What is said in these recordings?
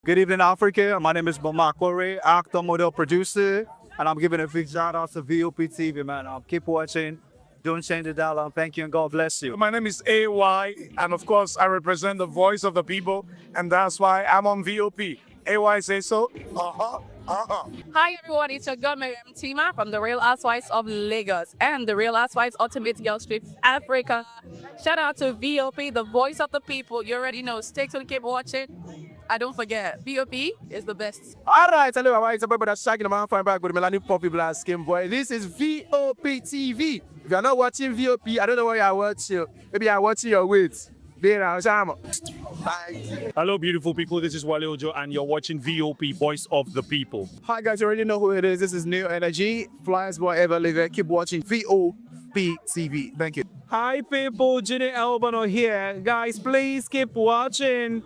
Good evening, Africa. My name is Bamakore, actor, model, producer, and I'm giving a big shout out to VOP TV, man. Keep watching. Don't change the dial. Thank you and God bless you. My name is AY, and of course, I represent the voice of the people, and that's why I'm on VOP. AY say so. Hi everyone, it's your girl Miriam Tima from The Real Housewives of Lagos and The Real Housewives Ultimate Girls Trip Africa. Shout out to VOP, the voice of the people. You already know. Stay tuned, keep watching. And don't forget, VOP is the best. Alright, hello, it's a boy that's shaking the man fine back with Melanie Poppy Black Skin Boy. This is VOP TV. If you're not watching VOP, I don't know what you're watching. Maybe you're watching your weight. Hello, beautiful people. This is Wale Ojo, and you're watching VOP, Voice of the People. Hi, guys. You already know who it is. This is New Energy. Flyers boy ever live. Keep watching VOP TV. Thank you. Hi, people. Ginny Albano here. Guys, please keep watching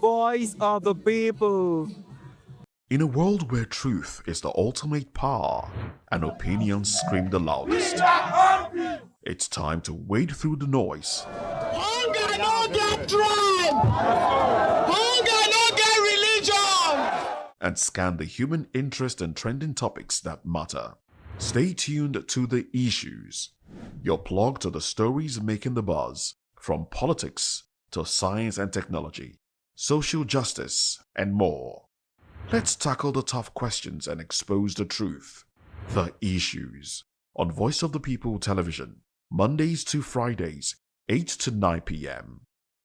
Voice of the People. In a world where truth is the ultimate power and opinions scream the loudest, it's time to wade through the noise. Hunger no get tribe! Hunger no get religion! And scan the human interest and trending topics that matter. Stay tuned to The Issues, your plug to the stories making the buzz, from politics to science and technology, social justice, and more. Let's tackle the tough questions and expose the truth. The Issues on Voice of the People Television, Mondays to Fridays, 8 to 9 p.m.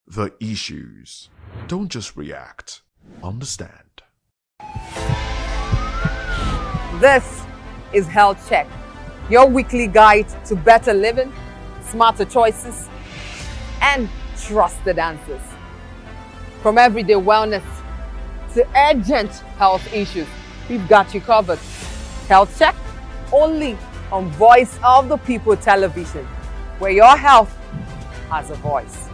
The Issues. Don't just react, understand. This is Health Check, your weekly guide to better living, smarter choices, and trusted answers. From everyday wellness to urgent health issues, we've got you covered. Health Check, only on Voice of the People Television, where your health has a voice.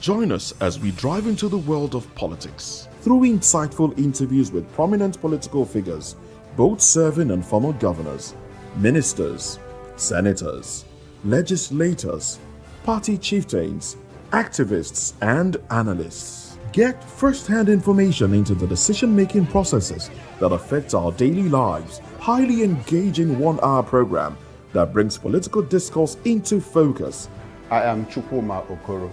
Join us as we drive into the world of politics through insightful interviews with prominent political figures, both serving and former governors, ministers, senators, legislators, party chieftains, activists, and analysts. Get first-hand information into the decision-making processes that affect our daily lives. Highly engaging one-hour program that brings political discourse into focus. I am Chukwuma Okoro.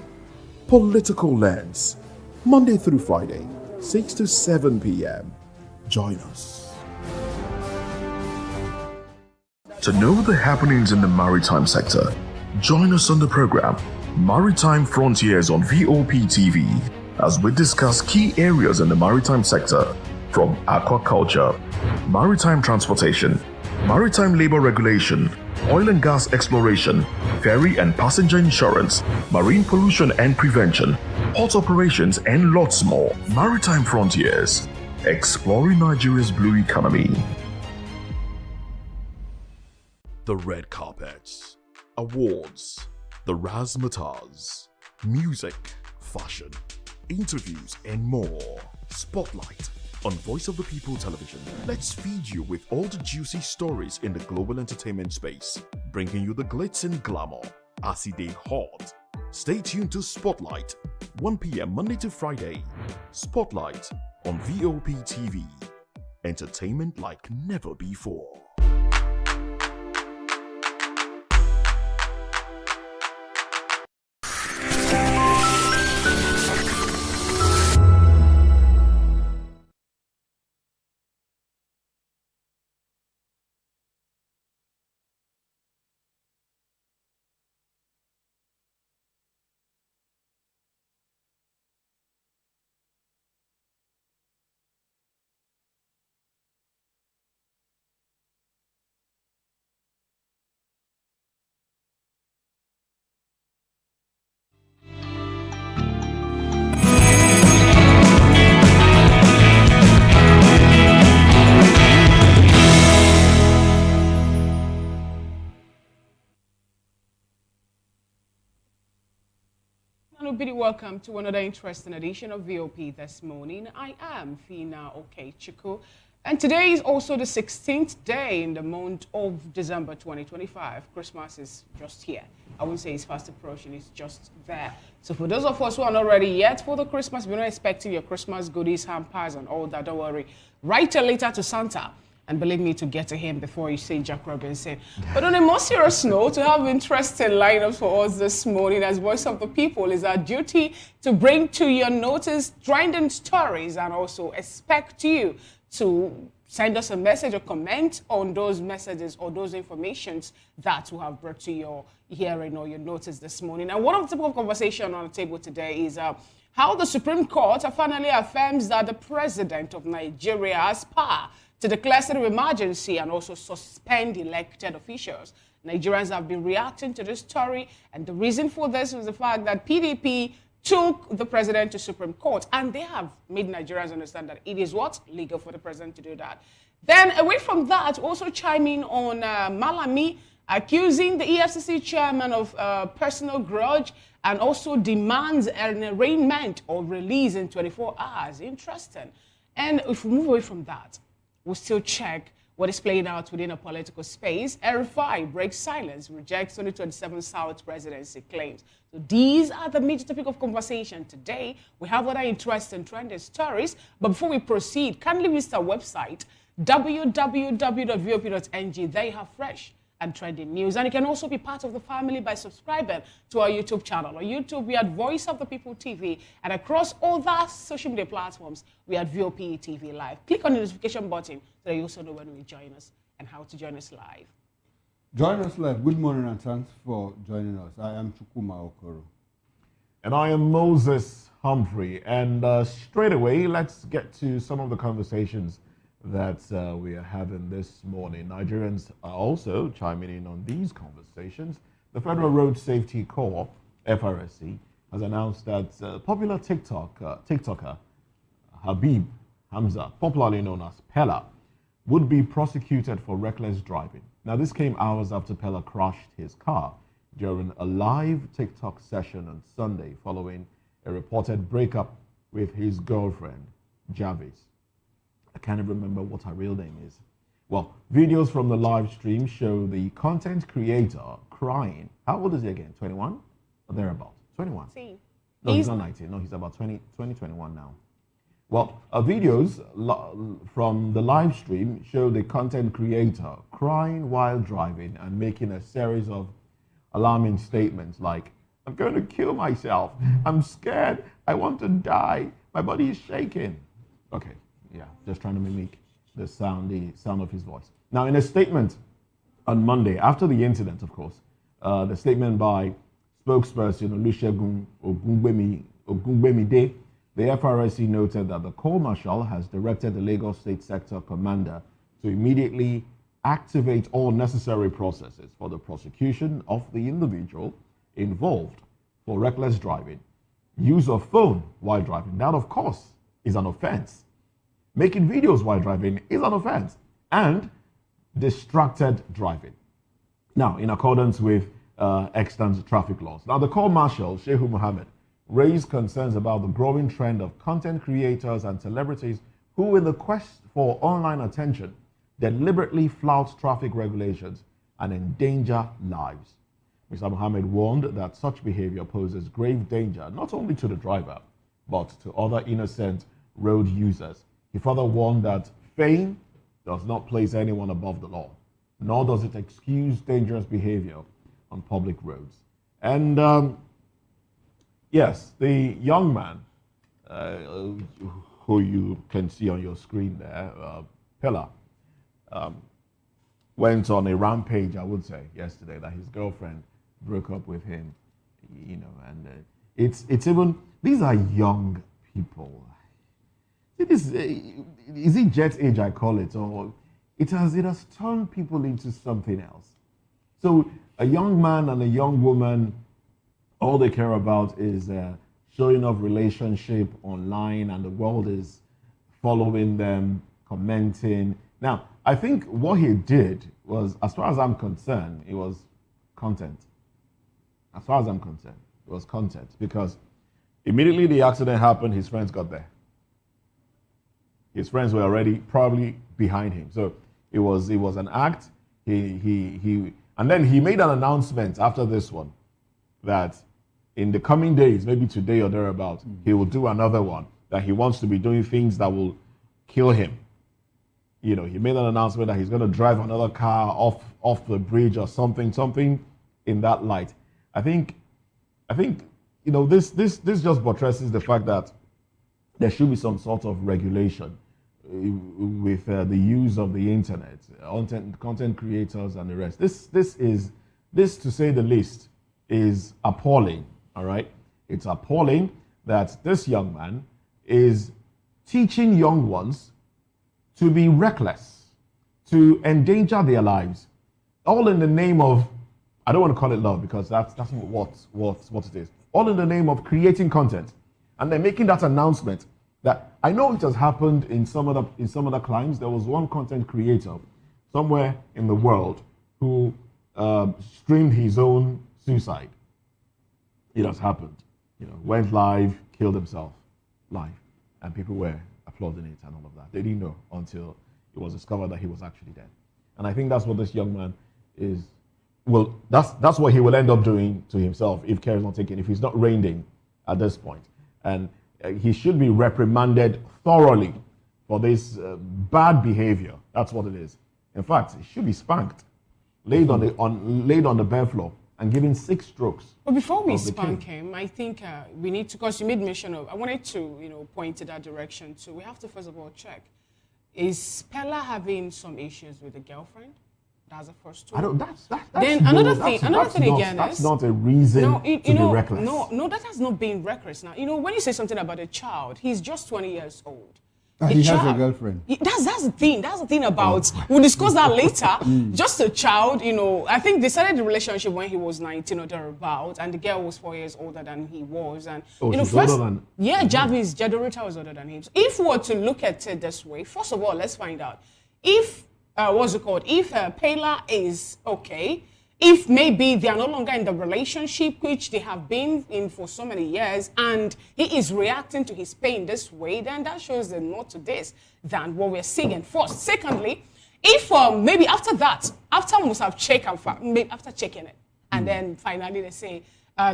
Political Lens, Monday through Friday, 6 to 7 p.m. Join us. To know the happenings in the maritime sector, join us on the program Maritime Frontiers on VOP TV as we discuss key areas in the maritime sector, from aquaculture, maritime transportation, maritime labor regulation, oil and gas exploration, ferry and passenger insurance, marine pollution and prevention, port operations, and lots more. Maritime Frontiers, exploring Nigeria's blue economy. The red carpets, awards, the razzmatazz, music, fashion, interviews, and more. Spotlight on Voice of the People Television. Let's feed you with all the juicy stories in the global entertainment space, bringing you the glitz and glamour as it is hot. Stay tuned to Spotlight, 1 p.m. Monday to Friday. Spotlight on VOP TV. Entertainment like never before. Hello, welcome to another interesting edition of VOP this morning. I am Fina Okechukwu, And today is also the 16th day in the month of December 2025. Christmas is just here. I wouldn't say it's fast approaching, it's just there. So for those of us who are not ready yet for the Christmas, we're not expecting your Christmas goodies, hampers, and all that, don't worry. Write a letter to Santa. And believe me, to get to him before you say Jack Robinson. But on a more serious note, to have interesting lineups for us this morning as Voice of the People is our duty to bring to your notice trending stories and also expect you to send us a message or comment on those messages or those informations that we have brought to your hearing or your notice this morning. And one of the topic of conversation on the table today is how the Supreme Court finally affirms that the President of Nigeria has power to declare state of emergency and also suspend elected officials. Nigerians have been reacting to this story, and the reason for this was the fact that PDP took the president to Supreme Court, and they have made Nigerians understand that it is what? Legal for the president to do that. Then, away from that, also chiming on Malami, accusing the EFCC chairman of personal grudge and also demands an arraignment or release in 24 hours. Interesting. And if we move away from that, we'll still check what is playing out within a political space. RFI breaks silence, rejects 2027 South presidency claims. So these are the major topic of conversation today. We have other interesting trending stories, but before we proceed, kindly visit our website, www.vop.ng. There you have fresh and trending news. And you can also be part of the family by subscribing to our YouTube channel. On YouTube, we are Voice of the People TV. And across all the social media platforms, we are VOP TV Live. Click on the notification button so that you also know when we join us and how to join us live. Join us live. Good morning and thanks for joining us. I am Chukwuma Okoro. And I am Moses Humphrey. And straight away, let's get to some of the conversations that we are having this morning. Nigerians are also chiming in on these conversations. The Federal Road Safety Corps, FRSC, has announced that popular TikToker Habib Hamza, popularly known as Pella, would be prosecuted for reckless driving. Now, this came hours after Pella crashed his car during a live TikTok session on Sunday following a reported breakup with his girlfriend, Jarvis. I can't even remember what her real name is. Well, videos from the live stream show the content creator crying. How old is he again? 21? Or thereabout? 21? No, he's not 19. No, he's about 21 now. Well, videos from the live stream show the content creator crying while driving and making a series of alarming statements like, "I'm going to kill myself. I'm scared. I want to die. My body is shaking." Okay. Yeah, just trying to mimic the sound of his voice. Now, in a statement on Monday, after the incident, of course, the statement by spokesperson Olusegun Ogungbemide, the FRSC noted that the Corps Marshal has directed the Lagos State Sector Commander to immediately activate all necessary processes for the prosecution of the individual involved for reckless driving, use of phone while driving. That, of course, is an offense. Making videos while driving is an offense, and distracted driving. Now, in accordance with extant traffic laws. Now, the Corps Marshal, Shehu Mohammed, raised concerns about the growing trend of content creators and celebrities who, in the quest for online attention, deliberately flout traffic regulations and endanger lives. Mr. Mohammed warned that such behavior poses grave danger not only to the driver, but to other innocent road users. He further warned that fame does not place anyone above the law, nor does it excuse dangerous behavior on public roads. And yes, the young man who you can see on your screen there, Pella, went on a rampage, I would say, yesterday that his girlfriend broke up with him, you know, and it's even, these are young people. Is it jet age, I call it, or it has turned people into something else. So a young man and a young woman, all they care about is showing off relationship online, and the world is following them, commenting. Now, I think what he did was, as far as I'm concerned, it was content. As far as I'm concerned, it was content, because immediately the accident happened, his friends got there. His friends were already probably behind him. So it was an act. And then he made an announcement after this one that in the coming days, maybe today or thereabout, he will do another one, that he wants to be doing things that will kill him. You know, he made an announcement that he's going to drive another car off the bridge or something in that light. I think you know, this just buttresses the fact that there should be some sort of regulation with the use of the internet, content creators and the rest. This to say the least is appalling. All right, it's appalling that this young man is teaching young ones to be reckless, to endanger their lives, all in the name of, I don't want to call it love because that's not what it is. All in the name of creating content, and they're making that announcement. That I know it has happened in some other climes. There was one content creator somewhere in the world who streamed his own suicide. It has happened. You know, went live, killed himself live, and people were applauding it and all of that. They didn't know until it was discovered that he was actually dead. And I think that's what this young man is. Well, that's what he will end up doing to himself if care is not taken, if he's not reined in at this point. And he should be reprimanded thoroughly for this bad behavior. That's what it is. In fact, he should be spanked, laid on the bare floor, and given 6 strokes. But before we spank him, I think we need to, because you made mention of, I wanted to, point to that direction too. We have to first of all check: is Pella having some issues with a girlfriend? That's the first one. I don't. That's then another thing again that's not a reason to be reckless. No, that has not been reckless. Now, when you say something about a child, he's just 20 years old. He has a girlfriend. That's the thing. That's the thing about. We'll discuss that later. Just a child, I think they started the relationship when he was 19 or thereabout, and the girl was 4 years older than he was. And she's older than. Yeah, Jadorita was older than him. So if we were to look at it this way, first of all, let's find out if what's it called? If Pela is okay, if maybe they are no longer in the relationship which they have been in for so many years, and he is reacting to his pain this way, then that shows them more to this than what we're seeing. First, secondly, if maybe after that, after almost have checked, after checking it, and then finally they say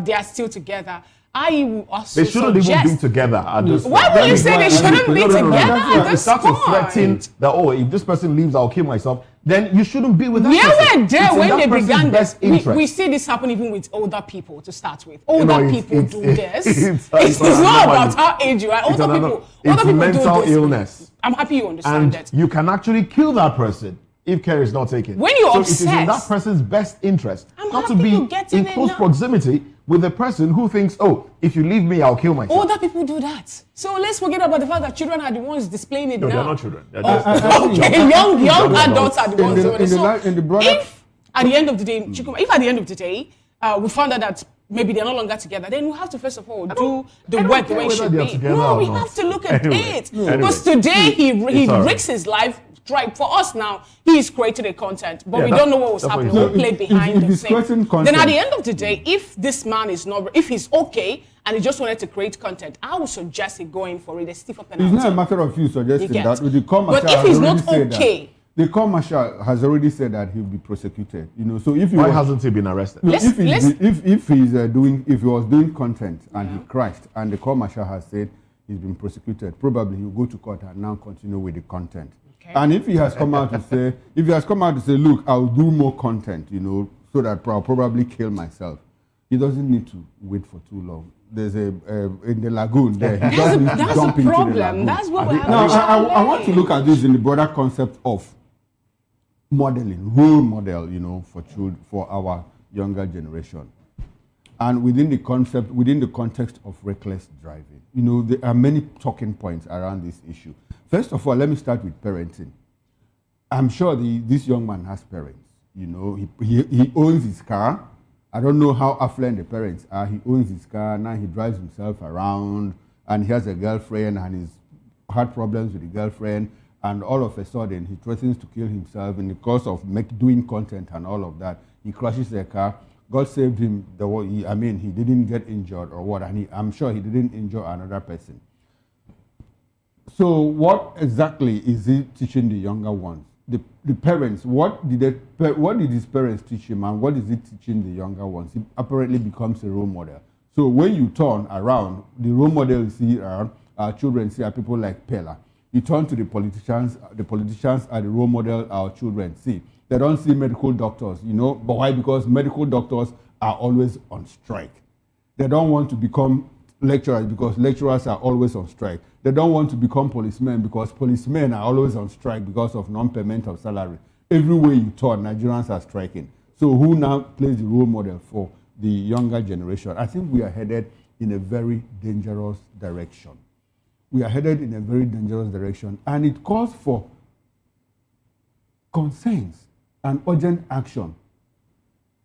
they are still together, I will also they shouldn't even be together at this point. Why would you say they shouldn't be together at this point? You start to threaten that, if this person leaves, I'll kill myself. Then you shouldn't be with that person. We were there when they began this. We see this happen even with older people to start with. Older people do this. It's not about our age, right? Older people do mental this. Illness. I'm happy you understand that. And you can actually kill that person if care is not taken. When you're obsessed, it is in that person's best interest not to be in close proximity with the person who thinks, if you leave me, I'll kill myself. Older people do that. So let's forget about the fact that children are the ones displaying it now. No, they're not children. They're okay, young adults are the ones doing it. In the broader... If at the end of the day, we found out that maybe they're no longer together, then we have to first of all do the work the way it should be. No, we have to look at it. Because today he risks his life. Right, for us now, he's created a content, but we don't know what was happening. What played behind the scenes. Then at the end of the day, if this man is not, if he's okay and he just wanted to create content, I would suggest he going for it. A stiffer penalty. It's not a matter of you suggesting that. The but if he's not okay, the Corps Marshal has already said that he'll be prosecuted. So if why hasn't he been arrested? No, if he was doing content and he crashed, and the Corps Marshal has said he's been prosecuted, probably he'll go to court and now continue with the content. And if he has come out to say, look, I'll do more content, so that I'll probably kill myself, he doesn't need to wait for too long. There's in the lagoon there. He doesn't need to jump into the lagoon. That's what we're Now, I want to look at this in the broader concept of modeling, role model, for our younger generation. And within the context of reckless driving, there are many talking points around this issue. First of all, let me start with parenting. I'm sure this young man has parents. He owns his car. I don't know how affluent the parents are. He owns his car. Now he drives himself around, and he has a girlfriend, and he's had problems with the girlfriend. And all of a sudden, he threatens to kill himself in the course of doing content and all of that. He crashes their car. God saved him. He didn't get injured or what, and I'm sure he didn't injure another person. So what exactly is he teaching the younger ones? The parents, what did his parents teach him, and what is he teaching the younger ones? He apparently becomes a role model. So when you turn around, the role model you see around, our children see are people like Pella. You turn to the politicians are the role model our children see. They don't see medical doctors, but why? Because medical doctors are always on strike. They don't want to become lecturers because lecturers are always on strike. They don't want to become policemen because policemen are always on strike because of non-payment of salary. Everywhere you turn, Nigerians are striking. So who now plays the role model for the younger generation? I think we are headed in a very dangerous direction. We are headed in a very dangerous direction, and it calls for concerns and urgent action,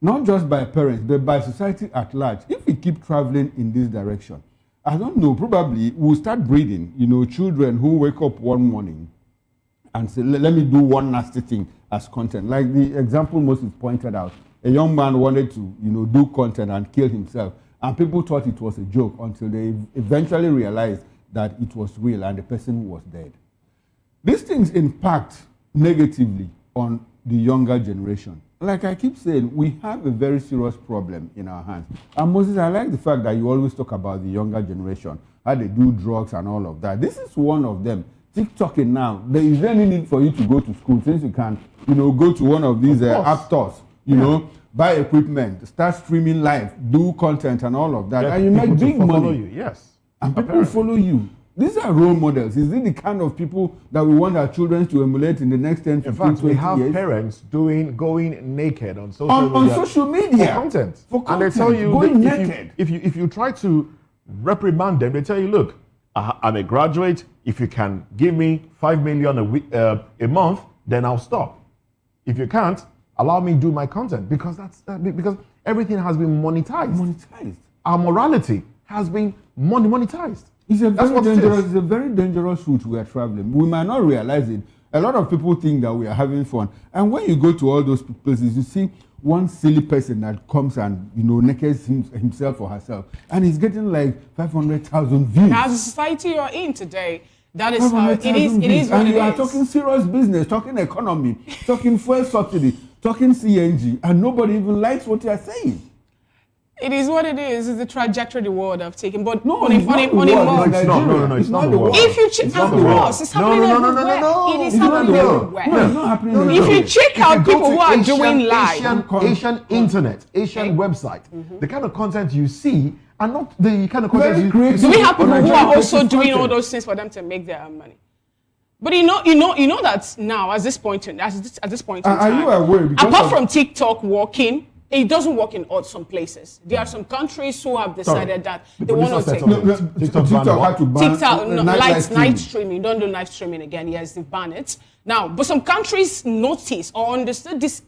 not just by parents, but by society at large. If we keep traveling in this direction, I don't know, probably we'll start breeding, children who wake up one morning and say, let me do one nasty thing as content. Like the example Moses pointed out, a young man wanted to, do content and kill himself, and people thought it was a joke until they eventually realized that it was real and the person was dead. These things impact negatively on the younger generation. Like I keep saying, we have a very serious problem in our hands. And Moses, I like the fact that you always talk about the younger generation, how they do drugs and all of that. This is one of them. TikToking now, there is any need for you to go to school since you can, go to one of these app stores, buy equipment, start streaming live, do content and all of that. And you make big money. Follow you, yes. And people follow you. These are role models. Is it the kind of people that we want our children to emulate in the next 10, 15, 20 years? We have parents going naked on social media. On social media. For content. And they tell you, going naked. If you try to reprimand them, they tell you, look, I'm a graduate. If you can give me 5 million a month, then I'll stop. If you can't, allow me to do my content, because because everything has been monetized. Our morality has been monetized. It's a very dangerous route we are traveling. We might not realize it. A lot of people think that we are having fun. And when you go to all those places, you see one silly person that comes and, nakeds himself or herself. And he's getting like 500,000 views. As a society you're in today, that is how it is. It is what and it you are is. talking serious business, talking economy, talking fuel subsidy, talking CNG, and nobody even likes what you are saying. It is what it is. It's the trajectory the world have taken. But No, it's not the world. It's not the world. If you check out the world, it's happening everywhere. It is happening everywhere. No, it's not happening everywhere. If you check out people who are doing live, Asian internet, Asian website, the kind of content you see are not the kind of content you see. do we have people who are also creative doing all content. those things for them to make their own money? But you know that now at this point in time, Are you aware? Because apart from TikTok working, it doesn't work in some places. There are some countries who have decided that they want to take TikTok had to ban night streaming. Don't do live streaming again. Yes, they've banned it now. But some countries noticed or understood this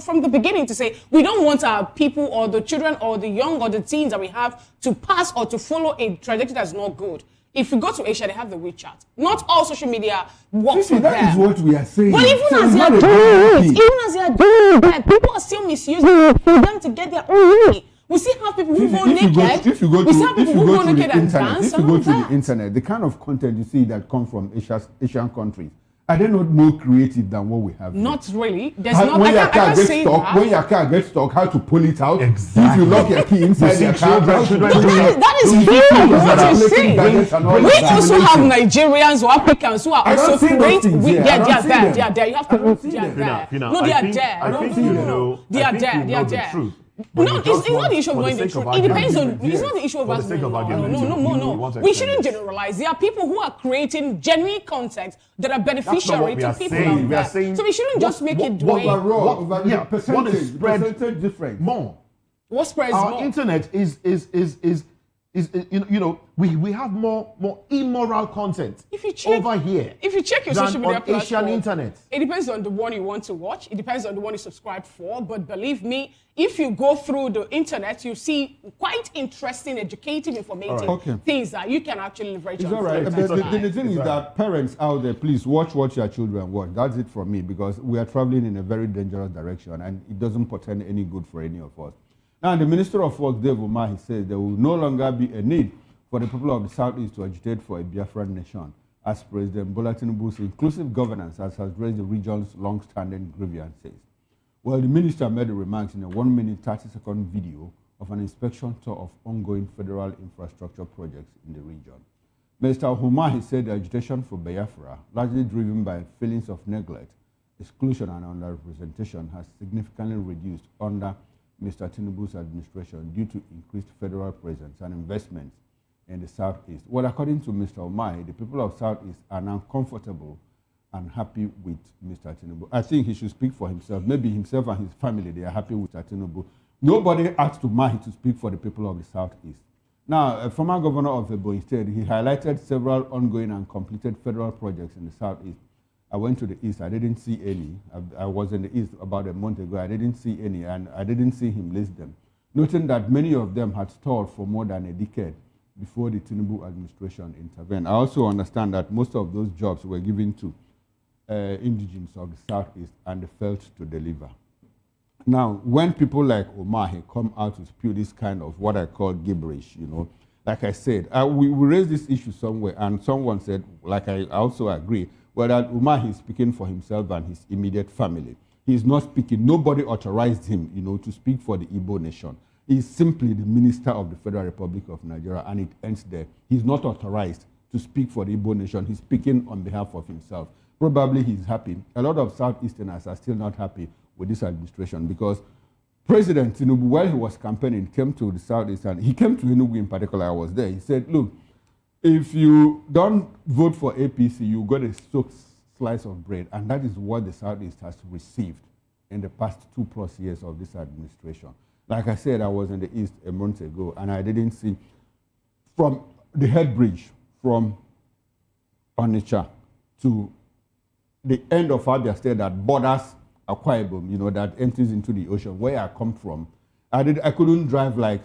from the beginning to say we don't want our people or the children or the young or the teens that we have to pass or to follow a trajectory that's not good. If you go to Asia, they have the WeChat. Not all social media works for them. That is what we are saying. But even as they are doing it, people are still misusing it for them to get their own money. We see how people who go naked. If you go to the internet, internet, the kind of content you see that come from Asian countries, are they not more creative than what we have? Not really. There's How, not. when I your car can't gets say stuck, that. when your car gets stuck, how to pull it out? Exactly. If you lock your key inside your car, That is real. What you're saying. We also have Nigerians or Africans who are also creating. They are there. They are there. You have to know they are there. No, they are there. They are there. They are there. No, it's not the issue of knowing the truth. It depends on. It's not the issue of us. No. We shouldn't generalize. There are people who are creating genuine content that are beneficiary to people out there. So we shouldn't just make it dwell. Overall, what is percentage different. More. What spreads Our more? internet is we have more immoral content over here. If you check your than social media on Asian platform, internet. it depends on the one you want to watch. It depends on the one you subscribe for. But believe me, if you go through the internet, you see quite interesting, educative, informative things that you can actually leverage It's on. all right. for your The time. thing is that parents out there, please watch what your children watch. That's it from me, because we are traveling in a very dangerous direction and it doesn't portend any good for any of us. Now, the Minister of Works, Dave Umahi, says there will no longer be a need for the people of the Southeast to agitate for a Biafran nation. as President Bola Tinubu's inclusive governance has raised the region's long-standing grievances. Well, the minister made the remarks in a 1-minute 30-second video of an inspection tour of ongoing federal infrastructure projects in the region. Mr. Humahi said the agitation for Biafra, largely driven by feelings of neglect, exclusion and underrepresentation, has significantly reduced under Mr. Tinubu's administration due to increased federal presence and investments in the Southeast. Well, according to Mr. Umahi, the people of Southeast are now comfortable and happy with Mr. Tinubu. I think he should speak for himself. Maybe himself and his family, they are happy with Mr. Tinubu. Nobody asked Umahi to speak for the people of the Southeast. Now, a former governor of Ebonyi State, he highlighted several ongoing and completed federal projects in the Southeast. I went to the East, I didn't see any. I was in the East about a month ago, I didn't see any, and I didn't see him list them. Noting that many of them had stalled for more than a decade before the Tinubu administration intervened. I also understand that most of those jobs were given to indigenes of the Southeast and they failed to deliver. Now, when people like Umahi come out to spew this kind of what I call gibberish, you know, like I said, we raised this issue somewhere and someone said, like I also agree, well, that Umahi is speaking for himself and his immediate family. He's not speaking, nobody authorized him, you know, to speak for the Igbo nation. He's simply the minister of the Federal Republic of Nigeria and it ends there. He's not authorized to speak for the Igbo nation. He's speaking on behalf of himself. Probably he's happy. A lot of Southeasterners are still not happy with this administration because President Tinubu, while he was campaigning, came to the Southeast and he came to Enugu in particular. I was there. He said, look, if you don't vote for APC, you got a soaked slice of bread. And that is what the Southeast has received in the past 2+ years of this administration. Like I said, I was in the East a month ago and I didn't see from the head bridge from Onitsha to the end of Abia State that borders Akwa Ibom, you know, that enters into the ocean, where I come from. I couldn't drive like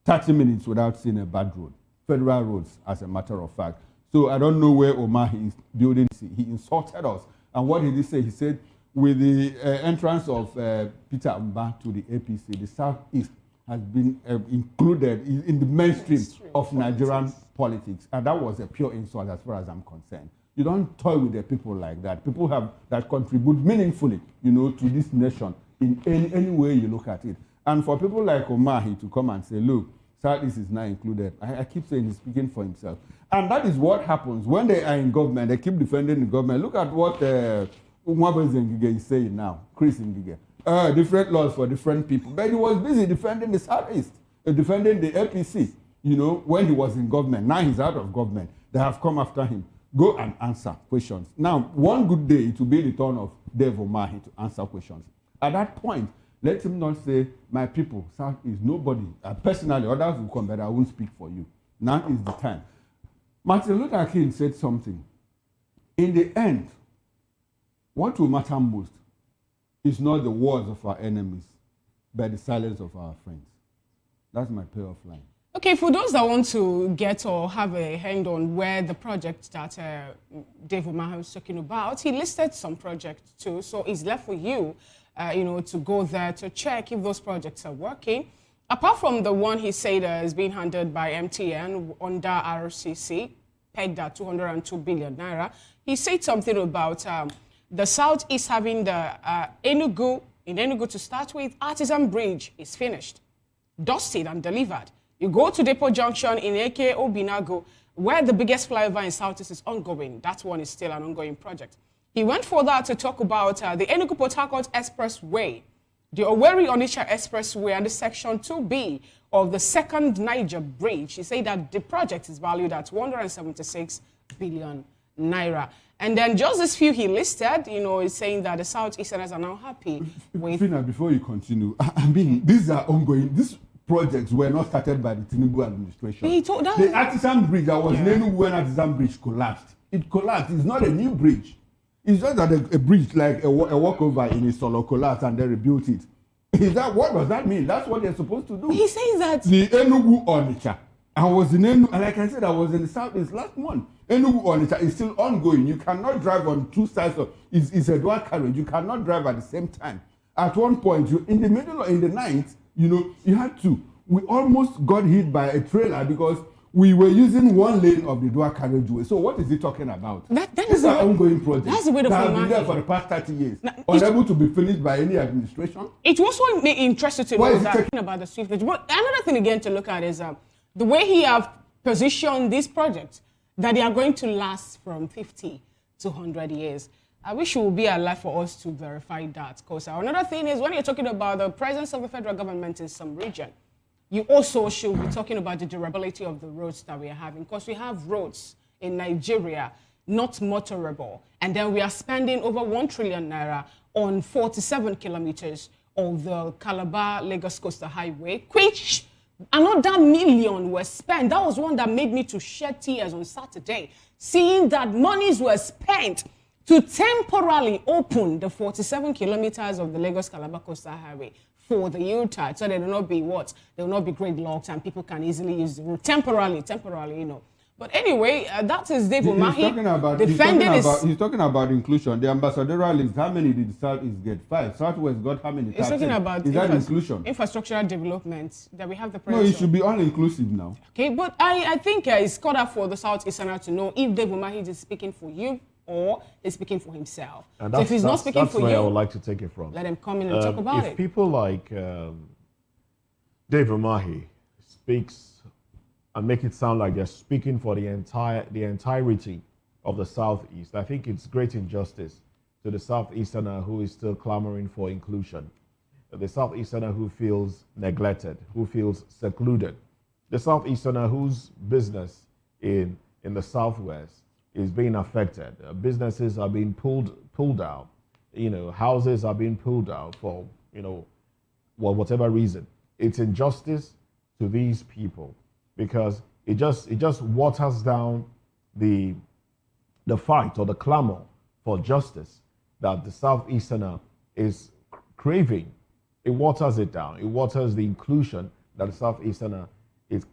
30 minutes without seeing a bad road. Federal roads, as a matter of fact. So I don't know where Omar is building. He insulted us. And what did he say? He said, with the entrance of Peter Mba to the APC, the Southeast has been included in the mainstream of Nigerian politics. And that was a pure insult as far as I'm concerned. You don't toy with the people like that. People that contribute meaningfully, you know, to this nation in any way you look at it. And for people like Omahi to come and say, look, Southeast is not included. I keep saying he's speaking for himself. And that is what happens when they are in government. They keep defending the government. Look at what Umwabwe Ngige is saying now, Chris Ngige. Different laws for different people. But he was busy defending the Southeast, defending the APC, you know, when he was in government. Now he's out of government. They have come after him. Go and answer questions. Now, one good day, it will be the turn of Dave Omahi to answer questions. At that point, let him not say, my people, South is nobody. Personally, others will come, but I won't speak for you. Now is the time. Martin Luther King said something. In the end, what will matter most is not the words of our enemies, but the silence of our friends. That's my payoff line. Okay, for those that want to get or have a hand on where the project that Dave Umahi was talking about, he listed some projects too, so it's left for you, you know, to go there to check if those projects are working. Apart from the one he said is being handled by MTN under RCC, pegged at 202 billion naira, he said something about the Southeast having the Enugu to start with, Artisan Bridge is finished, dusted and delivered. You go to Depot Junction in AK Obinago, where the biggest flyover in Southeast is ongoing. That one is still an ongoing project. He went further to talk about the Enugu-Port Harcourt Expressway, the Owerri-Onitsha Expressway, and the Section 2B of the second Niger Bridge. He said that the project is valued at 176 billion naira. And then just this few he listed, you know, is saying that the Southeasterners are now happy with... Fina, before you continue, I mean, these are ongoing. These projects were not started by the Tinubu administration. The Artisan Bridge, I was in Enugu when Artisan Bridge collapsed. It collapsed. It's not a new bridge. It's just that a bridge, like a walkover in a solo collapsed and they rebuilt it. Is that, what does that mean? That's what they're supposed to do. He says that... The Enugu-Onitsha. I was in Enugu, and like I said, I was in the Southeast last month. Enugu-Onitsha is still ongoing. You cannot drive on two sides of... It's a dual carriage. You cannot drive at the same time. At one point, in the night, you know, you had to. We almost got hit by a trailer because we were using one lane of the dual carriageway. So what is he talking about? That These is are the way- ongoing projects that's the way the that have been format there is. for the past 30 years, Now, unable to be finished by any administration. It was what made interested to Why know is it that taking- about the Swift bridge. But another thing again to look at is the way he have positioned these projects, that they are going to last from 50 to 100 years. I wish you would be alive for us to verify that. Because another thing is when you're talking about the presence of the federal government in some region, you also should be talking about the durability of the roads that we are having. Because we have roads in Nigeria not motorable. And then we are spending over 1 trillion naira on 47 kilometers of the Calabar-Lagos Coastal Highway, which another million were spent. That was one that made me to shed tears on Saturday, seeing that monies were spent to temporarily open the 47 kilometers of the Lagos-Calabar Coastal Highway for the U-turn, so there will not be what? There will not be gridlocks and people can easily use the road temporarily, you know. But anyway, that is Dave Umahi defending he's talking about inclusion. The ambassadorial list, how many did the Southeast get? 5. Southwest got how many? He's talking about is that inclusion? Infrastructural development that we have the No, president. it should be all-inclusive now. Okay, but I think it's called up for the Southeasterner to know if Dave Umahi is speaking for you or is speaking for himself. And So if he's not speaking that's for where you, I would like to take it from. let him come in and talk about If it. people like Dave Umahi speaks and make it sound like they're speaking for the entirety of the Southeast, I think it's great injustice to the Southeasterner who is still clamoring for inclusion, the Southeasterner who feels neglected, who feels secluded, the Southeasterner whose business in the Southwest is being affected. Businesses are being pulled out. You know, houses are being pulled out for, you know, well, whatever reason. It's injustice to these people because it just waters down the fight or the clamor for justice that the Southeasterner is craving. It waters it down. It waters the inclusion that the Southeasterner is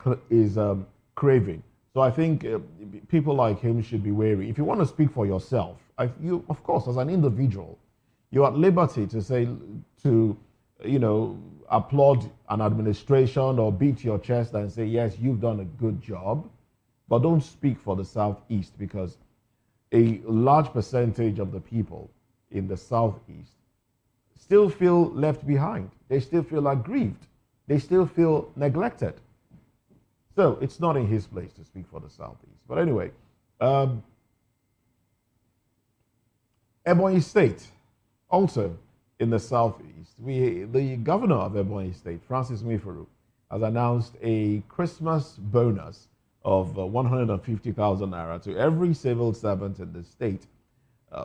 craving. So I think people like him should be wary. If you want to speak for yourself, you, of course, as an individual, you're at liberty to say, you know, applaud an administration or beat your chest and say, yes, you've done a good job, but don't speak for the Southeast because a large percentage of the people in the Southeast still feel left behind. They still feel aggrieved. They still feel neglected. So it's not in his place to speak for the Southeast. But anyway, Ebonyi State, also in the Southeast, the governor of Ebonyi State, Francis Nwifuru, has announced a Christmas bonus of 150,000 naira to every civil servant in the state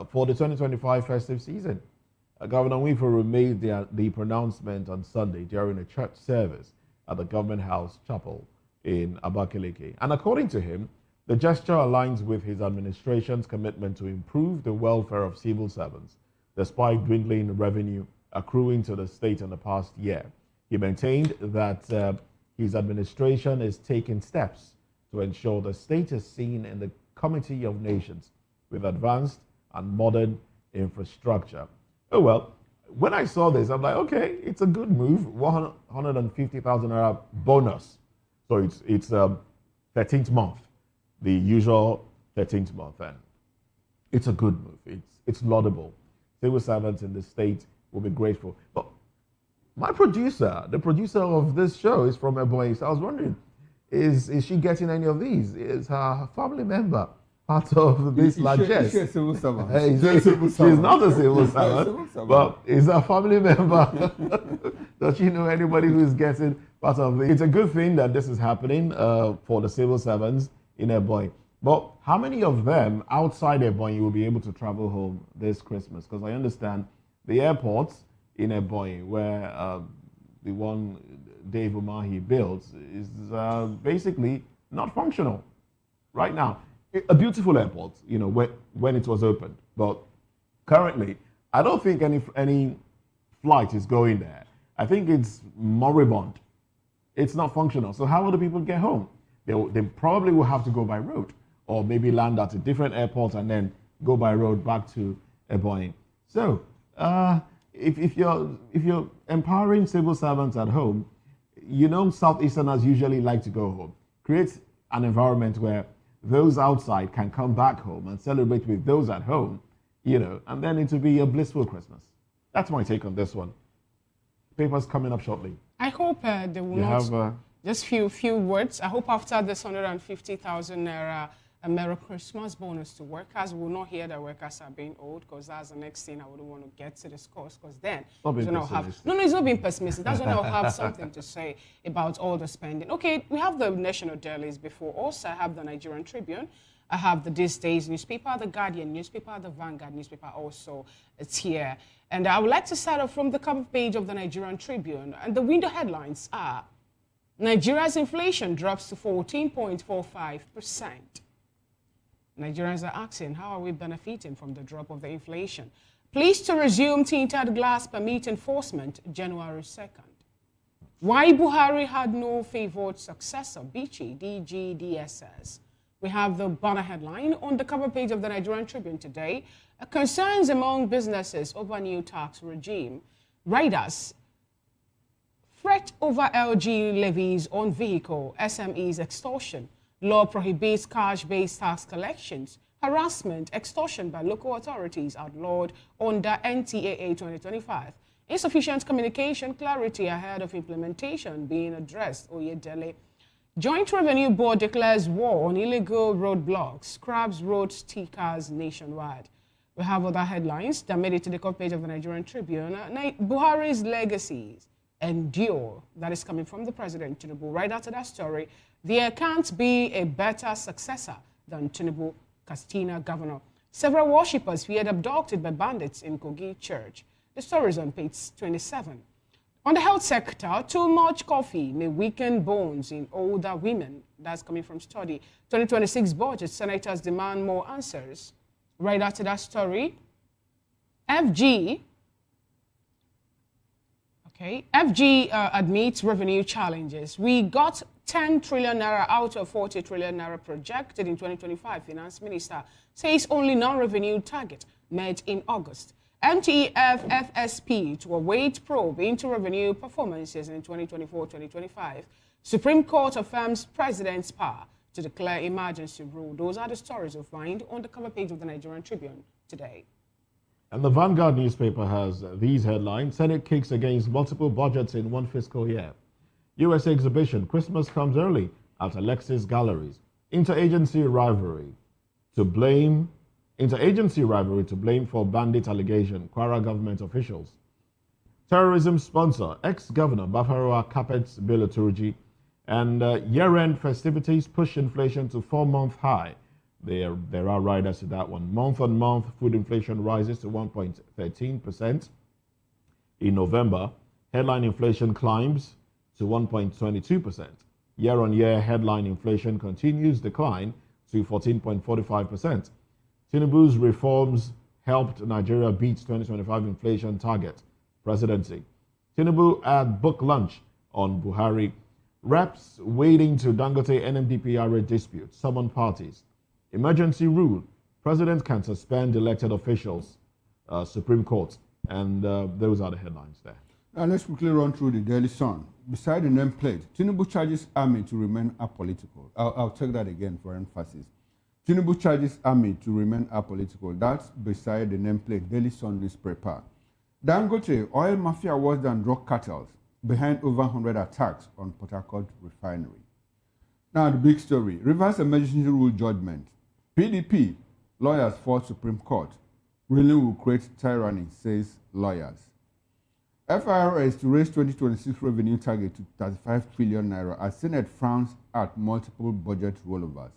for the 2025 festive season. Governor Nwifuru made the pronouncement on Sunday during a church service at the Government House Chapel in Abakaliki. And according to him, the gesture aligns with his administration's commitment to improve the welfare of civil servants, despite dwindling revenue accruing to the state in the past year. He maintained that his administration is taking steps to ensure the state is seen in the Committee of Nations with advanced and modern infrastructure. Oh well, when I saw this, I'm like, okay, it's a good move, 150,000 naira bonus. So it's 13th month, the usual 13th month, and it's a good move. It's laudable. Civil servants in the state will be grateful. But my producer, the producer of this show, is from Ebonyi. So I was wondering, is she getting any of these? Is her family member part of this largesse? She's a civil servant. She's not a civil servant, but is her family member? Does she know anybody who is getting part of it? It's a good thing that this is happening for the civil servants in Ebonyi. But how many of them outside Ebonyi will be able to travel home this Christmas? Because I understand the airports in Ebonyi, where the one Dave Umahi built, is basically not functional right now. A beautiful airport, you know, when it was opened. But currently, I don't think any flight is going there. I think it's moribund. It's not functional. So how will the people get home? They probably will have to go by road, or maybe land at a different airport and then go by road back to Ebonyi. So if you're empowering civil servants at home, you know Southeasterners usually like to go home. Create an environment where those outside can come back home and celebrate with those at home, you know, and then it will be a blissful Christmas. That's my take on this one. Papers coming up shortly. I hope they will You not. have Just few words. I hope after this 150,000 naira a Merry Christmas bonus to workers, we will not hear that workers are being owed, because that's the next thing I wouldn't want to get to discuss, because then Not being I'll have, pessimistic. no, it's not being pessimistic. That's when I'll have something to say about all the spending. Okay, we have the national dailies before us. I have the Nigerian Tribune. I have the These Days newspaper, the Guardian newspaper, the Vanguard newspaper also. It's here. And I would like to start off from the cover page of the Nigerian Tribune. And the window headlines are: Nigeria's inflation drops to 14.45%. Nigerians are asking, how are we benefiting from the drop of the inflation? Pleased to resume tinted glass permit enforcement January 2nd. Why Buhari had no favored successor, Bichi, DGDSS. We have the banner headline on the cover page of the Nigerian Tribune today. Concerns among businesses over new tax regime. Riders fret over LG levies on vehicle, SMEs extortion. Law prohibits cash-based tax collections. Harassment, extortion by local authorities outlawed under NTAA 2025. Insufficient communication clarity ahead of implementation being addressed, Oyedele. Joint Revenue Board declares war on illegal roadblocks, scraps road stickers nationwide. We have other headlines that made it to the cover page of the Nigerian Tribune. Buhari's legacies endure. That is coming from the President, Tinubu. Right after that story, there can't be a better successor than Tinubu, Katsina governor. Several worshippers feared abducted by bandits in Kogi Church. The story is on page 27. On the health sector, too much coffee may weaken bones in older women. That's coming from study. 2026 budget, senators demand more answers. Right after that story, FG admits revenue challenges. We got 10 trillion naira out of 40 trillion naira projected in 2025. Finance Minister says only non-revenue target met in August. MTEF FSP to await probe into revenue performances in 2024-2025. Supreme Court affirms President's power to declare emergency rule. Those are the stories you'll find on the cover page of the Nigerian Tribune today. And the Vanguard newspaper has these headlines: Senate kicks against multiple budgets in one fiscal year. U.S. exhibition, Christmas comes early at Alexis Galleries. Interagency rivalry to blame for bandit allegation, Kwara government officials. Terrorism sponsor, ex-governor Bafaroa carpets bill liturgy. And year-end festivities push inflation to 4-month high. There are riders to that one. Month-on-month, food inflation rises to 1.13%. In November, headline inflation climbs to 1.22%. Year-on-year headline inflation continues decline to 14.45%. Tinubu's reforms helped Nigeria beat 2025 inflation target. Presidency. Tinubu at book lunch on Buhari. Reps waiting to Dangote NMDPRA dispute. Summon parties. Emergency rule. President can suspend elected officials. Supreme Court. And those are the headlines there. Now let's quickly run through the Daily Sun. Beside the nameplate, Tinubu charges army to remain apolitical. I'll take that again for emphasis. Tinubu charges army to remain apolitical. That's beside the nameplate, Daily Sun newspaper. Dangote, oil mafia worse than drug cartels, behind over 100 attacks on Port Harcourt refinery. Now the big story, reverse emergency rule judgment. PDP, lawyers fought Supreme Court. Ruling will create tyranny, says lawyers. FIRS to raise 2026 revenue target to 35 trillion naira as Senate frowns at multiple budget rollovers.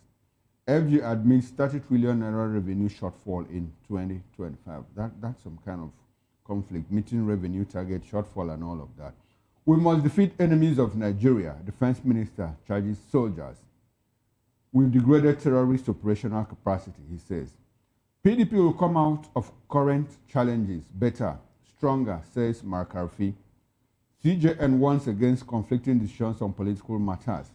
FG admits 30 trillion naira revenue shortfall in 2025. That's some kind of conflict, meeting revenue target, shortfall and all of that. We must defeat enemies of Nigeria, Defense Minister charges soldiers. We've degraded terrorist operational capacity, he says. PDP will come out of current challenges better, stronger, says Mark Arfi. CJN warns against conflicting decisions on political matters.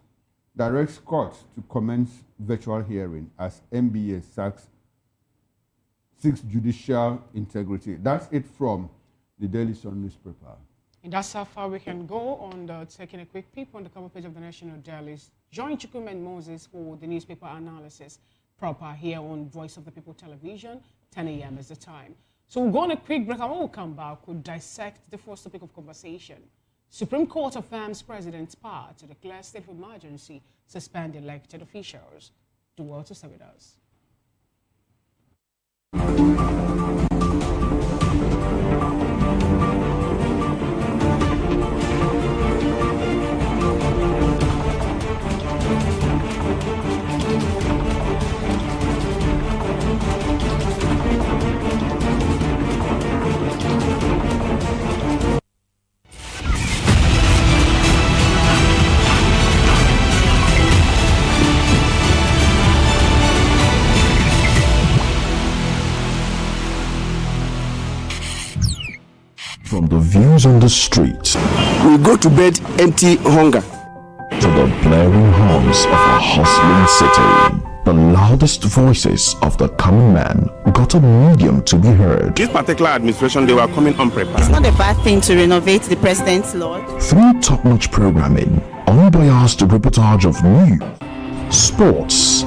Directs courts to commence virtual hearing as MBA seeks judicial integrity. That's it from the Daily Sun newspaper. And that's how far we can go on taking a quick peep on the cover page of the National Dailies. Join Chukwuma and Moses for the newspaper analysis proper here on Voice of the People Television, 10 a.m. is the time. So we'll go on a quick break, and when we come back, we'll dissect the first topic of conversation. Supreme Court affirms President's power to declare state of emergency, suspend elected officials. Do well to stay with us. From the views on the street We go to bed empty hunger. to the blaring horns of a hustling city, the loudest voices of the common man got a medium to be heard. This particular administration, they were coming unprepared. It's not a bad thing to renovate the president's lodge. Through top-notch programming, unbiased reportage of news, sports,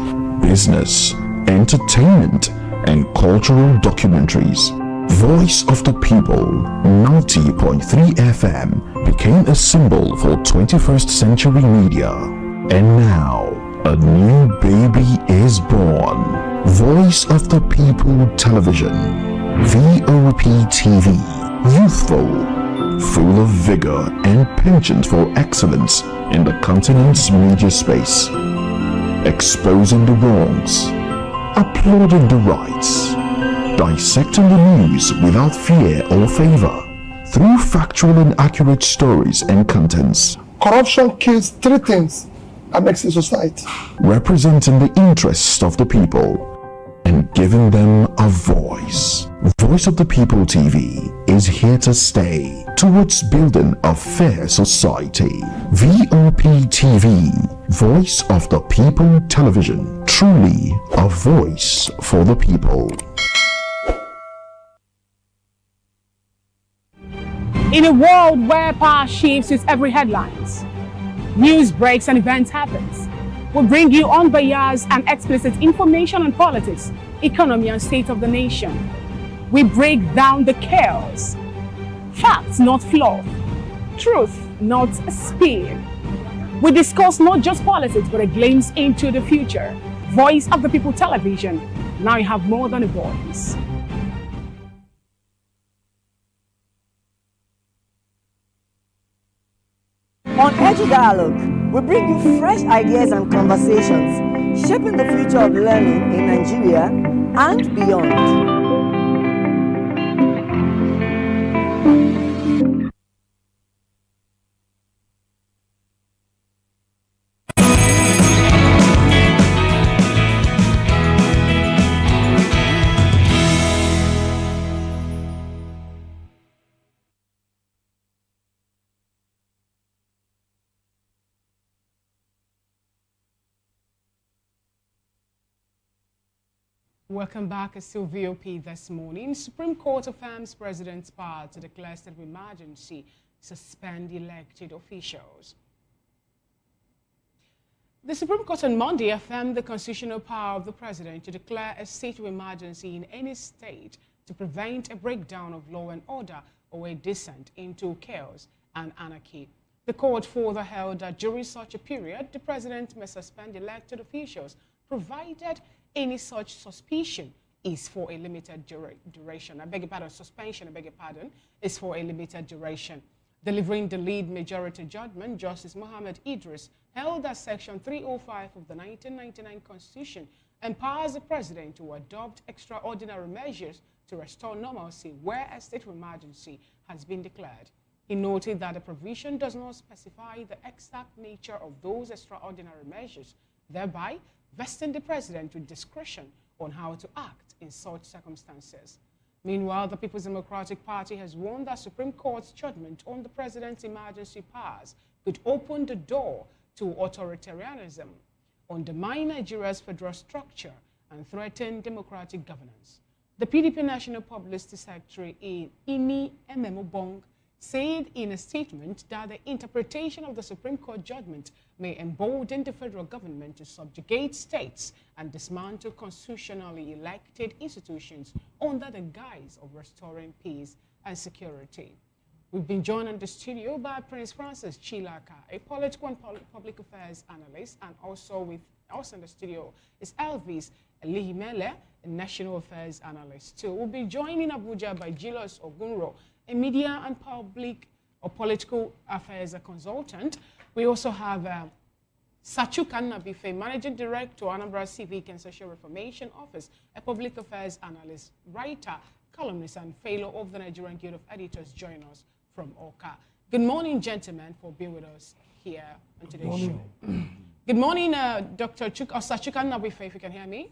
business, entertainment, and cultural documentaries, Voice of the People 90.3 FM became a symbol for 21st century media. And now, a new baby is born. Voice of the People Television, VOP TV, youthful, full of vigor and penchant for excellence in the continent's media space, exposing the wrongs, applauding the rights, dissecting the news without fear or favor, through factual and accurate stories and contents. Corruption kills three things that makes a society. Representing the interests of the people and giving them a voice. Voice of the People TV is here to stay towards building a fair society. VOP TV, Voice of the People Television, truly a voice for the people. In a world where power shifts with every headlines, news breaks and events happens, we bring you unbiased and explicit information on politics, economy and state of the nation. We break down the chaos. Facts, not fluff. Truth, not spin. We discuss not just politics, but a glimpse into the future. Voice of the People Television. Now you have more than a voice. On Edu Dialogue, we bring you fresh ideas and conversations shaping the future of learning in Nigeria and beyond. Welcome back. It's still VOP this morning. Supreme Court affirms President's power to declare state of emergency, suspend elected officials. The Supreme Court on Monday affirmed the constitutional power of the President to declare a state of emergency in any state to prevent a breakdown of law and order or a descent into chaos and anarchy. The court further held that during such a period, the President may suspend elected officials, provided any such suspicion is for a limited duration. Suspension, is for a limited duration. Delivering the lead majority judgment, Justice Mohammed Idris held that Section 305 of the 1999 Constitution empowers the President to adopt extraordinary measures to restore normalcy where a state of emergency has been declared. He noted that the provision does not specify the exact nature of those extraordinary measures, thereby vesting the President with discretion on how to act in such circumstances. Meanwhile, the People's Democratic Party has warned that Supreme Court's judgment on the President's emergency powers could open the door to authoritarianism, undermine Nigeria's federal structure, and threaten democratic governance. The PDP National Publicity Secretary Ini Ememobong said in a statement that the interpretation of the Supreme Court judgment may embolden the federal government to subjugate states and dismantle constitutionally elected institutions under the guise of restoring peace and security. We've been joined in the studio by Prince Francis Chilaka, a political and public affairs analyst, and also with us in the studio is Elvis Lihimele, a national affairs analyst too. We'll be joined in Abuja by Julius Ogunro, a media and public or political affairs consultant. We also have Sachukan Nabife, Managing Director, Anambra Civic and Social Reformation Office, a public affairs analyst, writer, columnist, and fellow of the Nigerian Guild of Editors, join us from Oka. Good morning, gentlemen, for being with us here on today's show. Good morning, Dr. Sachukan Nabife, if you can hear me.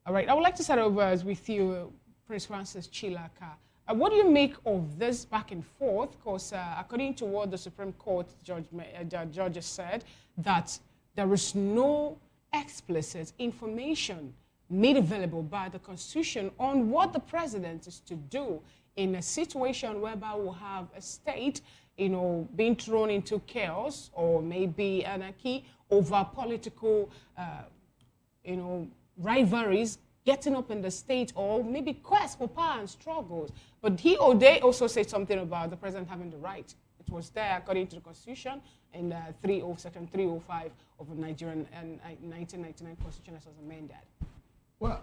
All right, I would like to start over with you, Prince Francis Chilaka. What do you make of this back and forth? Because according to what the Supreme Court judges said, that there is no explicit information made available by the Constitution on what the president is to do in a situation whereby we'll have a state, being thrown into chaos or maybe anarchy over political, rivalries getting up in the state, or maybe quest for power and struggles. But he or they also said something about the president having the right. It was there according to the Constitution in Section 305 of the Nigerian 1999 Constitution as was amended. Well,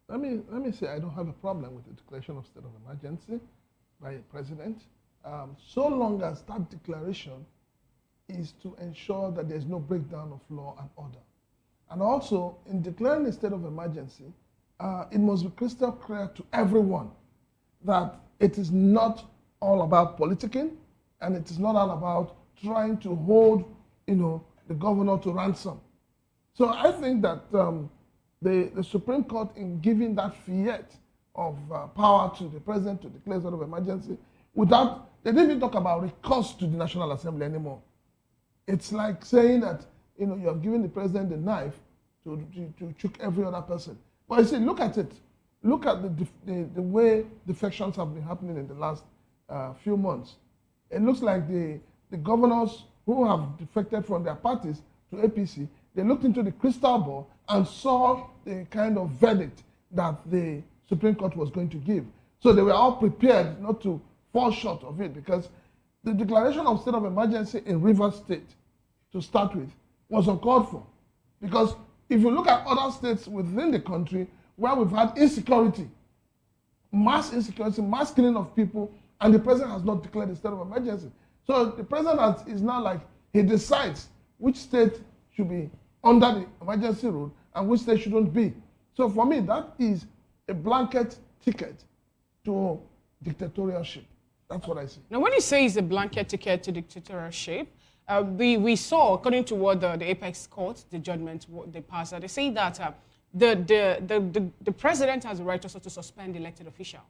let me say I don't have a problem with the declaration of state of emergency by a president, so long as that declaration is to ensure that there's no breakdown of law and order. And also, in declaring a state of emergency, it must be crystal clear to everyone that it is not all about politicking, and it is not all about trying to hold, the governor to ransom. So I think that the Supreme Court, in giving that fiat of power to the president to declare a state of emergency, they didn't even talk about recourse to the National Assembly anymore. It's like saying that you have given the president the knife to choke every other person. But you see, look at it. Look at the way defections have been happening in the last few months. It looks like the governors who have defected from their parties to APC, they looked into the crystal ball and saw the kind of verdict that the Supreme Court was going to give. So they were all prepared not to fall short of it, because the declaration of state of emergency in Rivers State, to start with, was uncalled for. Because if you look at other states within the country where we've had insecurity, mass killing of people, and the president has not declared a state of emergency. So the president is now like, he decides which state should be under the emergency rule and which state shouldn't be. So for me, that is a blanket ticket to dictatorship. That's what I see. Now, when you say it's a blanket ticket to dictatorship, we saw, according to what the Apex Court, the judgment they passed, they say that the president has the right also to suspend elected official,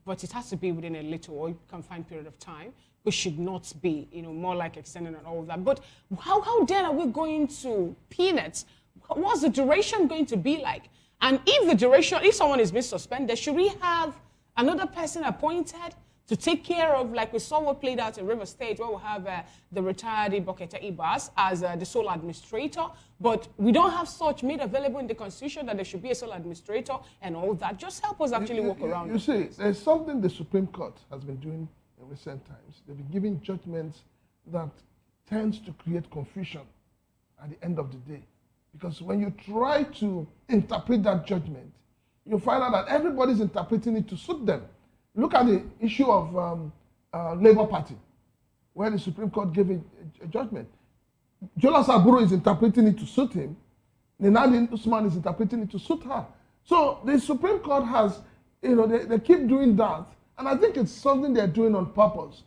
but it has to be within a little or confined period of time, which should not be, more like extending and all of that. But how then are we going to pin it? What's the duration going to be like? And if someone is being suspended, should we have another person appointed to take care of, like we saw what played out in River State, where we have the retired Iboketa Ibas as the sole administrator, but we don't have such made available in the Constitution that there should be a sole administrator and all that. Just help us actually walk around. You see, there's something the Supreme Court has been doing in recent times. They've been giving judgments that tends to create confusion at the end of the day. Because when you try to interpret that judgment, you find out that everybody's interpreting it to suit them. Look at the issue of Labour Party, where the Supreme Court gave a judgment. Jola Saburo is interpreting it to suit him. Nenadi Usman is interpreting it to suit her. So the Supreme Court has, they keep doing that. And I think it's something they're doing on purpose.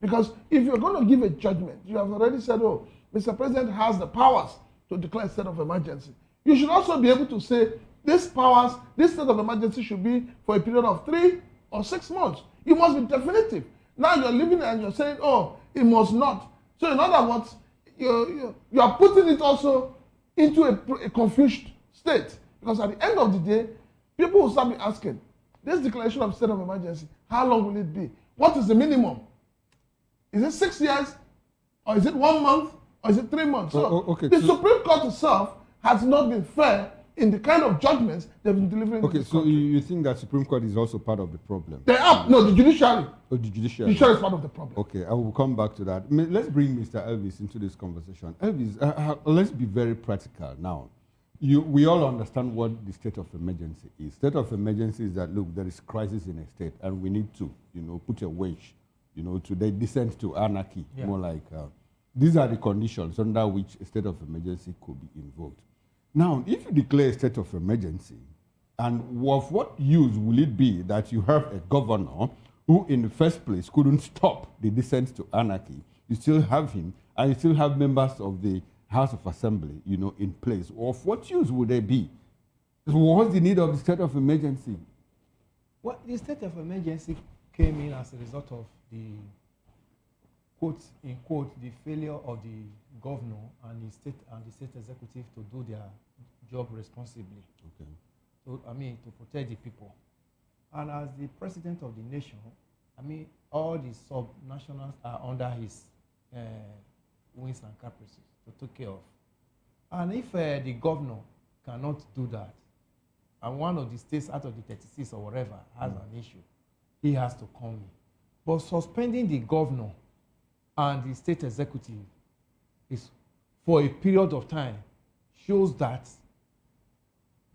Because if you're going to give a judgment, you have already said, oh, Mr. President has the powers to declare a state of emergency. You should also be able to say, this state of emergency should be for a period of 3 or 6 months. You must be definitive. Now you're living and you're saying, oh, it must not. So in other words, you are putting it also into a confused state. Because at the end of the day, people will start be asking, This declaration of state of emergency, how long will it be? What is the minimum? Is it 6 years? Or is it 1 month? Or is it 3 months? So the Supreme Court itself has not been fair in the kind of judgments they've been delivering. Okay, so you think that Supreme Court is also part of the problem? They are, no, the judiciary. Oh, the judiciary. The judiciary is part of the problem. Okay, I will come back to that. Let's bring Mr. Elvis into this conversation. Elvis, let's be very practical now. We all understand what the state of emergency is. State of emergency is that, look, there is crisis in a state and we need to, put a wedge, to the descent to anarchy, more like, these are the conditions under which a state of emergency could be invoked. Now, if you declare a state of emergency, and of what use will it be that you have a governor who in the first place couldn't stop the descent to anarchy? You still have him, and you still have members of the House of Assembly, in place. Of what use would they be? What's the need of the state of emergency? Well, the state of emergency came in as a result of the, quote, in quote, the failure of the governor and the state executive to do their job responsibly. Okay. To protect the people. And as the president of the nation, all the sub-nationals are under his wings and caprices to take care of. And if the governor cannot do that, and one of the states out of the 36 or whatever has an issue, he has to come in. But suspending the governor and the state executive is for a period of time shows that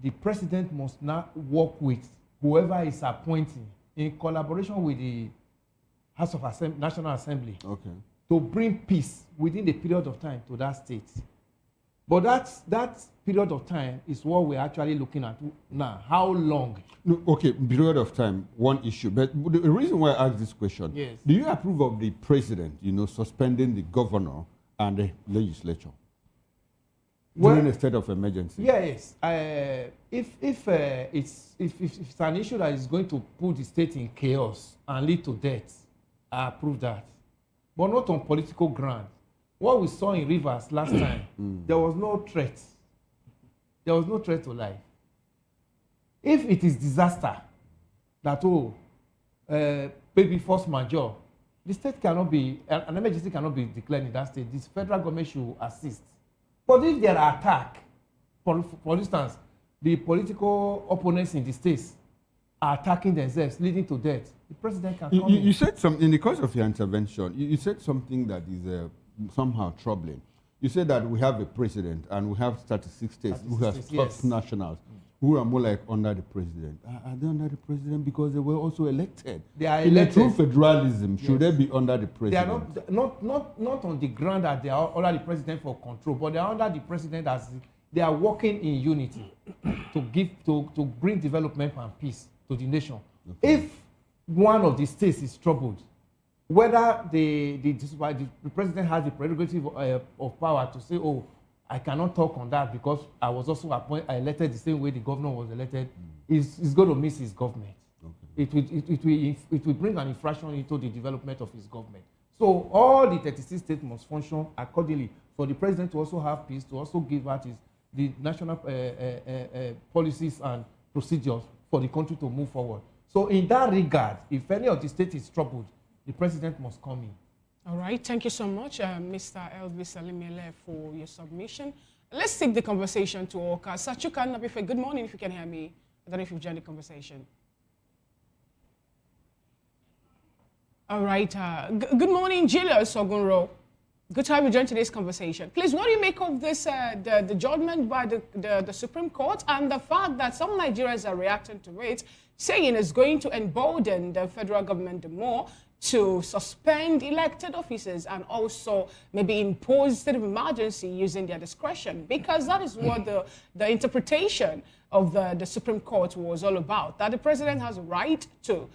the president must now work with whoever is appointing in collaboration with the House of National Assembly to bring peace within the period of time to that state. But that period of time is what we're actually looking at now. How long? No, okay, period of time, one issue. But the reason why I asked this question, do you approve of the president, suspending the governor and the legislature during a state of emergency? Yes. If it's an issue that is going to put the state in chaos and lead to death, I approve that. But not on political ground. What we saw in Rivers last time, there was no threat. There was no threat to life. If it is disaster, that baby force majeure, the state cannot be, an emergency cannot be declared in that state. This federal government should assist. But if there are attacks, for instance, the political opponents in the states are attacking themselves, leading to death, the president can come in. You said something, in the course of your intervention, you said something that is somehow troubling. You said that we have a president and we have 36 states who have top nationals who are more like under the president. Are they under the president because they were also elected? They are elected. In a true federalism, should they be under the president? They are not on the ground that they are under the president for control, but they are under the president as they are working in unity to bring development and peace to the nation. Okay. If one of the states is troubled, whether the president has the prerogative of power to say, oh, I cannot talk on that because I was also elected the same way the governor was elected, is going to miss his government. Okay. It will bring an infraction into the development of his government. So all the 36 states must function accordingly for the president to also have peace, to also give out the national policies and procedures for the country to move forward. So in that regard, if any of the states is troubled, the president must come in. All right. Thank you so much, Mr. Elvis Alimele, for your submission. Let's take the conversation to Oka. Sachuka Nabife, good morning, if you can hear me. I don't know if you've joined the conversation. All right. Good morning, Julius Ogunro. Good to have you join today's conversation. Please, what do you make of this, the judgment by the Supreme Court and the fact that some Nigerians are reacting to it, saying it's going to embolden the federal government more to suspend elected officers and also maybe impose state of emergency using their discretion, because that is what the interpretation of the Supreme Court was all about, that the president has a right to,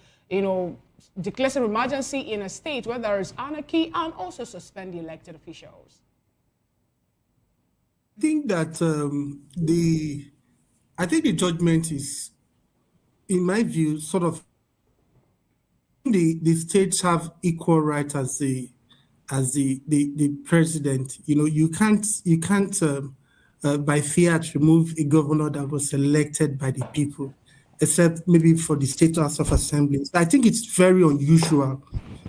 declare state of emergency in a state where there is anarchy and also suspend the elected officials. I think that the judgment is, in my view, sort of the states have equal rights as the president. You can't by fiat remove a governor that was elected by the people. except maybe for the State House of Assembly. I think it's very unusual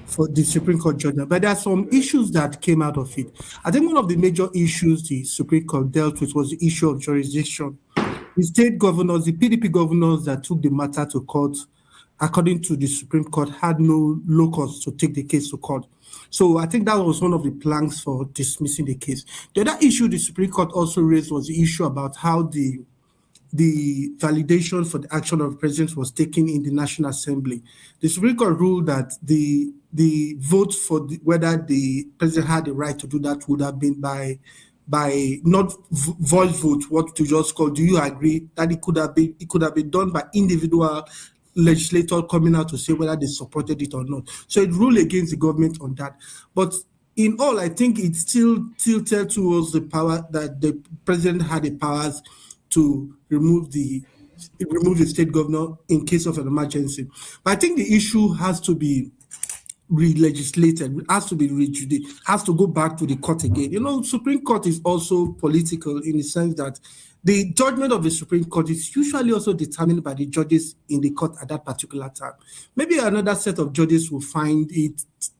for the Supreme Court judgment, but there are some issues that came out of it. I think one of the major issues the Supreme Court dealt with was the issue of jurisdiction. The state governors, the PDP governors that took the matter to court, according to the Supreme Court, had no locus to take the case to court. So I think that was one of the planks for dismissing the case. The other issue the Supreme Court also raised was the issue about how the validation for the action of the president was taken in the National Assembly. The Supreme Court ruled that the vote for whether the president had the right to do that would have been by not voice vote, what to just call, do you agree, that it could have been done by individual legislators coming out to say whether they supported it or not. So it ruled against the government on that. But in all, I think it still tilted towards the power that the president had the powers to remove the state governor in case of an emergency. But I think the issue has to be re-legislated, has to go back to the court again. You know, Supreme Court is also political in the sense that the judgment of the Supreme Court is usually also determined by the judges in the court at that particular time. Maybe another set of judges will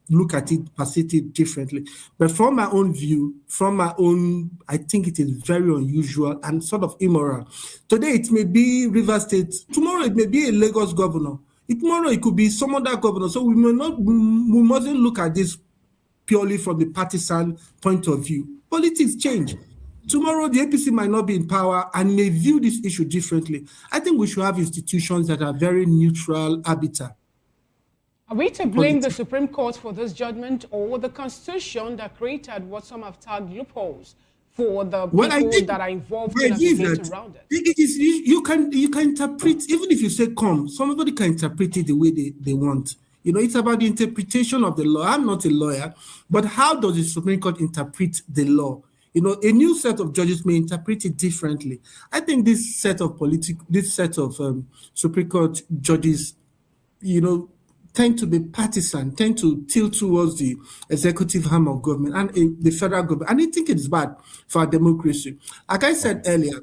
look at it, perceive it differently. But from my own view, I think it is very unusual and sort of immoral. Today it may be Rivers State, tomorrow it may be a Lagos governor. Tomorrow it could be some other governor. So we mustn't look at this purely from the partisan point of view. Politics change. Tomorrow the APC might not be in power and may view this issue differently. I think we should have institutions that are very neutral arbiter. Are we to blame the Supreme Court for this judgment or the Constitution that created what some have tagged loopholes for the people that are involved in the debate around it? You can interpret, even if you say come, somebody can interpret it the way they want. You know, it's about the interpretation of the law. I'm not a lawyer, but how does the Supreme Court interpret the law? You know, a new set of judges may interpret it differently. I think this set of Supreme Court judges, you know, tend to be partisan, tend to tilt towards the executive arm of government and the federal government. And I think it's bad for our democracy. Like I said earlier,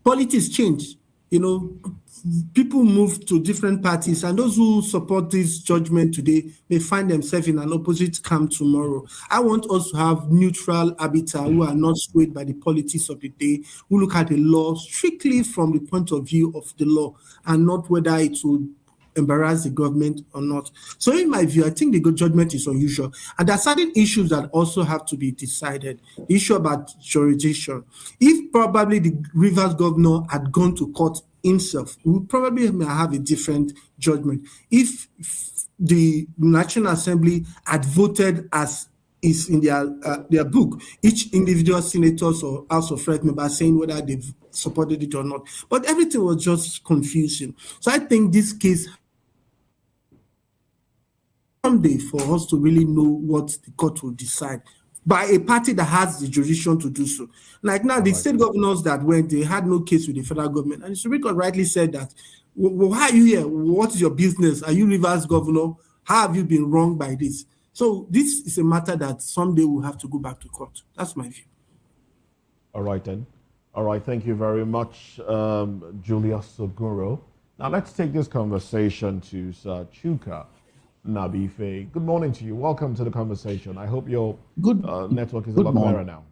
politics change. You know, people move to different parties, and those who support this judgment today may find themselves in an opposite camp tomorrow. I want us to have neutral arbiter who are not swayed by the politics of the day, who look at the law strictly from the point of view of the law and not whether it will embarrass the government or not. So in my view, I think the judgment is unusual. And there are certain issues that also have to be decided. The issue about jurisdiction. If probably the Rivers governor had gone to court himself, we probably may have a different judgment. If the National Assembly had voted as is in their book, each individual senators or House of Reps member saying whether they've supported it or not. But everything was just confusing. So I think this case someday for us to really know what the court will decide by a party that has the jurisdiction to do so. Like now, the state governors that went, they had no case with the federal government. And the Supreme Court rightly said that, well, why are you here? What is your business? Are you Rivers governor? How have you been wronged by this? So this is a matter that someday we'll have to go back to court. That's my view. All right, then. All right, thank you very much, Julius Oguro. Now let's take this conversation to Sir Chuka Nabife. Good morning to you. Welcome to the conversation. I hope your network is a lot clearer now.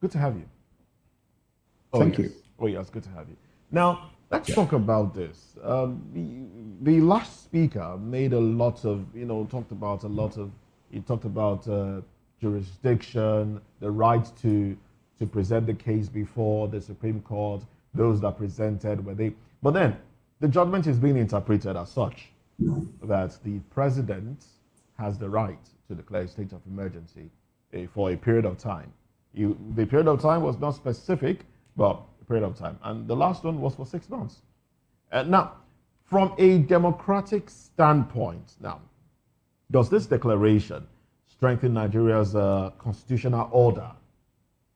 Good to have you. Thank you. Oh yes, good to have you. Now let's talk about this. The last speaker made a lot of, he talked about jurisdiction, the right to present the case before the Supreme Court, those that presented but then the judgment is being interpreted as such that the president has the right to declare a state of emergency for a period of time. The period of time was not specific, but a period of time. And the last one was for 6 months. Now, from a democratic standpoint, does this declaration strengthen Nigeria's constitutional order,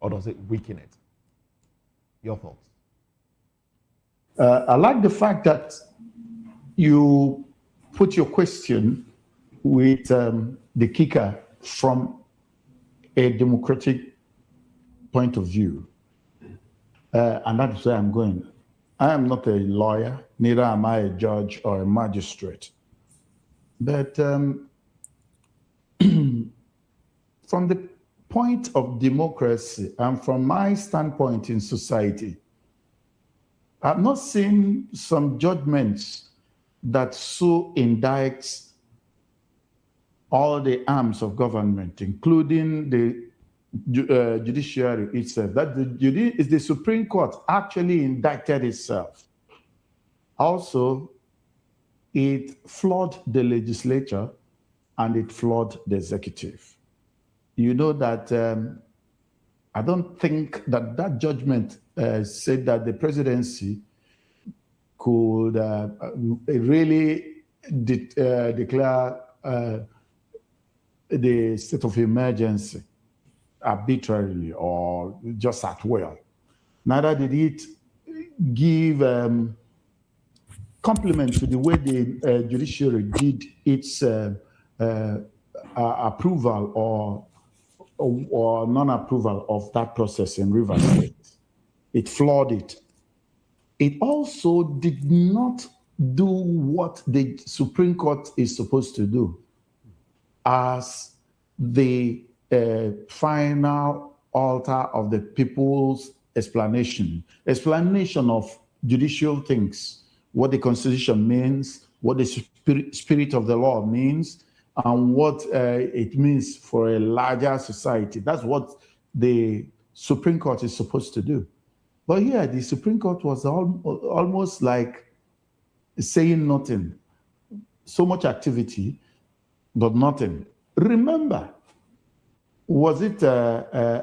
or does it weaken it? Your thoughts? I like the fact that you put your question with the kicker from a democratic point of view. And that is where I'm going. I am not a lawyer, neither am I a judge or a magistrate. But from the point of democracy and from my standpoint in society, I've not seen some judgments that so indict all the arms of government, including the judiciary itself, that the Supreme Court actually indicted itself. Also, it flawed the legislature and it flawed the executive. You know that I don't think that that judgment said that the presidency could really declare the state of emergency arbitrarily or just at will. Neither did it give compliment to the way the judiciary did its approval or non-approval of that process in Rivers State. It flawed it. It also did not do what the Supreme Court is supposed to do as the final altar of the people's explanation of judicial things, what the Constitution means, what the spirit of the law means, and what it means for a larger society. That's what the Supreme Court is supposed to do. But here, the Supreme Court was almost like saying nothing. So much activity, but nothing. Remember, was it, I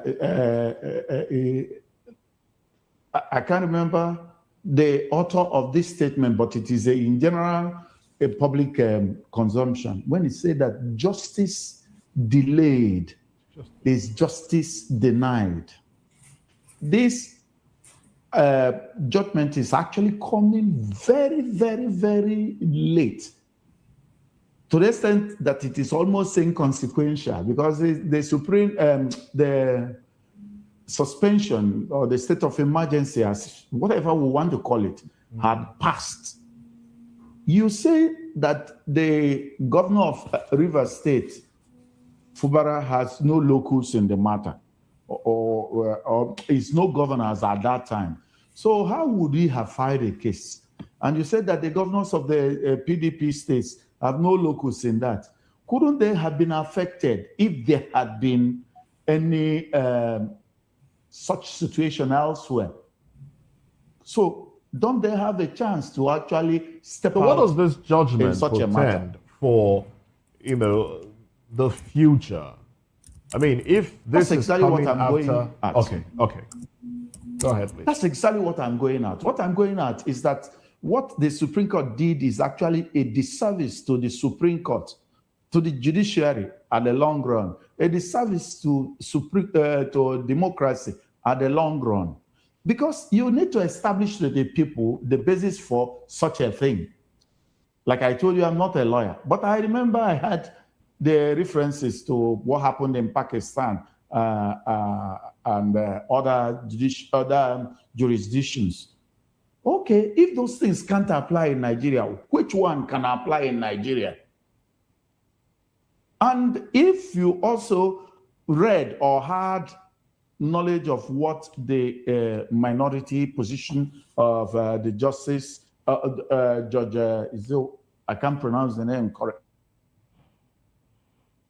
can't remember the author of this statement, but it is in general a public consumption, when it said that justice delayed is justice denied. This judgment is actually coming very, very, very late, to the extent that it is almost inconsequential, because the Supreme, the suspension or the state of emergency, as whatever we want to call it, had passed. You say that the governor of Rivers State, Fubara, has no locus in the matter, or is no governors at that time. So how would we have filed a case? And you said that the governors of the PDP states have no locus in that. Couldn't they have been affected if there had been any such situation elsewhere? So don't they have a chance to actually step out? So what does this judgment in such a matter portend for, you know, the future? I mean, if this That's exactly is what coming I'm after, going at. Okay. Go ahead, please. That's exactly what I'm going at. What I'm going at is that what the Supreme Court did is actually a disservice to the Supreme Court, to the judiciary at the long run, a disservice to democracy at the long run. Because you need to establish to the people the basis for such a thing. Like I told you, I'm not a lawyer, but I remember I had the references to what happened in Pakistan and other jurisdictions. Okay, if those things can't apply in Nigeria, which one can apply in Nigeria? And if you also read or had knowledge of what the minority position of the justice, Judge, I can't pronounce the name correct,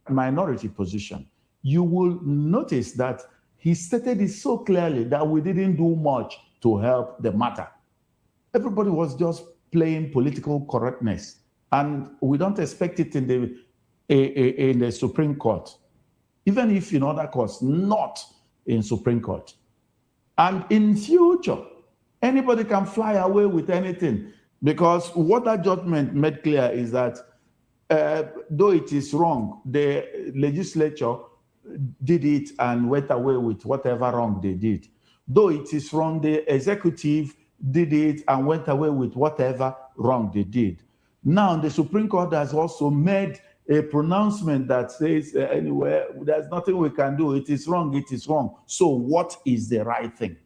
minority position, you will notice that he stated it so clearly that we didn't do much to help the matter. Everybody was just playing political correctness, and we don't expect it in the Supreme Court, even if in other courts, not in Supreme Court. And in future, anybody can fly away with anything, because what that judgment made clear is that though it is wrong, the legislature did it and went away with whatever wrong they did. Though it is wrong, the executive did it and went away with whatever wrong they did. Now, the Supreme Court has also made a pronouncement that says, anyway, there's nothing we can do. It is wrong, it is wrong. So what is the right thing?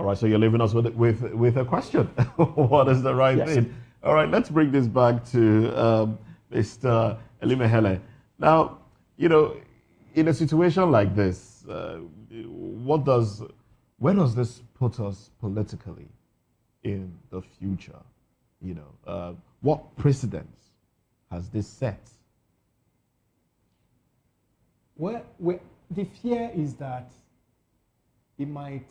All right, so you're leaving us with a question. What is the right thing? All right, let's bring this back to Mr. Elimehele. Now, you know, in a situation like this, where does this put us politically in the future? You know, what precedents has this set? Well, the fear is that it might,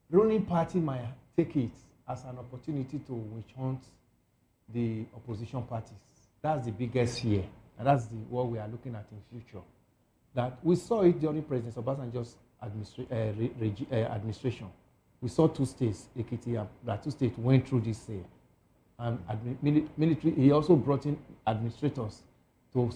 ruling party might take it as an opportunity to witch hunt the opposition parties. That's the biggest fear, and that's what we are looking at in future. That we saw it during President Obasanjo's administration. We saw two states, Ekiti and Plateau State, went through this military. He also brought in administrators to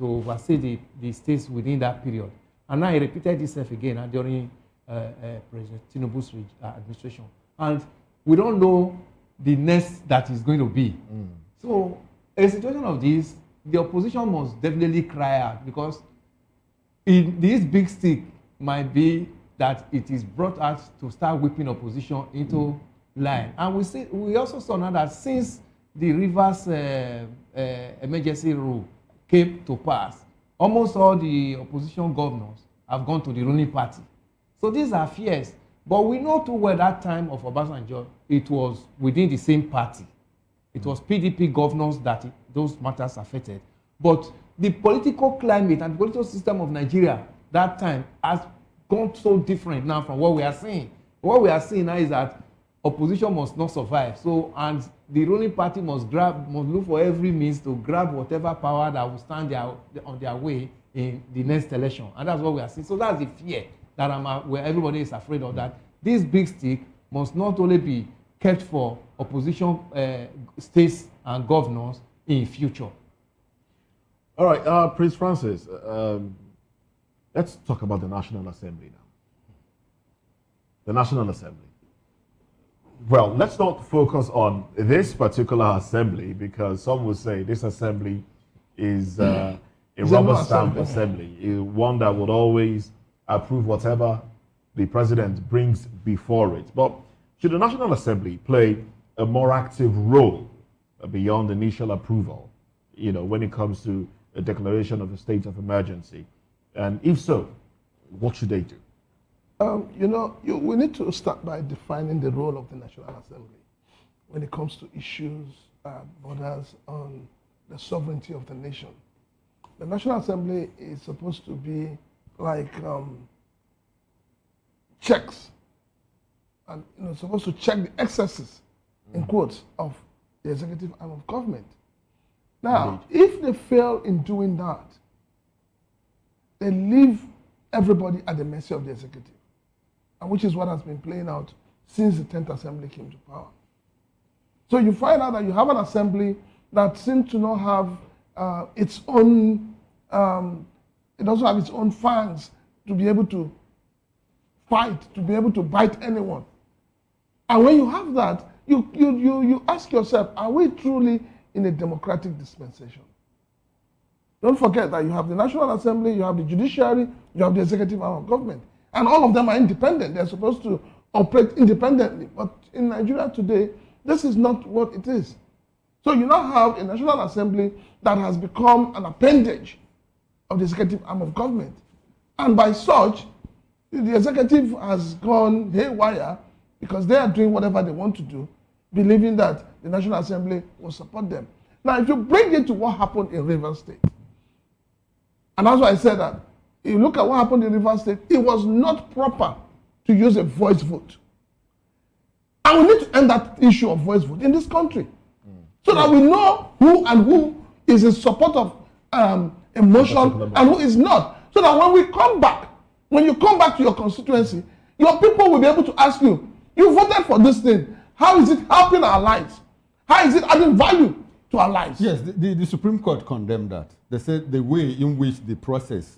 oversee the states within that period. And now he repeated himself again during President Tinubu's administration. And we don't know the next that is going to be. So, in a situation of this, the opposition must definitely cry out, because in this big stick might be that it is brought out to start whipping opposition into line. And we also saw now that since the Rivers emergency rule came to pass, almost all the opposition governors have gone to the ruling party. So these are fears. But we know too well that time of Obasanjo, it was within the same party. It was PDP governors that those matters affected. But the political climate and the political system of Nigeria that time has gone so different now from what we are seeing. What we are seeing now is that opposition must not survive. So, and the ruling party must look for every means to grab whatever power that will stand on their way in the next election. And that's what we are seeing. So that's the fear that where everybody is afraid of, that this big stick must not only be kept for opposition states and governors in future. All right, Prince Francis, let's talk about the National Assembly now. The National Assembly. Well, let's not focus on this particular assembly, because some will say this assembly is a rubber stamp assembly, one that would always approve whatever the president brings before it. But should the National Assembly play a more active role beyond initial approval, you know, when it comes to a declaration of a state of emergency? And if so, what should they do? We need to start by defining the role of the National Assembly when it comes to issues, borders on the sovereignty of the nation. The National Assembly is supposed to be like checks, and supposed to check the excesses, in quotes, of the executive arm of government. Now, if they fail in doing that, they leave everybody at the mercy of the executive, and which is what has been playing out since the 10th Assembly came to power. So you find out that you have an assembly that seems to not have its own, it doesn't have its own fangs to be able to fight, to be able to bite anyone. And when you have that, you ask yourself, are we truly in a democratic dispensation? Don't forget that you have the National Assembly, you have the judiciary, you have the executive arm of government. And all of them are independent. They're supposed to operate independently. But in Nigeria today, this is not what it is. So you now have a National Assembly that has become an appendage of the executive arm of government. And by such, the executive has gone haywire because they are doing whatever they want to do, believing that the National Assembly will support them. Now, if you bring it to what happened in Rivers State, and that's why I said that, if you look at what happened in Rivers State, it was not proper to use a voice vote. And we need to end that issue of voice vote in this country, so that we know who is in support of a motion and who is not. So that when we come back, when you come back to your constituency, your people will be able to ask you, you voted for this thing. How is it helping our lives? How is it adding value to our lives? Yes, the Supreme Court condemned that. They said the way in which the process,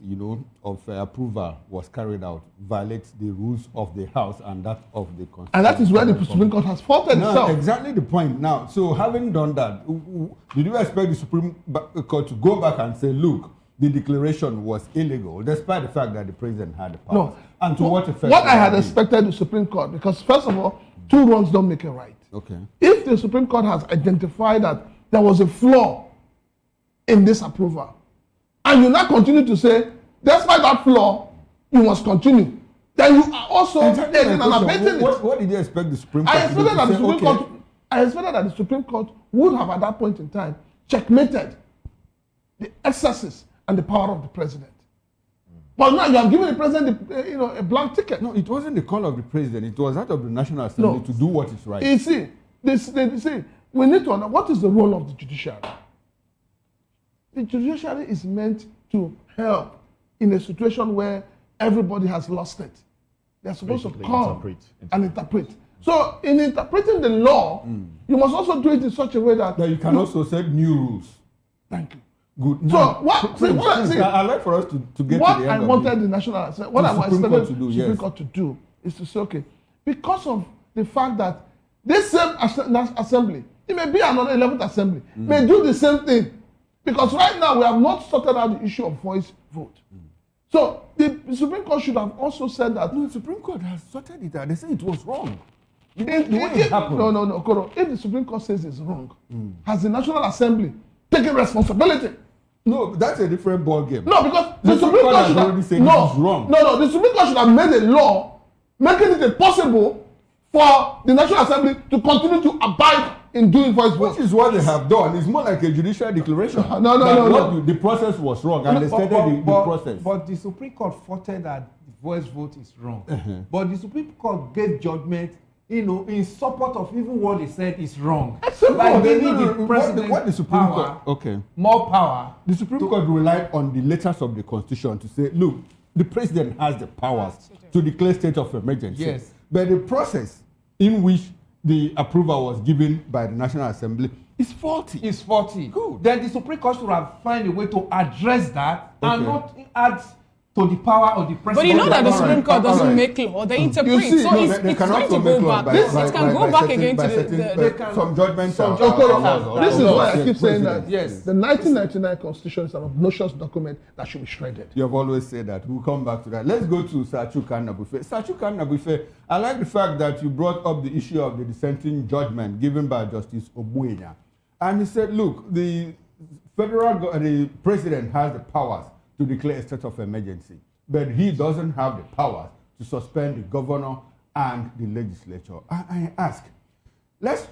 of approval was carried out violates the rules of the House and that of the Constitution. And that is where the Supreme Court has faulted itself. Exactly the point. Now, so having done that, did you expect the Supreme Court to go back and say, look, the declaration was illegal, despite the fact that the president had the power? No. And to what effect? What I had expected the Supreme Court, because first of all, two wrongs don't make a right. Okay. If the Supreme Court has identified that there was a flaw in this approval, and you now continue to say, despite that flaw, you must continue, then you are also taking and abating it. What did you expect the Supreme Court to do? I expected that the Supreme Court would have, at that point in time, checkmated the excesses and the power of the president. But now you have given the president, a blank ticket. No, it wasn't the call of the president. It was that of the National Assembly to do what is right. You see, we need to understand what is the role of the judiciary. The judiciary is meant to help in a situation where everybody has lost it. They're supposed to come and interpret. So in interpreting the law, you must also do it in such a way that you can also set new rules. Thank you. Good. So I'd like for us to get what to the I end wanted of the National Assembly, what I expected the Supreme Court to do is to say, okay, because of the fact that this same assembly, it may be another 11th assembly, may do the same thing. Because right now we have not sorted out the issue of voice vote. So the Supreme Court should have also said that. No, the Supreme Court has sorted it out. They say it was wrong. No, Koro. If the Supreme Court says it's wrong, has the National Assembly taken responsibility? No, that's a different ball game. No, because the Supreme Court should have said this is wrong. No, the Supreme Court should have made a law making it impossible for the National Assembly to continue to abide in doing voice vote. Which is what they have done. It's more like a judicial declaration. No. The process was wrong, and they started the process. But the Supreme Court fought that the voice vote is wrong. But the Supreme Court gave judgment, in support of even what they said is wrong. By giving the president what the Supreme Court, more power. The Supreme Court relied on the letters of the Constitution to say, look, the president has the powers to declare state of emergency. Yes. But the process in which the approval was given by the National Assembly is faulty. It's faulty. Good. Then the Supreme Court should have found a way to address that and not add to the power of the president. But you know that the Supreme Court doesn't make law, they interpret. See, so it's going to go back. It can go back again to some judgments. This is why I keep saying that yes, the 1999 Constitution is an obnoxious document that should be shredded. You have always said that. We'll come back to that. Let's go to Sachuka Nabufe. Sachuka Nabufe, I like the fact that you brought up the issue of the dissenting judgment given by Justice Obuenya. And he said, look, the president has the powers to declare a state of emergency, but he doesn't have the powers to suspend the governor and the legislature. I ask, let's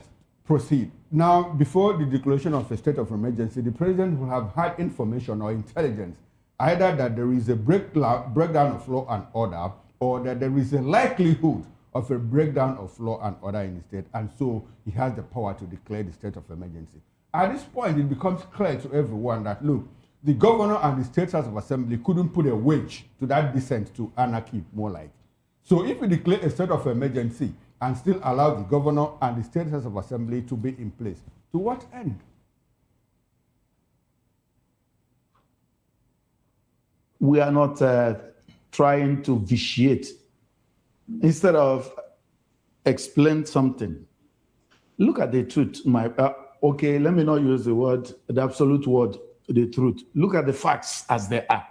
proceed. Now, before the declaration of a state of emergency, the president will have had information or intelligence, either that there is a breakdown of law and order, or that there is a likelihood of a breakdown of law and order in the state, and so he has the power to declare the state of emergency. At this point, it becomes clear to everyone that, look, the governor and the state house of assembly couldn't put a wedge to that descent to anarchy, more like. So if we declare a state of emergency and still allow the governor and the state house of assembly to be in place, to what end? We are not trying to vitiate. Instead of explain something, look at the truth. Okay, let me not use the absolute word, the truth. Look at the facts as they are.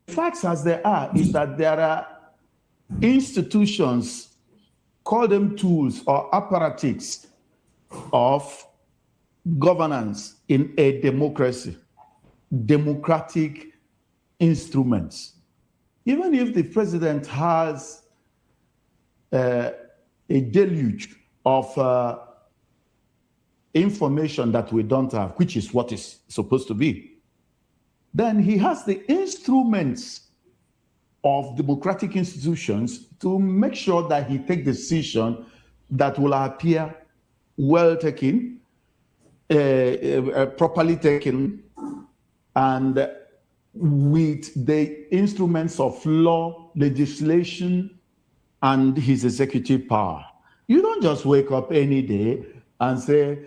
Facts as they are is that there are institutions, call them tools or apparatus of governance in a democracy, democratic instruments. Even if the president has a deluge of information that we don't have, which is what is supposed to be, then he has the instruments of democratic institutions to make sure that he takes decisions that will appear well taken, properly taken, and with the instruments of law, legislation, and his executive power. You don't just wake up any day and say,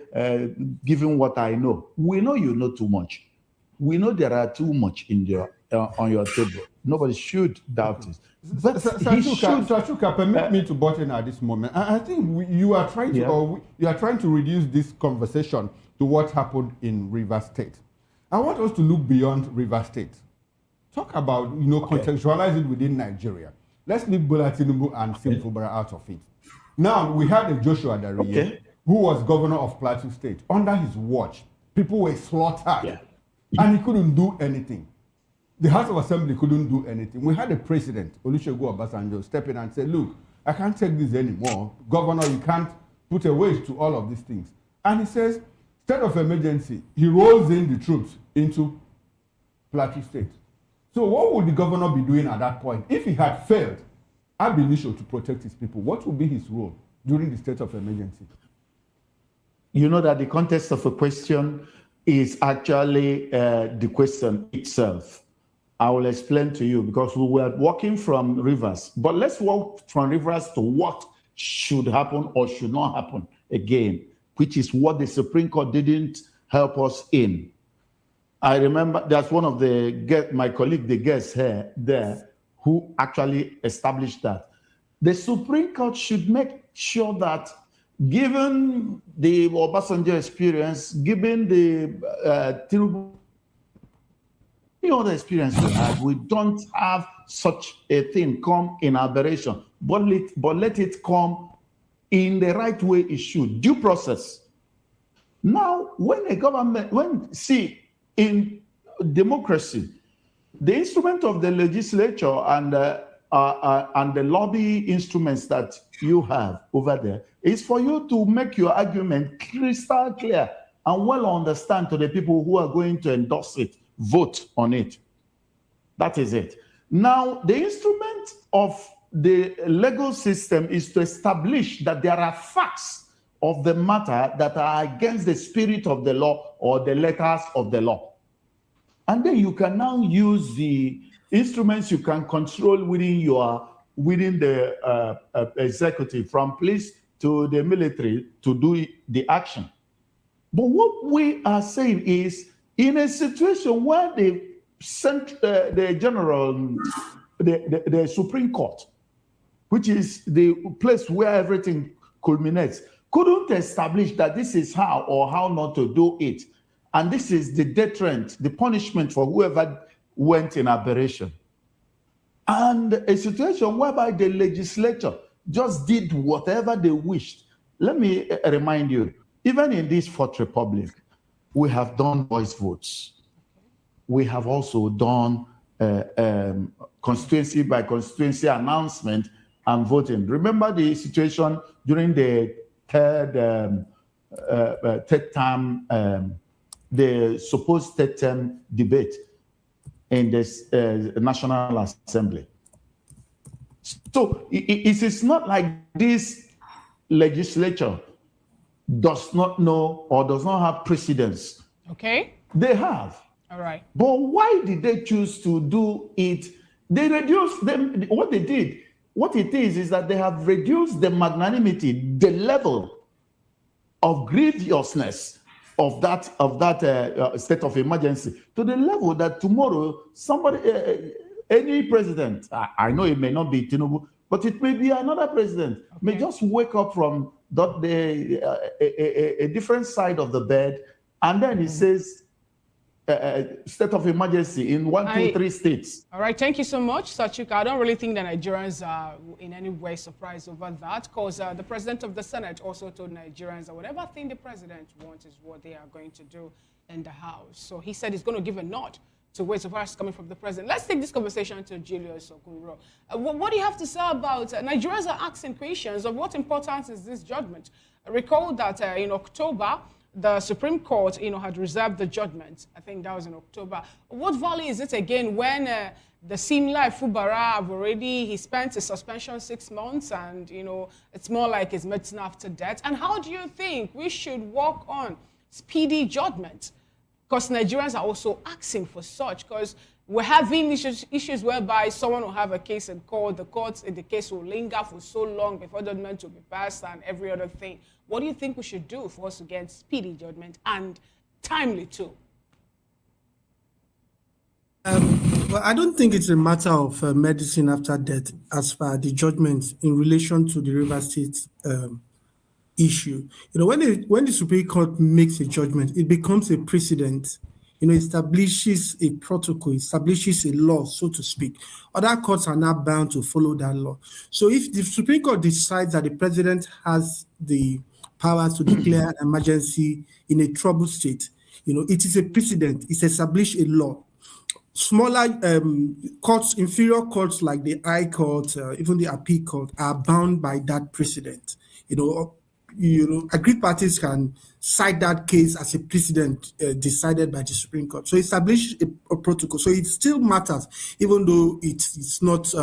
given what I know. We know you know too much. We know there are too much in on your table. Nobody should doubt it. But Sachuka, permit me to butt in at this moment. I think you are trying to reduce this conversation to what happened in Rivers State. I want us to look beyond River State. Talk about, contextualize it within Nigeria. Let's leave Bola Tinubu and Sim Fubara out of it. Now, we had a Joshua Dariye, who was governor of Plateau State. Under his watch, people were slaughtered, and he couldn't do anything. The House of Assembly couldn't do anything. We had a president, Olusegun Obasanjo, step in and say, look, I can't take this anymore. Governor, you can't put a weight to all of these things. And he says, state of emergency. He rolls in the troops into Plateau State. So what would the governor be doing at that point? If he had failed ab initio to protect his people, what would be his role during the state of emergency? You know that the context of a question is actually the question itself. I will explain to you because we were walking from rivers, but let's walk from rivers to what should happen or should not happen again, which is what the Supreme Court didn't help us in. I remember that's one of my colleague, the guest here, there, who actually established that. The Supreme Court should make sure that given the Obasanjo experience, given the Tinubu, other experience we had, we don't have such a thing come in aberration, but let it come in the right way it should, due process. Now, when a government, in democracy, the instrument of the legislature and the lobby instruments that you have over there is for you to make your argument crystal clear and well understand to the people who are going to endorse it, vote on it. That is it. Now, the instrument of the legal system is to establish that there are facts of the matter that are against the spirit of the law or the letters of the law. And then you can now use the instruments you can control within the executive, from police to the military, to do the action. But what we are saying is, in a situation where the Supreme Court, which is the place where everything culminates, couldn't establish that this is how or how not to do it. And this is the deterrent, the punishment for whoever went in aberration. And a situation whereby the legislature just did whatever they wished. Let me remind you, even in this Fourth Republic, we have done voice votes. We have also done constituency by constituency announcement and voting. Remember the situation during the third term, the supposed third term debate in this National Assembly. So it is not like this legislature does not know or does not have precedence. Okay. They have. All right. But why did they choose to do it? They reduced them. What they did, what it is that they have reduced the magnanimity, the level of grievousness of that state of emergency, to the level that tomorrow somebody, any president, I know it may not be Tinubu, but it may be another president, may just wake up from a different side of the bed, and then he says, state of emergency in 1, 2, 3 states. All right, thank you so much, Sachika. I don't really think that Nigerians are in any way surprised over that, because the president of the Senate also told Nigerians that whatever thing the president wants is what they are going to do in the House. So he said he's going to give a nod to ways of us coming from the president. Let's take this conversation to Julius Okuro. What do you have to say about Nigerians are asking questions of what importance is this judgment? Recall that in October, the Supreme Court, had reserved the judgment. I think that was in October. What value is it again when the Simla Fubara he spent his suspension 6 months, and it's more like his medicine after death? And how do you think we should work on speedy judgment? Because Nigerians are also asking for such, because we're having issues whereby someone will have a case in court, the courts in the case will linger for so long before judgment will be passed and every other thing. What do you think we should do for us to get speedy judgment and timely too? Well, I don't think it's a matter of medicine after death as far the judgment in relation to the River State issue. When the Supreme Court makes a judgment, it becomes a precedent establishes a protocol, establishes a law, so to speak. Other courts are not bound to follow that law. So if the Supreme Court decides that the president has the powers to declare an emergency in a troubled state, it is a precedent. It's established a law. Smaller courts, inferior courts like the High Court, even the Appeal Court, are bound by that precedent. Agreed parties can cite that case as a precedent decided by the Supreme Court. So establish a protocol. So it still matters, even though it's not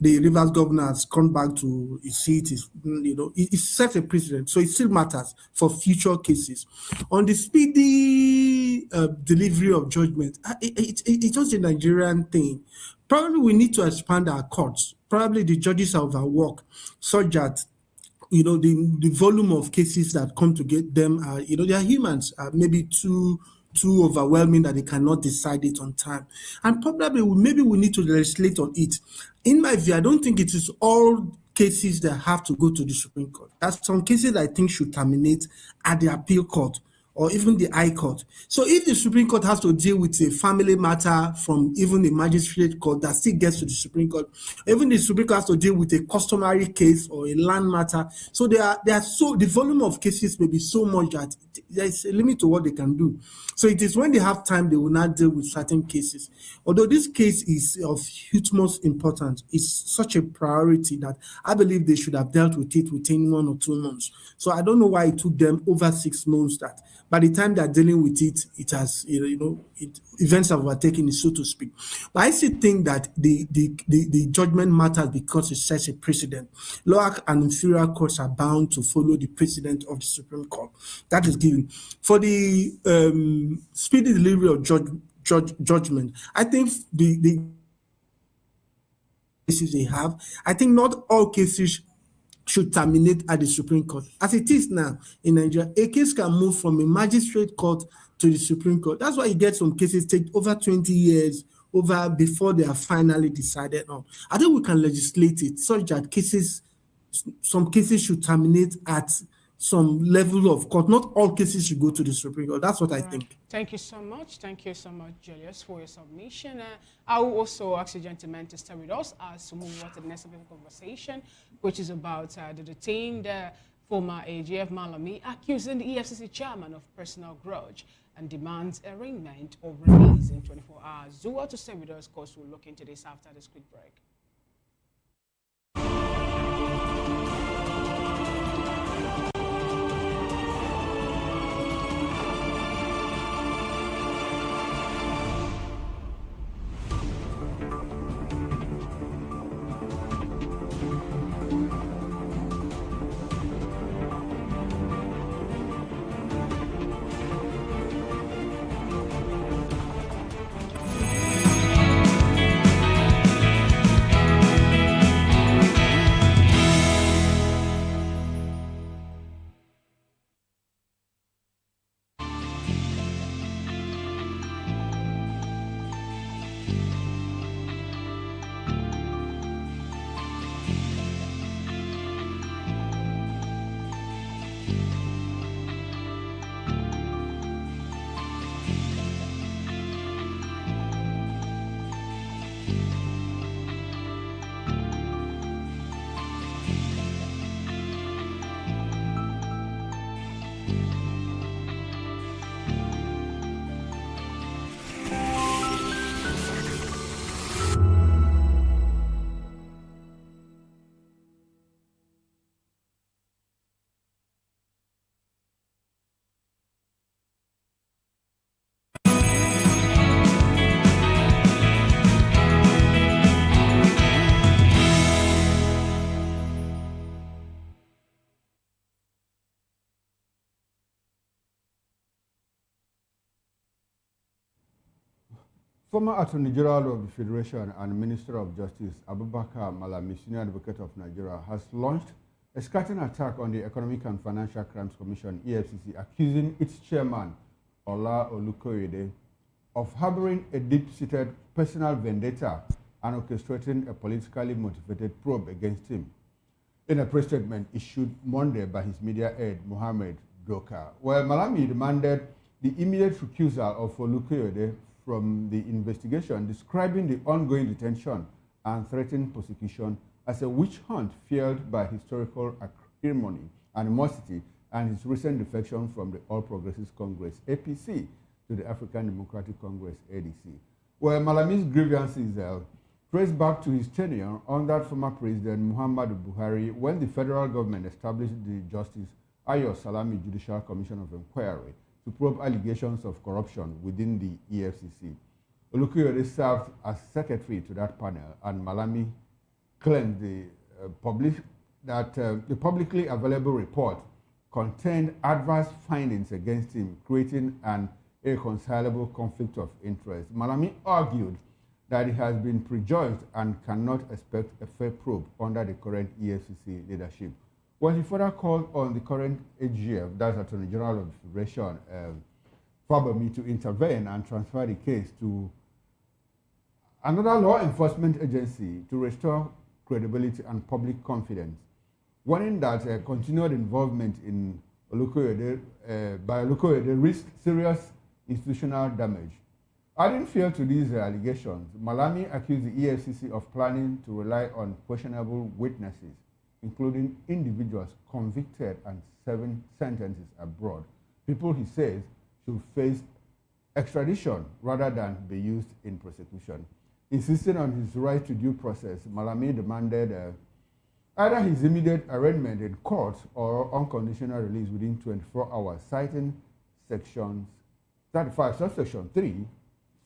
the Rivers governor has come back to his seat. It set a precedent. So it still matters for future cases. On the speedy delivery of judgment, it's just a Nigerian thing. Probably we need to expand our courts. Probably the judges are overworked, such that the volume of cases that come to get them are, they are humans, maybe too overwhelming that they cannot decide it on time. And probably maybe we need to legislate on it. In my view, I don't think it is all cases that have to go to the Supreme Court. That's some cases I think should terminate at the Appeal Court or even the High Court. So if the Supreme Court has to deal with a family matter from even the magistrate court that still gets to the Supreme Court, even the Supreme Court has to deal with a customary case or a land matter. So the volume of cases may be so much that there is a limit to what they can do. So it is when they have time they will not deal with certain cases. Although this case is of utmost importance, it's such a priority that I believe they should have dealt with it within 1 or 2 months. So I don't know why it took them over 6 months. That by the time they're dealing with it, it has events have overtaken it, so to speak. But I still think that the judgment matters because it sets a precedent. Lower and inferior courts are bound to follow the precedent of the Supreme Court. That is given. For the speedy delivery of judgment, I think the cases they have, I think not all cases should terminate at the Supreme Court. As it is now in Nigeria, a case can move from a magistrate court to the Supreme Court. That's why you get some cases take over 20 years before they are finally decided on. I think we can legislate it such that some cases should terminate at some level of court. Not all cases should go to the Supreme Court. That's what I think. Thank you so much. Thank you so much, Julius, for your submission. I will also ask you gentlemen to stay with us as we move on to the next conversation, which is about the detained former AGF Malami accusing the EFCC chairman of personal grudge and demands arraignment or release in 24 hours. Zua to stay with us, of course, we'll look into this after this quick break. Former Attorney General of the Federation and Minister of Justice Abubakar Malami, Senior Advocate of Nigeria, has launched a scathing attack on the Economic and Financial Crimes Commission, EFCC, accusing its chairman, Ola Olukoyede, of harboring a deep-seated personal vendetta and orchestrating a politically motivated probe against him. In a press statement issued Monday by his media aide, Mohammed Doka, Malami demanded the immediate recusal of Olukoyede from the investigation, describing the ongoing detention and threatened prosecution as a witch hunt fueled by historical acrimony, animosity, and his recent defection from the All Progressives Congress, APC, to the African Democratic Congress, ADC. Well, Malami's grievances trace back to his tenure under former President Muhammadu Buhari when the federal government established the Justice Ayo Salami Judicial Commission of Inquiry to probe allegations of corruption within the EFCC. Olukoyede served as secretary to that panel, and Malami claimed the publicly available report contained adverse findings against him, creating an irreconcilable conflict of interest. Malami argued that he has been prejudged and cannot expect a fair probe under the current EFCC leadership. Well, he further called on the current AGF, that's Attorney General of the Federation, Fabomi, to intervene and transfer the case to another law enforcement agency to restore credibility and public confidence, warning that continued involvement in by Olukoyede risks serious institutional damage. Adding fuel to these allegations, Malami accused the EFCC of planning to rely on questionable witnesses, including individuals convicted and serving sentences abroad, people he says should face extradition rather than be used in prosecution. Insisting on his right to due process, Malami demanded either his immediate arraignment in court or unconditional release within 24 hours, citing sections 35, subsection 3,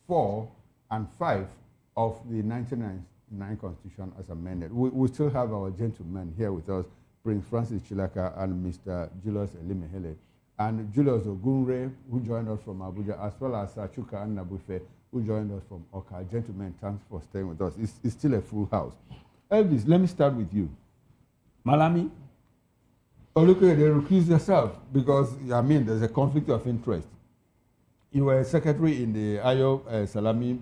4, and 5 of the 1999 Constitution as amended. We still have our gentlemen here with us, Prince Francis Chilaka and Mr. Julius Elimehele, and Julius Ogunre, who joined us from Abuja, as well as Chuka and Nabufe, who joined us from Oka. Gentlemen, thanks for staying with us. It's still a full house. Elvis, let me start with you. Malami, Olukoyede, recuse yourself because, I mean, there's a conflict of interest. You were secretary in the Ayo Salami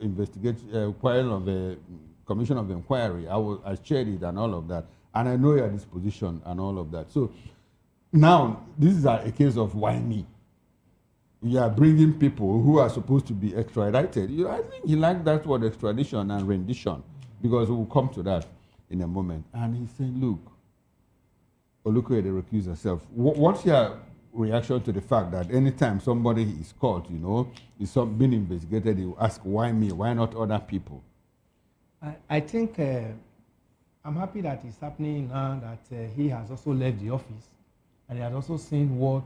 investigation, of the Commission of Inquiry. I chaired it and all of that. And I know your disposition and all of that. So now, this is a case of why me? You are bringing people who are supposed to be extradited. I think he liked that word, extradition and rendition, because we'll come to that in a moment. And he's saying, look, Olukoyede, recuse yourself. What's your reaction to the fact that anytime somebody is caught, is being investigated, you ask, why me? Why not other people? I think I'm happy that it's happening now that he has also left the office, and he has also seen what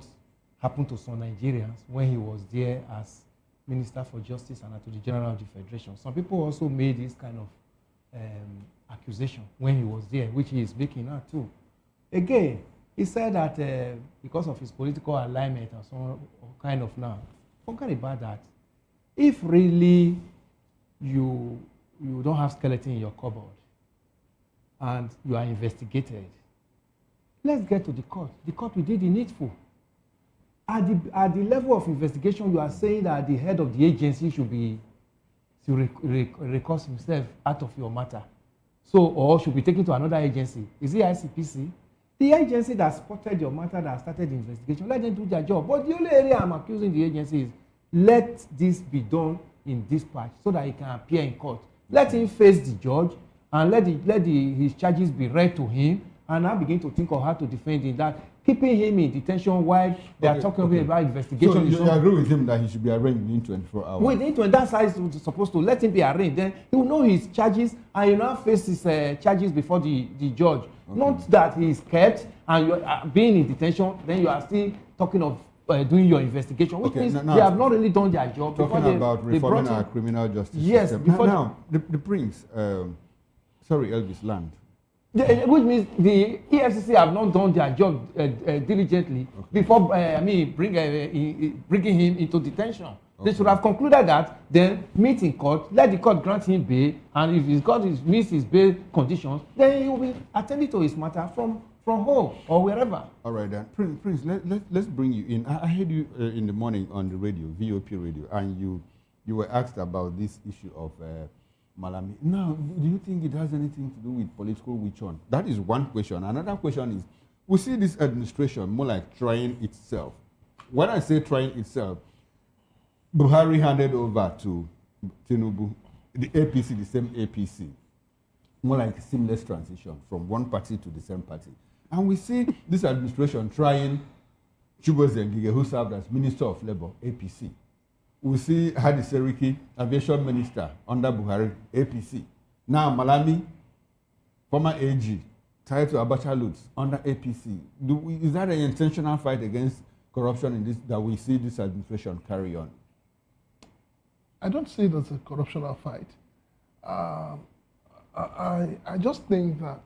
happened to some Nigerians when he was there as Minister for Justice and Attorney General of the Federation. Some people also made this kind of accusation when he was there, which he is making now too. Again, he said that because of his political alignment and so kind of now, forget about that. If really you don't have skeleton in your cupboard and you are investigated, let's get to the court. The court will do the needful. At the level of investigation, you are saying that the head of the agency should recourse himself out of your matter. Or should be taken to another agency. Is it ICPC? The agency that spotted your matter, that started the investigation, let them do their job. But the only area I'm accusing the agency is, let this be done in dispatch so that he can appear in court. Let him face the judge and let his charges be read to him, and now begin to think of how to defend him. That keeping him in detention while they are talking about investigation. So you agree with him that he should be arraigned within 24 hours? Within 24 hours, that's how he's supposed to let him be arraigned. Then he will know his charges, and he will now face his charges before the judge. Okay. Not that he is kept and you are being in detention, then you are still talking of doing your investigation, which means they have not really done their job. Talking about reforming our criminal justice system. Now, the Prince, sorry, Elvis, land. Which means the EFCC have not done their job diligently before, bringing him into detention. They should have concluded that, then meet in court, let the court grant him bail, and if he's got meets his bail conditions, then he will be attending to his matter from home or wherever. All right, then. Prince, let's bring you in. I heard you in the morning on the radio, VOP radio, and you were asked about this issue of Malami. Now, do you think it has anything to do with political witch hunt? That is one question. Another question is, we see this administration more like trying itself when I say trying itself, Buhari handed over to Tinubu, the APC, the same APC, more like a seamless transition from one party to the same party. And we see this administration trying Chibueze Ngige, who served as Minister of Labour, APC. We see Hadi Seriki, Aviation Minister under Buhari, APC. Now Malami, former AG, tied to Abacha Lutz under APC. Is that an intentional fight against corruption in this that we see this administration carry on? I don't see it as a corruptional fight. I just think that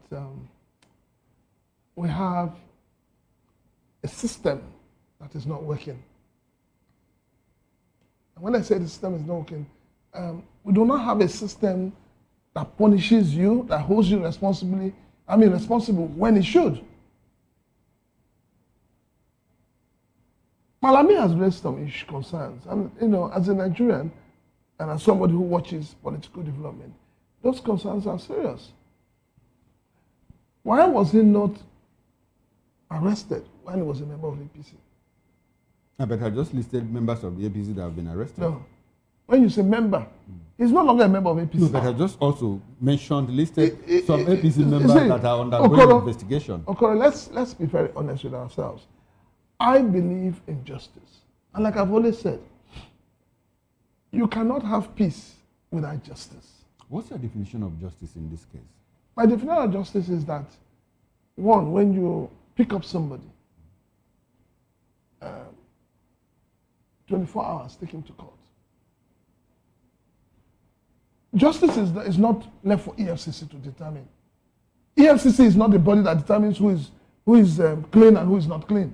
we have a system that is not working. And when I say the system is not working, we do not have a system that punishes you, that holds you responsible when it should. Malami has raised some concerns, and as a Nigerian and as somebody who watches political development, those concerns are serious. Why was he not arrested when he was a member of the APC? But I just listed members of the APC that have been arrested. No. When you say member, he's no longer a member of APC. No, but I just also listed some APC members that are undergoing investigation. Okay, let's be very honest with ourselves. I believe in justice. And like I've always said, you cannot have peace without justice. What's your definition of justice in this case? My definition of justice is that, one, when you pick up somebody, 24 hours, take him to court. Justice is not left for EFCC to determine. EFCC is not the body that determines who is clean and who is not clean.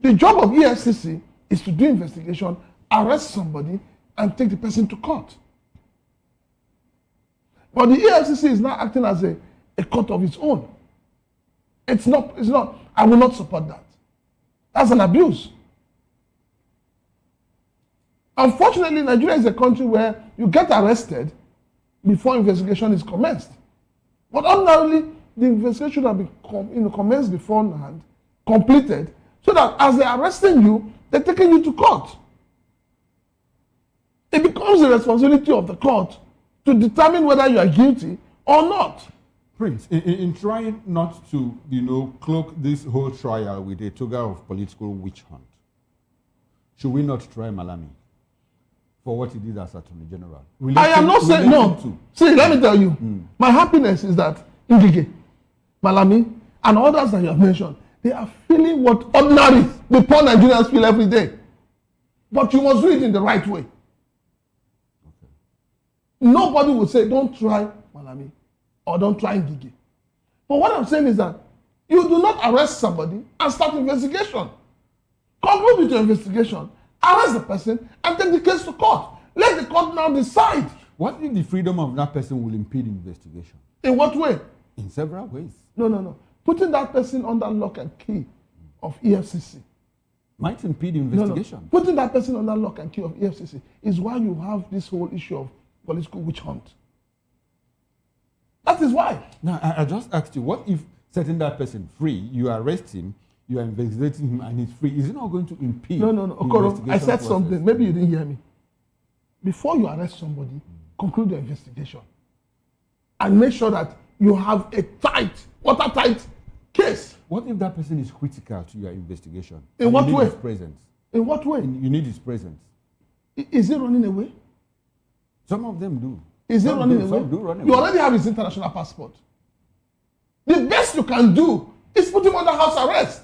The job of EFCC is to do investigation, arrest somebody, and take the person to court. But the EFCC is now acting as a court of its own. It's not. I will not support that. That's an abuse. Unfortunately, Nigeria is a country where you get arrested before investigation is commenced. But ordinarily, the investigation should have been commenced beforehand, completed, so that as they're arresting you, they're taking you to court. It becomes the responsibility of the court to determine whether you are guilty or not. Prince, in trying not to, cloak this whole trial with a toga of political witch hunt, should we not try Malami for what he did as Attorney General? I am not saying no. See, let me tell you, my happiness is that Ngige, Malami, and others that you have mentioned, they are feeling what ordinary, the poor Nigerians feel every day. But you must do it in the right way. Okay. Nobody would say, don't try Malami or don't try Ngige. But what I'm saying is that you do not arrest somebody and start investigation. Conclude with your investigation, arrest the person, and take the case to court. Let the court now decide. What if the freedom of that person will impede investigation? In what way? In several ways. No. Putting that person under lock and key of EFCC might impede investigation. No. Putting that person under lock and key of EFCC is why you have this whole issue of political witch hunt. That is why. Now, I just asked you, what if setting that person free, you arrest him, you are investigating him, and he's free? Is it not going to impede? No. Okoro, I said something. Maybe you didn't hear me. Before you arrest somebody, conclude the investigation. And make sure that you have a watertight case. What if that person is critical to your investigation? In what way? His presence. In what way? You need his presence. Is he running away? Some of them do. Is he running away? Some do run away. You already have his international passport. The best you can do is put him under house arrest.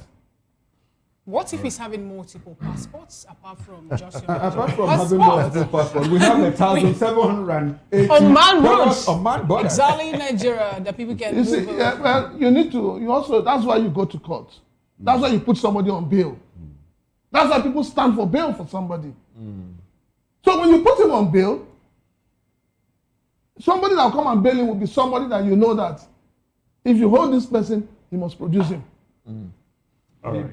What if he's having multiple passports apart from just your apart from having multiple passports? We have 1,780 unmanned roads. Unmanned borders. Exactly in Nigeria that people can you see, you need to. You also. That's why you go to court. That's why you put somebody on bail. That's why people stand for bail for somebody. So when you put him on bail, somebody that will come and bail him will be somebody that you know that if you hold this person, you must produce him. All right.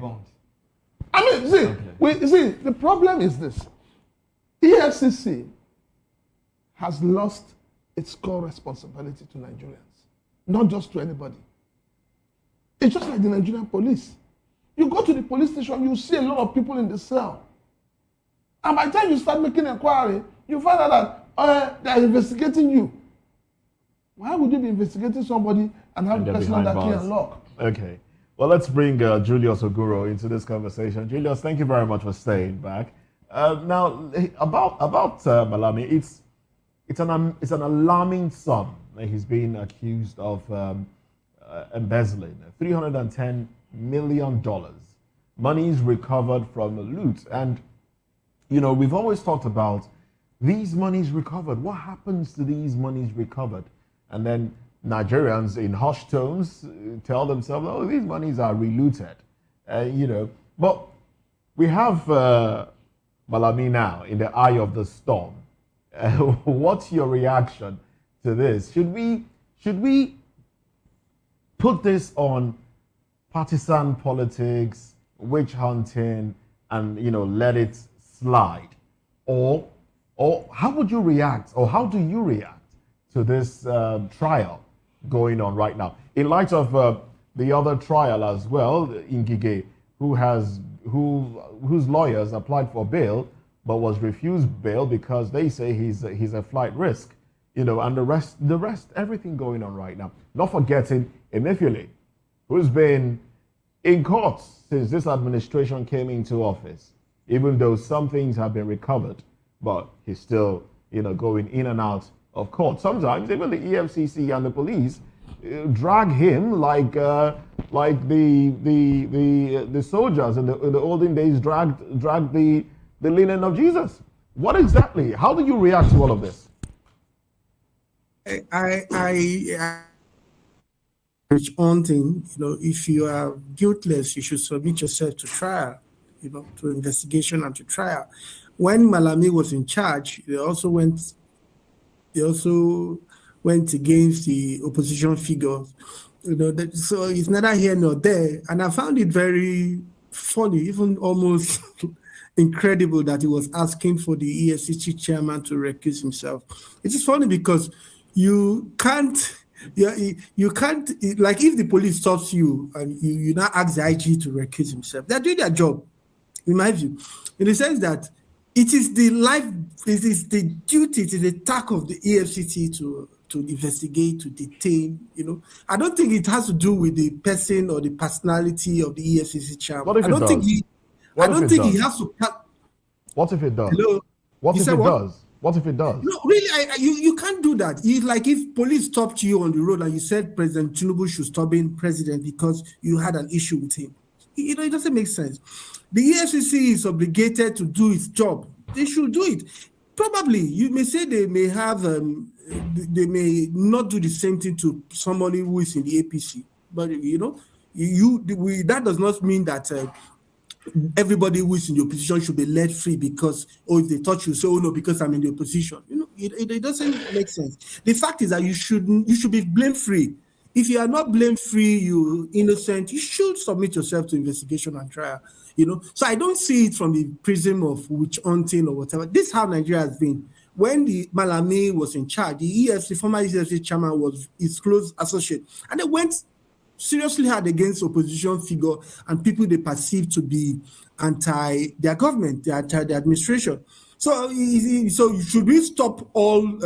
I mean, see, the problem is this. EFCC has lost its core responsibility to Nigerians, not just to anybody. It's just like the Nigerian police. You go to the police station, you see a lot of people in the cell. And by the time you start making inquiry, you find out that they are investigating you. Why would you be investigating somebody and have the person under key and lock? Okay. Well, let's bring Julius Oguro into this conversation. Julius, thank you very much for staying back. Now, about Malami, it's an alarming sum that he's being accused of embezzling. $310 million. Monies recovered from loot. And, you know, we've always talked about these monies recovered. What happens to these monies recovered? And then Nigerians in hushed tones tell themselves, oh, these monies are relooted. You know, but we have Malami now in the eye of the storm. What's your reaction to this? Should we put this on partisan politics, witch hunting, and, you know, let it slide? Or how would you react, or how do you react to this trial going on right now, in light of the other trial as well, Ngige, whose lawyers applied for bail but was refused bail because they say he's a flight risk, you know, and the rest, everything going on right now. Not forgetting Emefiele, who's been in court since this administration came into office, even though some things have been recovered, but he's still, you know, going in and out of court. Sometimes even the EFCC and the police drag him like the soldiers in the olden days dragged the linen of Jesus. What exactly? How do you react to all of this? Which one thing, you know, if you are guiltless, you should submit yourself to trial, you know, to investigation and to trial. When Malami was in charge, they also went against the opposition figures, you know. So it's neither here nor there. And I found it very funny, even almost incredible, that he was asking for the EFCC chairman to recuse himself. It is funny because you can't, like, if the police stops you and you now ask the IG to recuse himself, they're doing their job, in my view, in the sense that it is the duty, it is the task of the EFCC to investigate, to detain, you know. I don't think it has to do with the person or the personality of the EFCC chairman. What if it does? I don't think he has to. What if it does? Hello? What if it does? What if it does? No, really, you can't do that. It's like if police stopped you on the road and you said President Tinubu should stop being president because you had an issue with him. You know, it doesn't make sense. The EFCC is obligated to do its job. They should do it. Probably, you may say they may have, they may not do the same thing to somebody who is in the APC. But, you know, that does not mean that everybody who is in the opposition should be let free because, if they touch you, say, oh no, because I'm in the opposition. You know, it doesn't make sense. The fact is that you should be blame free. If you are not blame free, you innocent, you should submit yourself to investigation and trial. You know, so I don't see it from the prism of witch hunting or whatever. This is how Nigeria has been. When the Malami was in charge, the former EFCC chairman was his close associate, and they went seriously hard against opposition figure and people they perceive to be anti their government, their administration. So should we stop all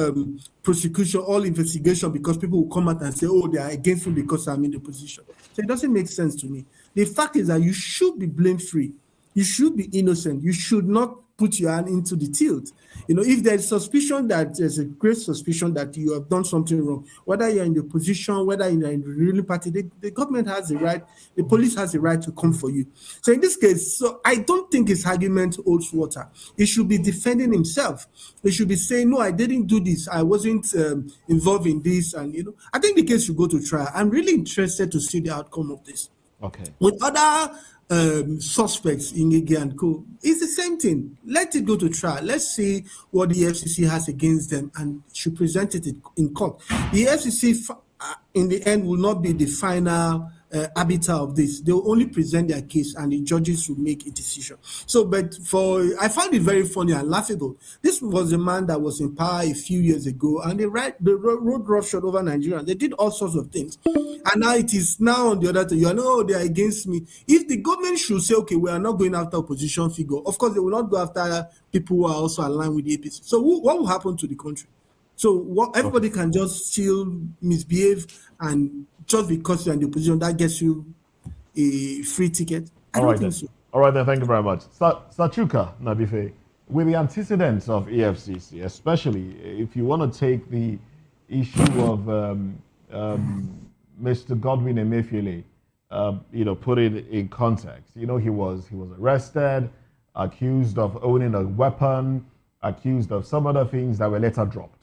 prosecution, all investigation because people will come out and say, oh, they are against me because I'm in the position? So it doesn't make sense to me. The fact is that you should be blame-free. You should be innocent. You should not put your hand into the tilt. You know, if there's suspicion that there's a great suspicion that you have done something wrong, whether you're in the opposition, whether you're in the ruling party, the government has the right, the police has the right to come for you. So in this case, so I don't think his argument holds water. He should be defending himself. He should be saying, no, I didn't do this. I wasn't involved in this. And, you know, I think the case should go to trial. I'm really interested to see the outcome of this. Okay. With other suspects in Ngige and Co, it's the same thing. Let it go to trial. Let's see what the FCC has against them and should present it in court. The FCC, in the end, will not be the final arbiter of this. They will only present their case and the judges will make a decision. So, but I found it very funny and laughable. This was a man that was in power a few years ago and they rode roughshod over Nigeria. They did all sorts of things. And now it is now on the other thing. You know, they are against me. If the government should say, okay, we are not going after opposition figure, of course, they will not go after people who are also aligned with the APC. So what will happen to the country? So everybody can just still misbehave and just because you're in the opposition, that gets you a free ticket. I don't think so. All right then, thank you very much. Sachuka Nabife, with the antecedents of EFCC, especially if you want to take the issue of Mr. Godwin Emefiele, put it in context. He was arrested, accused of owning a weapon, accused of some other things that were later dropped.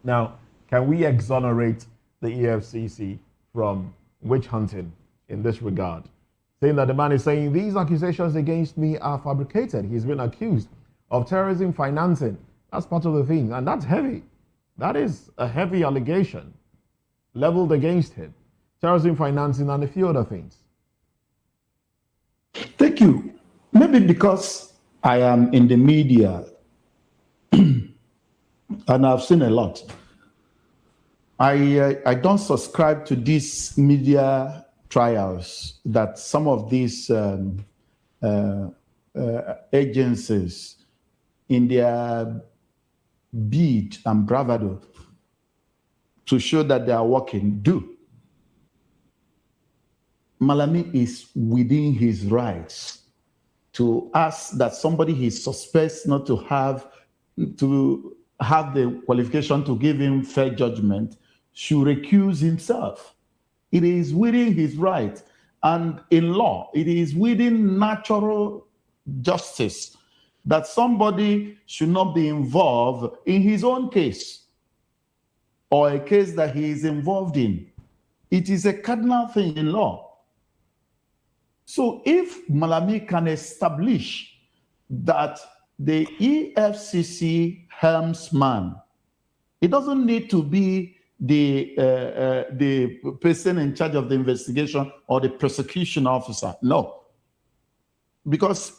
Now, can we exonerate the EFCC from witch hunting in this regard? Saying that the man is saying, these accusations against me are fabricated. He's been accused of terrorism financing. That's part of the thing, and that's heavy. That is a heavy allegation leveled against him. Terrorism financing and a few other things. Thank you. Maybe because I am in the media and I've seen a lot. I don't subscribe to these media trials that some of these agencies, in their bid and bravado to show that they are working, do. Malami is within his rights to ask that somebody he suspects not to have the qualification to give him fair judgment should recuse himself. It is within his right. And in law, it is within natural justice that somebody should not be involved in his own case or a case that he is involved in. It is a cardinal thing in law. So if Malami can establish that the EFCC helmsman, it doesn't need to be the person in charge of the investigation or the prosecution officer. No. Because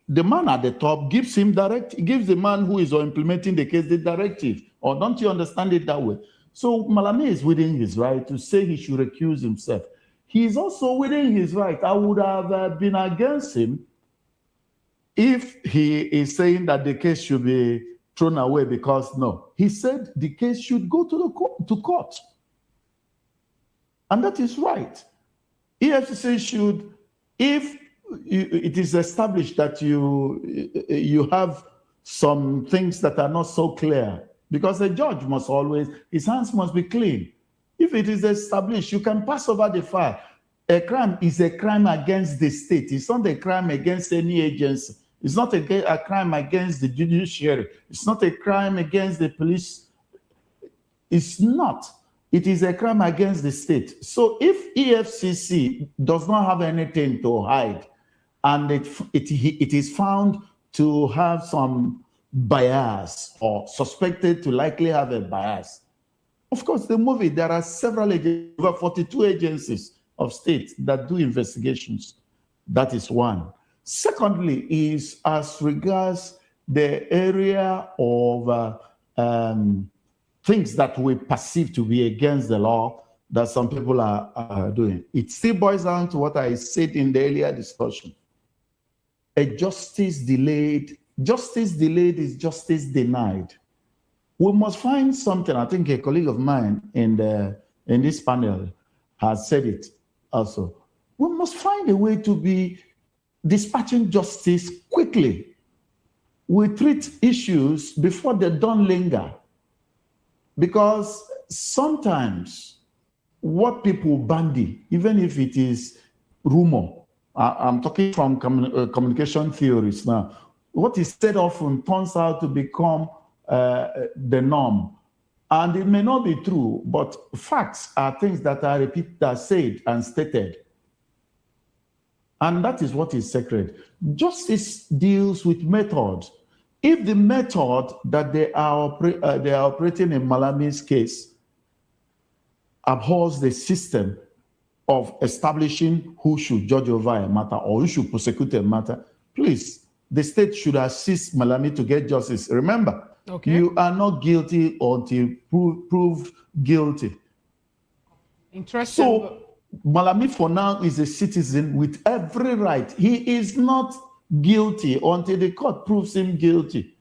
the man at the top gives the man who is implementing the case the directive. Or don't you understand it that way? So Malami is within his right to say he should recuse himself. He is also within his right. I would have been against him if he is saying that the case should be thrown away because no. He said the case should go to court. And that is right. EFCC should, if it is established that you have some things that are not so clear, because a judge must always, his hands must be clean. If it is established, you can pass over the file. A crime is a crime against the state. It's not a crime against any agency. It's not a crime against the judiciary. It's not a crime against the police. It's not. It is a crime against the state. So if EFCC does not have anything to hide, and it is found to have some bias or suspected to likely have a bias, of course, they move it. There are several over 42 agencies of state that do investigations. That is one. Secondly, is as regards the area of things that we perceive to be against the law that some people are doing. It still boils down to what I said in the earlier discussion. A justice delayed is justice denied. We must find something. I think a colleague of mine in this panel has said it also. We must find a way to be dispatching justice quickly. We treat issues before they don't linger. Because sometimes what people bandy, even if it is rumor, I'm talking from communication theories now, what is said often turns out to become the norm. And it may not be true, but facts are things that are repeated, are said and stated. And that is what is sacred. Justice deals with methods. If the method that they are operating in Malami's case abhors the system of establishing who should judge over a matter or who should prosecute a matter, please, the state should assist Malami to get justice. Remember, you are not guilty until proved guilty. Interesting. So Malami for now is a citizen with every right. He is not guilty until the court proves him guilty.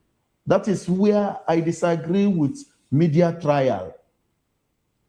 That is where I disagree with media trial.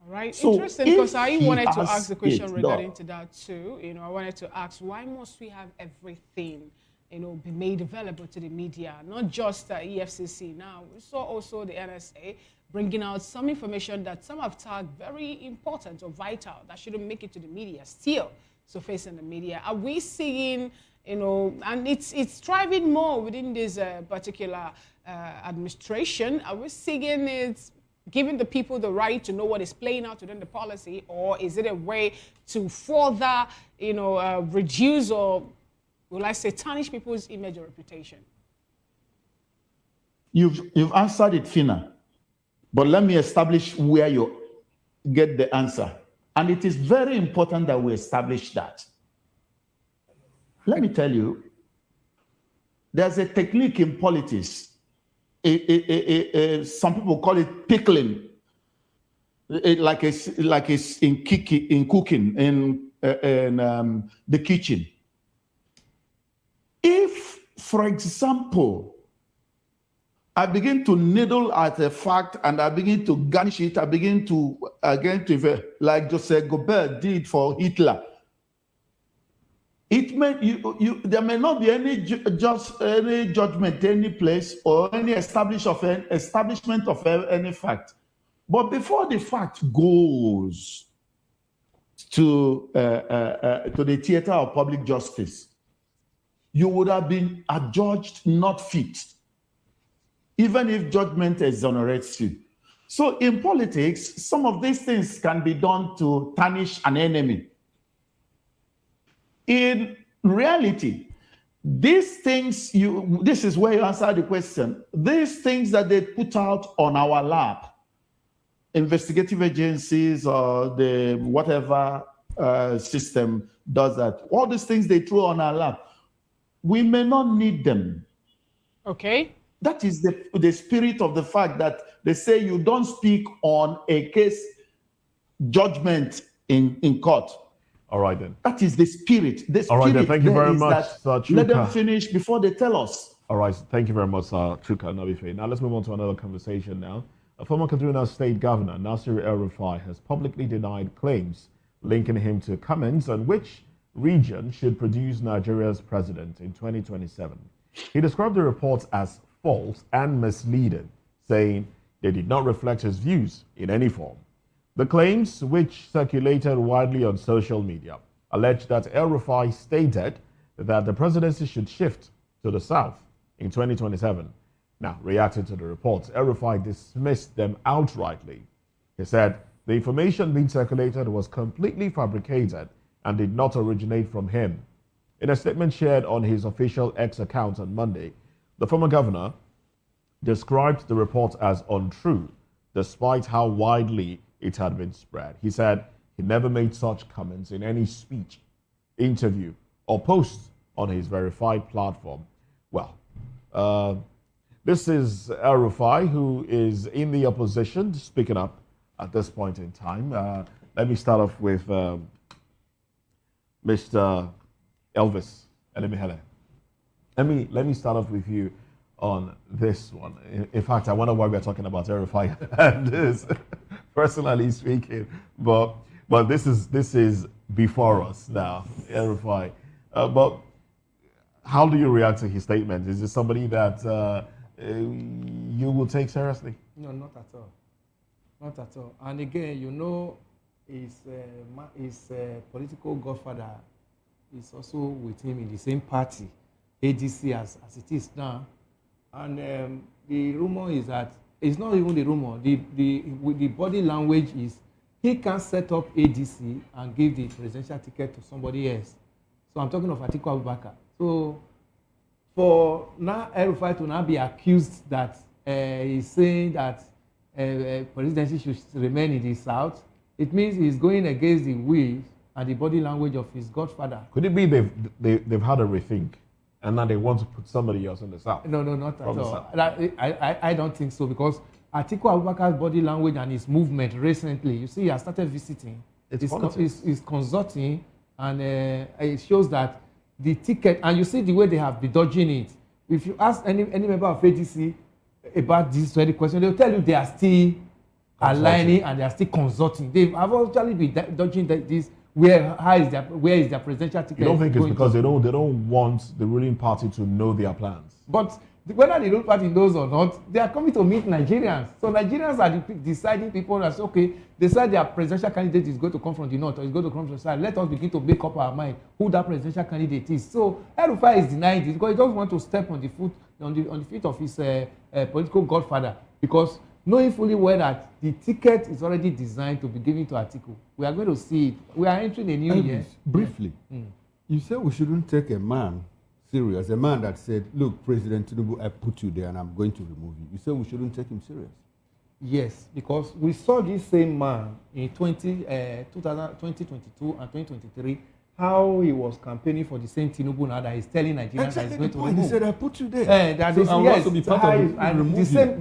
Right, So interesting, because I wanted to has ask the question it regarding done. to that too. I wanted to ask, why must we have everything, be made available to the media, not just the EFCC? Now, we saw also the NSA bringing out some information that some have tagged very important or vital that shouldn't make it to the media, still surfacing the media. Are we seeing, and it's thriving more within this particular administration? Are we seeing it giving the people the right to know what is playing out within the policy, or is it a way to further, reduce or, will I say, tarnish people's image or reputation? You've answered it, Fina, but let me establish where you get the answer. And it is very important that we establish that. Let me tell you, there's a technique in politics. Some people call it pickling, like it's in cooking in the kitchen. If, for example, I begin to niddle at a fact and I begin to garnish it, I begin to like Joseph Goebbels did for Hitler. It may there may not be any judgment, any place, or any establishment of any fact. But before the fact goes to the theater of public justice, you would have been adjudged not fit, even if judgment exonerates you. So in politics, some of these things can be done to tarnish an enemy. In reality, these things, this is where you answer the question. These things that they put out on our lap, investigative agencies or the whatever system does that, all these things they throw on our lap, we may not need them. Okay. That is the spirit of the fact that they say you don't speak on a case judgment in court. All right, then. That is the spirit. The spirit. All right, then. Thank you very much, Let them finish before they tell us. All right. Thank you very much, Chuka Nabife. Now, let's move on to another conversation now. A former Kaduna State Governor, Nasir El-Rufai, has publicly denied claims linking him to comments on which region should produce Nigeria's president in 2027. He described the reports as false and misleading, saying they did not reflect his views in any form. The claims, which circulated widely on social media, alleged that El-Rufai stated that the presidency should shift to the south in 2027. Now, reacting to the reports, El-Rufai dismissed them outrightly. He said the information being circulated was completely fabricated and did not originate from him. In a statement shared on his official X account on Monday, the former governor described the report as untrue, despite how widely it had been spread. He said he never made such comments in any speech, interview, or post on his verified platform. Well, this is El-Rufai, who is in the opposition, speaking up at this point in time. Let me start off with Mr. Elvis Elimihele. Let me start off with you on this one. In fact, I wonder why we're talking about El-Rufai and this, personally speaking. But this is before us now, El-Rufai. But how do you react to his statement? Is this somebody that you will take seriously? No, not at all. Not at all. And again, his political godfather is also with him in the same party, ADC, as it is now. And the rumor is that, it's not even the rumor, the body language is he can set up ADC and give the presidential ticket to somebody else. So I'm talking of Atiku Abubakar. So for now El-Rufai to now be accused that he's saying that presidency should remain in the south, it means he's going against the will and the body language of his godfather. Could it be they've had a rethink, and now they want to put somebody else in the south? No, not at all. I don't think so, because Atiku Abubakar's body language and his movement recently, you see, he has started visiting. He's consulting, and it shows that the ticket, and you see the way they have been dodging it. If you ask any member of ADC about this very question, they'll tell you they are still aligning and they are still consulting. They have actually been dodging this. Where is their presidential ticket? You don't think it's because they don't want the ruling party to know their plans? But whether the ruling party knows or not, they are coming to meet Nigerians. So Nigerians are the deciding people that say, okay, they said their presidential candidate is going to come from the north or is going to come from the south. Let us begin to make up our mind who that presidential candidate is. So El-Rufai is denying this because he doesn't want to step on the feet of his political godfather, because knowing fully well that the ticket is already designed to be given to Atiku. We are going to see it. We are entering a new year. Briefly, you said we shouldn't take a man serious, a man that said, look, President Tinubu, I put you there and I'm going to remove you. You said we shouldn't take him serious. Yes, because we saw this same man in 2022 and 2023, how he was campaigning for the same Tinubu now that he's telling Nigerians that he's going to remove. He said, I put you there. The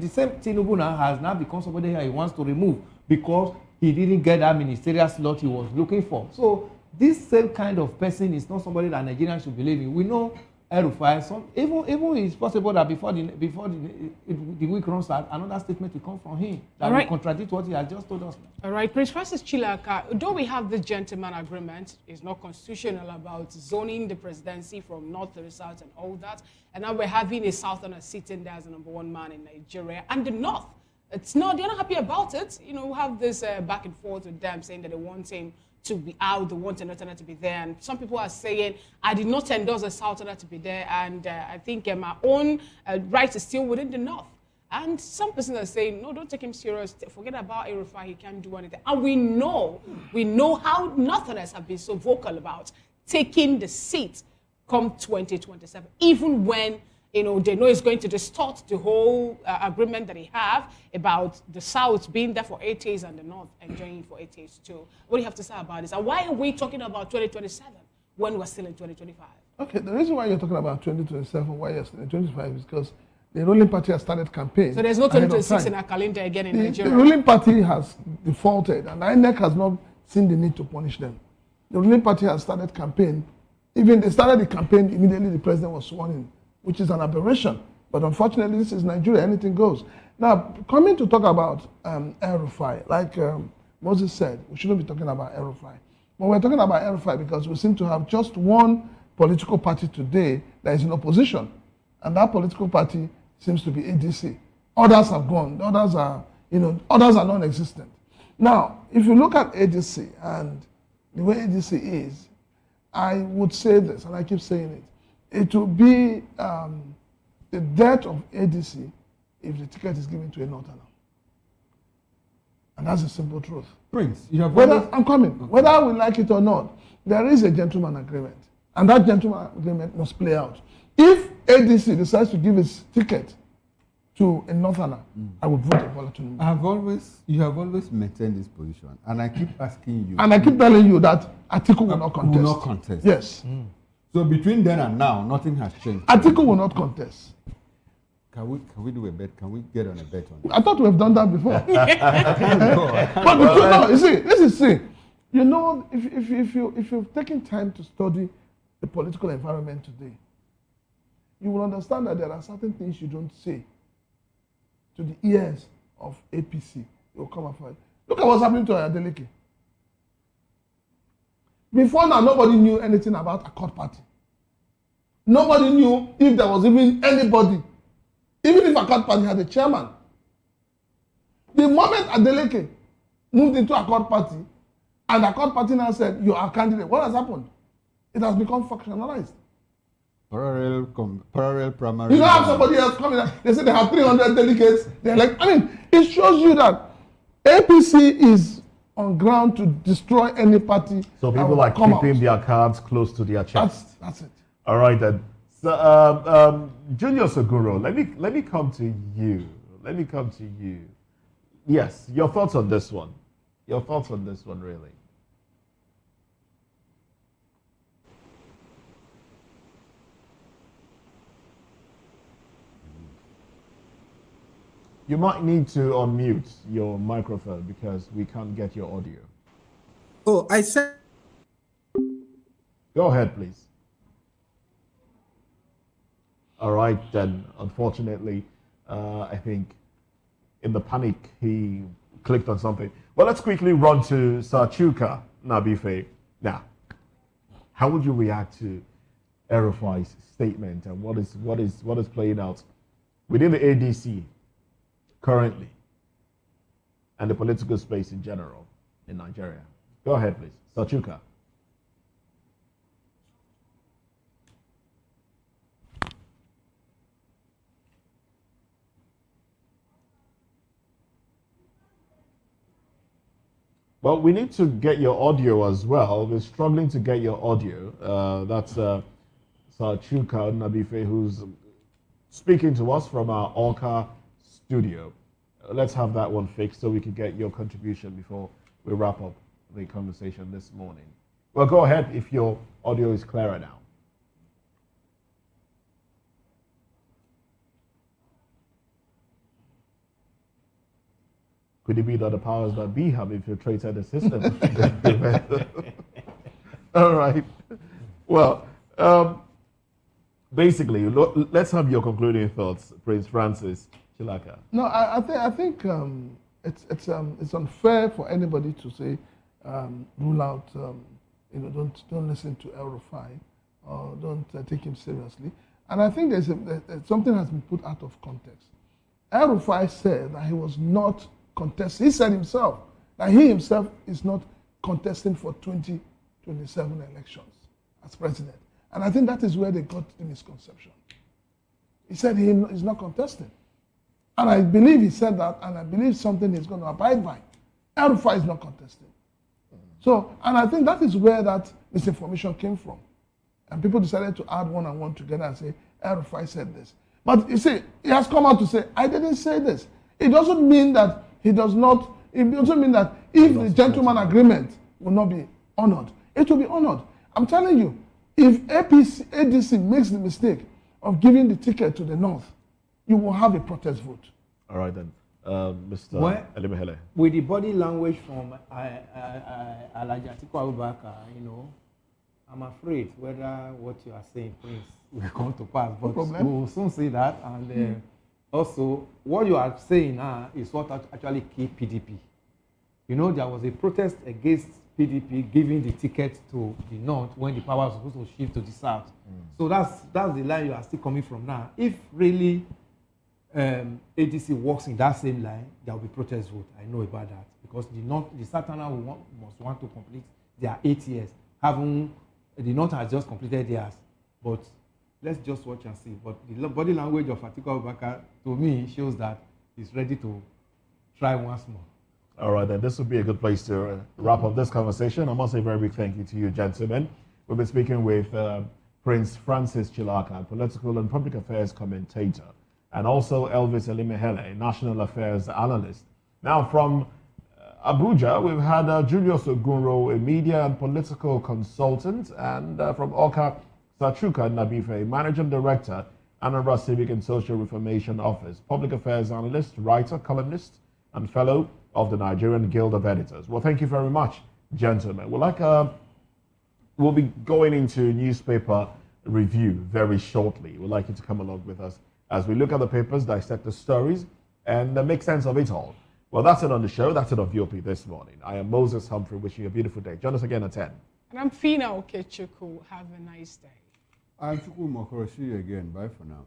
same Tinubu now has now become somebody he wants to remove because he didn't get that ministerial slot he was looking for. So this same kind of person is not somebody that Nigerians should believe in. We know El-Rufai, even it's possible that before the week runs out, another statement will come from him that will contradict what he has just told us. All right, Prince Francis Chilaka, though we have this gentleman agreement, it's not constitutional about zoning the presidency from north to the south and all that, and now we're having a southerner sitting there as the #1 man in Nigeria, and the north, they're not happy about it. You know, we have this back and forth with them saying that they want him to be out, they want a northerner to be there, and some people are saying, I did not endorse a southerner to be there, and I think my own right is still within the north. And some persons are saying, no, don't take him serious, forget about El-Rufai, he can't do anything. And we know how northerners have been so vocal about taking the seat come 2027, even when they know it's going to distort the whole agreement that they have about the South being there for 8 years and the North enjoying for 8 years too. What do you have to say about this? And why are we talking about 2027 when we're still in 2025? Okay, the reason why you're talking about 2027, why you're still in 2025 is because the ruling party has started campaign. So there's no 2026 in our calendar again in Nigeria? The ruling party has defaulted, and INEC has not seen the need to punish them. The ruling party has started campaign. Even they started the campaign, immediately the president was sworn in, which is an aberration. But unfortunately, this is Nigeria, anything goes. Now, coming to talk about El-Rufai, like Moses said, we shouldn't be talking about El-Rufai. But we're talking about El-Rufai because we seem to have just one political party today that is in opposition. And that political party seems to be ADC. Others have gone, others are non-existent. Now, if you look at ADC and the way ADC is, I would say this, and I keep saying it, it will be the death of ADC if the ticket is given to a northerner. And that's the simple truth. Prince, you have I'm coming. Whether we like it or not, there is a gentleman agreement. And that gentleman agreement must play out. If ADC decides to give its ticket to a northerner, I would vote for Bola Tinubu. You have always maintained this position. And I keep asking you. And I keep telling you that Atiku will not contest. Will not contest. Yes. So between then and now, nothing has changed. Atiku will not contest. Can we do a bet? Can we get on a bet on that? I thought we have done that before. I can't go. But no, you see, this is see. You know, if you've taken time to study the political environment today, you will understand that there are certain things you don't say to the ears of APC. They will come after it. Look at what's happening to Adeleke. Before now, nobody knew anything about Accord Party. Nobody knew if there was even anybody, even if Accord Party had a chairman. The moment Adeleke moved into Accord Party, and Accord Party now said, you are a candidate, what has happened? It has become factionalized. Parallel primary. You don't have somebody else coming. They say they have 300 delegates. They're like, it shows you that APC is on ground to destroy any party. So people are keeping their cards close to their chest. That's it. All right then. So Junior Soguro, let me come to you. Yes, your thoughts on this one. Really. You might need to unmute your microphone because we can't get your audio. Oh, I said. Go ahead, please. All right, then. Unfortunately, I think in the panic he clicked on something. Well, let's quickly run to Sachuka Nabife. Now, how would you react to El-Rufai's statement, and what is playing out within the ADC currently and the political space in general in Nigeria? Go ahead, please. Sachuka. Well, we need to get your audio as well. We're struggling to get your audio. That's Sachuka Nabife, who's speaking to us from our Orca studio. Let's have that one fixed so we can get your contribution before we wrap up the conversation this morning. Well, go ahead if your audio is clearer now. Could it be that the powers that be have infiltrated the system? All right. Well, basically, let's have your concluding thoughts, Prince Francis Chilaka. No, I think it's unfair for anybody to say rule out. Don't listen to El-Rufai or don't take him seriously. And I think there's something has been put out of context. El-Rufai said that he was not contesting. He said himself that he himself is not contesting for 2027 elections as president. And I think that is where they got the misconception. He said he's not contesting. And I believe he said that, and I believe something he's going to abide by. El-Rufai is not contesting. So, and I think that is where that misinformation came from. And people decided to add one and one together and say, El-Rufai said this. But you see, he has come out to say, I didn't say this. It doesn't mean that he does not, it doesn't mean that if the gentleman agreement will not be honored, it will be honored. I'm telling you, if ADC makes the mistake of giving the ticket to the North, you will have a protest vote. All right then. Mr. Elimehele. With the body language from Alhaji Atiku Abubakar, I'm afraid whether what you are saying, Prince, will come to pass. But we will soon see that. And also, what you are saying now is what actually killed PDP. There was a protest against PDP giving the ticket to the North when the power was supposed to shift to the South. So that's the line you are still coming from now. If really ADC works in that same line, there will be protest vote. I know about that because the Southerners must want to complete their 8 years. The North has just completed theirs, but let's just watch and see. But the body language of Atiku Abubakar, to me, shows that he's ready to try once more. All right, then this would be a good place to wrap up this conversation. I must say a very big thank you to you, gentlemen. We've been speaking with Prince Francis Chilaka, political and public affairs commentator, and also Elvis Elimehele, national affairs analyst. Now, from Abuja, we've had Julius Ogunro, a media and political consultant, and from Oka, Sachuka Nabife, managing director, Anambra Civic and Social Reformation Office, public affairs analyst, writer, columnist, and fellow of the Nigerian Guild of Editors. Well, thank you very much, gentlemen. We'll be going into newspaper review very shortly. We'd like you to come along with us as we look at the papers, dissect the stories, and make sense of it all. Well, that's it on the show. That's it on VOP this morning. I am Moses Humphrey, wishing you a beautiful day. Join us again at 10. And I'm Fina Okechukwu. Have a nice day. I'm Chukwu Mokoro. See you again. Bye for now.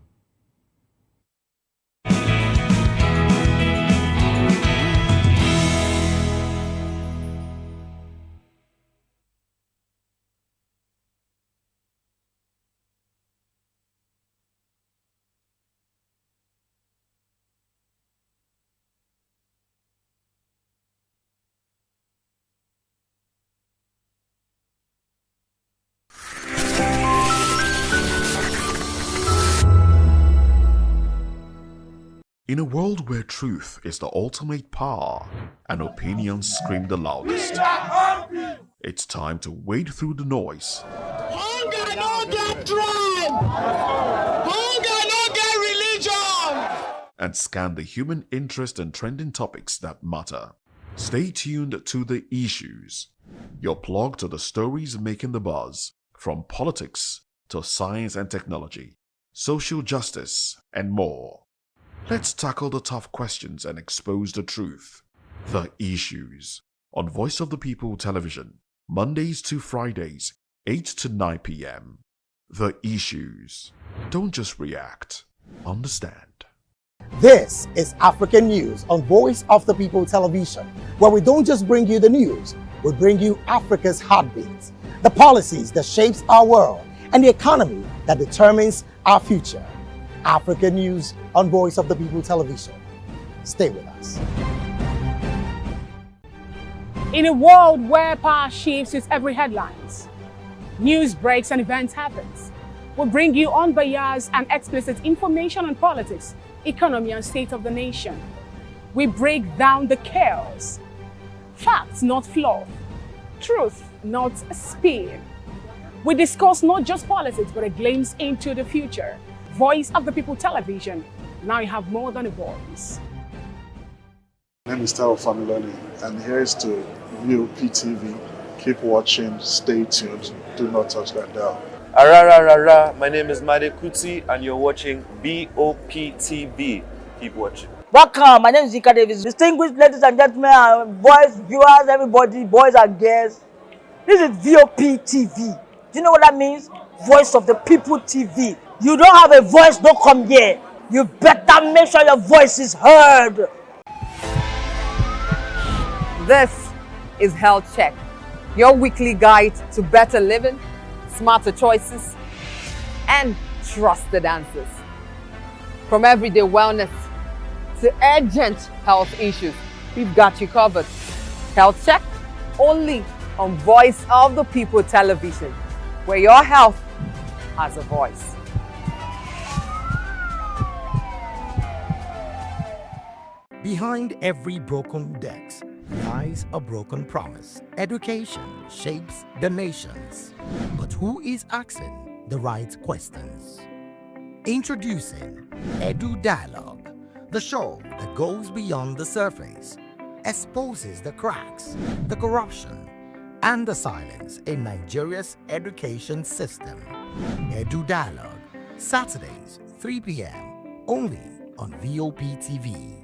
In a world where truth is the ultimate power and opinions scream the loudest, it's time to wade through the noise. Hunger no get tribe! Hunger no get religion! and scan the human interest and trending topics that matter. Stay tuned to The Issues, your plug to the stories making the buzz, from politics to science and technology, social justice, and more. Let's tackle the tough questions and expose the truth. The Issues, on Voice of the People Television, Mondays to Fridays, 8 to 9 p.m. The Issues. Don't just react, understand. This is African News on Voice of the People Television, where we don't just bring you the news, we bring you Africa's heartbeats, the policies that shapes our world, and the economy that determines our future. African News on Voice of the People Television. Stay with us. In a world where power shifts with every headlines, news breaks and events happens, we bring you unbiased and explicit information on politics, economy, and state of the nation. We break down the chaos. Facts, not fluff. Truth, not spin. We discuss not just politics, but a glimpse into the future. Voice of the People Television. Now you have more than a voice. My name is Taro Familoni, and here's to VOP TV. Keep watching, stay tuned, do not touch that dial. Arararara, my name is Made Kuti and you're watching BOP TV. Keep watching. Welcome, my name is Zika Davis. Distinguished ladies and gentlemen, boys, viewers, everybody, boys and girls. This is VOP TV. Do you know what that means? Voice of the People TV. You don't have a voice, don't come here. You better make sure your voice is heard. This is Health Check, your weekly guide to better living, smarter choices, and trusted answers. From everyday wellness to urgent health issues, we've got you covered. Health Check, only on Voice of the People Television, where your health has a voice. Behind every broken desk lies a broken promise. Education shapes the nations. But who is asking the right questions? Introducing Edu Dialogue, the show that goes beyond the surface, exposes the cracks, the corruption, and the silence in Nigeria's education system. Edu Dialogue, Saturdays, 3 p.m., only on VOP TV.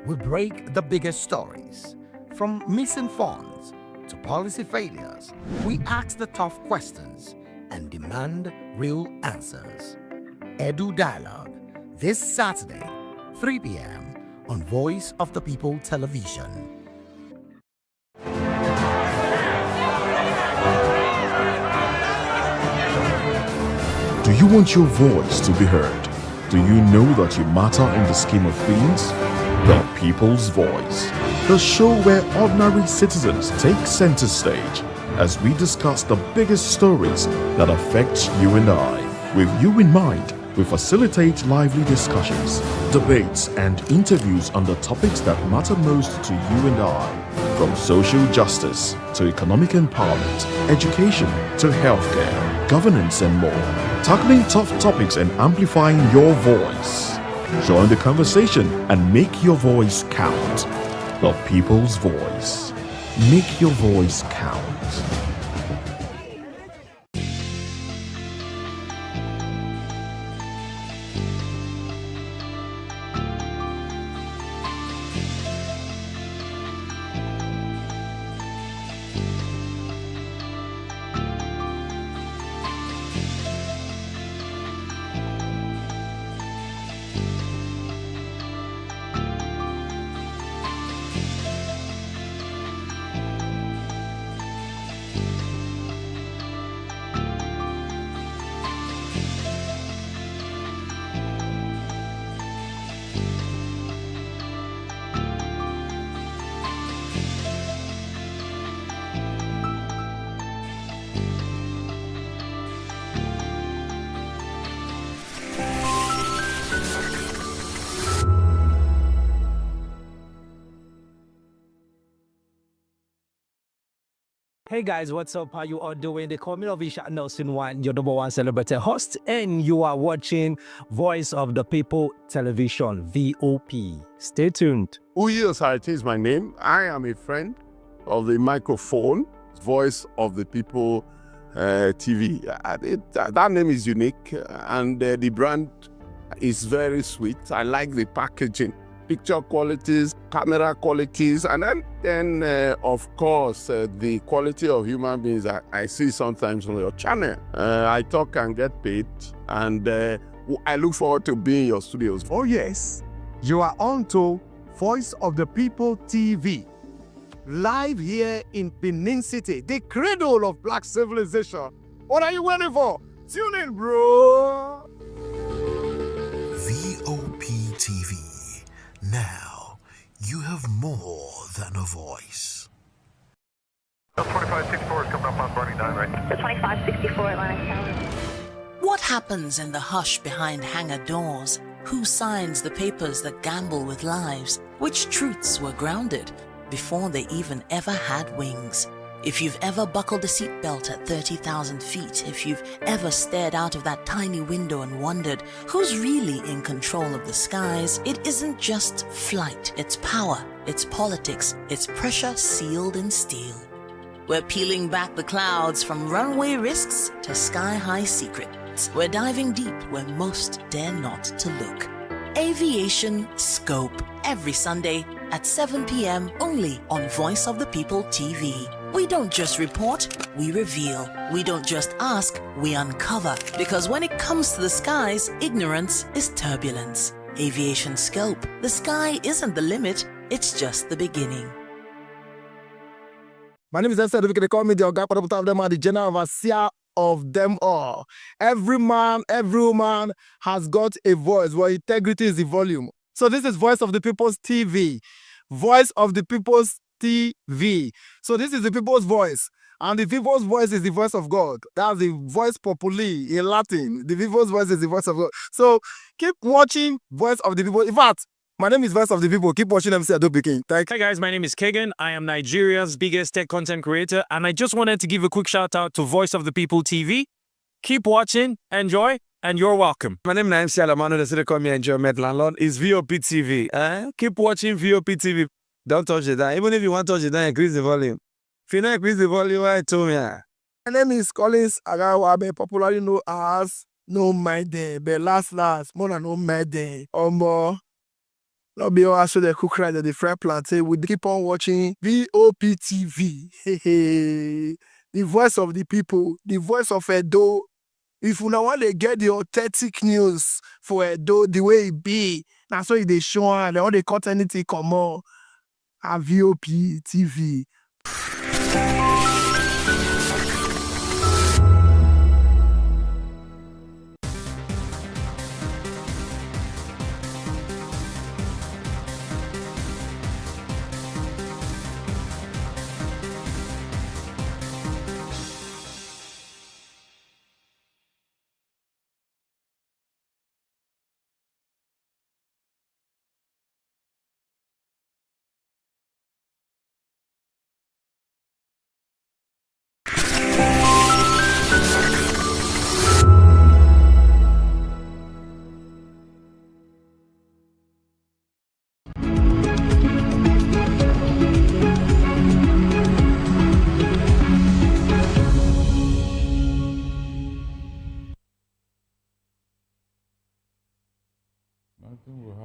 We break the biggest stories. From missing funds to policy failures, we ask the tough questions and demand real answers. Edu Dialogue, this Saturday, 3 p.m. on Voice of the People Television. Do you want your voice to be heard? Do you know that you matter in the scheme of things? The People's Voice, the show where ordinary citizens take center stage as we discuss the biggest stories that affect you and I. With you in mind, we facilitate lively discussions, debates, and interviews on the topics that matter most to you and I, from social justice to economic empowerment, education to healthcare, governance, and more, tackling tough topics and amplifying your voice. Join the conversation and make your voice count. The People's Voice. Make your voice count. Hey guys, what's up? How you all doing? They call me Novisha Nelson One, your number one celebrity host, and you are watching Voice of the People Television, VOP. Stay tuned. Uyo Sarate is my name. I am a friend of the microphone, Voice of the People TV. That name is unique, and the brand is very sweet. I like the packaging, picture qualities, camera qualities, and then of course, the quality of human beings that I see sometimes on your channel. I talk and get paid, and I look forward to being in your studios. Oh yes, you are on to Voice of the People TV. Live here in Benin City, the cradle of black civilization. What are you waiting for? Tune in, bro. VOP TV. Now, you have more than a voice. 2564 is coming up on running 9 right. The 2564 Atlantic Tower. What happens in the hush behind hangar doors? Who signs the papers that gamble with lives? Which truths were grounded before they even ever had wings? If you've ever buckled a seatbelt at 30,000 feet, if you've ever stared out of that tiny window and wondered who's really in control of the skies, it isn't just flight, it's power, it's politics, it's pressure sealed in steel. We're peeling back the clouds from runway risks to sky-high secrets. We're diving deep where most dare not to look. Aviation Scope, every Sunday at 7 p.m. only on Voice of the People TV. We don't just report, we reveal. We don't just ask, we uncover. Because when it comes to the skies, ignorance is turbulence. Aviation Scope, the sky isn't the limit, it's just the beginning. My name is Esther. They call me the Oga of them are the general overseer of them all. Every man, every woman has got a voice where integrity is the volume. So this is Voice of the People's TV. Voice of the People's TV. So this is the people's voice. And the people's voice is the voice of God. That's the voice populi in Latin. The people's voice is the voice of God. So keep watching Voice of the People. In fact, my name is Voice of the People. Keep watching MC Ado Pikin. Hi guys, my name is Kagan. I am Nigeria's biggest tech content creator, and I just wanted to give a quick shout out to Voice of the People TV. Keep watching, enjoy, and you're welcome. My name is MC Alamano. They say call me Enjoyment Landlord. It's VOP TV. Keep watching VOP TV. Don't touch it down. Even if you want to touch it down, increase the volume. If you don't increase the volume, I told me. My name is Collins Agawabe, popularly known as No My Day, but last, more than No My Day. Or more. Not be all so the cook right at the fry plantain. We keep on watching VOP TV. The voice of the people, the voice of Edo. If you now want to get the authentic news for Edo, the way it be, that's why they show and all they cut anything come on. A VOP TV.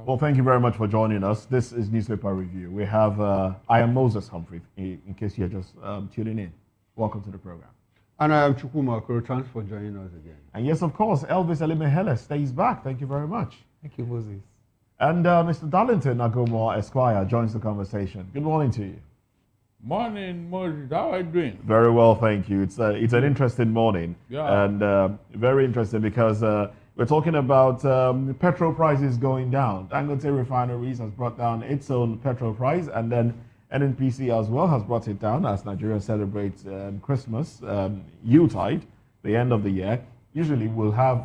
Well, thank you very much for joining us. This is Newspaper Review. We have, I am Moses Humphrey, in case you're just tuning in. Welcome to the program. And I am Chukuma Okoro. Thanks for joining us again. And yes, of course, Elvis Elimehele stays back. Thank you very much. Thank you, Moses. And Mr. Darlington Nagomo Esquire joins the conversation. Good morning to you. Morning, Moses. How are you doing? Very well, thank you. It's an interesting morning. Yeah. And very interesting because we're talking about petrol prices going down. Dangote Refineries has brought down its own petrol price, and then NNPC as well has brought it down as Nigeria celebrates Christmas, Yuletide, the end of the year. Usually we'll have,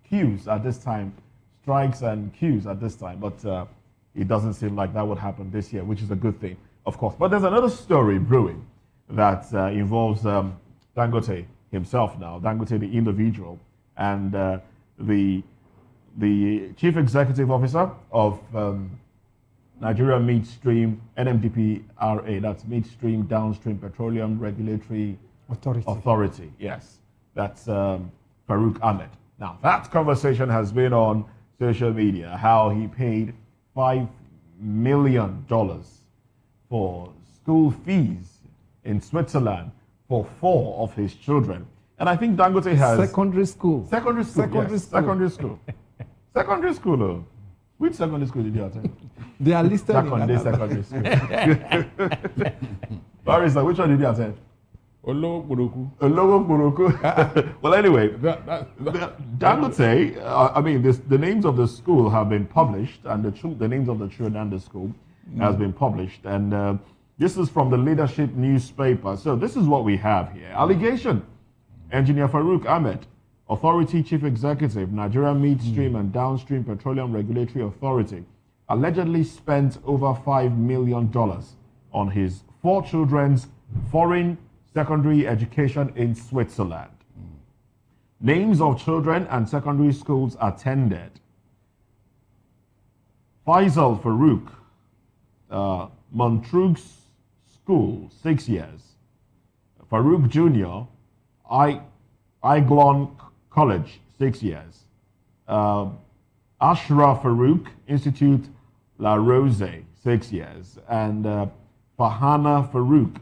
queues at this time, strikes and queues at this time, but it doesn't seem like that would happen this year, which is a good thing. of course. But there's another story brewing that involves Dangote himself now, Dangote the individual, and the chief executive officer of Nigeria Midstream, NMDPRA, that's Midstream Downstream Petroleum Regulatory Authority. Yes, that's Farouk Ahmed. Now, that conversation has been on social media, how he paid $5 million for school fees in Switzerland for 4 of his children. And I think Dangote has... Secondary school. Secondary school, Secondary yes. school. Secondary school. Secondary school, though. Which secondary school did you attend? They are listed Secondary school. Barrister, which one did you attend? Olowo Kporoku. Olowo Kporoku. Well, anyway, Dangote, the names of the school have been published, and the names of the children and the school has been published. And this is from the Leadership newspaper. So this is what we have here. Allegation. Engineer Farouk Ahmed, Authority Chief Executive, Nigeria Midstream and Downstream Petroleum Regulatory Authority, allegedly spent over $5 million on his 4 children's foreign secondary education in Switzerland. Names of children and secondary schools attended. Faisal Farouk, Montreux School, 6 years. Farouk Jr., Aiglon College, 6 years. Ashra Farouk Institute La Rose, 6 years. And Fahana Farouk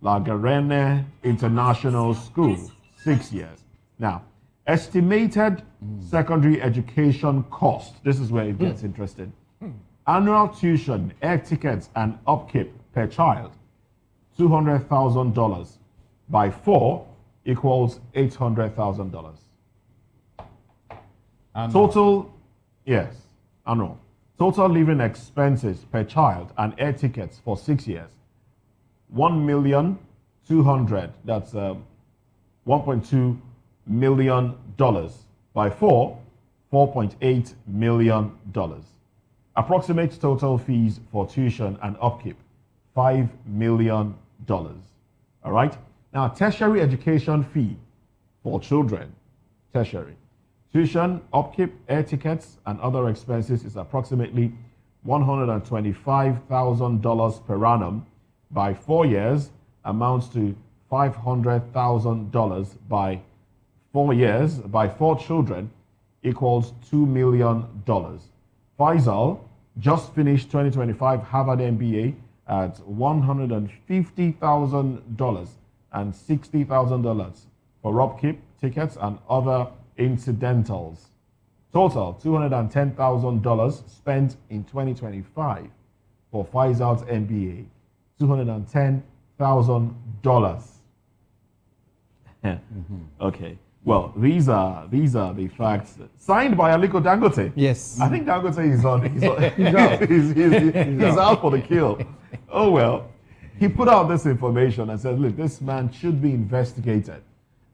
La Garenne International School, 6 years. Now, estimated secondary education cost, this is where it gets interesting. Annual tuition, air tickets, and upkeep per child, $200,000 by 4 equals $800,000. Total, yes, annual. Total living expenses per child and air tickets for 6 years, $1,200,000. That's $1.2 million by 4, $4.8 million. Approximate total fees for tuition and upkeep, $5 million. All right. Now, tertiary education fee for children, tertiary. Tuition, upkeep, air tickets, and other expenses is approximately $125,000 per annum by 4 years, amounts to $500,000 by 4 years, by 4 children, equals $2 million. Faisal just finished 2025 Harvard MBA at $150,000 and $60,000 for upkeep, tickets, and other incidentals. Total $210,000 spent in 2025 for Faisal's MBA. $210,000. Okay. Well, these are the facts signed by Aliko Dangote. Yes. I think Dangote is on. He's out for the kill. Oh well. He put out this information and said, "Look, this man should be investigated."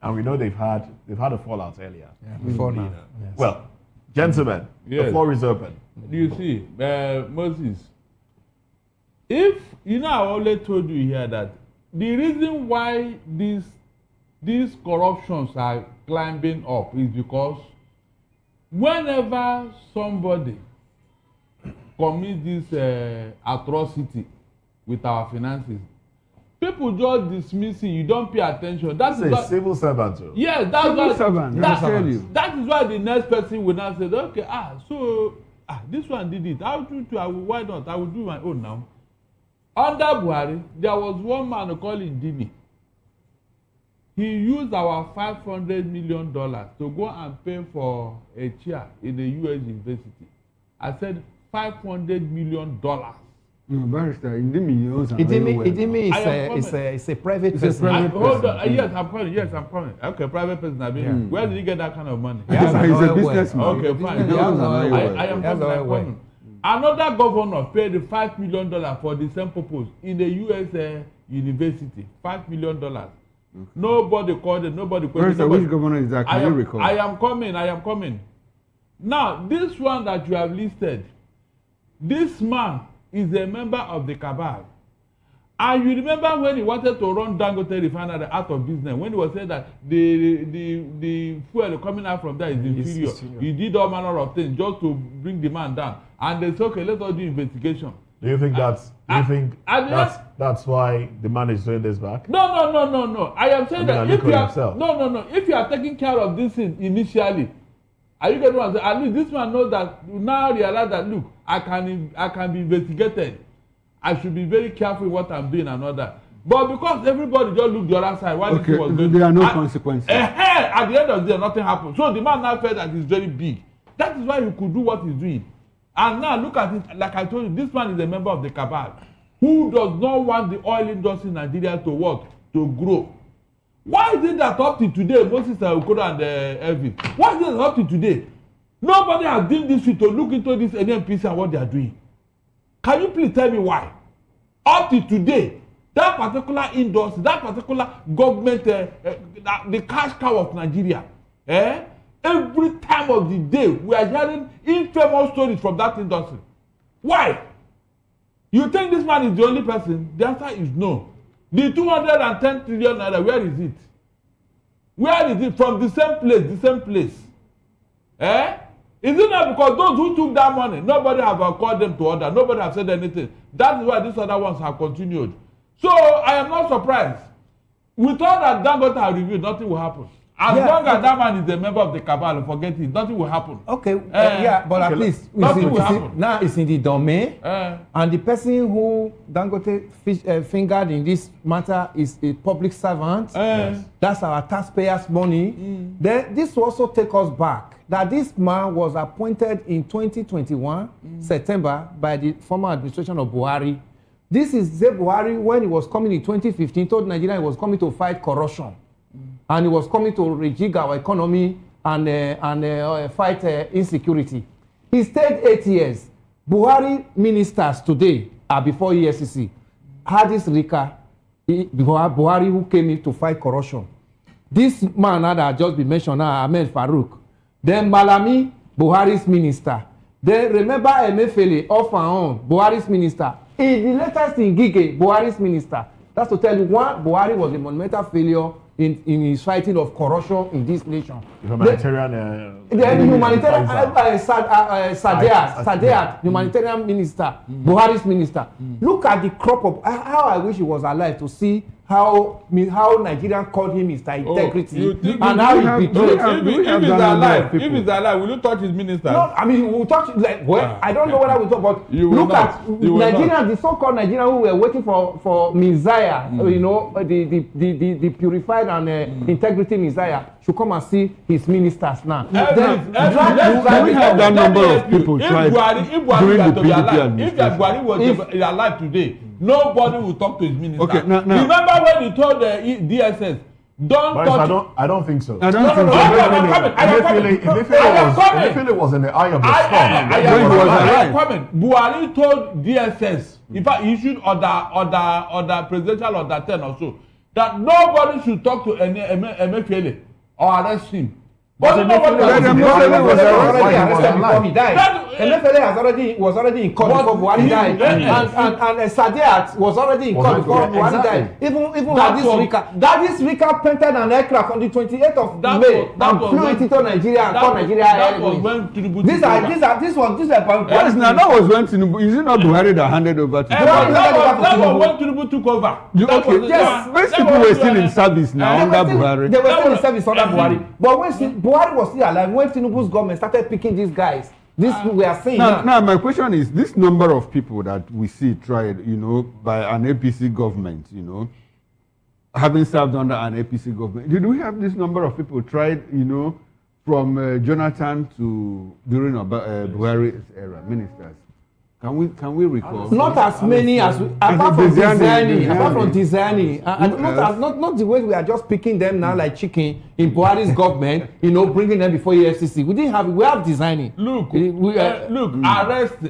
And we know they've had a fallout earlier. Yeah, before now. Yes. Well, gentlemen, the floor is open. You see, Moses, if you know, I always told you here that the reason why these corruptions are climbing up is because whenever somebody commits this atrocity with our finances, people just dismiss it. You don't pay attention. That's a civil servant. Yes, that's civil why. servant. That is why the next person will now say, okay, this one did it. Why not? I will do my own now. Under Buhari, there was one man called Indimi. He used our $500 million to go and pay for a chair in the U.S. university. I said $500 million. No, Barrister, Indimi owns Indimi is a private person. Hold on. Yes, I'm coming. Okay, private person. Where did he get that kind of money? He's a businessman. Okay, fine. I am coming. Another governor paid $5 million for the same purpose in the U.S. university. $5 million. Nobody called it. Nobody questioned it. Which governor is that? Can you recall? I am coming. Now, this one that you have listed, this man is a member of the cabal. And you remember when he wanted to run Dangote refinery out of business, when he was saying that the fuel coming out from there is inferior. He did all manner of things just to bring demand down. And they said, okay, let's all do investigation. Do you think that's why the man is doing this back? No. I am saying that if you are if you are taking care of this thing initially, are you getting what I'm saying? At least this man knows that now realize that look, I can be investigated. I should be very careful with what I'm doing and all that. But because everybody just looked the other side while this was going, there are no consequences. At the end of the day, nothing happened. So the man now felt that he's very big. That is why he could do what he's doing. And now look at it, like I told you, this man is a member of the cabal who does not want the oil industry in Nigeria to work, to grow. Why is it that up to today, Moses Okoro and Elvis, why is it that up to today, nobody has done this to look into this NNPC and what they are doing? Can you please tell me why? Up to today, that particular industry, that particular government, the cash cow of Nigeria, every time of the day, we are hearing infamous stories from that industry. Why? You think this man is the only person? The answer is no. The 210 trillion naira, where is it? Where is it? From the same place. Is it not because those who took that money, nobody have called them to order, nobody have said anything. That is why these other ones have continued. So I am not surprised. We thought that Dangote had reviewed, nothing will happen. As long as that man is a member of the cabal, forget it, nothing will happen. Okay, but at least nothing will happen. Now it's in the domain, and the person who Dangote fingered in this matter is a public servant. That's our taxpayers' money. Then this will also take us back that this man was appointed in 2021 September by the former administration of Buhari. This is Buhari when he was coming in 2015 told Nigeria he was coming to fight corruption. And he was coming to rejig our economy and fight insecurity. He stayed 8 years. Buhari ministers today are before EFCC. Hadis Rika, Buhari who came in to fight corruption. This man that I just been mentioned now, Ahmed Farouk. Then Malami, Buhari's minister. Then remember Emefiele, off and on, Buhari's minister. In the latest in Gige, Buhari's minister. That's to tell you, one, Buhari was a monumental failure in his fighting of corruption in this nation. Humanitarian. The humanitarian Sadeat, humanitarian minister, Buhari's minister. Look at the crop of how I wish he was alive to see how Nigerian called him Mr. Integrity and how he betrayed. If he's alive, will you touch his minister? No, I mean we'll touch I don't know whether we talk, but look at Nigerians, the so-called Nigerians who were waiting for Messiah, you know, the purified and integrity Messiah should come and see his ministers now. We have that number of people tried during the PDP administration. If Buhari was alive today, nobody will talk to his minister. Okay, now, remember when he told the DSS, I don't think so. I don't think so. Emefiele was in the eye of the storm. Buhari told DSS, in fact, he issued order presidential order 10 or so, that nobody should talk to Emefiele or arrest him. But Emefiele was already arrested before he died. Emefiele was already in court before Buhari died, and Sadeat was already in court before Buhari died. Even Hadis Rika painted an aircraft on the 28th of May and flew it into Nigeria and called Nigeria airways. This was yes, now that was when Tinubu. Is it not Buhari that handed over to Tinubu? That was when Tinubu took over. Yes, most people were still in service now under Buhari. They were still in service under Buhari, but when Buhari was still alive, when Tinubu's government started picking these guys, this we are saying. Now, my question is: this number of people that we see tried, you know, by an APC government, you know, having served under an APC government, did we have this number of people tried, you know, from Jonathan to during Buhari's era, ministers? Can we recall? Not as many as apart from designing, not the way we are just picking them now like chicken in Buhari's government, you know, bringing them before EFCC. We have designing. Look, arrest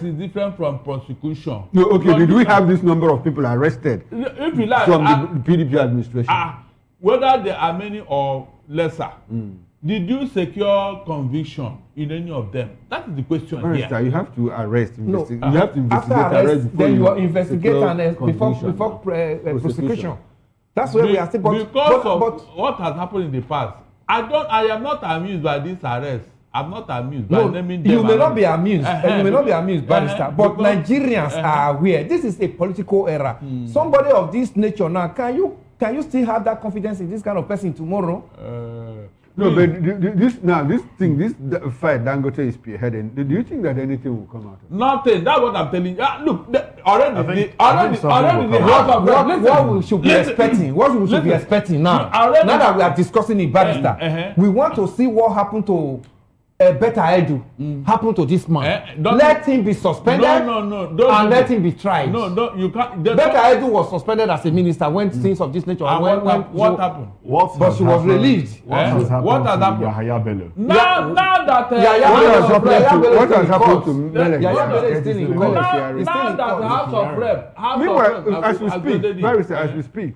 is different from prosecution. No, okay. Did we have this number of people arrested if you like, from the PDP administration? Whether there are many or lesser, Did you secure conviction in any of them? That is the question Barrister, here. you have to arrest. No, You have to investigate, after arrest, before then you investigate secure and conviction. before prosecution. That's where we are still. Because of what has happened in the past, I am not amused by this arrest. I'm not amused by naming them. You may not be amused. You may not be amused, Barrister. But Nigerians are aware. This is a political era. Somebody of this nature now, can you still have that confidence in this kind of person tomorrow? No, but this fight Dangote is spearheading. Do you think that anything will come out of it? Nothing. That's what I'm telling you. Look, already the House of What we should be expecting? What we should be expecting now? Now that we are discussing it, Barrister, we want to see what happened to Better Edu happened to this man. Let him be suspended and let him be tried. No, you can't. Better Edu was suspended as a minister when things of this nature. What happened? But she was relieved. What has happened? Yahaya Bello. Now that What has happened to Melek? Yahaya Bello is still in court. Now that the House of Rep, as we speak, Barrister, as we speak,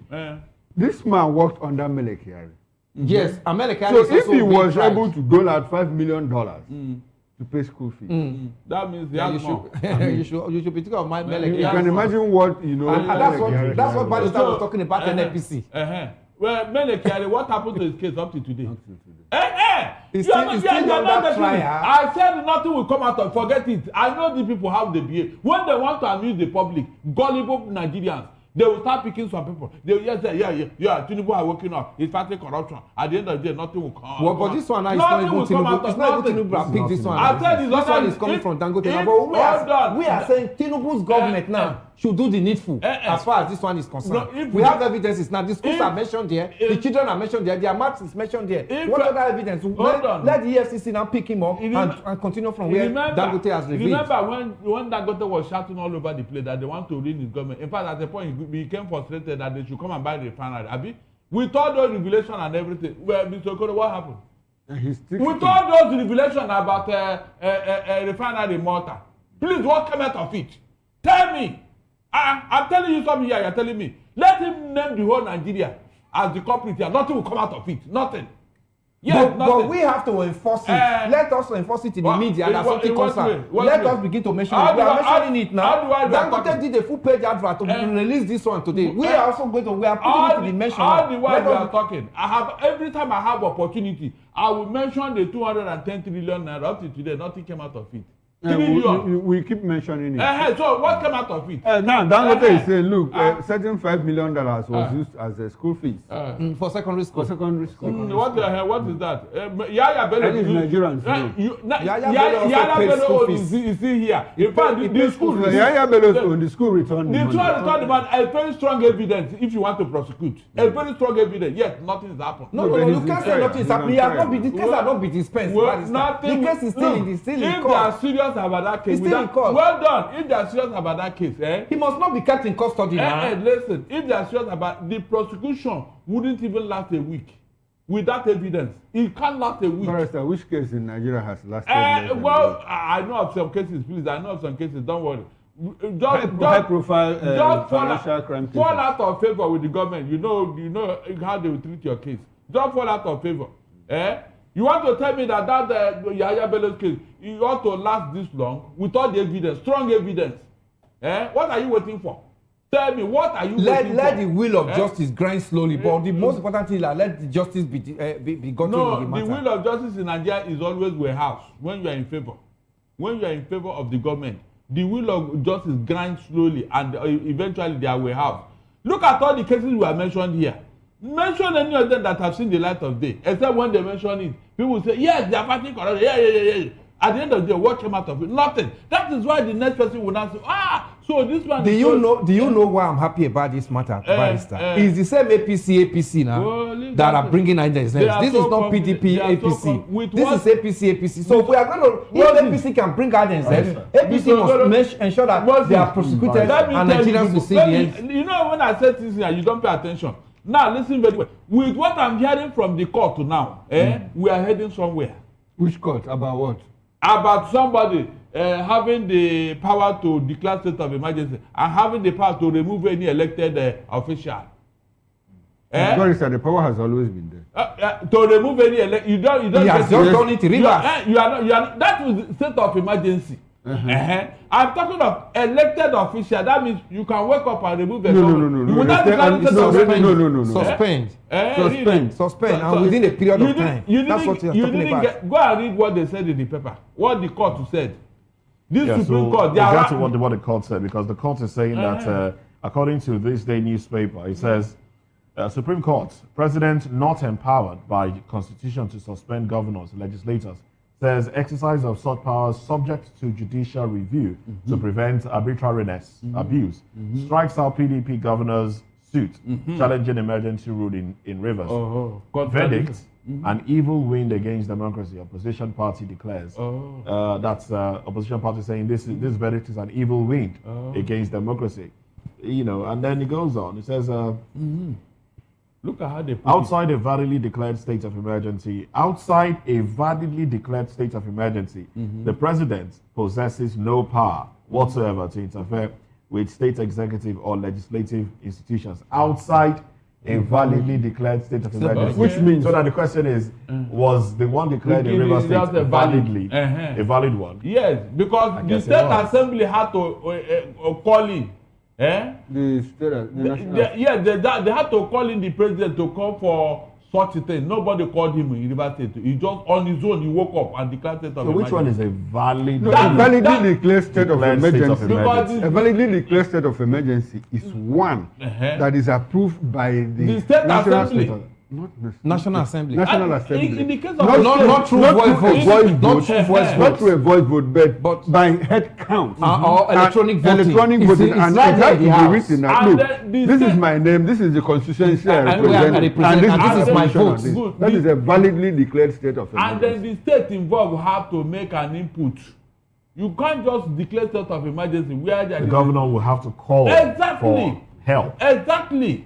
this man worked under Melek Kyari. Yes, America. So if he was able to dole out $5 million to pay school fees, that means you should be thinking of my Melek. You can imagine what and that's what Barrister was talking about NFPC. Well, Melek Kyari, what happened to his case up to today? He's still under trial. I said nothing will come out of. Forget it. I know these people how they behave. When they want to amuse the public, gullible Nigerians, they will start picking some people. They will just say, yeah, Tinubu are working up. It's fighting corruption. At the end of the day, nothing will come. Well, but this one now is not even Tinubu. It's not even Tinubu that picked this one. I said this one is coming from Dangote. But we are saying Tinubu's government now should do the needful as far as this one is concerned. We have evidences now. The schools are mentioned there. The children are mentioned there. Their maths is mentioned there. What other evidence? Let the EFCC now pick him up and continue from where Dangote has revealed. Remember when Dangote was shouting all over the place that they want to ruin his government. In fact, at the point he became frustrated that they should come and buy the refinery. Abi, with all those revelations and everything, well, Mr. Okoro, what happened? With all those revelations about a refinery in Malta, please, what came out of it? Tell me. I'm telling you something here. You're telling me. Let him name the whole Nigeria as the culprit here. Nothing will come out of it. Nothing. Yes, but we have to enforce it. Let us enforce it in the media and as something concerned. Let us begin to mention it. We are mentioning it now. Dangote did a full page advert to release this one today. We are also going to, we are putting it in the mention. All the while we are talking, every time I have opportunity, I will mention the 210 trillion naira. Up to today, nothing came out of it. We keep mentioning it. So what came out of it? Now Dangote is saying, look, certain $5 million was used as a school fees for secondary school. What the hell? What is that? Yahaya Bello is Nigerians. Yahaya Bello is here. In fact, the school. Yahaya Bello on the school returned. The school returned the money. A very strong evidence if you want to prosecute. A very strong evidence. Yes, nothing has happened. No, you can't say nothing is happening. The case has not been dispensed. The case is still in court. If they are serious about that case, well done. If they are serious about that case, he must not be kept in custody now. Listen, if they are serious about the prosecution, wouldn't even last a week with that evidence. It can't last a week. Barrister, which case in Nigeria has lasted? I know of some cases, please. I know of some cases. Don't worry. High-profile financial crime cases. Fall out of favor with the government. You know how they will treat your case. Don't fall out of favor. You want to tell me that Yahaya Bello's case, it ought to last this long with all the evidence, strong evidence? What are you waiting for? Tell me, what are you waiting for? Let the wheel of justice grind slowly, but the most important thing is that let the justice be gotten in the matter. The wheel of justice in Nigeria is always warehouse when you are in favor. When you are in favor of the government, the wheel of justice grinds slowly and eventually they are warehouse. Look at all the cases we have mentioned here. Mention any of them that have seen the light of day, except when they mention it. People say, yes, they are fighting corruption. Yeah. At the end of the day, what came out of it? Nothing. That is why the next person will not say, so this one. Do you know why I'm happy about this matter, Barrister? It's the same APC now that are bringing ideas. This is not PDP, APC. This is APC. So if we are going to, if APC can bring ideas, APC must ensure that they are prosecuted and Nigerians will see the end. You know, when I said this here, you don't pay attention. Now listen very well. With what I'm hearing from the court now, we are heading somewhere. Which court? About what? About somebody having the power to declare state of emergency and having the power to remove any elected official. Barrister, the power has always been there. To remove any election, you don't He has just done it in reverse. You are not, that was the state of emergency. I'm talking of elected official. That means you can wake up and remove the government. You will not declare the Suspend. Suspend. And within a period of time. That's what you're talking about. Go and read what they said in the paper. What the court said. This Supreme Court. Exactly what the court said, because the court is saying that according to this day newspaper, it says Supreme Court, President not empowered by Constitution to suspend governors, legislators, says exercise of such powers subject to judicial review to prevent arbitrariness, abuse, strikes out PDP governor's suit challenging emergency rule in Rivers. Verdict, an evil wind against democracy, opposition party declares. That's opposition party saying this verdict is an evil wind against democracy. You know, and then it goes on. It says, look at how they put outside a validly declared state of emergency, the president possesses no power whatsoever to interfere with state executive or legislative institutions outside a validly declared state of emergency. Which means, so that the question is, was the one declared in Rivers State a valid one? Yes, because the state assembly had to call in. The national. They had to call in the president to come for such a thing. Nobody called him in River State. He just on his own, he woke up and declared state of emergency. Which one is a valid? No, a validly declared state of emergency. A validly declared state of emergency is one that is approved by the state assembly. National Assembly. National Assembly. In the case of not through voice vote. Not through a voice vote, but by head count. Or electronic voting. Electronic voting. And it has to be written that, look, this is my name, this is the constituency I represent, and this is my vote. That is a validly declared state of emergency. And then the state involved have to make an input. You can't just declare state of emergency where the governor will have to call for help. Exactly.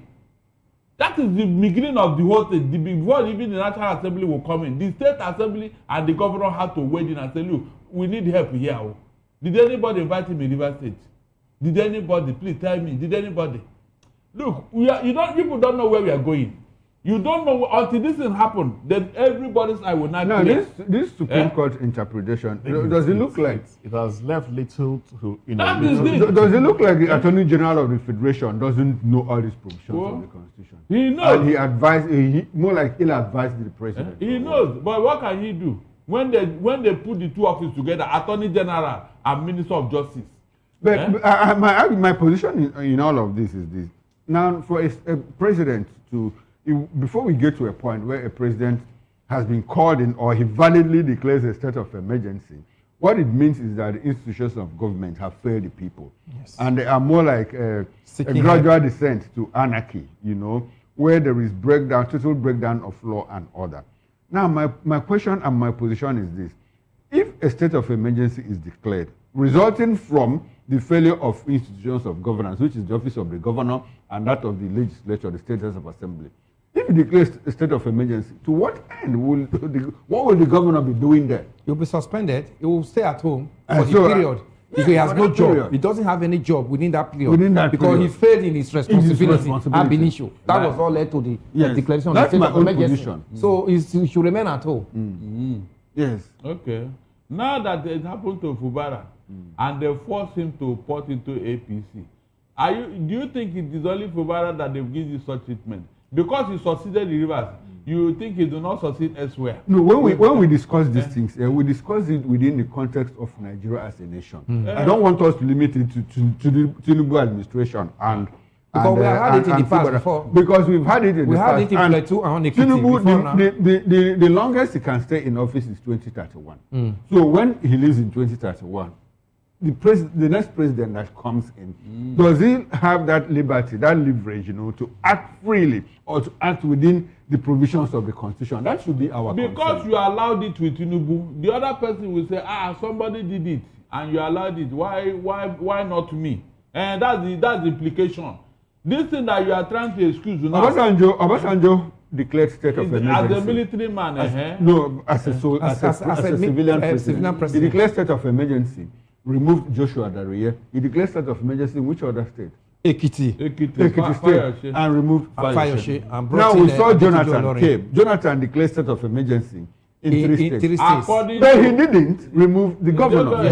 That is the beginning of the whole thing. Before even the National Assembly will come in, the State Assembly and the governor have to wait in and say, look, we need help here. Did anybody invite him in River State? Did anybody? Please tell me. Did anybody? Look, people don't know where we are going. You don't know until this thing happen. Then everybody's eye will not clear. This Supreme Court interpretation, does it look like it has left little to does it look like the Attorney General of the Federation doesn't know all these provisions of the Constitution? He knows. And he advised, more like he'll advise the president. He knows, but what can he do when they put the two offices together, Attorney General and Minister of Justice? But my position in all of this is this: now, for a president to, before we get to a point where a president has been called in or he validly declares a state of emergency, what it means is that the institutions of government have failed the people. Yes. And they are more like a gradual descent to anarchy, where there is total breakdown of law and order. Now, my question and my position is this. If a state of emergency is declared, resulting from the failure of institutions of governance, which is the office of the governor and that of the legislature, the state house of assembly, if you declare a state of emergency, to what end what will the governor be doing there? He will be suspended. He will stay at home for the period. If he has no job, he doesn't have any job within that period. Because he failed in his responsibility ab initio. That was all led to the declaration of the state of emergency. So he should remain at home. Yes. Okay. Now that it happened to Fubara and they forced him to port into APC, do you think it is only Fubara that they give you such treatment? Because he succeeded in Rivers, you think he do not succeed elsewhere? No, when we discuss these things, we discuss it within the context of Nigeria as a nation. I don't want us to limit it to the Tinubu administration because we have had it in the past before. Because we've had it in the past. We had it in Plateau and Tinubu, the longest he can stay in office is 2031. So when he leaves in 2031, the next president that comes in, does he have that liberty, that leverage, to act freely or to act within the provisions of the Constitution? That should be our concern. Because you allowed it with Tinubu, the other person will say, somebody did it and you allowed it. Why not me? And that's the implication. This thing that you are trying to excuse now. Obasanjo declared state of emergency. As a military man, No, as a civilian president. He declared state of emergency. Removed Joshua Dariye. He declared state of emergency in which other state? Ekiti State and removed Fayose. And now we saw Jonathan Olori. came. Jonathan declared state of emergency in three states. According But to- he didn't remove the governor.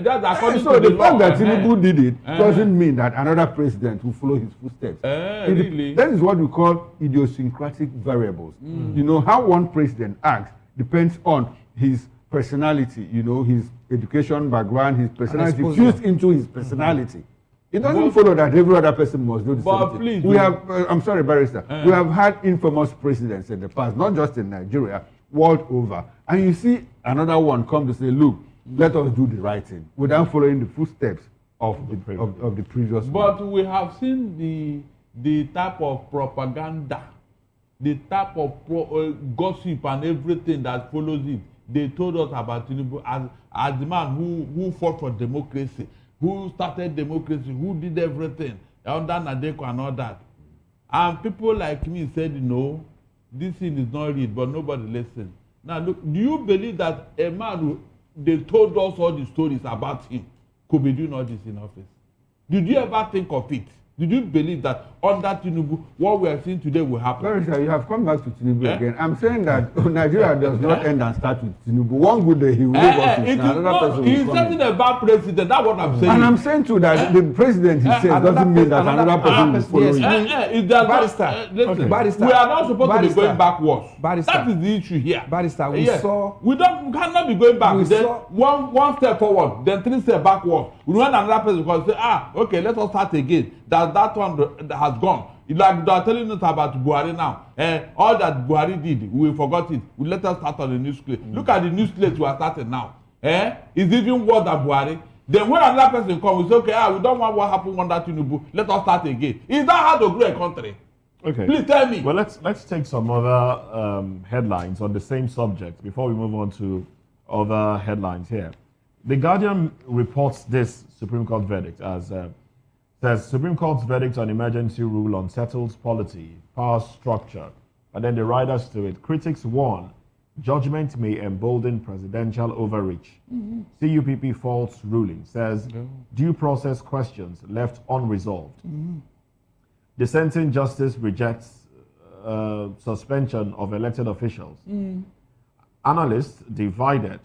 That's according So to the the fact law. that Tinubu did it doesn't mean that another president will follow his footsteps. Really? That is what we call idiosyncratic variables. You know, how one president acts depends on his personality, you know, his education background, his personality fused into his personality. It doesn't follow that every other person must do the same thing. Please, we have, I'm sorry, Barrister, we have had infamous presidents in the past, not just in Nigeria, world over. And you see another one come to say, look, let us do the right thing without following the footsteps of the previous one. But we have seen the type of propaganda, the type of gossip and everything that follows it. They told us about Tinubu as the man who fought for democracy, who started democracy, who did everything under Nadeko and all that. And people like me said, no, this thing is not real, but nobody listened. Now look, do you believe that a man who they told us all the stories about him could be doing all this in office? Did you ever think of it? Did you believe that under Tinubu, what we are seeing today will happen? Barrister, you have come back to Tinubu again. I'm saying that Nigeria does not end and start with Tinubu. One good day he will leave office. Another person will he's come setting in. a bad president. That's what I'm saying. And I'm saying too that the president himself doesn't mean that another person will follow him. Barrister, we are not supposed to be going backwards. That is the issue here. Barrister, we cannot be going back. Then one step forward, then 3 steps backward. When another person will say, okay, let us start again. That one has gone. It's like they are telling us about Buhari now. All that Buhari did, we forgot it. We let us start on the new slate. Look at the new slate we are starting now. It's even worse than Buhari. Then when another person comes, we say, okay, we don't want what happened under Tinubu. Let us start again. Is that how to grow a country? Okay. Please tell me. Well, let's take some other headlines on the same subject before we move on to other headlines here. The Guardian reports this Supreme Court verdict as says Supreme Court's verdict on emergency rule unsettles polity, power structure, and then the riders to it. Critics warn judgment may embolden presidential overreach. CUPP false ruling says due process questions left unresolved. Dissenting justice rejects suspension of elected officials. Analysts divided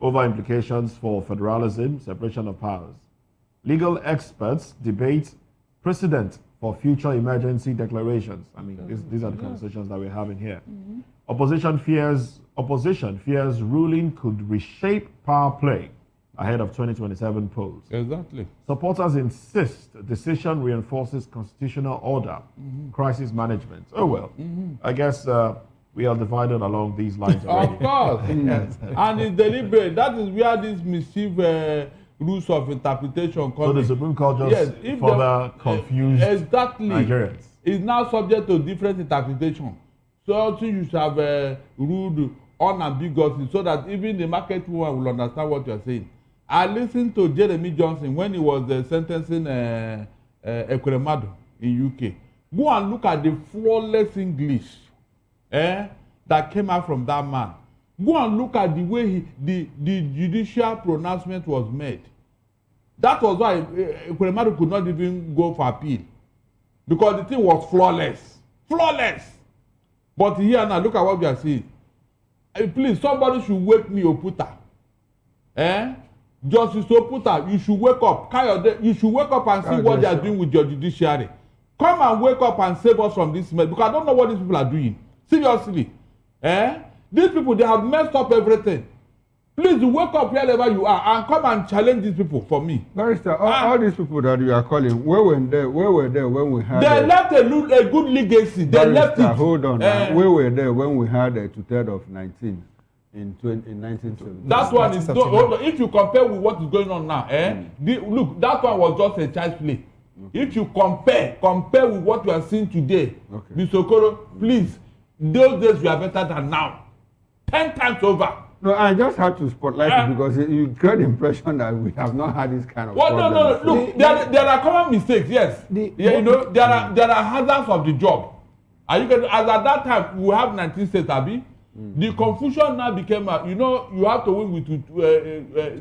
over implications for federalism, separation of powers. Legal experts debate precedent for future emergency declarations. I mean, these are the conversations that we're having here. Opposition fears ruling could reshape power play ahead of 2027 polls. Exactly. Supporters insist decision reinforces constitutional order, crisis management. Oh well, I guess we are divided along these lines already. Of course. And it's deliberate. That is where this mischief rules of interpretation come. So the Supreme Court just further confused Nigerians. It's now subject to different interpretation. So you should have ruled unambiguously so that even the market woman will understand what you're saying. I listened to Jeremy Johnson when he was sentencing Ekwuremadu in UK. Go and look at the flawless English that came out from that man. Go and look at the way the judicial pronouncement was made. That was why Ekwuremadu could not even go for appeal. Because the thing was flawless. Flawless! But here now, look at what we are seeing. Please, somebody should wake me Oputa. Justice Oputa, you should wake up. Kayode, you should wake up and see what they are doing with your judiciary. Come and wake up and save us from this mess. Because I don't know what these people are doing. Seriously. These people, they have messed up everything. Please wake up wherever you are and come and challenge these people for me. Barrister, all these people that you are calling, where were they when we had... They left a good legacy. They left it. Hold on. Where were they when we had a two-thirds of 19 in 1970? That one is... Hold on. If you compare with what is going on now, look, that one was just a child's play. If you compare with what we are seeing today, Mr. Okoro, please, those days we are better than now. 10 times over. No, I just had to spotlight it because you get the impression that we have not had this kind of problem. No. Look, there are common mistakes, yes. There are hazards of the job. Are you getting, as at that time, we have 19 states, Abi. The confusion now became, you have to win with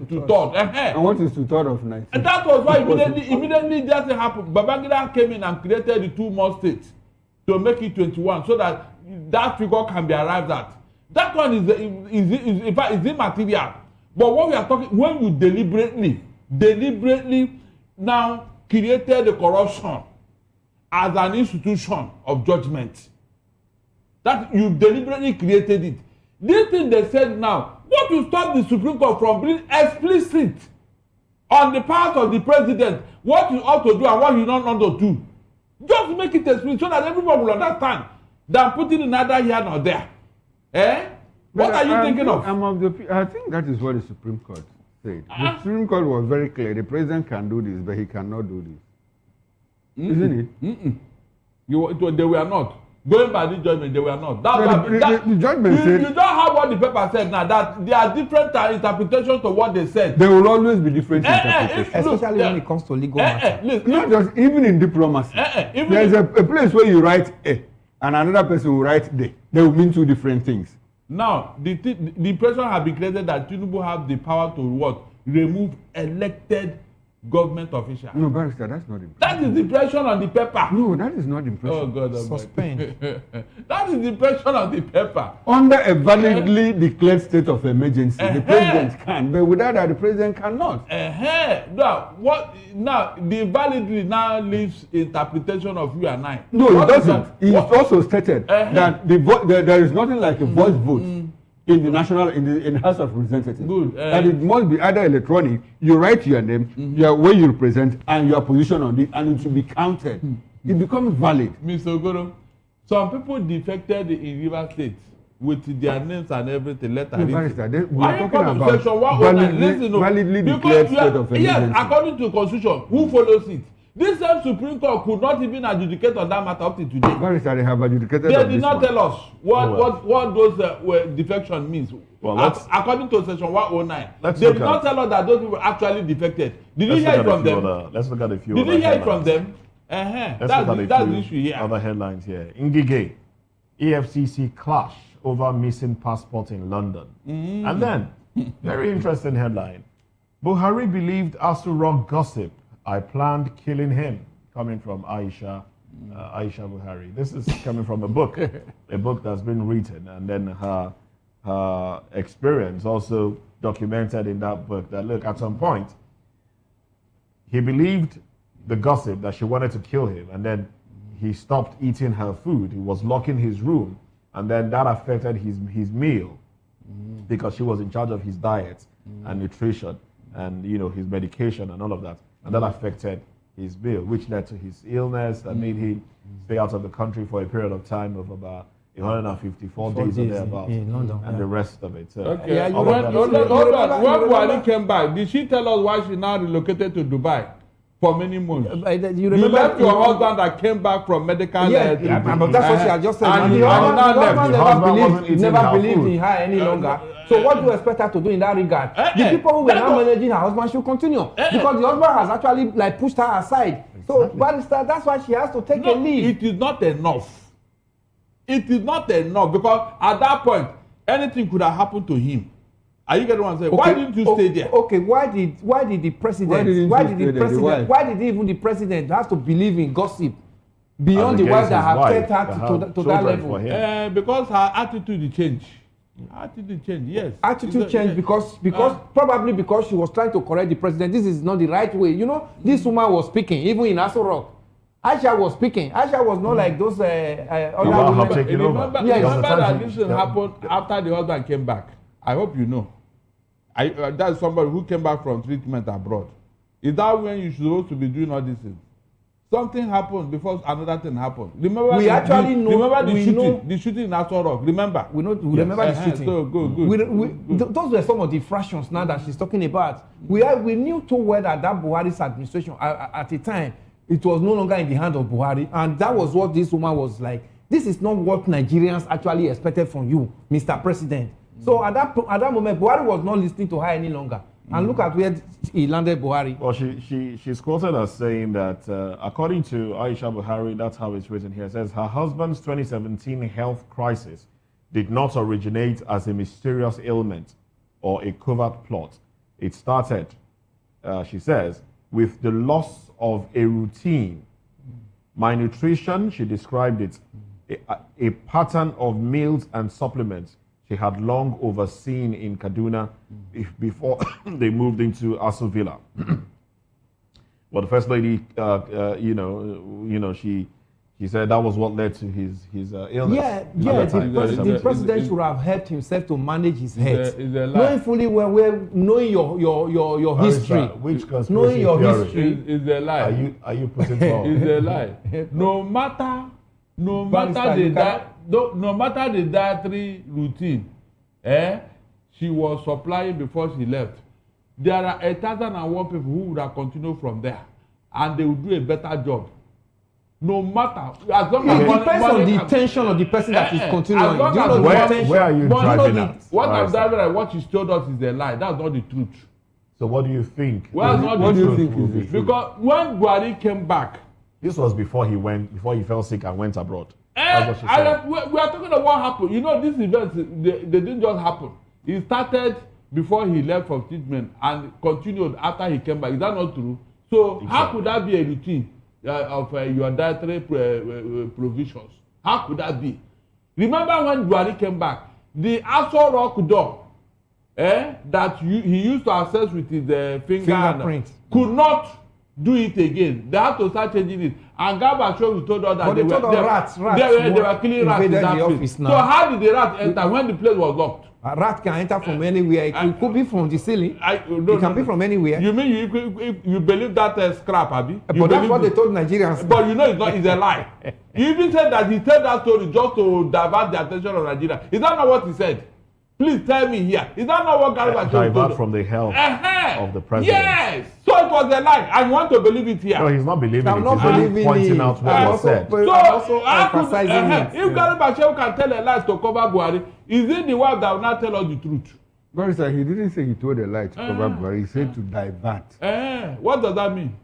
two-thirds. And what is two-thirds of 19? And that was why immediately that happened. Babangida came in and created the 2 more states to make it 21, so that figure can be arrived at. That one is in fact is immaterial. But what we are talking, when you deliberately now created the corruption as an institution of judgment, that you deliberately created it. This thing they said now, what will stop the Supreme Court from being explicit on the part of the president, what you ought to do and what you don't want to do? Just make it explicit so that everyone will understand, than putting it neither here nor there. What are you thinking of? I think that is what the Supreme Court said. The Supreme Court was very clear. The president can do this, but he cannot do this. Isn't it? They were not. Going by the judgment, they were not. The judgment said... You don't have what the paper said now, that there are different interpretations to what they said. There will always be different interpretations. Especially when it comes to legal matters. Not just, even in diplomacy. There's a place where you write A, and another person will write D. They will mean two different things. Now, the impression has been created that Tinubu have the power to what? Remove elected government officials. No, Barrister, that's not impression. That is the impression on the paper. No, that is not impression. Oh, God. Suspend. That is the impression on the paper. Under a validly declared state of emergency, the president can, but without that, the president cannot. Now, the validly now leaves interpretation of you and I. No, it doesn't. He also stated that there is nothing like a voice vote in the House of Representatives. Good. That it must be either electronic, you write your name, where you represent, and your position on it, and it should be counted. It becomes valid. Mr. Ogoro, some people defected in River State with their names and everything. We are talking about validly declared state of emergency. Yes, according to the Constitution, who follows it? This same Supreme Court could not even adjudicate on that matter up to today. Barrister, they have adjudicated They on did this not one. tell us what those defection means. According to Section 109, they did not tell us that those people actually defected. Did you hear it from them? Let's look at a few. Did you hear it from them? That's the issue here. Other headlines here. Ngige, EFCC clash over missing passport in London. And then, very interesting headline. Buhari believed Asu Rock gossip. I planned killing him. Coming from Aisha Buhari. This is coming from a book that's been written, and then her experience also documented in that book. That look, at some point, he believed the gossip that she wanted to kill him, and then he stopped eating her food. He was locking his room, and then that affected his meal because she was in charge of his diet and nutrition and his medication and all of that. And that affected his meal, which led to his illness that made him stay out of the country for a period of time of about 154 days or thereabouts, in London, yeah. and the rest of it. Okay. Yeah, hold on. When Buhari came back, did she tell us why she now relocated to Dubai for many months? You left your husband that came back from medical. But that's what she had just said. And the husband never believed in her any Uh, longer. So what do you expect her to do in that regard? The people who were now managing her husband should continue because the husband has actually pushed her aside. So Barrister, that's why she has to take a leave. It is not enough. It is not enough because at that point anything could have happened to him. Are you getting what I'm saying? Why didn't you stay there? Okay, why did the president? Why did even the president have to believe in gossip beyond the wife that have kept her to that level? Because her attitude changed. Attitude change, yes. Attitude change because probably because she was trying to correct the president. This is not the right way. This woman was speaking even in Aso Rock. Aisha was speaking. Aisha was not like those other women. Remember that this thing happened after the husband came back. I hope you know. That's somebody who came back from treatment abroad. Is that when you're supposed to be doing all these things? Something happened before another thing happened. Remember the shooting in Aso Rock. Remember? Remember the shooting. So good. Those were some of the fractions now that she's talking about. We knew too well that Buhari's administration at the time, it was no longer in the hand of Buhari, and that was what this woman was like. This is not what Nigerians actually expected from you, Mr. President. So at that moment, Buhari was not listening to her any longer. And look at where he landed Buhari. Well, she's quoted as saying that, according to Aisha Buhari, that's how it's written here. It says her husband's 2017 health crisis did not originate as a mysterious ailment or a covert plot. It started, she says, with the loss of a routine. Malnutrition, she described it, a pattern of meals and supplements she had long overseen in Kaduna before they moved into Aso Villa. Well, the First Lady, she said that was what led to his illness. The president should have helped himself to manage his head. Is a lie. Knowing fully well, knowing your history. Which knowing your history is a lie. Are you putting forward? Is a lie. No matter the dietary routine, she was supplying before she left. There are 1,001 people who would have continued from there, and they would do a better job. No matter, as long as it depends on the intention of the person that is continuing. Where are you driving at? What I'm driving at, what she told us is a lie. That's not the truth. So what do you think? Well, what do you think? Because when Buhari came back, this was before he fell sick and went abroad. We are talking about what happened. You know, these events, they didn't just happen. It started before he left for treatment and continued after he came back. Is that not true? So exactly. How could that be a routine of your dietary provisions? How could that be? Remember when Buhari came back, the Aso Rock door that he used to access with his fingerprint could not do it again. They had to start changing it. And Gabashev told us that they were killing rats in that place. So how did the rat enter when the place was locked? A rat can enter from anywhere. It could be from the ceiling. It can be from anywhere. You mean you believe that scrap, Abi? But that's what they told Nigerians. But you know it's a lie. He even said that he told that story just to divert the attention of Nigeria. Is that not what he said? Please tell me here. Is that not what Garba told? Divert from the health of the president. Yes. So it was a lie. I want to believe it here. No, he's not believing I'm it. not He's believing pointing it. out what was said. So also emphasizing it. If Garba can tell a lie to cover Buhari, is it the one that will not tell us the truth? Barrister, he didn't say he told a lie to cover Buhari. He said to divert. What does that mean?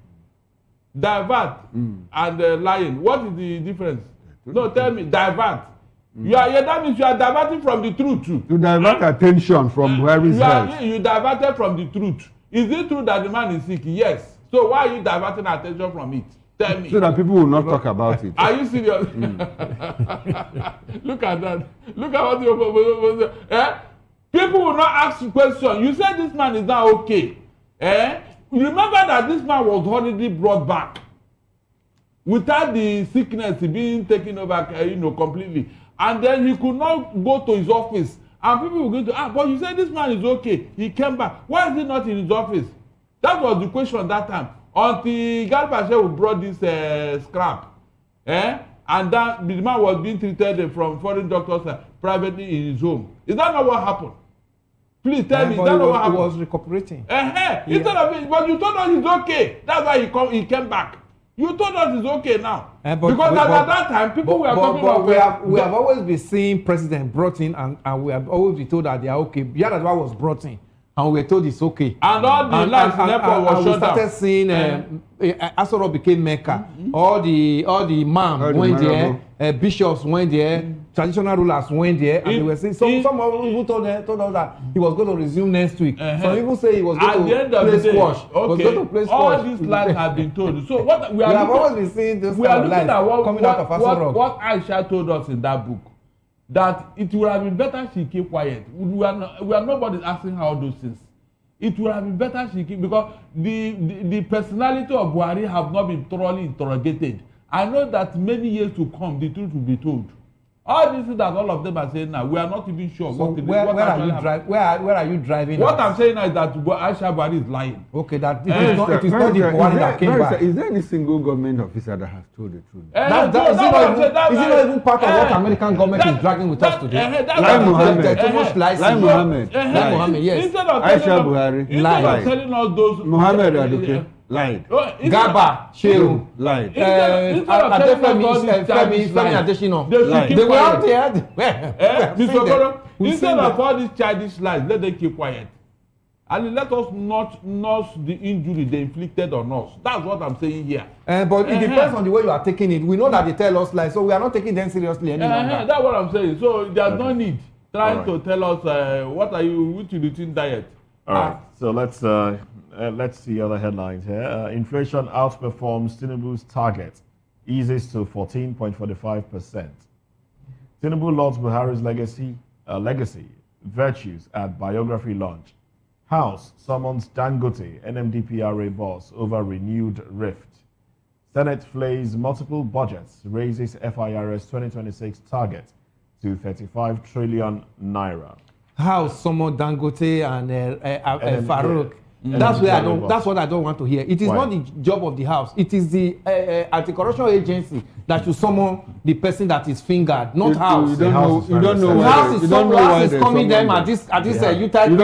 Divert and lying. What is the difference? No, tell me. Divert. That means you are diverting from the truth too. To divert attention from Buhari's health. You diverted from the truth. Is it true that the man is sick? Yes. So why are you diverting attention from it? Tell me. So that people will not talk about it. Are you serious? Look at that. Look at what you people will not ask you question. You said this man is not okay. Remember that this man was hurriedly brought back without the sickness being taken over, completely. And then he could not go to his office. And people were going to but you said this man is okay. He came back. Why is he not in his office? That was the question that time. Until Galbashev brought this scrap. And that the man was being treated from foreign doctors privately in his home. Is that not what happened? Please tell me. Is that not what happened? He was recuperating. Instead of it, but you told us he's okay. That's why he came back. You told us it's okay now. Because at that time, people were talking about... We have always been seeing president brought in and we have always been told that they are okay. Yaradua was brought in and we were told it's okay. And all the lights in airport was shut down. We started seeing Asoro became Mecca. All the imams went there, bishops went there, traditional rulers went there, and they were saying, some even told us that he was going to resume next week. Some even say he was going to play squash. All these lies have been told. So what we have always been seeing this kind of lies coming out of Asoro. What Aisha told us in that book, that it would have been better she keep quiet. We are nobody asking her all those things. It would have been better she keep, because the personality of Buhari have not been thoroughly interrogated. I know that many years to come, the truth will be told. All these things that all of them are saying now, we are not even sure. So where are you driving? What I'm saying now is that Aisha Buhari is lying. Okay, that it is not the Buhari that came back. Is there any single government officer that has told the truth? Is it not even part of what American government is dragging with us today? Lai Mohammed. Too much lies. Lai Mohammed. Lai Mohammed, yes. Aisha Buhari. Instead of telling us those... Mohammed Aduke. Lied. Gaba Shehu lied. Femi Adesina. They were out there. Mr. Okoro, instead of all these childish lies, let them keep quiet. and let us not nurse the injury they inflicted on us. That's what I'm saying here. But it depends on the way you are taking it. We know that they tell us lies, so we are not taking them seriously any longer. That's what I'm saying. So there's no need trying to tell us what are you with your routine diet. All right. So let's see other headlines here. Inflation outperforms Tinubu's target, eases to 14.45%. Tinubu lauds Buhari's legacy, virtues at biography launch. House summons Dangote, NMDPRA boss over renewed rift. Senate flays multiple budgets, raises FIRS 2026 target to 35 trillion naira. House summon Dangote and Farouk. That's what I don't want to hear. It is not the job of the House. It is the anti-corruption agency that should summon the person that is fingered, not House. You don't know why is coming them at this U-type period. We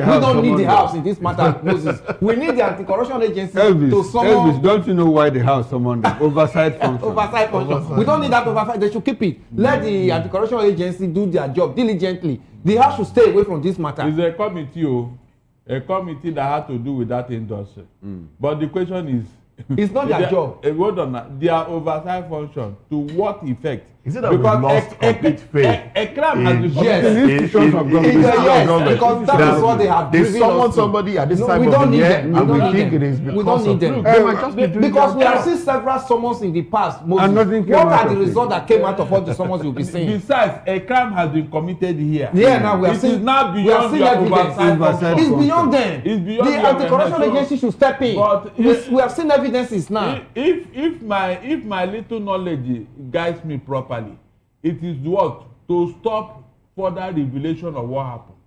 don't need the House in this matter, Moses. We need the anti-corruption agency to summon. Elvis, don't you know why the House summoned them? Oversight function. Oversight function. We don't need that oversight. They should keep it. Let the anti-corruption agency do their job diligently. The House should stay away from this matter. It's a committee that had to do with that industry. But the question is, it's not their job. Hold on, their oversight function, to what effect? Is it that we've lost complete faith? A crime has been institutions of government. Because that is what they have driven us to. They summon somebody at this time of the year, and we think it is because of them. They might just be doing because we have seen several summons in the past. Moses, what are the results that came out of all the summons you'll be seeing? Besides, a crime has been committed here. Yeah, now we have seen. It is now beyond your oversight function. It's beyond them. It's beyond the anti-corruption agency should step in. But we have seen evidences now. If my little knowledge guides me properly, it is what to stop further revelation of what happened.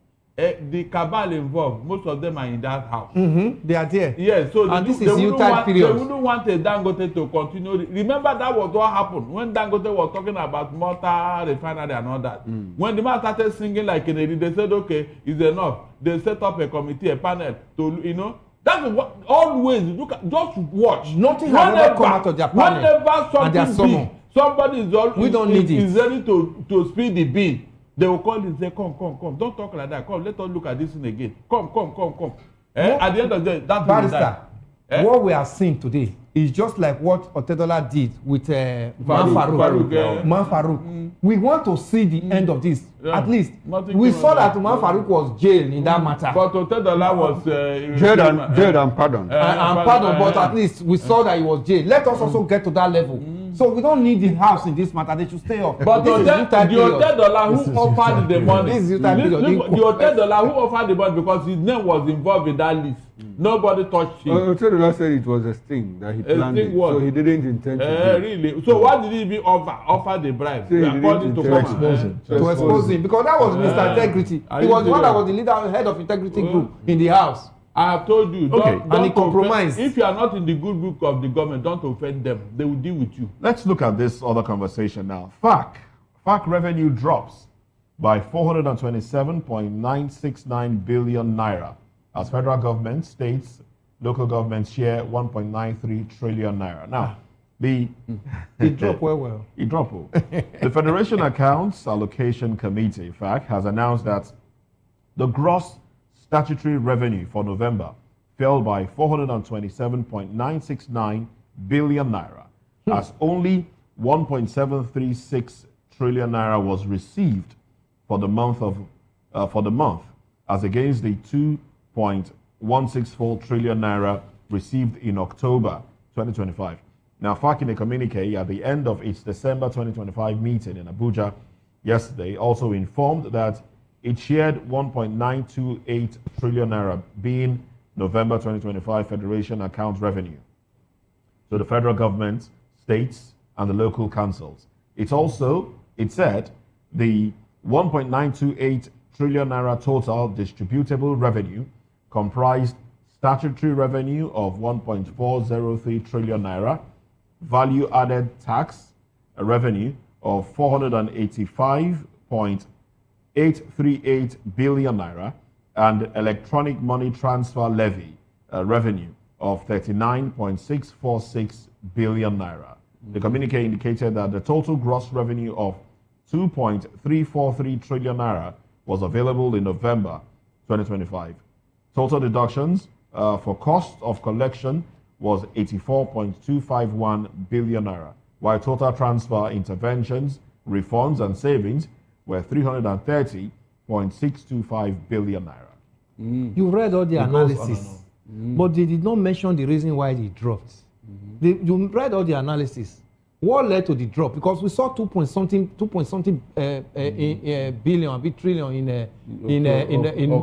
The cabal involved, most of them are in that house. They are there. Yes, so and this is U-type period. They wouldn't want a Dangote to continue. Remember that was what happened when Dangote was talking about Malta refinery and all that. When the man started singing like Kennedy, they said, okay, it's enough. They set up a committee, a panel to, that's what always look at, just watch. Nothing has ever come out of their panel. Whenever something big, somebody is ready to spill the bean, they will call and say, come, don't talk like that. Come, let us look at this thing again. Come. At the end of the day, that's Barrister, what we are seeing today is just like what Otedola did with Man Farouk. We want to see the end of this. At least we saw that Man Farouk was jailed in that matter. But Otedola was jailed and pardoned. But at least we saw that he was jailed. Let us also get to that level. So we don't need the House in this matter. They should stay off. But the Otedola who offered the money, the Otedola who offered the money because his name was involved in that list. Nobody touched him. Otedola said it was a sting that he planned it, so he didn't intend to do it. Really? So why did he even offer the bribe? According to expose him. Because that was Mr. Integrity. He was the one that was the leader, head of Integrity Group in the House. I have told you, and he compromised. If you are not in the good book of the government, don't offend them. They will deal with you. Let's look at this other conversation now. FAC revenue drops by 427.969 billion naira as federal government, states, local governments share 1.93 trillion naira. Now, it dropped well. It dropped well. The Federation Accounts Allocation Committee, FAC, has announced that the gross statutory revenue for November fell by 427.969 billion naira, as only 1.736 trillion naira was received for the month as against the 2.164 trillion naira received in October 2025. Now, FAC in a communique at the end of its December 2025 meeting in Abuja yesterday also informed that it shared 1.928 trillion naira, being November 2025 Federation account revenue to the federal government, states, and the local councils. It said the 1.928 trillion naira total distributable revenue comprised statutory revenue of 1.403 trillion naira, value added tax revenue of 485.838 billion naira, and electronic money transfer levy revenue of 39.646 billion naira. The communique indicated that the total gross revenue of 2.343 trillion naira was available in November 2025. Total deductions for cost of collection was 84.251 billion naira, while total transfer interventions, refunds, and savings were 330.625 billion naira. You read all the It goes on and analysis, but they did not mention the reason why they dropped. You read all the analysis. What led to the drop? Because we saw 2 point something billion, a bit trillion in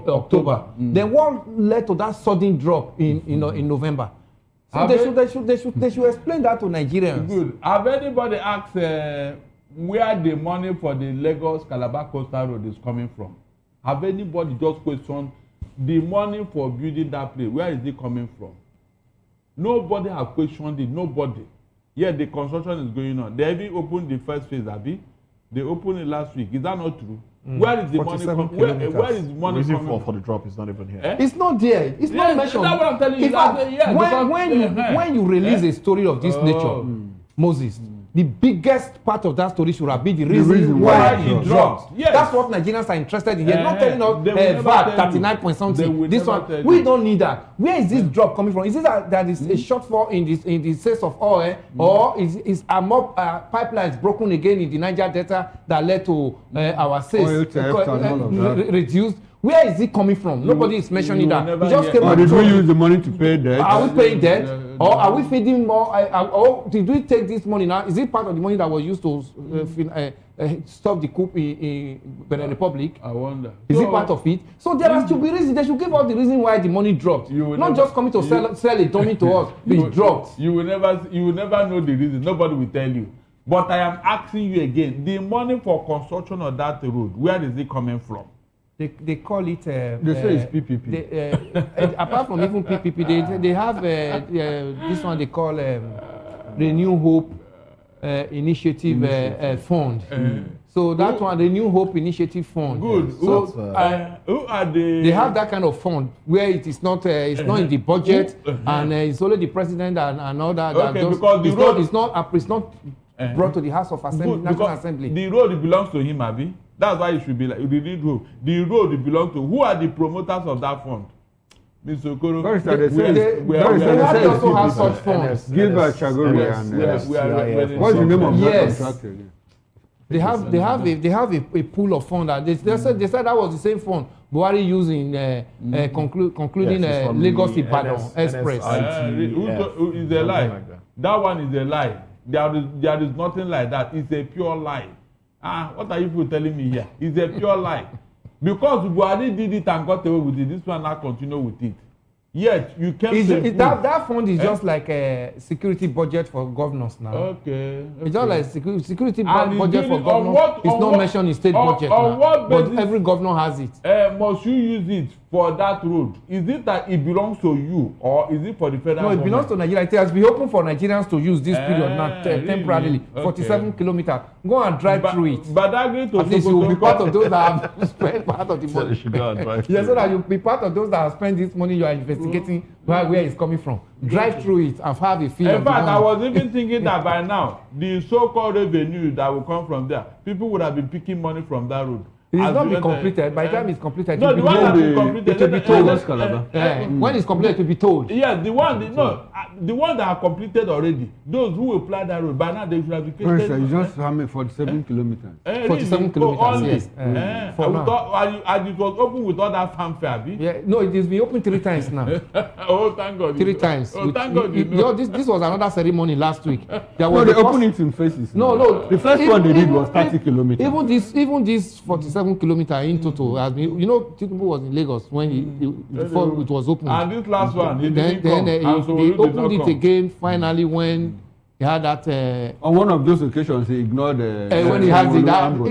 October. Then what led to that sudden drop in November? So they should explain that to Nigerians. Good. Have anybody asked where the money for the Lagos Calabar Coastal Road is coming from? Have anybody just questioned the money for building that place? Where is it coming from? Nobody has questioned it. Nobody. Yeah, the construction is going on. They even opened the first phase, Abi. They opened it last week. Is that not true? Where is the money coming? Where is the money reason coming for the drop is not even here. It's not there. It's not mentioned. That's what I'm telling you. When you release a story of this nature, Moses, the biggest part of that story should have been the reason why it dropped. Yes. That's what Nigerians are interested in here. Not telling us VAT 39 point something. This one, we don't need that. Where is this drop coming from? Is it that is a shortfall in the sales of oil, or is our pipelines broken again in the Niger Delta that led to our sales reduced? Where is it coming from? Nobody is mentioning that. We just came did we use the money to pay debt? Are we paying debt? Or are we feeding more? Or did we take this money now? Is it part of the money that was used to stop the coup in Benin Republic? I wonder. Is it part of it? So there has to be reason. They should give us the reason why the money dropped. Not just coming to sell a dummy to us. It dropped. You will never know the reason. Nobody will tell you. But I am asking you again: the money for construction of that road, where is it coming from? They call it. They say it's PPP. Apart from even PPP, they have this one they call Renew Hope Initiative Fund. So that one, the New Hope Initiative Fund. Good. So who are the? They have that kind of fund where it is not not in the budget and it's only the president and all that. Okay, that because the road it's not brought to the House of Assembly, National Assembly. The road belongs to him, Abi. That's why it should be like the lead road. The road belongs to who are the promoters of that fund? Mr. Okoro. They also have such funds. Gilbert Chagori and what's the name of that contractor? They have a pool of funds that they said that was the same fund Buhari using concluding Lagos Ibadan Express. Is a lie. That one is a lie. There is nothing like that. It's a pure lie. What are you people telling me here? It's a pure lie. Because Buhari did it and got away with it, this one now continue with it. Yet you can't. That fund is just like a security budget for governors now. Okay. It's just like security budget for governors. It's not mentioned in state budget now. But every governor has it. Must you use it for that road? Is it that it belongs to you or is it for the federal government? No, it belongs to Nigeria. It has been open for Nigerians to use this period now temporarily. Okay. 47 kilometers. Go and drive through it. But agreed to at least you will be part of those that have spent part of the money. So that you'll be part of those that have spent this money you are investigating where it's coming from. Drive through it and have a feel. In fact, I was even thinking that by now, the so-called revenue that will come from there, people would have been picking money from that road. It's not been completed. By the time it's completed, no, the one that is completed, it will be told. When it's completed, it will be told. Yeah, the one that are completed already. Those who apply that road by now they should have been. First, you just have 47 kilometers. 47 kilometers. Yes. And it was open with all that fanfare. Yeah, no, it has been open 3 times now. Oh, thank God. 3 times. Oh, thank God. This was another ceremony last week. They opened it in phases. No. The first one they did was 30 kilometers. Even this 47 kilometers in total has been. Tinubu was in Lagos when before it was opened. And this last one, they opened it again finally when he had that. On one of those occasions, he ignored. When he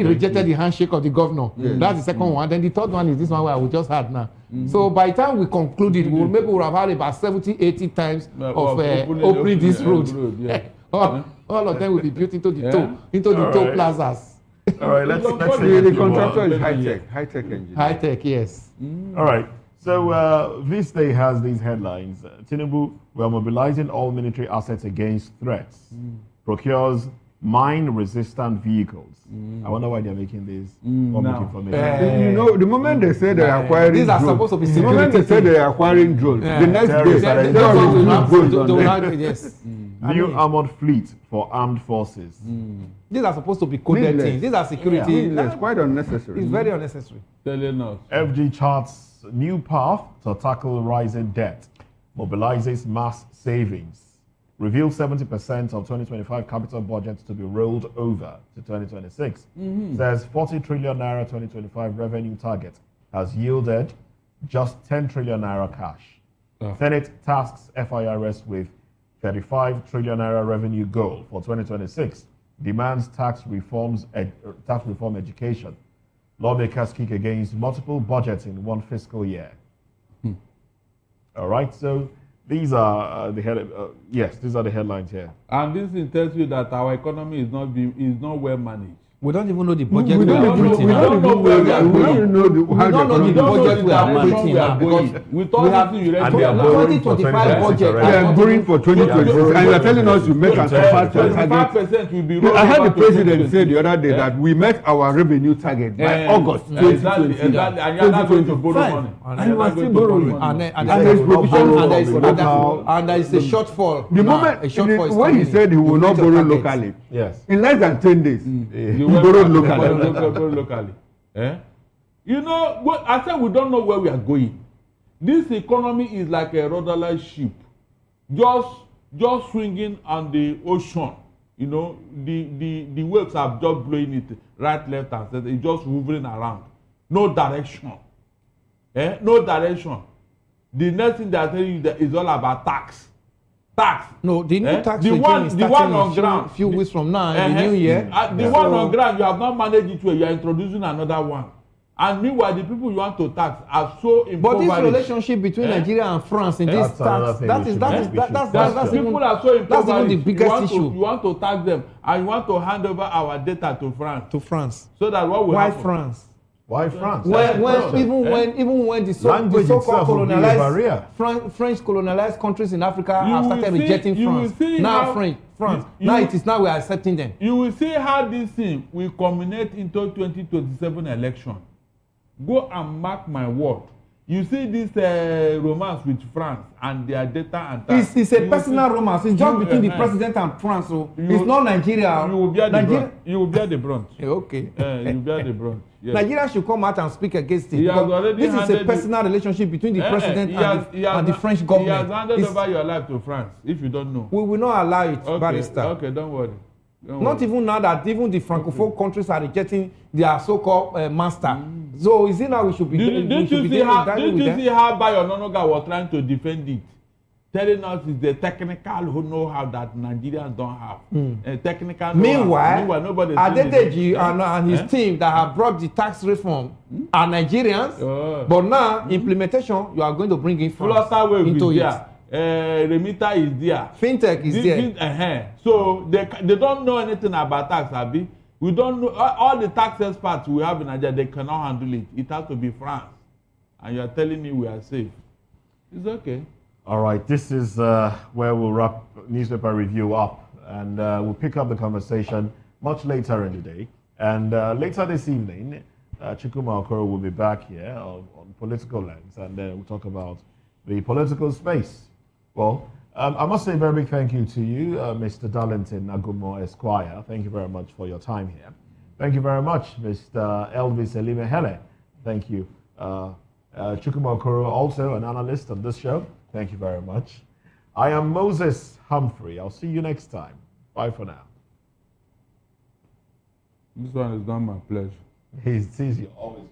rejected the handshake of the governor. Yes. That's the second one. Then the third one is this one where we just had now. So by the time we concluded, maybe we'll have had about 70-80 times of opening this road. All of them will be built into the toll plazas. All right, let's the contractor is high-tech engineer. High-tech, yes. All right. So this day has these headlines. Tinubu, we are mobilizing all military assets against threats. Procures mine-resistant vehicles. I wonder why they're making this public information. You know, the moment they say they're acquiring these are drones, supposed to be the moment they say they're acquiring drones, the next day yes. New armored fleet for armed forces. These are supposed to be coded things. These are security. It's quite unnecessary. It's very unnecessary. Telling us. FG charts new path to tackle rising debt, mobilizes mass savings, reveals 70% of 2025 capital budget to be rolled over to 2026. Says 40 trillion naira 2025 revenue target has yielded just 10 trillion naira cash. Senate tasks FIRS with 35 trillion naira revenue goal for 2026. Demands tax reform education. Lawmakers kick against multiple budgets in one fiscal year. All right, so these are these are the headlines here. And this thing tells you that our economy is not well managed. We don't even know the budget we don't are operating. We don't know where we are going. We don't know the budget we are operating now because with all this thing you read, 2025 budget. They are borrowing for 2026, and you are telling us you make and surpass your target. 25% will be rolled I heard over the to president say the other day that we met our revenue target by August 2020. Exactly. And you're not going to borrow money. And you are still borrowing. And there is a shortfall. The moment when he said he will not borrow locally, in less than 10 days, he borrowed locally. You know, I said we don't know where we are going. This economy is like a rudderless ship, just swinging on the ocean. You know, the waves are just blowing it right, left, and center. It's just hovering around. No direction. No direction. The next thing they are telling you that is all about tax. No, the new tax the regime is one on starting ground. a few weeks from now, the new year. The one on ground, you have not managed it well. You are introducing another one. And meanwhile, the people you want to tax are so impoverished. But this relationship between Nigeria and France in this tax, that's people are so impoverished. That's even the biggest issue. You want to tax them, and you want to hand over our data to France. So that what will Why happen? France? Why France? Even when the so-called colonized French colonized countries in Africa have started rejecting France. Now France. Now it is now we are accepting them. You will see how this thing will culminate into 2027 election. Go and mark my word. You see this romance with France and their data and tax. It's a personal romance. It's just between the president and France. So it's not Nigeria. You will bear the brunt. You will bear the brunt. Okay. You bear the brunt. Yes. Nigeria should come out and speak against it. This is a personal relationship between the president and the French government. He has handed over your life to France, if you don't know. We will not allow it, barrister. Okay, don't worry. Not even now that even the Francophone countries are rejecting their so-called master. So is it now we should be Didn't you see how Bayo Ononuga was trying to defend it? Telling us it's the technical know-how that Nigerians don't have. Technical Meanwhile, nobody Adedeji and his team that have brought the tax reform are Nigerians, but now implementation you are going to bring in France into it. Remita is there. Fintech is there. So they don't know anything about tax, Abi. We don't know all the tax experts we have in Nigeria. They cannot handle it. It has to be France, and you are telling me we are safe. It's okay. All right, this is where we'll wrap newspaper review up, and we'll pick up the conversation much later in the day. And later this evening, Chikuma Okoro will be back here on Political Lens, and then we'll talk about the political space. Well, I must say a very big thank you to you, Mr. Darlington Nagumo Esquire. Thank you very much for your time here. Thank you very much, Mr. Elvis Elimehele. Thank you. Chukuma Okoro, also an analyst on this show. Thank you very much. I am Moses Humphrey. I'll see you next time. Bye for now. This one is not my pleasure. It's easy, always.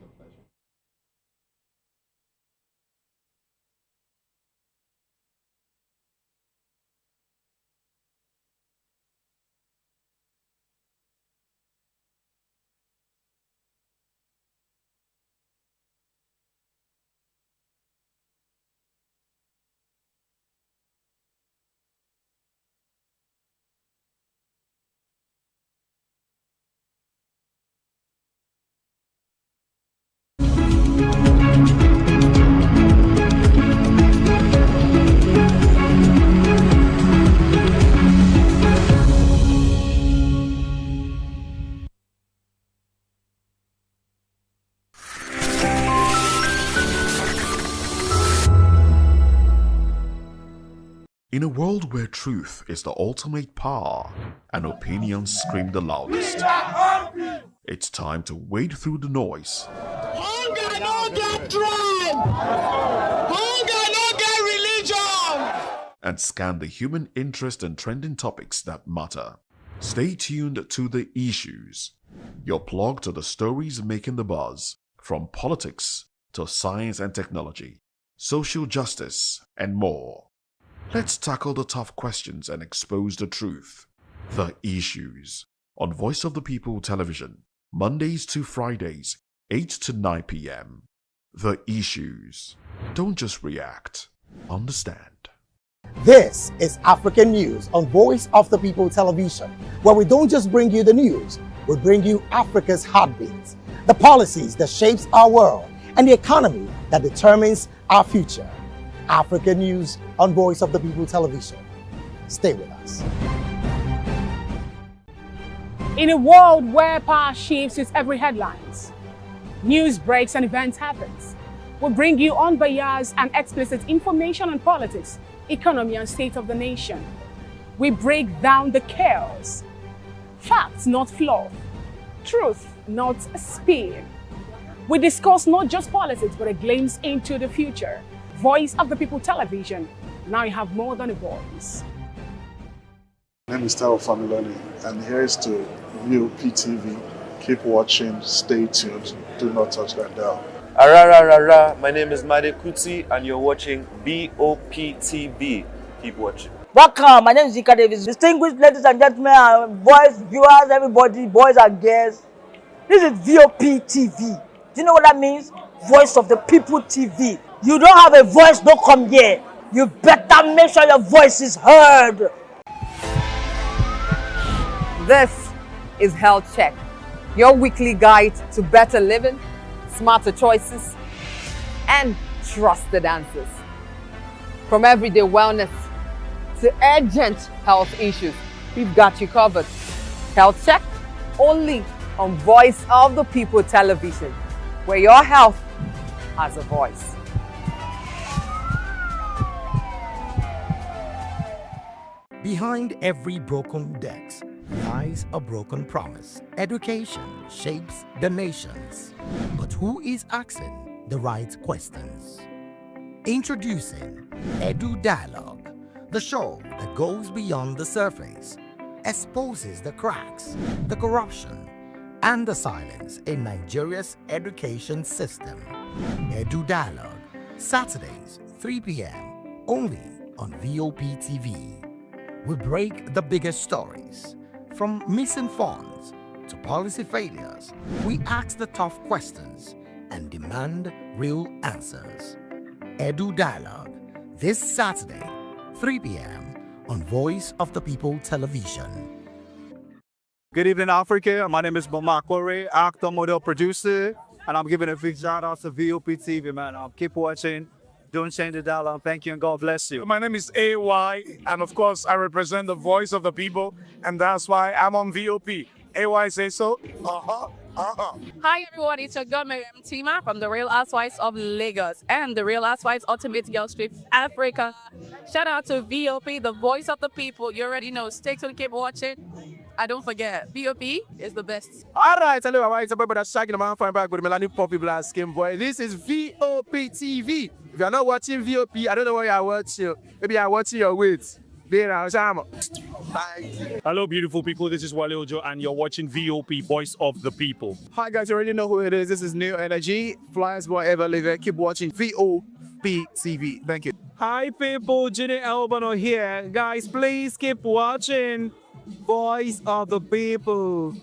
In a world where truth is the ultimate power and opinions scream the loudest, it's time to wade through the noise. Hunger no get tribe! Hunger no get religion! And scan the human interest and trending topics that matter. Stay tuned to The Issues, your plug to the stories making the buzz, from politics to science and technology, social justice, and more. Let's tackle the tough questions and expose the truth. The Issues, on Voice of the People Television, Mondays to Fridays, 8 to 9 p.m. The Issues. Don't just react, understand. This is African News on Voice of the People Television, where we don't just bring you the news, we bring you Africa's heartbeat, the policies that shapes our world, and the economy that determines our future. African News on Voice of the People Television. Stay with us. In a world where power shifts with every headlines, news breaks and events happens, we bring you unbiased and explicit information on politics, economy, and state of the nation. We break down the chaos. Facts, not fluff. Truth, not spin. We discuss not just politics, but a glimpse into the future. Voice of the People Television. Now you have more than a voice. My name is Taro Familoni, and here is to VOP TV. Keep watching, stay tuned, do not touch that dial. Arararara, my name is Made Kuti and you're watching BOP TV. Keep watching. Welcome, my name is Zika Davis. Distinguished ladies and gentlemen, boys, viewers, everybody, boys and girls. This is VOP TV. Do you know what that means? Voice of the People TV. You don't have a voice, don't come here. You better make sure your voice is heard. This is Health Check, your weekly guide to better living, smarter choices, and trusted answers. From everyday wellness to urgent health issues, we've got you covered. Health Check, only on Voice of the People Television, where your health has a voice. Behind every broken desk lies a broken promise. Education shapes the nations. But who is asking the right questions? Introducing Edu Dialogue, the show that goes beyond the surface, exposes the cracks, the corruption, and the silence in Nigeria's education system. Edu Dialogue, Saturdays, 3 p.m., only on VOP TV. We break the biggest stories, from missing funds to policy failures. We ask the tough questions and demand real answers. Edu Dialogue, this Saturday, 3 p.m. on Voice of the People Television. Good evening, Africa. My name is Mama Kore, actor, model, producer, and I'm giving a big shout out to VOP TV, man. Keep watching. Don't change the dial. Thank you and God bless you. My name is AY, and of course, I represent the voice of the people, and that's why I'm on VOP. AY say so. Hi everyone, it's your girl Miriam Tima from The Real Housewives of Lagos and The Real Housewives Ultimate Girls Trip Africa. Shout out to VOP, the voice of the people. You already know. Stay tuned, keep watching. And don't forget, VOP is the best. All right, hello, everybody. It's a boy that's shagging the man fine back with Melanie Poppy Black Skin Boy. This is VOP TV. If you're not watching VOP, I don't know what you're watching. Maybe you're watching your weight. Hello, beautiful people. This is Wale Ojo, and you're watching VOP, Voice of the People. Hi, guys. You already know who it is. This is New Energy. Flyers boy ever live. Keep watching VOP TV. Thank you. Hi, people. Ginny Albano here. Guys, please keep watching Voice of the People.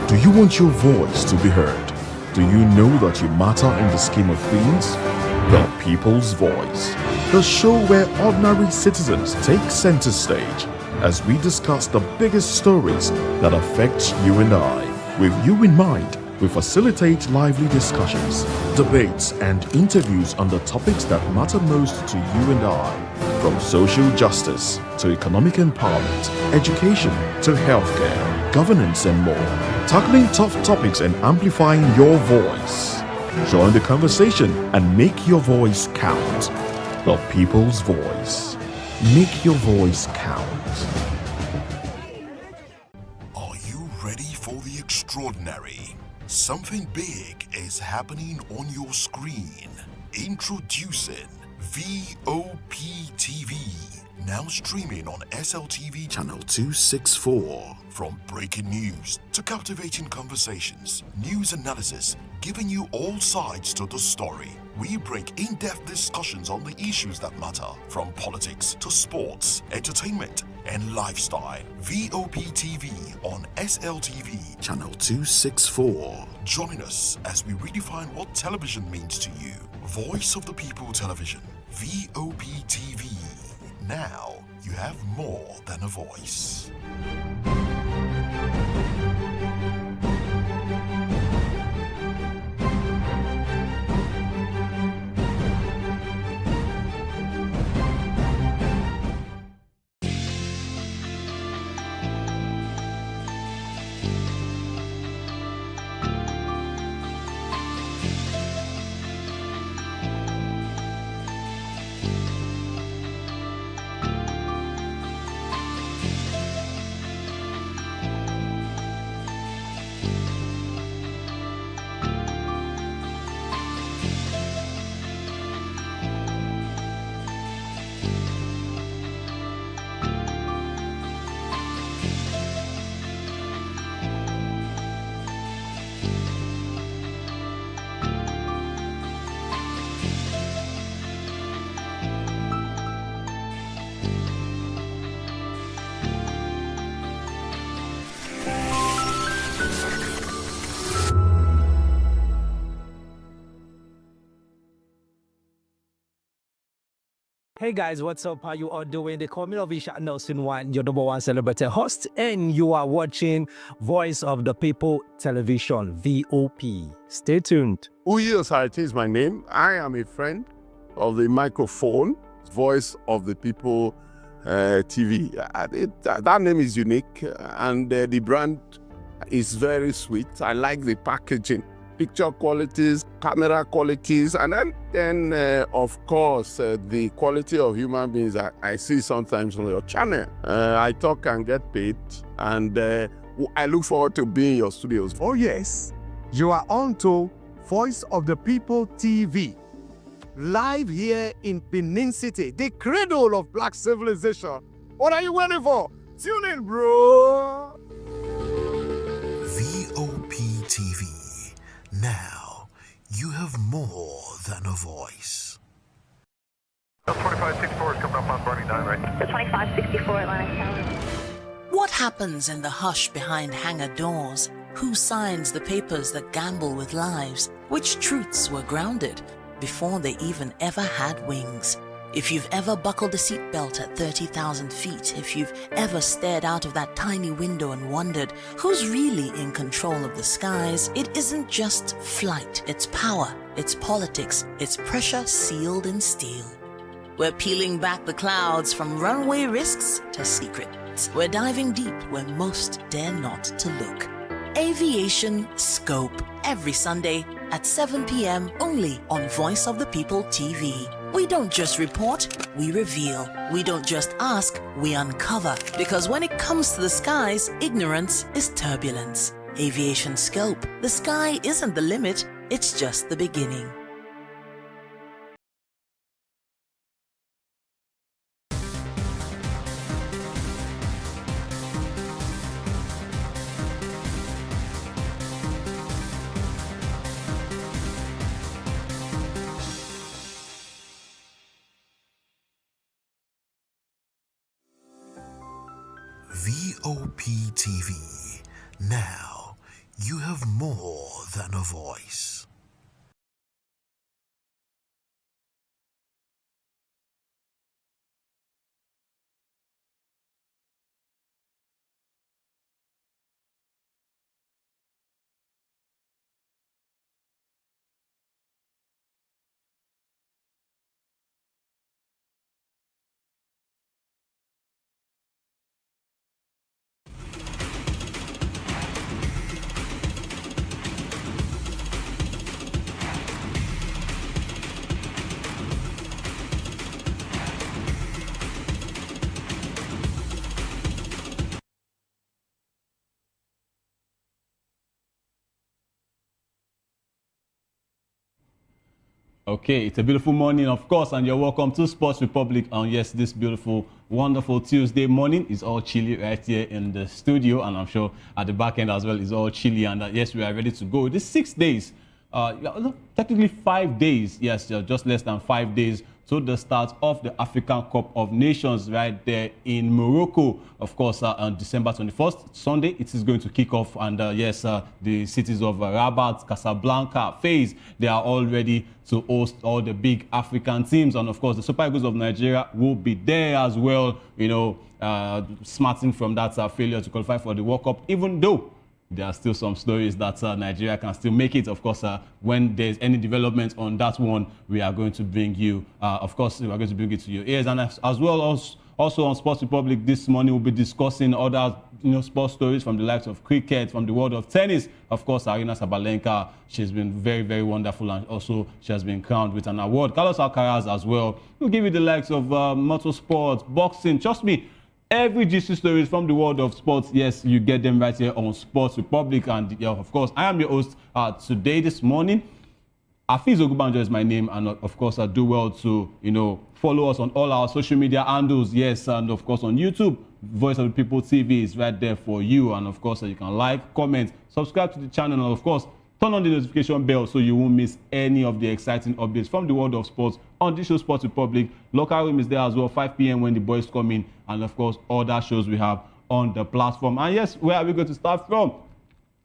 Do you want your voice to be heard? Do you know that you matter in the scheme of things? The People's Voice, the show where ordinary citizens take center stage as we discuss the biggest stories that affect you and I. With you in mind, we facilitate lively discussions, debates, and interviews on the topics that matter most to you and I. From social justice to economic empowerment, education to healthcare, governance, and more. Tackling tough topics and amplifying your voice. Join the conversation and make your voice count. The people's voice. Make your voice count. Are you ready for the extraordinary? Something big is happening on your screen. Introducing VOP TV. Now streaming on SLTV channel 264. From breaking news to captivating conversations, news analysis, giving you all sides to the story. We bring in-depth discussions on the issues that matter, from politics to sports, entertainment, and lifestyle. VOP TV on SLTV channel 264. Join us as we redefine what television means to you. Voice of the People Television, VOP TV. Now you have more than a voice. Hey guys, what's up? How you all doing? They call me Lovisha Nelson One, your number one celebrity host, and you are watching Voice of the People Television, VOP. Stay tuned. Uyi Osarite is my name. I am a friend of the microphone, Voice of the People TV. That name is unique, and the brand is very sweet. I like the packaging. Picture qualities, camera qualities, and then of course, the quality of human beings that I see sometimes on your channel. I talk and get paid, and I look forward to being in your studios. Oh yes, you are on to Voice of the People TV, live here in Benin City, the cradle of black civilization. What are you waiting for? Tune in, bro. VOP TV. Now, you have more than a voice. 2564 is coming up on Burning 9, right? 2564 Atlantic Tower. What happens in the hush behind hangar doors? Who signs the papers that gamble with lives? Which truths were grounded before they even ever had wings? If you've ever buckled a seatbelt at 30,000 feet, if you've ever stared out of that tiny window and wondered who's really in control of the skies, it isn't just flight, it's power, it's politics, it's pressure sealed in steel. We're peeling back the clouds from runway risks to secrets. We're diving deep where most dare not to look. Aviation Scope, every Sunday at 7 p.m. only on Voice of the People TV. We don't just report, we reveal. We don't just ask, we uncover. Because when it comes to the skies, ignorance is turbulence. Aviation Scope, the sky isn't the limit, it's just the beginning. VOP TV. Now, you have more than a voice. Okay, it's a beautiful morning, of course, and you're welcome to Sports Republic. And yes, this beautiful, wonderful Tuesday morning is all chilly right here in the studio, and I'm sure at the back end as well is all chilly. And yes, we are ready to go. This 6 days, technically 5 days, yes, just less than 5 days to the start of the African Cup of Nations right there in Morocco. Of course, on December 21st, Sunday, it is going to kick off. And yes, the cities of Rabat, Casablanca, Fez, they are all ready to host all the big African teams. And of course, the Super Eagles of Nigeria will be there as well, you know, smarting from that failure to qualify for the World Cup, even though there are still some stories that Nigeria can still make it. Of course, when there's any development on that one, we are going to bring you, of course, we are going to bring it to your ears. And as well as also on Sports Republic this morning, we'll be discussing other sports stories from the likes of cricket, from the world of tennis. Of course, Arina Sabalenka, she's been very, very wonderful, and also she has been crowned with an award. Carlos Alcaraz as well. We'll give you the likes of motorsports, boxing. Trust me, every GC stories from the world of sports, yes, you get them right here on Sports Republic. And of course, I am your host today, this morning. Afiz Ogubanjo is my name, and of course, I do well to, follow us on all our social media handles, yes, and of course on YouTube. Voice of the People TV is right there for you, and of course, you can like, comment, subscribe to the channel, and of course, turn on the notification bell so you won't miss any of the exciting updates from the world of sports on this show, Sports Republic. Local room is there as well, 5 p.m. when the boys come in, and of course, other shows we have on the platform. And yes, where are we going to start from?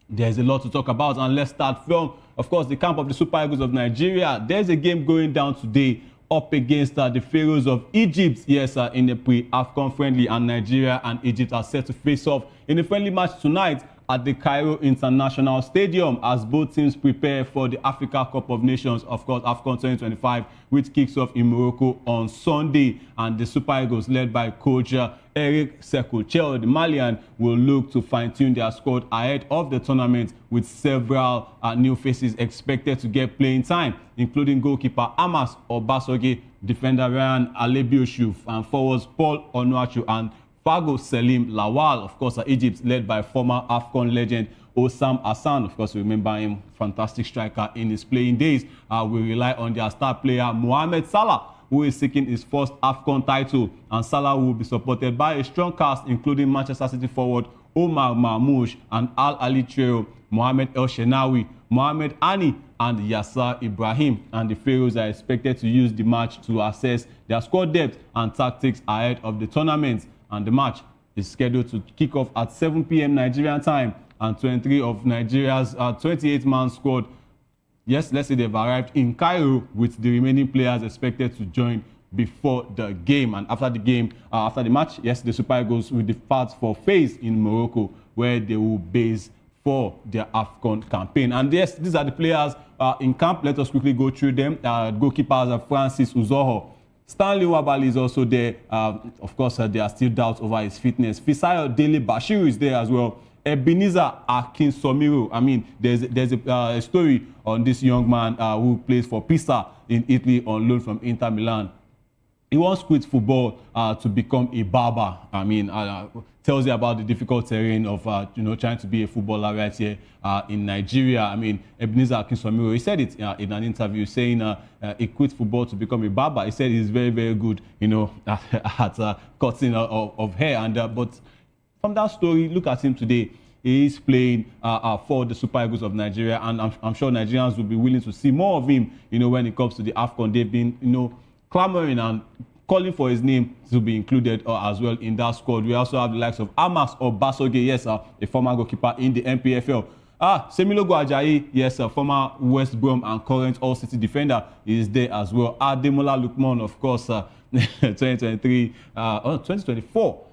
There's a lot to talk about, and let's start from, of course, the camp of the Super Eagles of Nigeria. There's a game going down today up against the Pharaohs of Egypt, yes, in a pre-AFCON friendly, and Nigeria and Egypt are set to face off in a friendly match tonight at the Cairo International Stadium as both teams prepare for the Africa Cup of Nations, of course, AFCON 2025, which kicks off in Morocco on Sunday. And the Super Eagles, led by coach Eric Sekou-Chel, the Malian, will look to fine-tune their squad ahead of the tournament, with several new faces expected to get playing time, including goalkeeper Amas Obasoge, defender Ryan Alebiosuf, and forwards Paul Onuachu and Fago Selim Lawal. Of course, Egypt, led by former AFCON legend Osam Hassan. Of course, we remember him, fantastic striker in his playing days. We rely on their star player Mohamed Salah, who is seeking his first AFCON title. And Salah will be supported by a strong cast, including Manchester City forward Omar Marmoush and Al Ali Trio, Mohamed El Shenawi, Mohamed Ani, and Yasser Ibrahim. And the Pharaohs are expected to use the match to assess their squad depth and tactics ahead of the tournament. And the match is scheduled to kick off at 7 p.m. Nigerian time, and 23 of Nigeria's 28-man squad, yes, let's say they've arrived in Cairo, with the remaining players expected to join before the game. And after the game, after the match, yes, the Super Eagles will depart for Fez in Morocco, where they will base for their AFCON campaign. And yes, these are the players in camp. Let us quickly go through them. Goalkeepers Francis Uzoho. Stanley Wabali is also there. Of course, there are still doubts over his fitness. Fisayo Dele Bashiru is there as well. Ebenezer Akinsomiro. I mean, there's a story on this young man who plays for Pisa in Italy on loan from Inter Milan. He once quit football to become a barber. I mean, tells you about the difficult terrain of trying to be a footballer right here in Nigeria. I mean, Ebenezer Akinsomiro, he said it in an interview, saying he quit football to become a barber. He said he's very, very good, at cutting of hair. And but from that story, look at him today. He is playing for the Super Eagles of Nigeria, and I'm sure Nigerians will be willing to see more of him. When it comes to the AFCON, they've been, clamoring and calling for his name to be included as well in that squad. We also have the likes of Amas Obasoge, yes, a former goalkeeper in the MPFL. Semilogo Ajayi, yes, a former West Brom and current All-City defender, is there as well. Ademola Lukman, of course, 2024,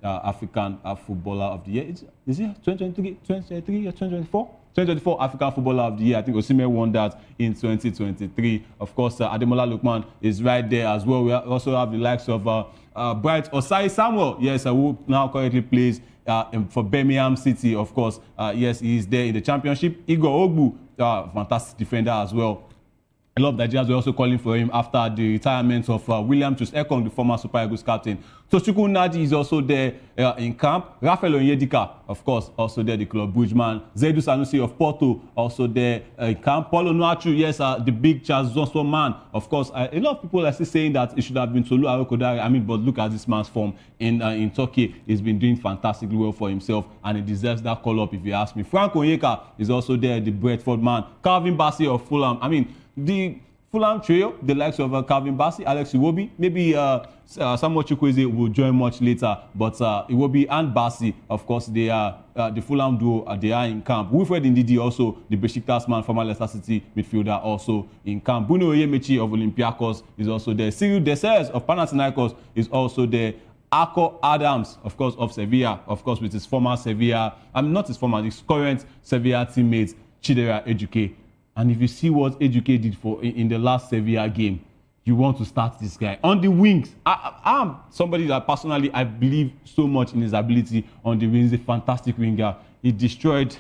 African Footballer of the Year. Is it 2023 or 2024? 2024 African Footballer of the Year. I think Osimhen won that in 2023. Of course, Ademola Lukman is right there as well. We also have the likes of Bright Osai Samuel, yes, who now currently plays for Birmingham City. Of course, yes, he is there in the Championship. Igor Ogbu, fantastic defender as well. A lot of Nigerians were also calling for him after the retirement of William Chus Ekong, the former Super Eagles captain. Tochukwu Nnaji is also there in camp. Rafael Onyedika, of course, also there, the Club Brugge man. Zaidu Sanusi of Porto, also there in camp. Paulo Nuachu, yes, the big Charles Johnson man. Of course, a lot of people are still saying that it should have been Tolu Arokodare. I mean, but look at this man's form in Turkey. He's been doing fantastically well for himself, and he deserves that call-up if you ask me. Frank Onyeka is also there, the Brentford man. Calvin Bassey of Fulham. I mean, the Fulham trio, the likes of Calvin Bassey, Alex Iwobi, maybe Samuel Chukwueze will join much later, but Iwobi and Bassey, of course, they are the Fulham duo, they are in camp. Wilfred Ndidi, also the Besiktas man, former Leicester City midfielder, also in camp. Bruno Oyemechi of Olympiacos is also there. Cyril Dessers of Panathinaikos is also there. Akko Adams, of course, of Sevilla, of course, with his former Sevilla, not his former, his current Sevilla teammate, Chidera Ejuke. And if you see what Ejuke did in the last Sevilla game, you want to start this guy on the wings. I'm somebody that personally I believe so much in his ability on the wings. He's a fantastic winger. He destroyed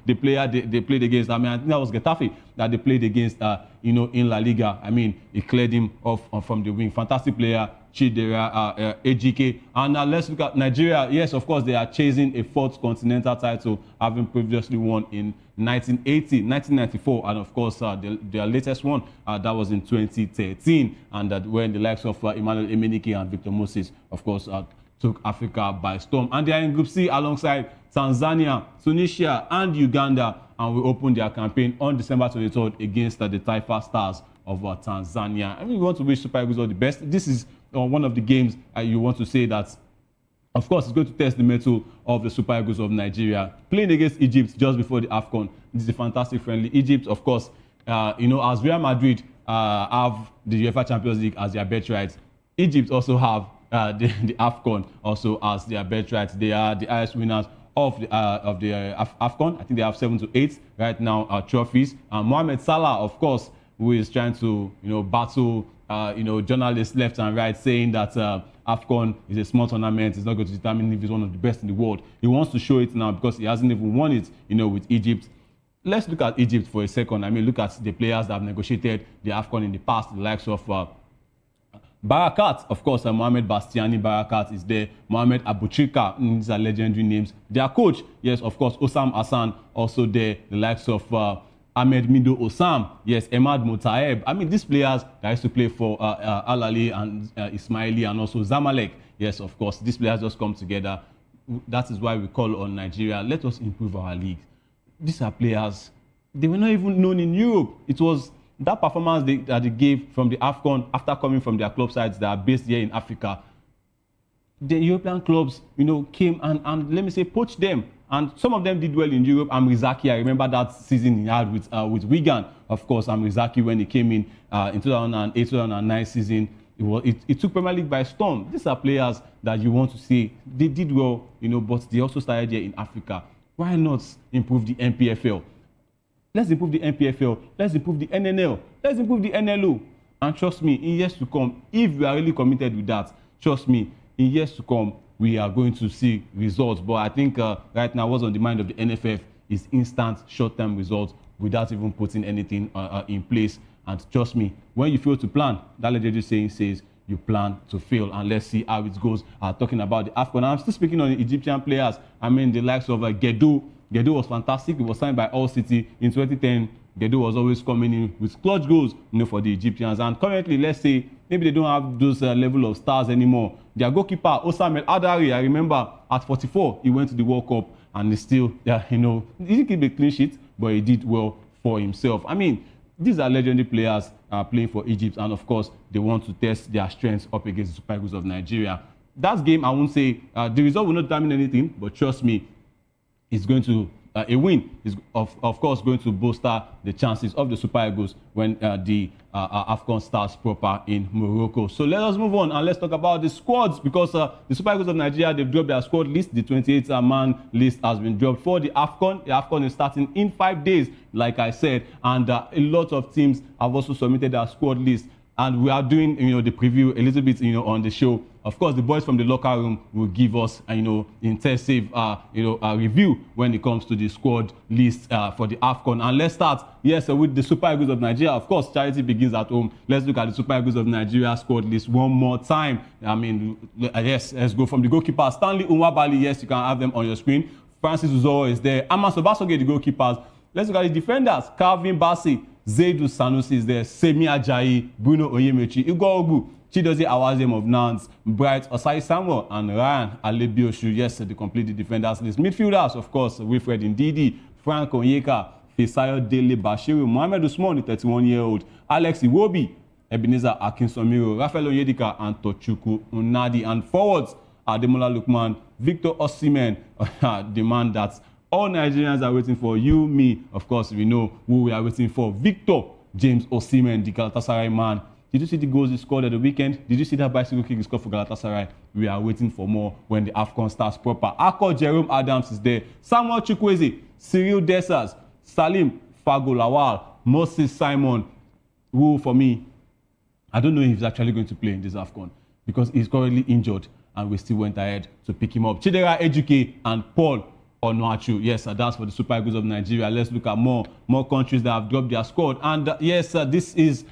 the player they played against. I mean, I think that was Getafe that they played against, in La Liga. I mean, he cleared him off from the wing. Fantastic player, Chidera Ejike. And now let's look at Nigeria. Yes, of course, they are chasing a fourth continental title, having previously won in 1980, 1994, and of course, their latest one, that was in 2013, and that when the likes of Emmanuel Emenike and Victor Moses, of course, took Africa by storm. And they are in Group C alongside Tanzania, Tunisia, and Uganda, and we opened their campaign on December 23rd against the Taifa Stars of Tanzania. I mean, we want to wish Super Eagles all the best. This is one of the games you want to say that, of course, it's going to test the mettle of the Super Eagles of Nigeria. Playing against Egypt just before the AFCON. This is a fantastic friendly. Egypt, of course, as Real Madrid have the UEFA Champions League as their birthright, Egypt also have the AFCON also as their birthright. They are the highest winners of the AFCON. I think they have 7 to 8 right now trophies. Mohamed Salah, of course, who is trying to battle journalists left and right, saying that AFCON is a small tournament. It's not going to determine if he's one of the best in the world. He wants to show it now because he hasn't even won it, with Egypt. Let's look at Egypt for a second. I mean, look at the players that have negotiated the AFCON in the past, the likes of Barakat, of course, Mohamed Bastiani Barakat is there. Mohamed Abutrika, these are legendary names. Their coach, yes, of course, Osam Hassan, also there. The likes of Ahmed Mido Osam, yes, Emad Motaeb. I mean, these players that used to play for Al Ali and Ismaili and also Zamalek, yes, of course, these players just come together. That is why we call on Nigeria. Let us improve our league. These are players, they were not even known in Europe. It was that performance that they gave from the AFCON after coming from their club sides that are based here in Africa. The European clubs, came and let me say, poached them. And some of them did well in Europe. Amrizaki, I remember that season he had with Wigan. Of course, Amrizaki, when he came in 2008-2009 season, it took Premier League by storm. These are players that you want to see. They did well, but they also started here in Africa. Why not improve the NPFL? Let's improve the NPFL. Let's improve the NNL. Let's improve the NLO. And trust me, in years to come, if we are really committed with that, trust me, in years to come, we are going to see results. But I think right now what's on the mind of the NFF is instant short-term results without even putting anything in place. And trust me, when you fail to plan, that legendary saying says you plan to fail. And let's see how it goes. Talking about the AFCON. I'm still speaking on the Egyptian players. I mean, the likes of Gedo. Gedo was fantastic. He was signed by All City in 2010. Gedo was always coming in with clutch goals, for the Egyptians. And currently, let's say, maybe they don't have those level of stars anymore. Their goalkeeper, Osam El Adari, I remember at 44, he went to the World Cup and he still, he didn't keep a clean sheet, but he did well for himself. I mean, these are legendary players playing for Egypt, and of course, they want to test their strengths up against the Super Eagles of Nigeria. That game, I won't say, the result will not determine anything, but trust me, it's going to, a win is of course going to bolster the chances of the Super Eagles when the AFCON starts proper in Morocco. So let us move on and let's talk about the squads, because the Super Eagles of Nigeria, they've dropped their squad list. The 28-man list has been dropped for the AFCON. The AFCON is starting in 5 days, like I said, and a lot of teams have also submitted their squad list. and we are doing, the preview a little bit, on the show. Of course, the boys from the locker room will give us, intensive, review when it comes to the squad list for the AFCON. And let's start, with the Super Eagles of Nigeria. Of course, charity begins at home. Let's look at the Super Eagles of Nigeria squad list one more time. I mean, let's go from the goalkeeper. Stanley Nwabali, yes, you can have them on your screen. Francis Uzoro is there. Amos Obasoge, the goalkeepers. Let's look at the defenders. Calvin Bassey, Zaidu Sanusi is there. Semi Ajayi, Bruno Onyemechi, Igor Ogbu, Chidozie Awaziem of Nantes, Bright Osai Samuel, and Ryan Alebioshu. Yes, the complete defenders list. Midfielders, of course, Wilfred Ndidi, Frank Onyeka, Fisayo Dele Bashiru, Mohamed Usman, the 31-year-old, Alex Iwobi, Ebenezer Akinsomiro, Rafael Onyedika, and Tochukwu Unadi. And forwards, Ademola Lookman, Victor Osimhen, the man that all Nigerians are waiting for. You, me, of course, we know who we are waiting for. Victor James Osimhen, the Galatasaray man. Did you see the goals he scored at the weekend? Did you see that bicycle kick he scored for Galatasaray? We are waiting for more when the AFCON starts proper. Akko Jerome Adams is there. Samuel Chukwueze, Cyril Dessers, Salim Fagolawal, Moses Simon, who for me, I don't know if he's actually going to play in this AFCON because he's currently injured and we still went ahead to pick him up. Chidera Ejuke and Paul Onuachu. Yes, that's for the Super Eagles of Nigeria. Let's look at more countries that have dropped their squad. And this is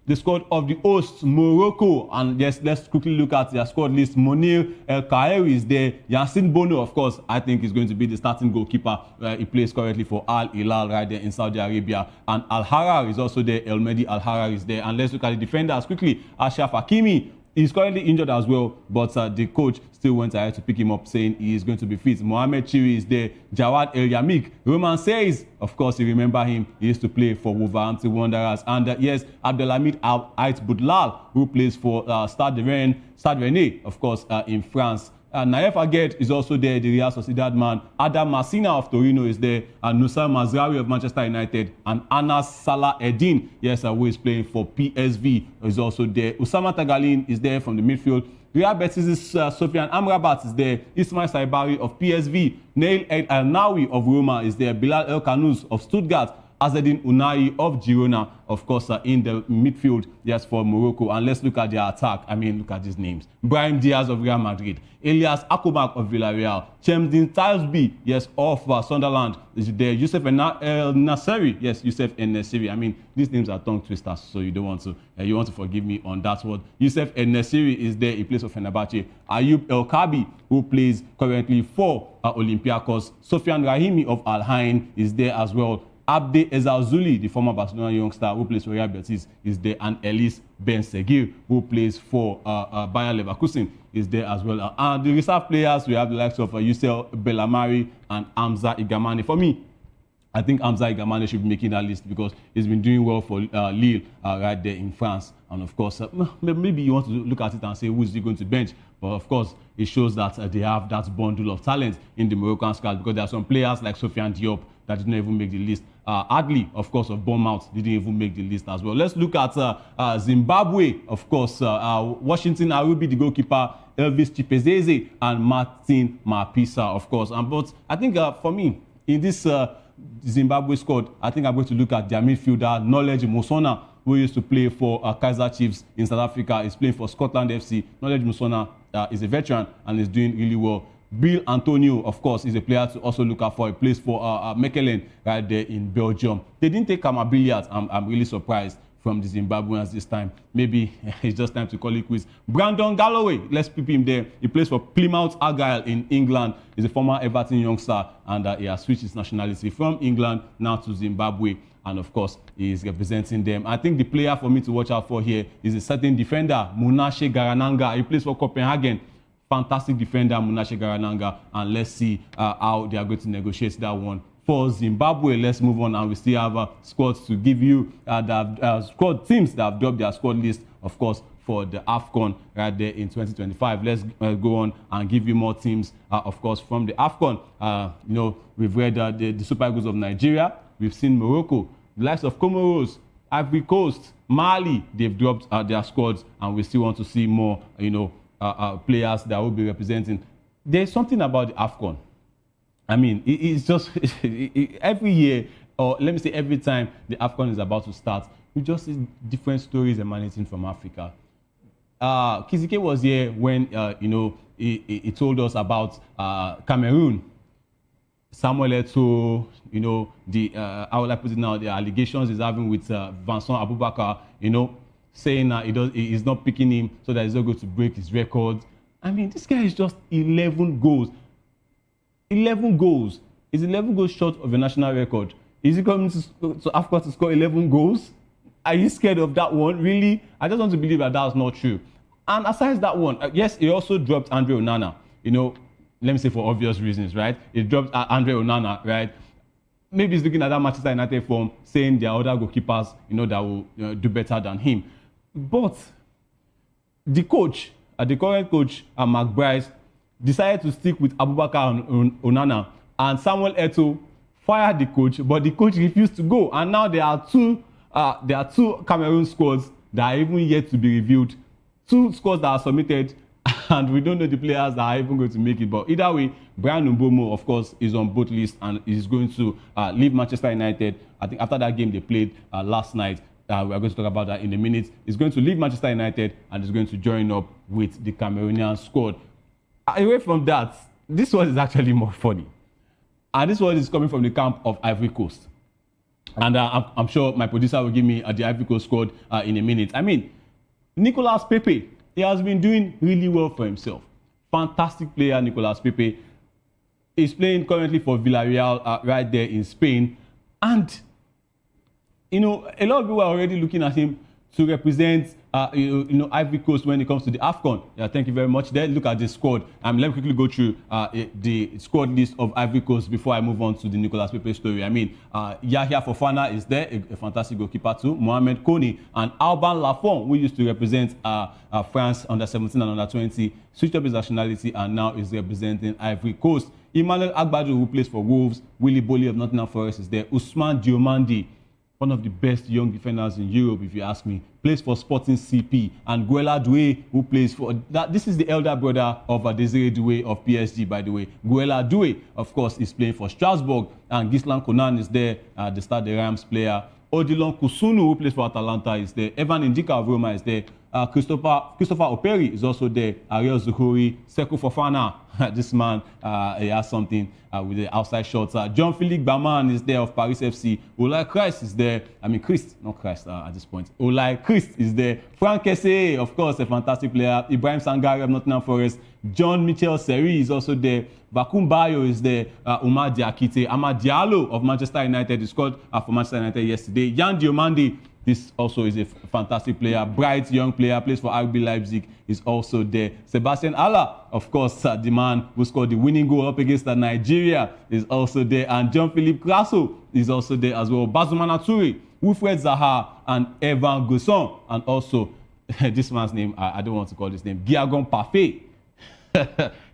the squad of the hosts, Morocco. And yes, let's quickly look at their squad list. Monir El Kaeri is there. Yassine Bono, of course, I think is going to be the starting goalkeeper. He plays currently for Al Hilal right there in Saudi Arabia. And Al Harar is also there. El Mehdi Al Harar is there. And let's look at the defenders quickly. Ashraf Hakimi is currently injured as well, but the coach still went ahead to pick him up, saying he is going to be fit. Mohamed Chiri is there. Jawad El Yamik. Roman says, of course, you remember him. He used to play for Wolverhampton Wanderers. And Abdelhamid Ait Boudlal, who plays for Stade Rennais, of course, in France. Naif Aguerd is also there, the Real Sociedad man. Adam Massina of Torino is there. And Nusar Mazraoui of Manchester United. And Anas Salah Eddin, who is playing for PSV, is also there. Usama Tagalin is there from the midfield. Real Betis' Sofian Amrabat is there. Ismail Saibari of PSV. Neil El Nawi of Roma is there. Bilal El Kanouz of Stuttgart. Azedin Unai of Girona, of course, in the midfield, for Morocco. And let's look at their attack. I mean, look at these names. Brahim Diaz of Real Madrid. Elias Akumak of Villarreal. Chemdin Talsby, of Sunderland is there. Youssef El Nasseri, Youssef El Nasseri. I mean, these names are tongue twisters, so you don't want to, you want to forgive me on that word. Youssef El Nasseri is there. He plays for Fenerbahce. Ayub El Kabi, who plays currently for Olympiacos. Sofian Rahimi of Al Ain is there as well. Abde Ezzalzouli, the former Barcelona youngster who plays for Real Betis, is there. And Elis Ben Seguir, who plays for Bayer Leverkusen, is there as well. And the reserve players, we have the likes of Youssel Bellamari and Hamza Igamane. For me, I think Hamza Igamane should be making that list because he's been doing well for Lille right there in France. And of course, maybe you want to look at it and say, who is he going to bench? But of course, it shows that they have that bundle of talent in the Moroccan squad because there are some players like Sofiane Diop that didn't even make the list. Adli, of course, of Bournemouth, didn't even make the list as well. Let's look at Zimbabwe, of course. Washington Arubi, the goalkeeper, Elvis Chipezeze, and Martin Mapisa, of course. But I think for me, in this Zimbabwe squad, I think I'm going to look at their midfielder, Knowledge Musona, who used to play for Kaizer Chiefs in South Africa. He's playing for Scotland FC. Knowledge Musona is a veteran and is doing really well. Bill Antonio, of course, is a player to also look out for. He plays for Mechelen right there in Belgium. They didn't take Kamabiliat. I'm really surprised from the Zimbabweans this time. Maybe it's just time to call it quits. Brandon Galloway, let's keep him there. He plays for Plymouth Argyle in England. He's a former Everton youngster, and he has switched his nationality from England now to Zimbabwe. And of course, he is representing them. I think the player for me to watch out for here is a certain defender, Munashe Garananga. He plays for Copenhagen. Fantastic defender, Munashe Garananga. And let's see how they are going to negotiate that one. For Zimbabwe, let's move on, and we still have squads to give you, squad teams that have dropped their squad list, of course, for the AFCON right there in 2025. Let's go on and give you more teams, of course, from the AFCON. We've read the Super Eagles of Nigeria. We've seen Morocco, the likes of Comoros, Ivory Coast, Mali. They've dropped their squads, and we still want to see more, players that will be representing. There's something about the AFCON. I mean, it's just every year, or let me say every time the AFCON is about to start, we just see different stories emanating from Africa. Kizike was here when, he told us about Cameroon. Samuel Eto'o, how will I put it now, the allegations he's having with Vincent Abubakar, saying that he's not picking him so that he's not going to break his record. I mean, this guy is just 11 goals. 11 goals. Is 11 goals short of a national record? Is he coming to Africa to score 11 goals? Are you scared of that one? Really? I just want to believe that that's not true. And aside that one, yes, he also dropped Andre Onana. Let me say for obvious reasons, right? He dropped Andre Onana, right? Maybe he's looking at that Manchester United form, saying there are other goalkeepers, that will do better than him. But the coach, the current coach, Mark Bryce, decided to stick with Abubakar and Onana, and Samuel Eto'o fired the coach, but the coach refused to go. And now there are two Cameroon squads that are even yet to be revealed. 2 squads that are submitted, and we don't know the players that are even going to make it. But either way, Brian Mbeumo, of course, is on both lists and is going to leave Manchester United. I think after that game they played last night, we are going to talk about that in a minute. He's going to leave Manchester United and is going to join up with the Cameroonian squad. Away from that, this one is actually more funny. And this one is coming from the camp of Ivory Coast. And I'm sure my producer will give me the Ivory Coast squad in a minute. I mean, Nicolas Pepe, he has been doing really well for himself. Fantastic player, Nicolas Pepe. He's playing currently for Villarreal right there in Spain. And, a lot of people are already looking at him to represent Ivory Coast when it comes to the AFCON. Yeah, thank you very much. Then look at the squad. Let me quickly go through the squad list of Ivory Coast before I move on to the Nicolas Pepe story. I mean, Yahya Fofana is there, a fantastic goalkeeper too. Mohamed Kone and Alban Lafont, who used to represent France under 17 and under 20, switched up his nationality and now is representing Ivory Coast. Emmanuel Agbadjo, who plays for Wolves. Willy Bolly of Nottingham Forest is there. Ousmane Diomande, one of the best young defenders in Europe, if you ask me, plays for Sporting CP. And Guela Doué, who plays for this is the elder brother of Desiree Doué of PSG, by the way. Guela Doué, of course, is playing for Strasbourg, and Gislan Konan is there, the Stade de Reims player. Odilon Kusunu, who plays for Atalanta, is there. Evan Ndika of Roma is there. Christopher Operi is also there. Ariel Zuhuri, Sekou Fofana, this man, he has something with the outside shots. Jean-Philippe Baman is there of Paris FC. Olay Christ is there. Not Christ at this point. Olay Christ is there. Frank Kesse, of course, a fantastic player. Ibrahim Sangare of Nottingham Forest. John Michel Seri is also there. Bakum Bayo is there. Umar Diakite. Amad Diallo of Manchester United. He scored for Manchester United yesterday. Yan Diomande, this also is a fantastic player. Bright young player, plays for RB Leipzig, is also there. Sebastian Haller, of course, the man who scored the winning goal up against Nigeria, is also there. And Jean-Philippe Grasso is also there as well. Bazumana Toure, Wilfred Zaha, and Evan Gusson. And also, this man's name, I don't want to call this name, Guiagon Parfait.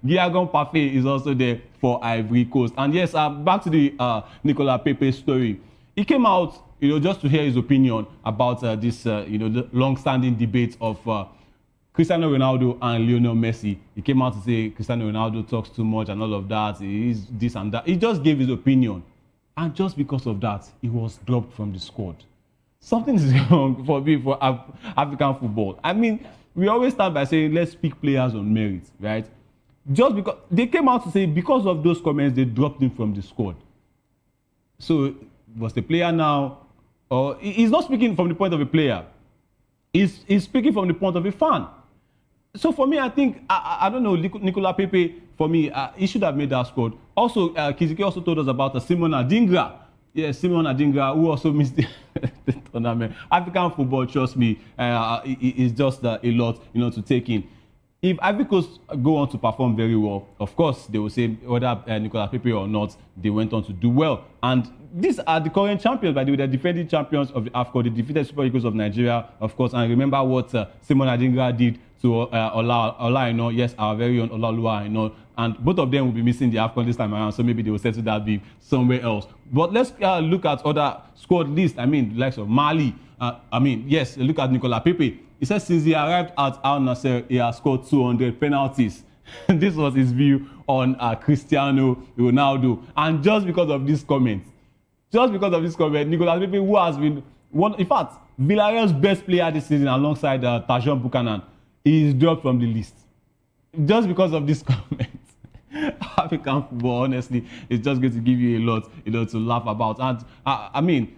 Guiagon Parfait is also there for Ivory Coast. And yes, back to the Nicolas Pepe story. He came out, just to hear his opinion about this, the long-standing debate of Cristiano Ronaldo and Lionel Messi. He came out to say Cristiano Ronaldo talks too much and all of that. He's this and that. He just gave his opinion. And just because of that, he was dropped from the squad. Something is wrong for me for African football. I mean, we always start by saying, let's pick players on merit, right? Just because they came out to say because of those comments, they dropped him from the squad. So was the player now, or he's not speaking from the point of a player. He's speaking from the point of a fan. So for me, I think, I don't know, Nicolas Pepe, for me, he should have made that squad. Also, Kizike also told us about Simon Adingra. Yes, Simon Adingra, who also missed the tournament. African football, trust me, is just a lot, to take in. If Ivory Coast go on to perform very well, of course, they will say whether Nicolas Pepe or not, they went on to do well. And these are the current champions, by the way, the defending champions of the AFCON. They defeated Super Eagles of Nigeria, of course. And remember what Simon Adingra did to Ola Aina, yes, our very own Olaoluwa Aina. And both of them will be missing the AFCON this time around, so maybe they will settle that beef somewhere else. But let's look at other squad lists. I mean, the likes of Mali. Yes, look at Nicolas Pepe. He said since he arrived at Al Nassr, he has scored 200 penalties. This was his view on Cristiano Ronaldo. And just because of this comment, Nicolas Pepe, who has been In fact, Villarreal's best player this season, alongside Tajon Buchanan, is dropped from the list just because of this comment. African football, honestly, is just going to give you a lot to laugh about. And I mean,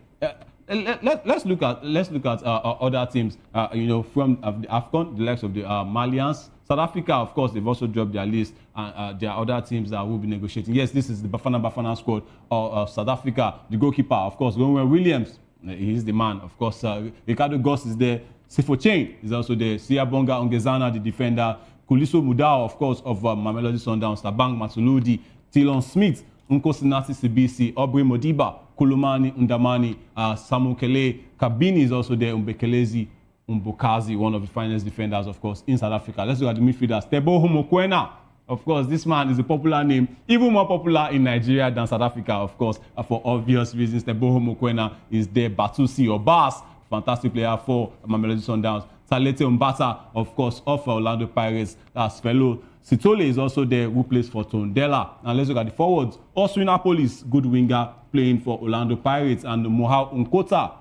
let's look at other teams. From the AFCON, the likes of the Malians. South Africa, of course, they've also dropped their list, and there are other teams that will be negotiating. Yes, this is the Bafana squad of South Africa. The goalkeeper, of course, Ronwen Williams, he's the man. Of course, Ricardo Goss is there. Sifo Chain is also there. Siyabonga Ongezana, the defender. Kuliso Mudao, of course, of Mamelodi Sundowns. Tabang Matuludi. Tilon Smith. Nkosinati Sibisi. Aubrey Modiba. Kulumani Ndamani. Samu Kele. Kabini is also there. Umbekelezi Umbokazi, one of the finest defenders, of course, in South Africa. Let's look at the midfielders. Teboho Mokoena. Of course, this man is a popular name, even more popular in Nigeria than South Africa, of course, for obvious reasons. Teboho Mokoena is there. Batusi Obas, fantastic player for Mamelodi Sundowns. Salete Mbata, of course, of Orlando Pirates. That's fellow. Sitole is also there, who plays for Tondela. And let's look at the forwards. Oswina Police, good winger, playing for Orlando Pirates. And Mohau Nkota.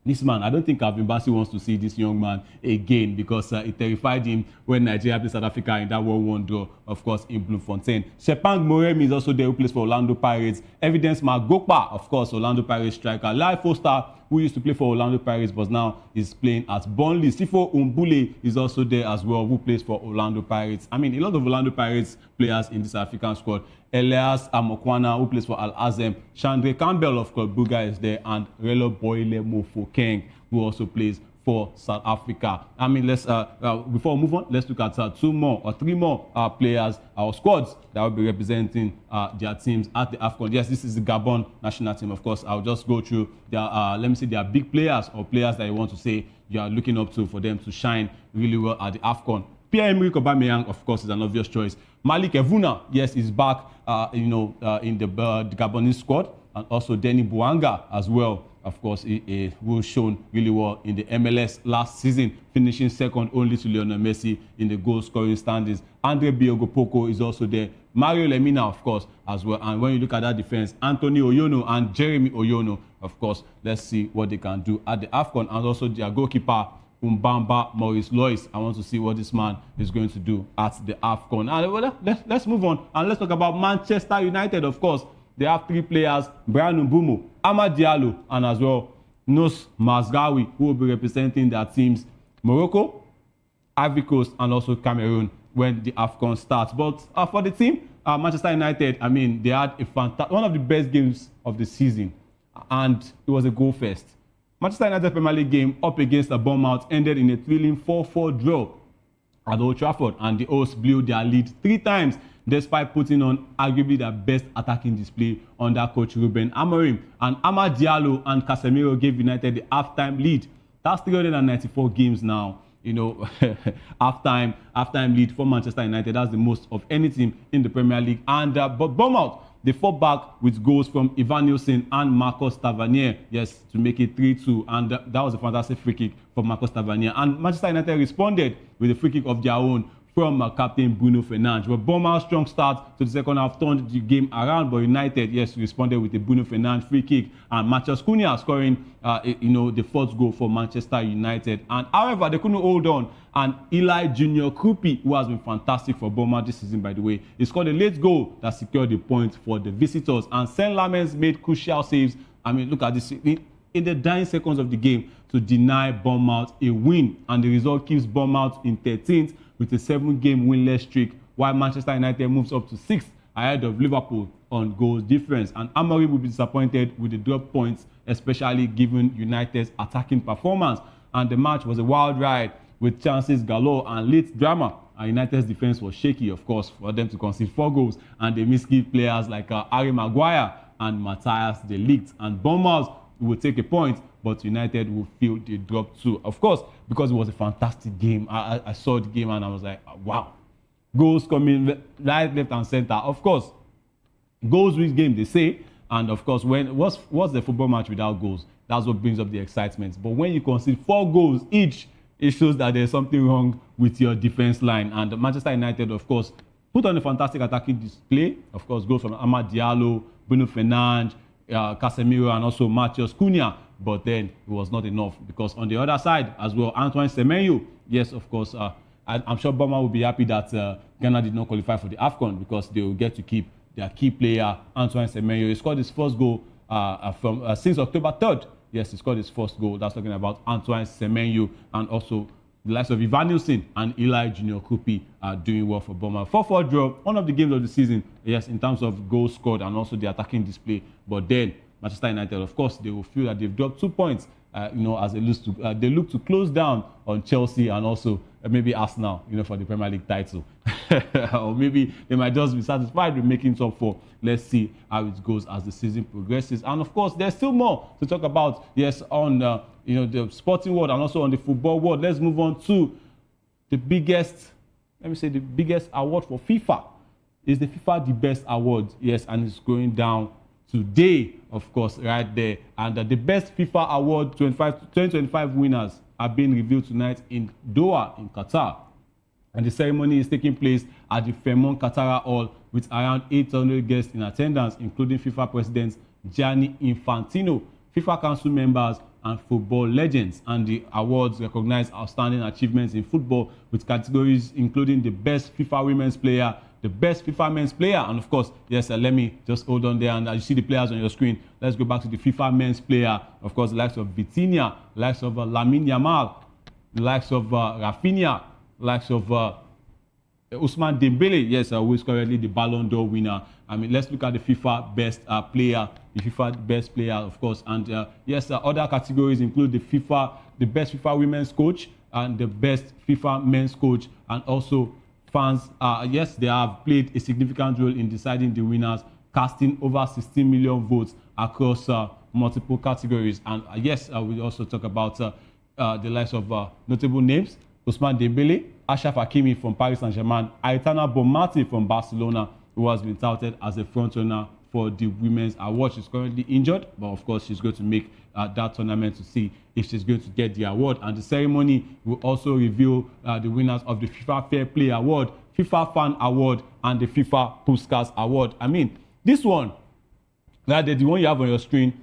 This man, I don't think Calvin Bassey wants to see this young man again, because it terrified him when Nigeria played South Africa in that 1-1 draw, of course, in Bloemfontein. Shepang Moremi is also there, who plays for Orlando Pirates. Evidence Magokpa, of course, Orlando Pirates striker. Lai Foster, who used to play for Orlando Pirates, but now is playing at Burnley. Sifo Umbule is also there as well, who plays for Orlando Pirates. I mean, a lot of Orlando Pirates players in this African squad. Elias Amokwana, who plays for Al Azem. Chandre Campbell of Club Brugge is there, and Relo Boyle Mofokeng, who also plays for South Africa. I mean, let's before we move on, let's look at 3 more players, our squads that will be representing their teams at the AFCON. Yes, this is the Gabon national team. Of course, I'll just go through their let me say their big players, or players that you want to say you are looking up to for them to shine really well at the AFCON. Pierre-Emerick Aubameyang, of course, is an obvious choice. Malik Evuna, yes, is back, in the Gabonese squad, and also Denny Bouanga as well. Of course, he was shown really well in the MLS last season, finishing second only to Lionel Messi in the goal-scoring standings. Andre Biogopoko is also there. Mario Lemina, of course, as well. And when you look at that defense, Anthony Oyono and Jeremy Oyono, of course, let's see what they can do at the AFCON. And also their goalkeeper, Umbamba Maurice Lois. I want to see what this man is going to do at the AFCON. And let's move on and let's talk about Manchester United, of course. They have 3 players, Brian Mbumo, Amad Diallo, and as well, Nos Mazgawi, who will be representing their teams, Morocco, Ivory Coast, and also Cameroon when the AFCON starts. But for the team, Manchester United, I mean, they had one of the best games of the season, and it was a goal fest. Manchester United Premier League game up against Bournemouth ended in a thrilling 4-4 draw at Old Trafford, and the hosts blew their lead 3 times, despite putting on arguably their best attacking display under coach Ruben Amorim. And Amad Diallo and Casemiro gave United the halftime lead. That's 394 games now. You know, halftime lead for Manchester United. That's the most of any team in the Premier League. And but Bournemouth, they fought back with goals from Ivan Nielsen and Marcus Tavernier, yes, to make it 3-2. And that was a fantastic free kick for Marcus Tavernier. And Manchester United responded with a free kick of their own from captain Bruno Fernandes. But Bournemouth's strong start to the second half turned the game around, but United, yes, responded with a Bruno Fernandes free kick, and Matheus Cunha scoring, the 4th goal for Manchester United. And however, they couldn't hold on. And Eli Junior Krupi, who has been fantastic for Bournemouth this season, by the way, he scored a late goal that secured the point for the visitors. And Saint Lamens made crucial saves. I mean, look at this. In the dying seconds of the game to deny Bournemouth a win. And the result keeps Bournemouth in 13th with a 7-game winless streak, while Manchester United moves up to 6th ahead of Liverpool on goals difference. And Amorim will be disappointed with the drop points, especially given United's attacking performance. And the match was a wild ride with chances galore and late drama. And United's defense was shaky, of course, for them to concede 4 goals. And they misgive players like Harry Maguire and Matthias de Ligt. And Bournemouth will take a point, but United will feel the drop too. Of course, because it was a fantastic game. I saw the game and I was like, wow. Goals coming right, left, and center. Of course, goals win game, they say. And of course, what's the football match without goals? That's what brings up the excitement. But when you concede 4 goals each, it shows that there's something wrong with your defense line. And Manchester United, of course, put on a fantastic attacking display. Of course, goals from Amad Diallo, Bruno Fernandes, Casemiro, and also Matheus Cunha. but then it was not enough because on the other side as well, Antoine Semenyo, yes, of course, I'm sure Burma will be happy that Ghana did not qualify for the AFCON because they will get to keep their key player, Antoine Semenyo. He scored his first goal since October 3rd. Yes, he scored his first goal. That's talking about Antoine Semenyo, and also the likes of Ivan Nielsen and Eli Junior Kupi are doing well for Burma. 4-4 draw, one of the games of the season, yes, in terms of goals scored and also the attacking display. But then Manchester United, of course, they will feel that they've dropped 2 points, as they look to close down on Chelsea and also maybe Arsenal, for the Premier League title. Or maybe they might just be satisfied with making top 4. Let's see how it goes as the season progresses. And of course, there's still more to talk about, yes, on the sporting world and also on the football world. Let's move on to the biggest, the biggest award for FIFA. Is the FIFA the best award? Yes, and it's going down today, of course, right there. And the best FIFA award 2025 winners are being revealed tonight in Doha, in Qatar. And the ceremony is taking place at the Fairmont Qatar Hall with around 800 guests in attendance, including FIFA President Gianni Infantino, FIFA Council members, and football legends. And the awards recognize outstanding achievements in football with categories including the best FIFA women's player, the best FIFA men's player, and of course, yes, let me just hold on there, and you see the players on your screen. Let's go back to the FIFA men's player. Of course, the likes of Vitinha, the likes of Lamine Yamal, the likes of Rafinha, the likes of Ousmane Dembele, yes, who is currently the Ballon d'Or winner. Let's look at the FIFA best player, the FIFA best player, of course. And yes, other categories include the best FIFA women's coach and the best FIFA men's coach, and also fans. Yes, they have played a significant role in deciding the winners, casting over 16 million votes across multiple categories. And yes, we also talk about the likes of notable names: Ousmane Dembele, Achraf Hakimi from Paris Saint-Germain, Aitana Bonmati from Barcelona, who has been touted as a frontrunner for the women's award. She's currently injured, but of course she's going to make that tournament to see if she's going to get the award. And the ceremony will also reveal the winners of the FIFA Fair Play Award, FIFA Fan Award, and the FIFA Puskas Award. This one, the one you have on your screen,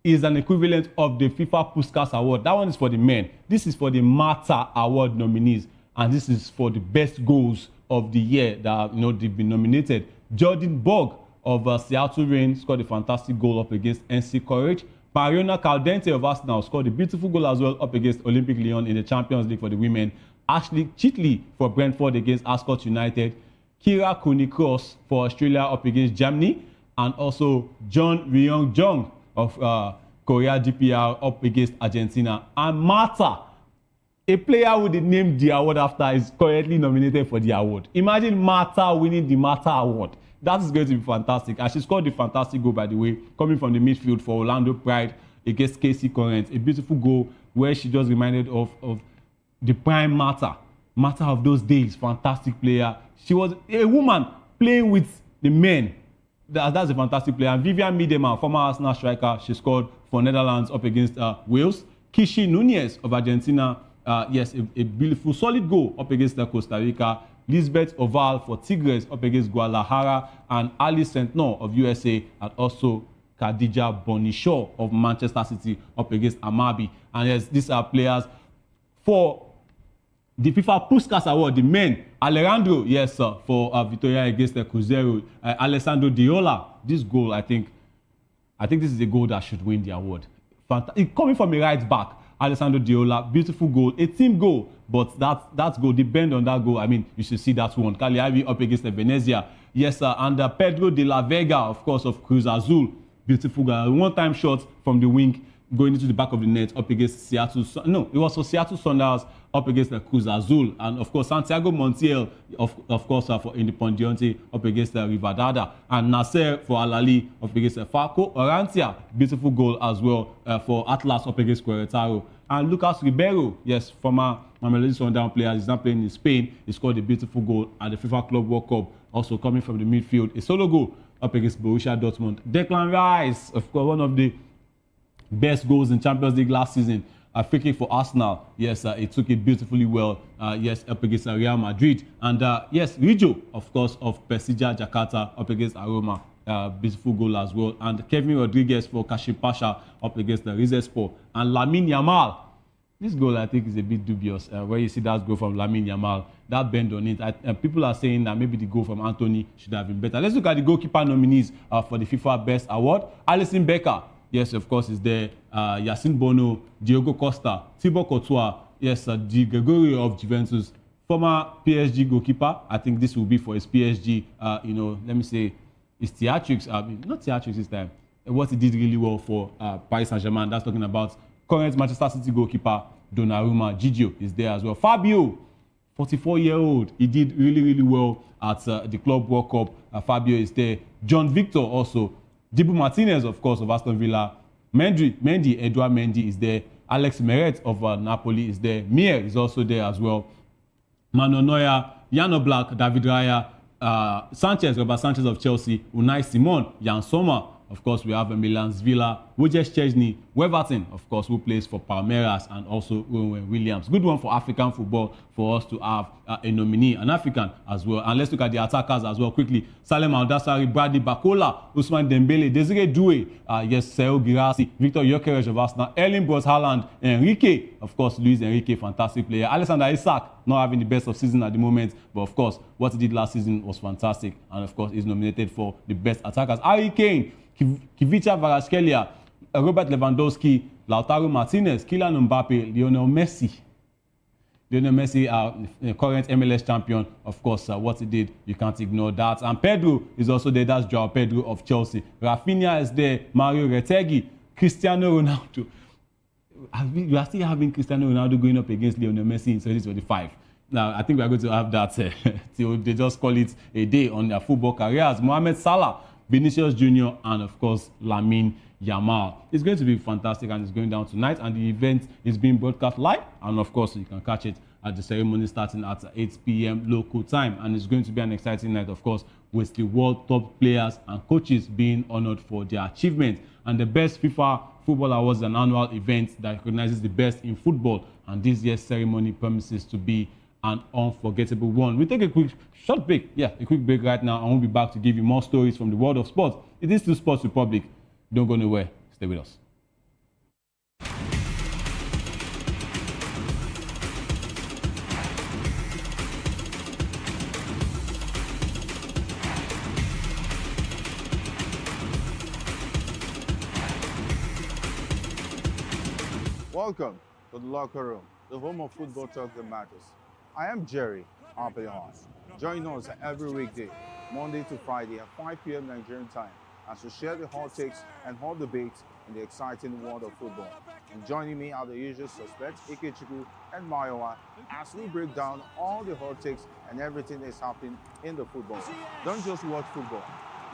is an equivalent of the FIFA Puskas Award. That one is for the men. This is for the Mata Award nominees, and this is for the best goals of the year that they've been nominated. Jordan Borg of Seattle Reign scored a fantastic goal up against NC Courage. Mariona Caldente of Arsenal scored a beautiful goal as well up against Olympic Lyon in the Champions League for the women. Ashley Chitley for Brentford against Ascot United. Kira Cooney-Cross for Australia up against Germany. And also John Ryong-Jong of Korea GPR up against Argentina. And Mata, a player with the name the award after, is currently nominated for the award. Imagine Mata winning the Mata Award. That is going to be fantastic. And she scored a fantastic goal, by the way, coming from the midfield for Orlando Pride against KC Current. A beautiful goal where she just reminded of the prime Mata of those days. Fantastic player. She was a woman playing with the men. That's a fantastic player. And Vivian Miedema, former Arsenal striker, she scored for Netherlands up against Wales. Kishi Nunez of Argentina, yes, a beautiful, solid goal up against Costa Rica. Lisbeth Oval for Tigres up against Guadalajara, and Alice Sentnor of USA, and also Khadija Bonishaw of Manchester City up against Amabi. And yes, these are players for the FIFA Puskas Award, the men. Alejandro, yes, sir, for Victoria against the Cruzeiro. Alessandro Diola, this goal, I think this is a goal that should win the award. Coming from a right back, Alessandro Diola, beautiful goal, a team goal, but that goal, depend on that goal. You should see that one. Cagliari up against the Venezia. Yes, sir, and Pedro de la Vega, of course, of Cruz Azul. Beautiful goal. One-time shot from the wing going into the back of the net up against Seattle. No, it was for Seattle Sounders up against the Cruz Azul. And of course, Santiago Montiel, of course, for Independiente up against the Rivadavia. And Nasser for Al-Ali up against Falco. Orantia, beautiful goal as well for Atlas up against Querétaro. And Lucas Ribeiro, yes, former Mamelodi Sundowns player, is now playing in Spain. He scored a beautiful goal at the FIFA Club World Cup, also coming from the midfield. A solo goal up against Borussia Dortmund. Declan Rice, of course, one of the best goals in Champions League last season. Free kick for Arsenal. Yes, he took it beautifully well. Yes, up against Real Madrid. And yes, Rijo, of course, of Persija Jakarta up against Aroma. beautiful goal as well. And Kevin Rodriguez for Kashim Pasha up against the Rizespor. And Lamine Yamal. This goal, I think, is a bit dubious. Where you see that goal from Lamine Yamal, that bend on it. People are saying that maybe the goal from Anthony should have been better. Let's look at the goalkeeper nominees for the FIFA Best Award. Alisson Becker, yes, of course, is there. Yacine Bono, Diogo Costa, Thibaut Courtois, yes, Di Gregorio of Juventus, former PSG goalkeeper. I think this will be for his PSG, let me say, his theatrics. Not theatrics this time. What he did really well for Paris Saint-Germain. That's talking about current Manchester City goalkeeper Donnarumma. Gigio is there as well. Fabio, 44-year-old. He did really, really well at the Club World Cup. Fabio is there. John Victor also. Dibu Martinez, of course, of Aston Villa. Edouard Mendy is there. Alex Meret of Napoli is there. Mir is also there as well. Manuel Neuer, Jan Oblak, David Raya, Robert Sanchez of Chelsea, Unai Simon, Jan Sommer. Of course, we have Milan Villa, Wojciech Szczesny, Weverton, of course, who plays for Palmeiras, and also Owen Williams. Good one for African football for us to have a nominee, an African as well. And let's look at the attackers as well quickly. Salem Al-Dassari, Brady Bakola, Ousmane Dembele, Desiree Doué, Seo Girassi, Victor Gyökeres of Arsenal, Erling Bros Haaland, Enrique, of course, Luis Enrique, fantastic player. Alexander Isak, not having the best of season at the moment, but of course, what he did last season was fantastic. And of course, he's nominated for the best attackers. Harry Kane, Kivicha Kvaratskhelia, Robert Lewandowski, Lautaro Martinez, Kylian Mbappe, Lionel Messi. Lionel Messi, current MLS champion. Of course, what he did, you can't ignore that. And Pedro is also there. That's Joao Pedro of Chelsea. Rafinha is there. Mario Retegui, Cristiano Ronaldo. You are still having Cristiano Ronaldo going up against Lionel Messi in 2025. Now, I think we are going to have that till they just call it a day on their football careers. Mohamed Salah, Vinicius Jr., and of course, Lamine Yamal. It's going to be fantastic, and it's going down tonight, and the event is being broadcast live, and of course, you can catch it at the ceremony starting at 8 p.m. local time, and it's going to be an exciting night, of course, with the world top players and coaches being honored for their achievements. And the Best FIFA Football Awards is an annual event that recognizes the best in football, and this year's ceremony promises to be an unforgettable one. We take a quick short break. Yeah, a quick break right now, and we'll be back to give you more stories from the world of sports. It is still Sports Republic. Don't go anywhere. Stay with us. Welcome to the locker room, the home of football talk that matters. I am Jerry Arpeon. Join us every weekday, Monday to Friday at 5 p.m. Nigerian time, as we share the hot takes and hot debates in the exciting world of football. And joining me are the usual suspects, Ikechukwu and Mayowa, as we break down all the hot takes and everything that's happening in the football. Don't just watch football,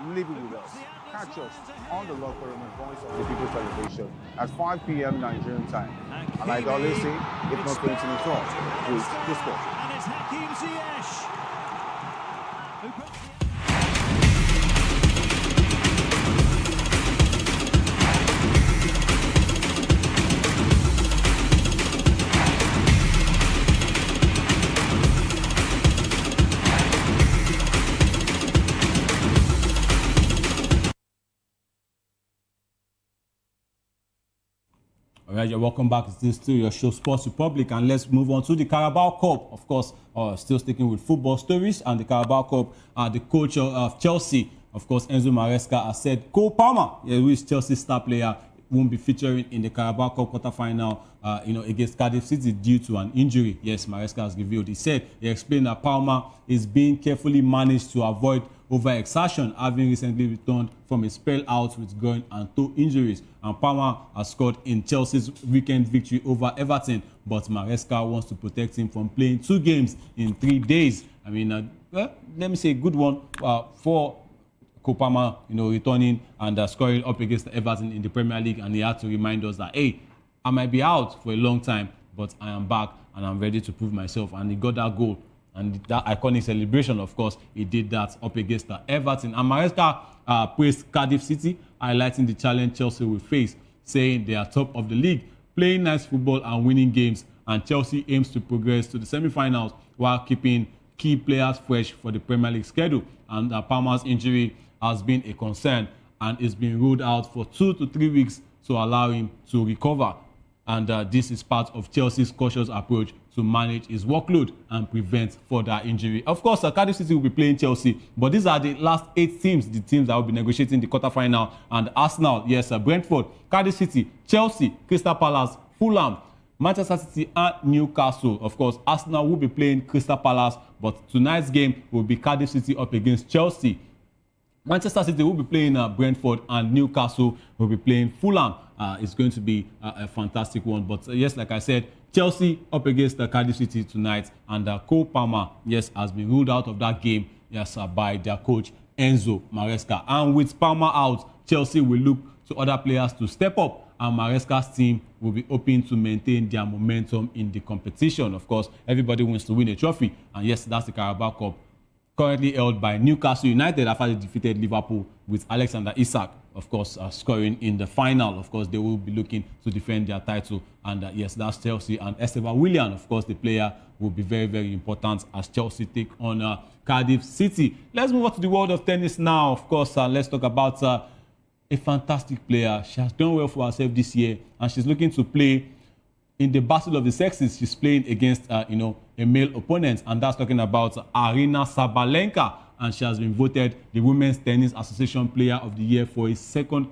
live it with us. Catch us on the locker room and Voice of the People Television at 5 p.m. Nigerian time. And like I always say, if not 20 minutes off, please discuss. And it's Hakim Ziyech. All right, you're welcome back to your show, Sports Republic, and let's move on to the Carabao Cup. Of course, still sticking with football stories, and the Carabao Cup, the coach of Chelsea, of course, Enzo Maresca, has said Cole Palmer, who is Chelsea's star player, won't be featuring in the Carabao Cup quarterfinal, against Cardiff City due to an injury. Yes, Maresca has revealed. He explained that Palmer is being carefully managed to avoid overexertion, having recently returned from a spell out with groin and toe injuries. And Palmer has scored in Chelsea's weekend victory over Everton, but Maresca wants to protect him from playing 2 games in 3 days. I mean, let me say, good one for Kopama, returning and scoring up against Everton in the Premier League, and he had to remind us that, hey, I might be out for a long time, but I am back and I'm ready to prove myself. And he got that goal, and that iconic celebration, of course, he did that up against Everton. And Maresca praised Cardiff City, highlighting the challenge Chelsea will face, saying they are top of the league, playing nice football and winning games, and Chelsea aims to progress to the semi-finals while keeping key players fresh for the Premier League schedule. And Palmer's injury has been a concern and is being ruled out for 2 to 3 weeks to allow him to recover. And this is part of Chelsea's cautious approach to manage his workload and prevent further injury. Of course, Cardiff City will be playing Chelsea, but these are the last 8 teams, the teams that will be negotiating the quarterfinal. And Arsenal, yes, Brentford, Cardiff City, Chelsea, Crystal Palace, Fulham, Manchester City and Newcastle. Of course, Arsenal will be playing Crystal Palace, but tonight's game will be Cardiff City up against Chelsea. Manchester City will be playing Brentford and Newcastle will be playing Fulham. It's going to be a fantastic one. But yes, like I said, Chelsea up against Cardiff City tonight, and Cole Palmer, yes, has been ruled out of that game, yes, by their coach Enzo Maresca. And with Palmer out, Chelsea will look to other players to step up, and Maresca's team will be hoping to maintain their momentum in the competition. Of course, everybody wants to win a trophy, and yes, that's the Carabao Cup, currently held by Newcastle United after they defeated Liverpool with Alexander Isak, of course, scoring in the final. Of course, they will be looking to defend their title. And yes, that's Chelsea. And Esteban Willian, of course, the player, will be very, very important as Chelsea take on Cardiff City. Let's move on to the world of tennis now. Of course, let's talk about a fantastic player. She has done well for herself this year, and she's looking to play in the battle of the sexes. She's playing against, a male opponent, and that's talking about Aryna Sabalenka. And she has been voted the Women's Tennis Association Player of the Year for a second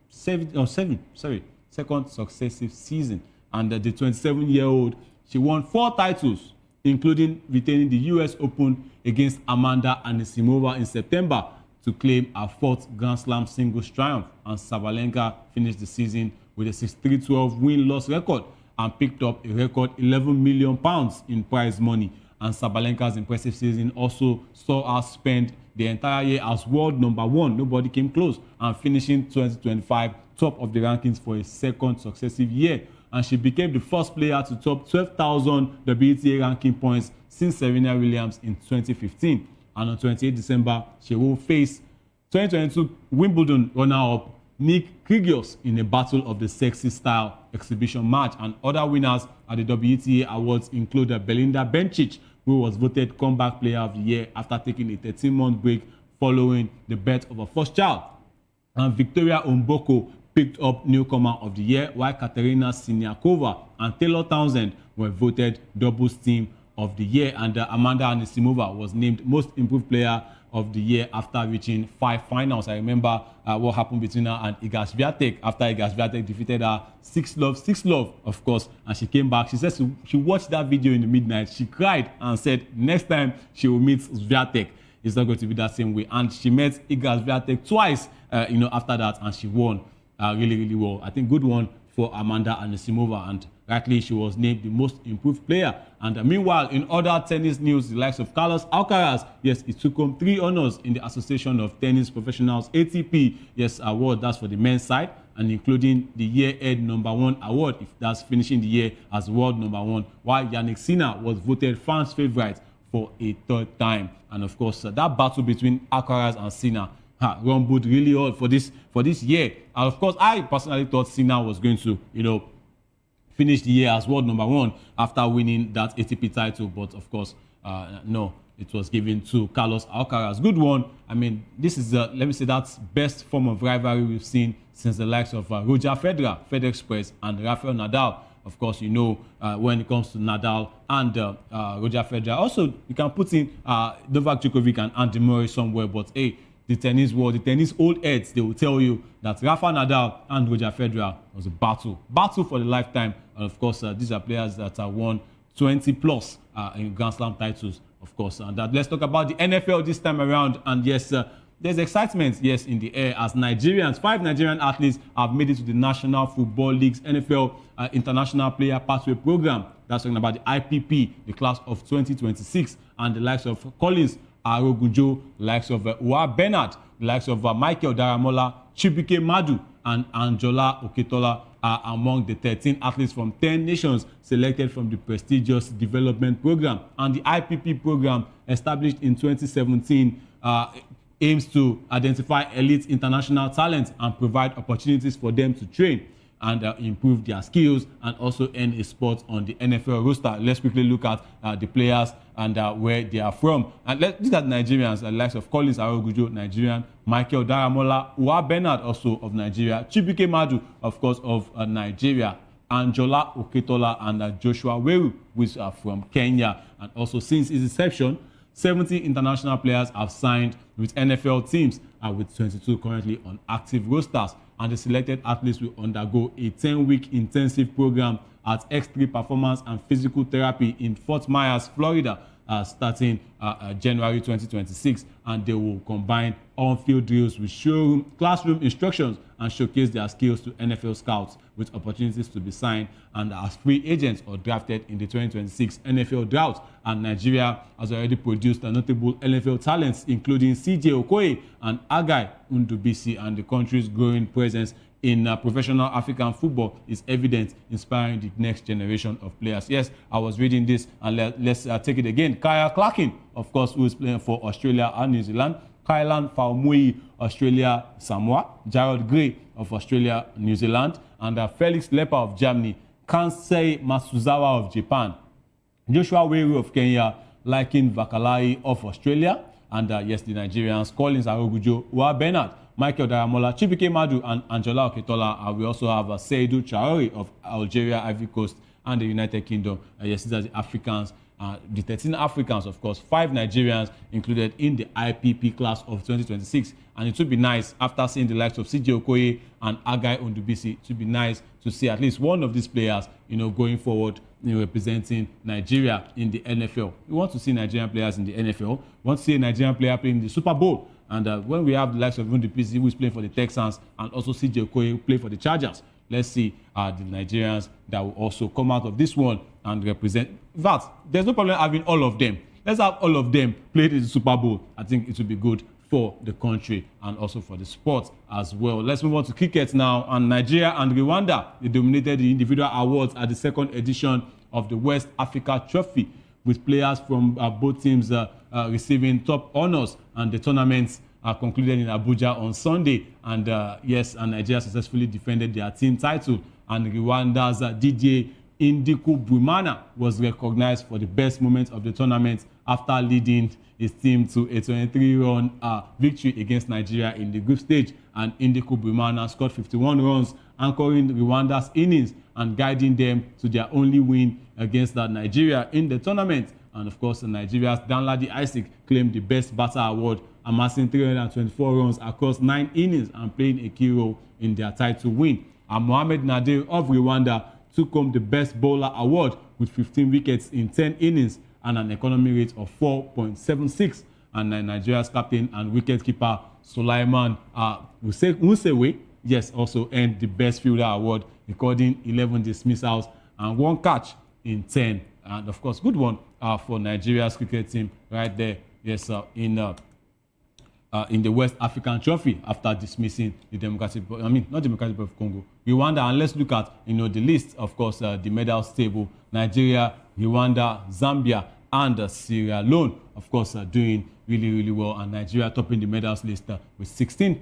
successive season. And the 27-year-old, she won 4 titles, including retaining the US Open against Amanda Anisimova in September to claim her 4th Grand Slam singles triumph. And Sabalenka finished the season with a 6-3-12 win-loss record and picked up a record £11 million in prize money. And Sabalenka's impressive season also saw her spend the entire year as world number 1. Nobody came close, and finishing 2025 top of the rankings for a second successive year. And she became the first player to top 12,000 WTA ranking points since Serena Williams in 2015. And on 28 December, she will face 2022 Wimbledon runner-up Nick Kyrgios in a battle of the sexy style exhibition match. And other winners at the WTA awards include Belinda Bencic, who was voted comeback player of the year after taking a 13-month break following the birth of her first child. And Victoria Mboko picked up newcomer of the year, while Katerina Siniakova and Taylor Townsend were voted doubles team of the year. And Amanda Anisimova was named most improved player of the year after reaching 5 finals. I remember what happened between her and Iga Swiatek after Iga Swiatek defeated her 6-love, of course, and she came back. She said she watched that video in the midnight. She cried and said next time she will meet Swiatek, it's not going to be that same way. And she met Iga Swiatek twice, after that, and she won really, really well. I think good one for Amanda Anisimova, and rightly she was named the most improved player. And meanwhile, in other tennis news, the likes of Carlos Alcaraz, yes, he took home 3 honors in the Association of Tennis Professionals ATP, yes, award. That's for the men's side, and including the year-end #1 award, if that's finishing the year as world #1, while Yannick Sinner was voted fans' favorite for a 3rd time. And of course, that battle between Alcaraz and Sinner rumbled really hard for this year. And of course, I personally thought Sinner was going to, finish the year as world #1 after winning that ATP title, but of course, no, it was given to Carlos Alcaraz. Good one. I mean, this is, let me say, that's best form of rivalry we've seen since the likes of Roger Federer, FedExpress, and Rafael Nadal. Of course, when it comes to Nadal and Roger Federer. Also, you can put in Novak Djokovic and Andy Murray somewhere, but hey, the tennis world, the tennis old heads, they will tell you that Rafa Nadal and Roger Federer was a battle for the lifetime. And of course, these are players that have won 20 plus in Grand Slam titles, of course. And let's talk about the NFL this time around. And yes, there's excitement, yes, in the air as 5 Nigerian athletes have made it to the National Football League's NFL International Player Pathway Program. That's talking about the IPP, the class of 2026, and the likes of Collins Arogunjo, the likes of Uwa Bernard, the likes of Michael Daramola, Chibuike Madu, and Anjola Oketola are among the 13 athletes from 10 nations selected from the prestigious development program. And the IPP program, established in 2017, aims to identify elite international talent and provide opportunities for them to train. and improve their skills and also earn a spot on the NFL roster. Let's quickly look at the players and where they are from. And let's look at Nigerians, the likes of Collins Arogujo, Nigerian, Michael Daramola, Uwa Bernard, also of Nigeria, Chibuike Madu, of course, of Nigeria, Anjola Oketola, and Joshua Weru, which are from Kenya. And also, since its inception, 70 international players have signed with NFL teams, with 22 currently on active rosters. And the selected athletes will undergo a 10-week intensive program at X3 Performance and Physical Therapy in Fort Myers, Florida, starting January 2026. And they will combine on-field drills with classroom instructions and showcase their skills to NFL scouts with opportunities to be signed and as free agents or drafted in the 2026 NFL draft. And Nigeria has already produced notable NFL talents, including CJ Okoye and Agai Ndubisi, and the country's growing presence in professional African football is evident, inspiring the next generation of players. Yes, I was reading this, and let's take it again. Kaya Clarkin, of course, who is playing for Australia and New Zealand. Kailan Faumui, Australia, Samoa. Jared Gray of Australia, New Zealand. And Felix Leper of Germany. Kansei Masuzawa of Japan. Joshua Weru of Kenya. Likin Vakalai of Australia. And yes, the Nigerians, Collins Arogujo, Uwa Bernard, Michael Daramola, Chibuike Madu, and Anjola Oketola. We also have Seydou Traoré of Algeria, Ivory Coast, and the United Kingdom. Yes, these are the Africans. The 13 Africans, of course, 5 Nigerians included in the IPP class of 2026. And it would be nice, after seeing the likes of CJ Okoye and Agai Ondubisi, it would be nice to see at least one of these players, going forward, representing Nigeria in the NFL. We want to see Nigerian players in the NFL. We want to see a Nigerian player playing in the Super Bowl. And when we have the likes of Ondubisi, who is playing for the Texans, and also CJ Okoye, who play for the Chargers, let's see the Nigerians that will also come out of this one and represent. In fact, there's no problem having all of them. Let's have all of them played in the Super Bowl. I think it will be good for the country and also for the sport as well. Let's move on to cricket now. And Nigeria and Rwanda, they dominated the individual awards at the second edition of the West Africa Trophy, with players from both teams receiving top honors. And the tournaments concluded in Abuja on Sunday. And yes, and Nigeria successfully defended their team title. And Rwanda's Didier Indiku Bwimana was recognized for the best moment of the tournament after leading his team to a 23-run victory against Nigeria in the group stage. And Indiku Bwimana scored 51 runs, anchoring Rwanda's innings and guiding them to their only win against Nigeria in the tournament. And of course, Nigeria's Danladi Isaac claimed the best batter award, amassing 324 runs across 9 innings and playing a key role in their title win. And Mohamed Nadir of Rwanda took home the best bowler award with 15 wickets in 10 innings and an economy rate of 4.76. And Nigeria's captain and wicketkeeper Sulaiman Musewe, yes, also earned the best fielder award, recording 11 dismissals and 1 catch in 10. And of course, good one for Nigeria's cricket team right there, yes, in the West African Trophy after dismissing the not Democratic Republic of Congo, Rwanda. And let's look at the list, of course, the medals table. Nigeria, Rwanda, Zambia, and Sierra Leone, of course, are doing really, really well. And Nigeria topping the medals list with 16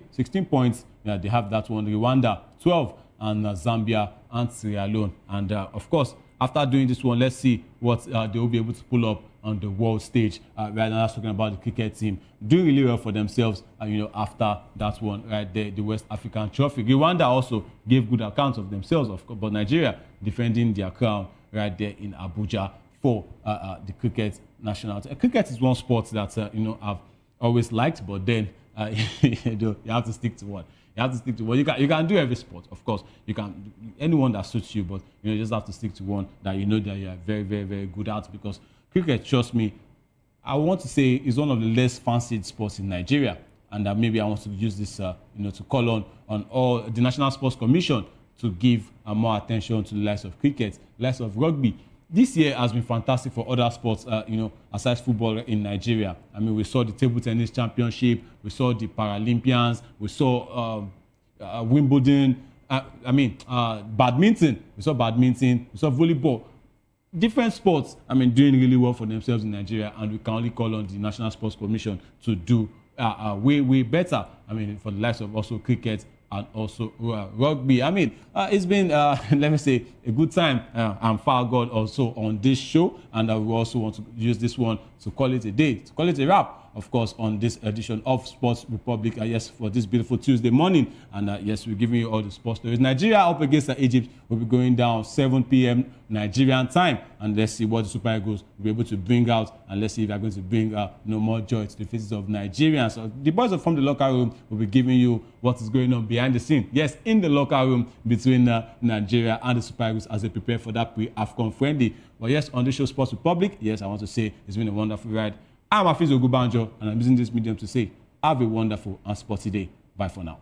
points. Yeah, they have that one. Rwanda 12, and Zambia and Sierra Leone. And of course, after doing this one, let's see what they will be able to pull up on the world stage. Right now, I was talking about the cricket team doing really well for themselves, after that one right there, the West African Trophy. Rwanda also gave good accounts of themselves, of course, but Nigeria defending their crown right there in Abuja for the cricket national team. Cricket is one sport that, I've always liked, but then you have to stick to one. You have to stick to one. You can do every sport, of course. You can anyone that suits you, but you just have to stick to one that you know that you are very, very, very good at. Because cricket, trust me, I want to say is one of the less fancied sports in Nigeria, and maybe I want to use this, to call on all the National Sports Commission to give more attention to the likes of cricket, likes of rugby. This year has been fantastic for other sports, aside football in Nigeria. I mean, we saw the table tennis championship, we saw the Paralympians, we saw Wimbledon, badminton, we saw volleyball. Different sports, doing really well for themselves in Nigeria, and we can only call on the National Sports Commission to do way, way better. For the likes of also cricket and also rugby. I mean, it's been, let me say, a good time and far God also on this show, and we also want to use this one to call it a day, to call it a wrap, of course, on this edition of Sports Republic. Yes, for this beautiful Tuesday morning. And yes, we're giving you all the sports stories. Nigeria up against Egypt will be going down 7 p.m. Nigerian time. And let's see what the Super Eagles will be able to bring out. And let's see if they're going to bring no more joy to the faces of Nigerians. So the boys from the locker room will be giving you what is going on behind the scene. Yes, in the locker room between Nigeria and the Super Eagles as they prepare for that pre-AFCON friendly. But yes, on the show Sports Republic, yes, I want to say it's been a wonderful ride. I'm Afiz Ogubanjo, and I'm using this medium to say, have a wonderful and sporty day. Bye for now.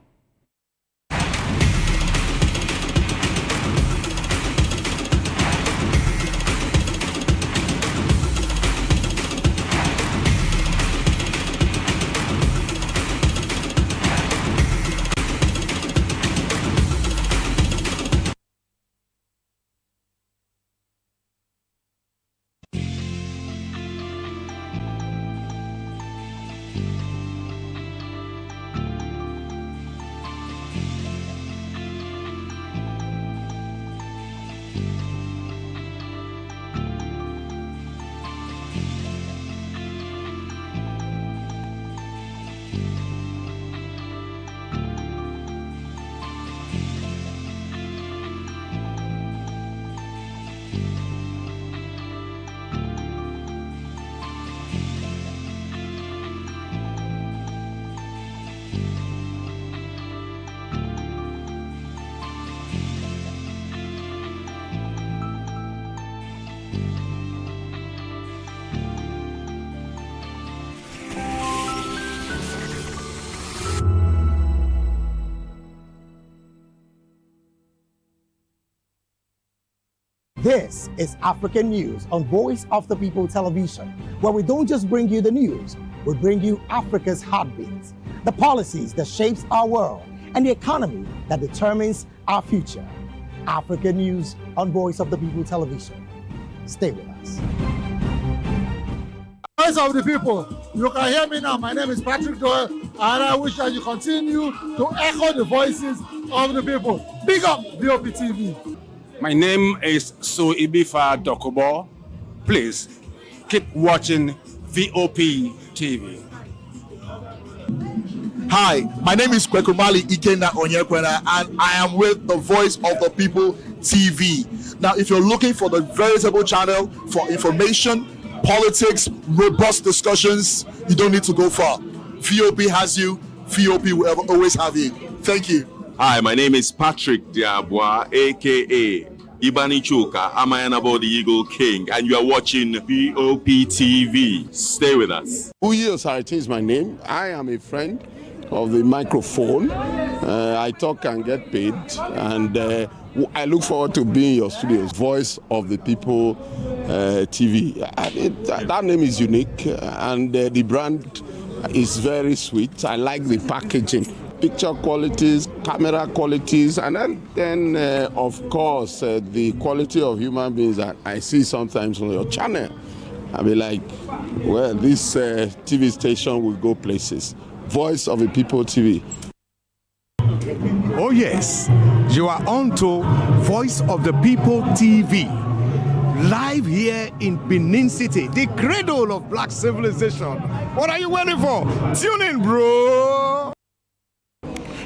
This is African News on Voice of the People Television, where we don't just bring you the news, we bring you Africa's heartbeats, the policies that shapes our world, and the economy that determines our future. African News on Voice of the People Television. Stay with us. Voice of the People, you can hear me now. My name is Patrick Doyle, and I wish that you continue to echo the voices of the people. Big up VOP TV. My name is Suibifa Dokobo. Please keep watching VOP TV. Hi, my name is Kwekumali Ikenda Onyekwena, and I am with the Voice of the People TV. Now, if you're looking for the veritable channel for information, politics, robust discussions, you don't need to go far. VOP has you. VOP will always have you. Thank you. Hi, my name is Patrick Diabwa, aka Ibani Chuka, Amayanabo the Eagle King, and you are watching VOP TV. Stay with us. Uyi Osarite is my name. I am a friend of the microphone. I talk and get paid, and I look forward to being in your studios. Voice of the People TV. That name is unique, and the brand is very sweet. I like the packaging. Picture qualities, camera qualities, and then of course, the quality of human beings that I see sometimes on your channel. I'll be like, well, this TV station will go places. Voice of the People TV. Oh yes, you are on to Voice of the People TV. Live here in Benin City, the cradle of black civilization. What are you waiting for? Tune in, bro!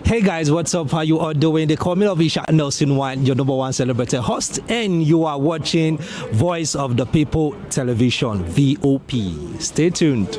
Hey guys, what's up? How you all doing? They call me Ovisha Nelson One, your #1 celebrity host, and you are watching Voice of the People Television, VOP. Stay tuned.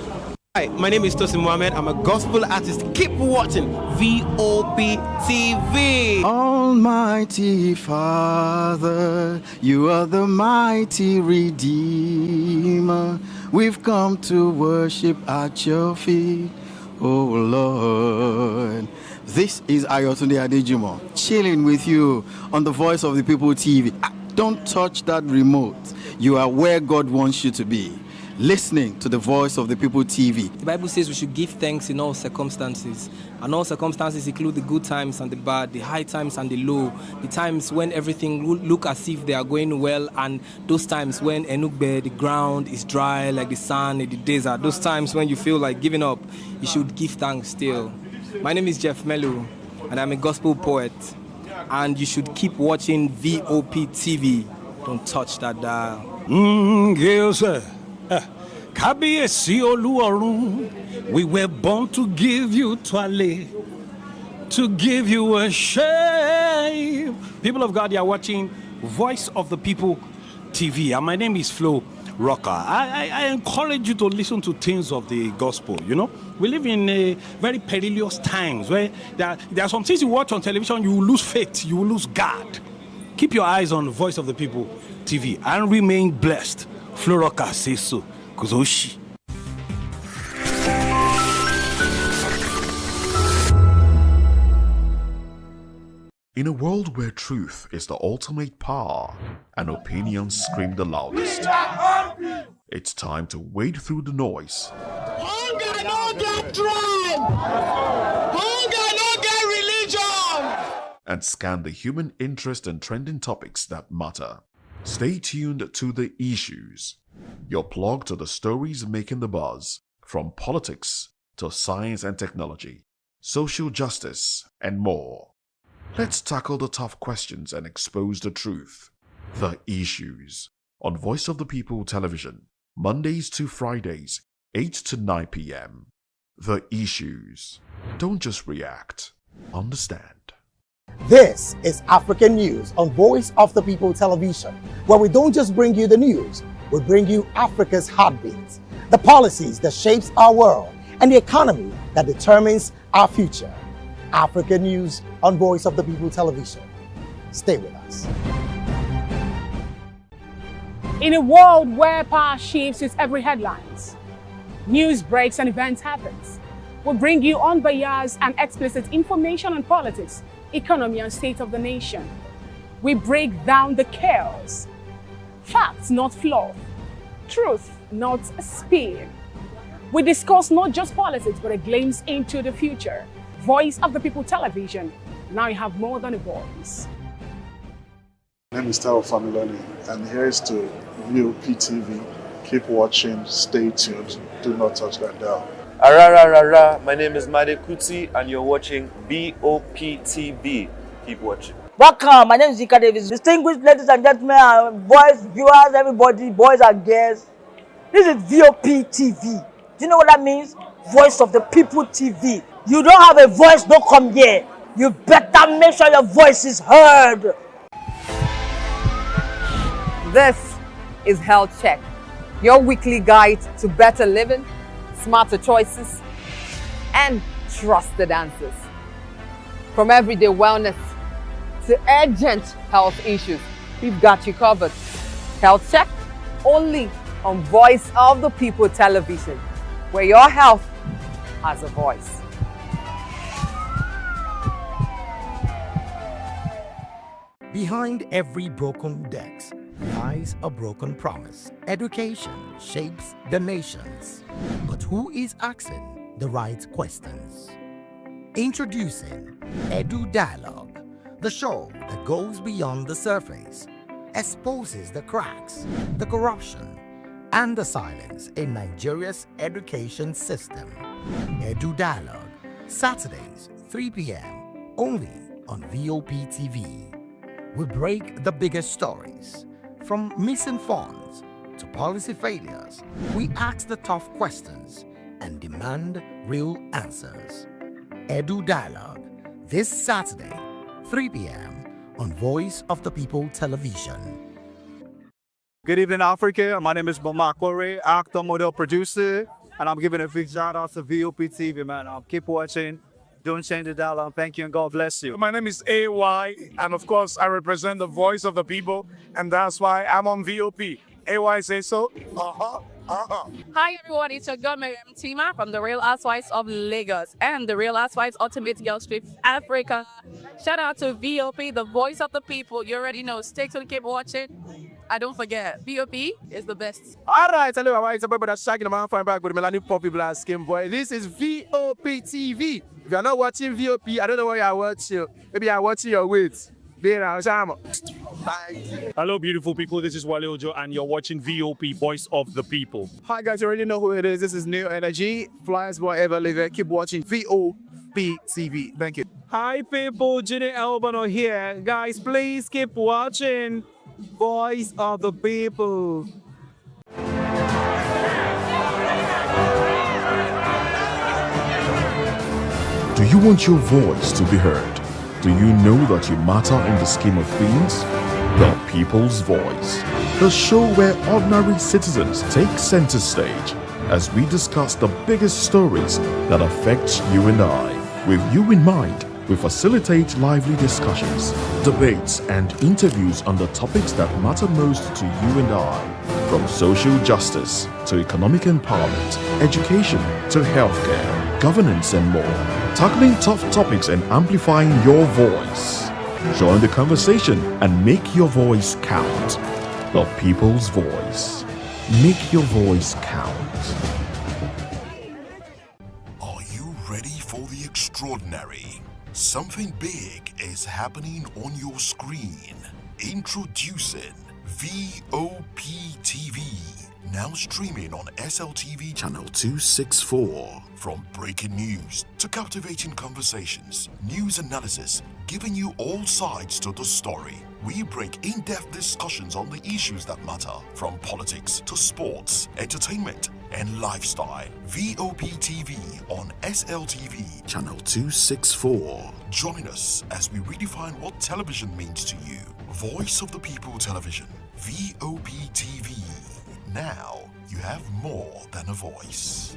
Hi, my name is Tosin Mohammed. I'm a gospel artist. Keep watching VOP TV. Almighty Father, you are the mighty Redeemer. We've come to worship at your feet, oh Lord. This is Ayotunde Adejumo, chilling with you on the Voice of the People TV. Don't touch that remote. You are where God wants you to be. Listening to the Voice of the People TV. The Bible says we should give thanks in all circumstances. And all circumstances include the good times and the bad, the high times and the low, the times when everything look as if they are going well, and those times when Enugbe, the ground is dry like the sand in the desert. Those times when you feel like giving up, you should give thanks still. My name is Jeff Melu. and I'm a gospel poet. And you should keep watching VOP TV. Don't touch that dial. Yes, sir. Kábíyèsí Olúọ̀run, we were born to give you twale, to give you worship. People of God, you are watching Voice of the People TV, and my name is Flo Rocker. I encourage you to listen to things of the gospel. You know, we live in a very perilous times where there are some things you watch on television, you will lose faith, you will lose God. Keep your eyes on Voice of the People TV and remain blessed. Flo Rocker says so. Kuzoshi. In a world where truth is the ultimate power and opinions scream the loudest, it's time to wade through the noise. Hunger no get tribe! Hunger no get religion! And scan the human interest and trending topics that matter. Stay tuned to The Issues, your plug to the stories making the buzz, from politics to science and technology, social justice, and more. Let's tackle the tough questions and expose the truth. The Issues, on Voice of the People Television, Mondays to Fridays, 8 to 9 p.m. The Issues. Don't just react, understand. This is African News on Voice of the People Television, where we don't just bring you the news, we bring you Africa's heartbeat, the policies that shapes our world, and the economy that determines our future. African News on Voice of the People Television. Stay with us. In a world where power shifts its every headlines, news breaks and events happens, we bring you unbiased and explicit information on politics, economy, and state of the nation. We break down the chaos. Facts, not fluff. Truth, not spin. We discuss not just politics, but a glimpse into the future. Voice of the People Television. Now you have more than a voice. My name is Tao Familoni, and here is to VOP TV. Keep watching, stay tuned, do not touch that dial. My name is Made Kuti, and you're watching VOP TV. Keep watching. Welcome, my name is Zika Davis. Distinguished ladies and gentlemen, boys, viewers, everybody, boys and girls. This is VOP TV. Do you know what that means? Voice of the People TV. You don't have a voice, don't come here. You better make sure your voice is heard. This is Health Check, your weekly guide to better living, smarter choices, and trusted answers. From everyday wellness to urgent health issues, we've got you covered. Health Check, only on Voice of the People Television, where your health has a voice. Behind every broken desk lies a broken promise. Education shapes the nations. But who is asking the right questions? Introducing Edu Dialogue, the show that goes beyond the surface, exposes the cracks, the corruption, and the silence in Nigeria's education system. Edu Dialogue, Saturdays, 3 p.m., only on VOP TV. We break the biggest stories, from missing funds to policy failures. We ask the tough questions and demand real answers. Edu Dialogue, this Saturday, 3 p.m. on Voice of the People Television. Good evening, Africa. My name is Mama Kore, actor, model, producer, and I'm giving a big shout out to VOP TV, man. Keep watching. Don't change the dial. Thank you and God bless you. My name is AY, and of course, I represent the voice of the people, and that's why I'm on VOP. AY say so. Hi everyone, it's your girl Miriam Tima from the Real Housewives of Lagos and the Real Housewives Ultimate Girls Trip Africa. Shout out to VOP, the voice of the people. You already know. Stay tuned, keep watching. And don't forget, VOP is the best. All right, hello, all right, it's about that shagging the man fine back with Melanie Poppy Blast Skin Boy. This is VOP TV. If you're not watching VOP, I don't know what you're watching. Maybe you're watching your weight. Hello, beautiful people. This is Wale Ojo, and you're watching VOP, Voice of the People. Hi, guys. You already know who it is. This is New Energy. Flyers, whatever, live it. Keep watching VOP VOP TV. Thank you. Hi people, Jenny Albano here. Guys, please keep watching Voice of the People. Do you want your voice to be heard? Do you know that you matter in the scheme of things? The People's Voice, the show where ordinary citizens take center stage as we discuss the biggest stories that affect you and I. With you in mind, we facilitate lively discussions, debates, and interviews on the topics that matter most to you and I. From social justice to economic empowerment, education to healthcare, governance, and more. Tackling tough topics and amplifying your voice. Join the conversation and make your voice count. The People's Voice. Make your voice count. Are you ready for the extraordinary? Something big is happening on your screen. Introducing VOP TV. Now streaming on SLTV channel 264. From breaking news to captivating conversations, news analysis, giving you all sides to the story. We bring in-depth discussions on the issues that matter, from politics to sports, entertainment, and lifestyle. VOP TV on SLTV channel 264. Join us as we redefine what television means to you. Voice of the People Television, VOP TV. Now you have more than a voice.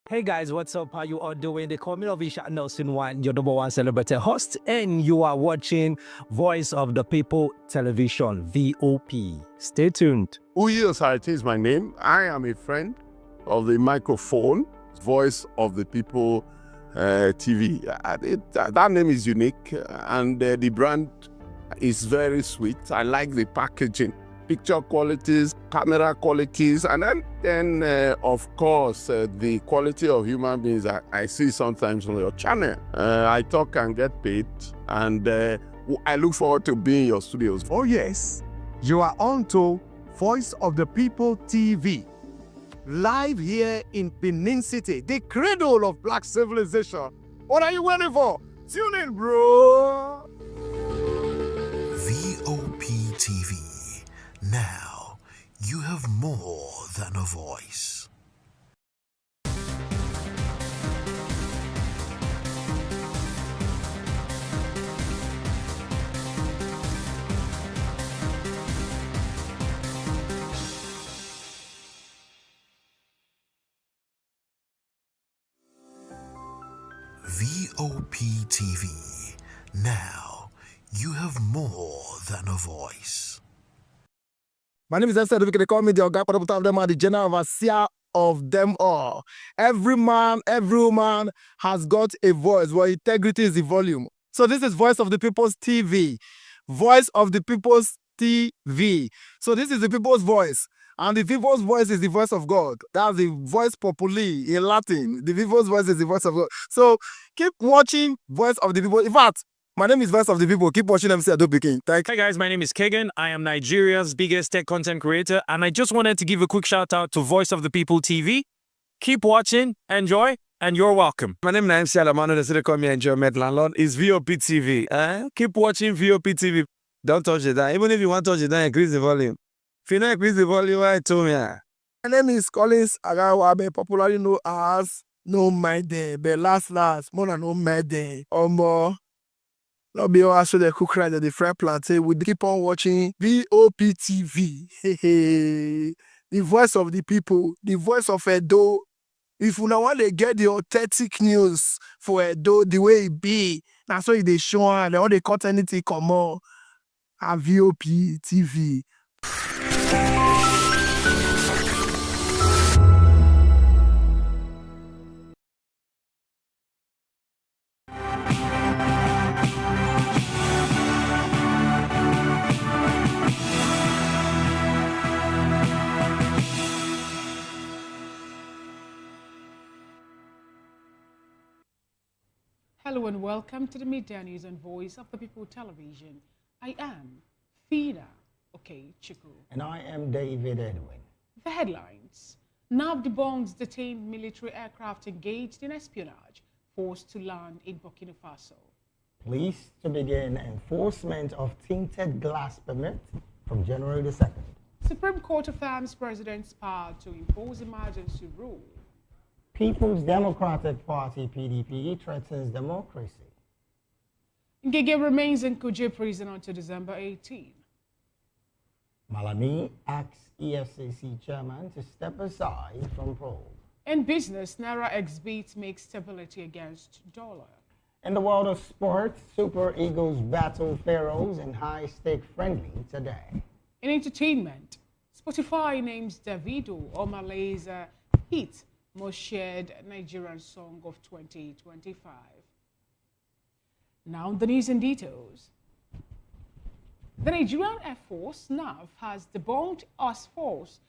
Hey guys, what's up? How you all doing? They call me Ovisha Nelson One, your number one celebrity host, and you are watching Voice of the People Television, VOP. Stay tuned. Uyi Osarite is my name. I am a friend of the microphone, Voice of the People TV. That name is unique, and the brand is very sweet. I like the packaging, picture qualities, camera qualities, and then of course, the quality of human beings I see sometimes on your channel. I talk and get paid, and I look forward to being in your studios. Oh yes, you are on to Voice of the People TV. Live here in Benin City, the cradle of black civilization. What are you waiting for? Tune in, bro. VOP TV. Now you have more than a voice. VOP TV. Now you have more than a voice. My name is Esther. They call me the Oga of them are the general overseer of them all. Every man, every woman has got a voice where integrity is the volume. So this is Voice of the People's TV. Voice of the People's TV. So this is the people's voice. And the people's voice is the voice of God. That's the voice populi in Latin. The people's voice is the voice of God. So keep watching Voice of the People. In fact, my name is Voice of the People. Keep watching MC Adobe King. Thank you. Hey guys, my name is Kegan. I am Nigeria's biggest tech content creator, and I just wanted to give a quick shout out to Voice of the People TV. Keep watching, enjoy, and you're welcome. My name is MC Alamano. They say they call me Enjoyment Landlord. It's VOP TV. Keep watching VOP TV. don't touch it down. Even if you want to touch it down, increase the volume. If you don't increase the volume, why to me? My name is Collins Agawabe, popularly known as No Maiden, but last, more than No Maiden, or more. Not be also the cook right at the fry plantain. We keep on watching VOP TV. The voice of the people, the voice of Edo. If you now want to get the authentic news for Edo, the way it be, that's why they show and all they cut anything come on at VOP TV. Hello and welcome to the Midday News on Voice of the People Television. I am Fina Chiku. And I am David Edwin. The headlines. NAV debunks detained military aircraft engaged in espionage, forced to land in Burkina Faso. Police to begin enforcement of tinted glass permit from January the 2nd. Supreme Court affirms President's power to impose emergency rule. People's Democratic Party, PDP, threatens democracy. Ngige remains in Kuje prison until December 18. Malami asks EFCC chairman to step aside from probe. In business, Naira exhibits makes stability against dollar. In the world of sports, Super Eagles battle Pharaohs in high-stake friendly today. In entertainment, Spotify names Davido Omalay's hit most shared Nigerian song of 2025. Now the news and details. The Nigerian Air Force, NAV, has debunked as false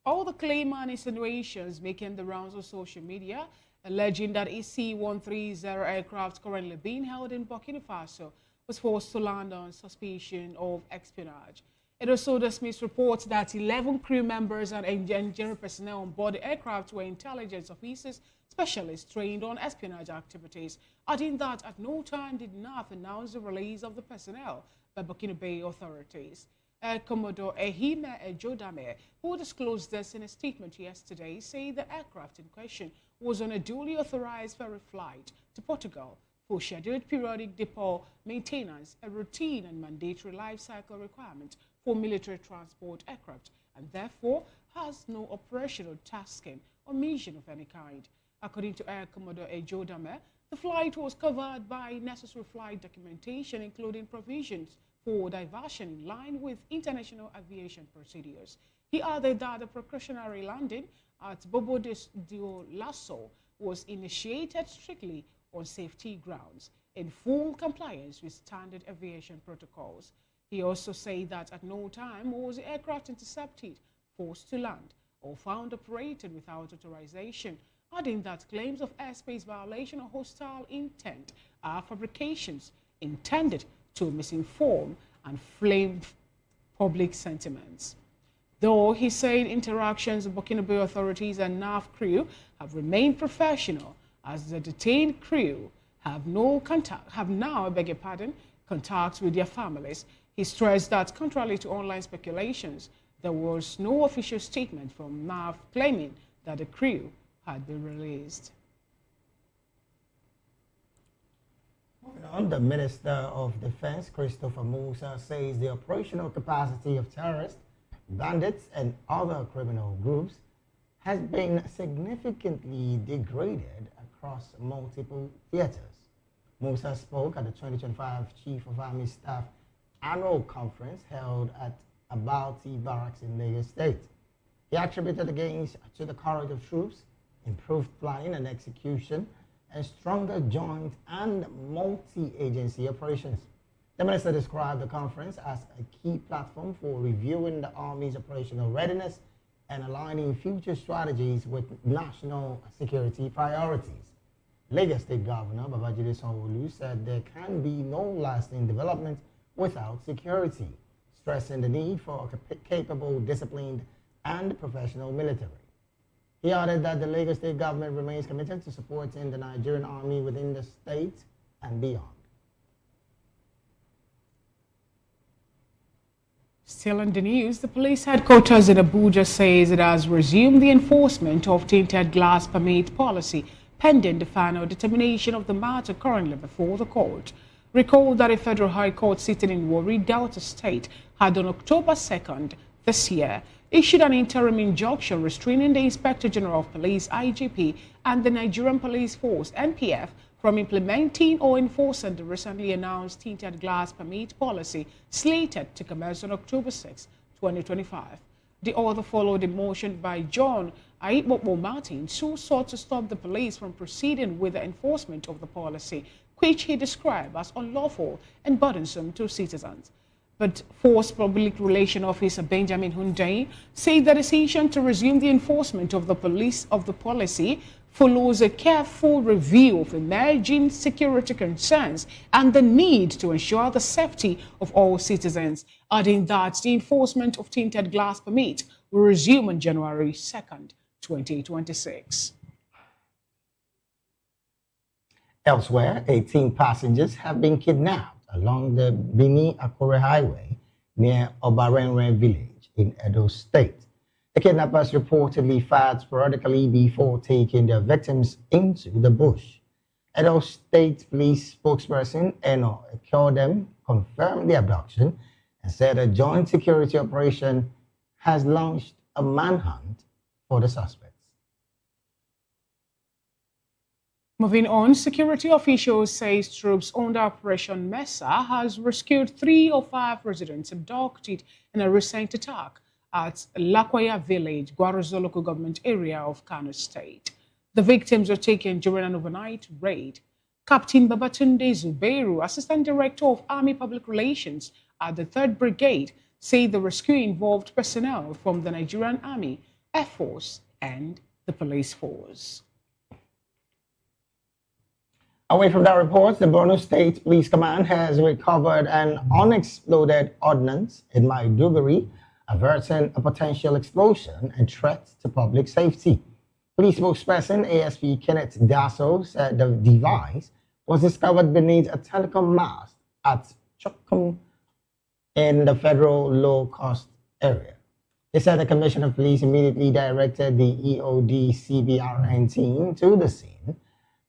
all the claims and insinuations making the rounds of social media, alleging that a C-130 aircraft currently being held in Burkina Faso was forced to land on suspicion of espionage. It also dismissed reports that 11 crew members and engineering personnel on board the aircraft were intelligence officers, specialists trained on espionage activities, adding that at no time did NAF announce the release of the personnel by Burkina Faso authorities. Air Commodore Ehime Ejodame, who disclosed this in a statement yesterday, said the aircraft in question was on a duly authorized ferry flight to Portugal for scheduled periodic depot maintenance, a routine and mandatory life cycle requirement for military transport aircraft, and therefore has no operational tasking or mission of any kind. According to Air Commodore Ejodame, the flight was covered by necessary flight documentation, including provisions for diversion in line with international aviation procedures. He added that the precautionary landing at Bobo de Lasso was initiated strictly on safety grounds, in full compliance with standard aviation protocols. He also said that at no time was the aircraft intercepted, forced to land, or found operating without authorization, adding that claims of airspace violation or hostile intent are fabrications intended to misinform and flame public sentiments. Though he said interactions with Burkina Faso authorities and NAF crew have remained professional, as the detained crew have now, contacts with their families. He stressed that, contrary to online speculations, there was no official statement from NAF claiming that the crew had been released. Moving on, the Minister of Defense, Christopher Musa, says the operational capacity of terrorists, bandits, and other criminal groups has been significantly degraded across multiple theaters. Musa spoke at the 2025 Chief of Army Staff Annual Conference held at Abauti Barracks in Lagos State. He attributed the gains to the courage of troops, improved planning and execution, and stronger joint and multi-agency operations. The minister described the conference as a key platform for reviewing the Army's operational readiness and aligning future strategies with national security priorities. Lagos State Governor Babajide Sanwo-Olu said there can be no lasting development without security, stressing the need for a capable, disciplined, and professional military. He added that the Lagos State government remains committed to supporting the Nigerian Army within the state and beyond. Still in the news, the police headquarters in Abuja says it has resumed the enforcement of tinted glass permit policy pending the final determination of the matter currently before the court. Recall that a federal high court sitting in Warri, Delta State had on October 2nd this year issued an interim injunction restraining the Inspector General of Police IGP and the Nigerian Police Force NPF from implementing or enforcing the recently announced tinted glass permit policy slated to commence on October 6, 2025. The order followed a motion by John Aitbobo Martins, who sought to stop the police from proceeding with the enforcement of the policy, which he described as unlawful and burdensome to citizens. But Force Public Relations Officer Benjamin Hundeyin said the decision to resume the enforcement of the policy follows a careful review of emerging security concerns and the need to ensure the safety of all citizens, adding that the enforcement of tinted glass permit will resume on January 2nd, 2026. Elsewhere, 18 passengers have been kidnapped along the Bini-Akure Highway near Obarenre village in Edo State. The kidnappers reportedly fired sporadically before taking their victims into the bush. Edo State Police spokesperson Eno Ekodem confirmed the abduction and said a joint security operation has launched a manhunt for the suspects. Moving on, security officials say troops under Operation Mesa has rescued 3 of 5 residents abducted in a recent attack at Lakwaya village, Gwarozo local government area of Kano State. The victims were taken during an overnight raid. Captain Babatunde Zubeiru, Assistant Director of Army Public Relations at the 3rd Brigade, said the rescue involved personnel from the Nigerian Army, Air Force, and the Police Force. Away from that report, the Borno State Police Command has recovered an unexploded ordnance in Maiduguri, averting a potential explosion and threat to public safety. Police spokesperson ASP Kenneth Dasso said the device was discovered beneath a telecom mast at Chokum in the federal low-cost area. They said the Commissioner of Police immediately directed the EOD CBRN team to the scene.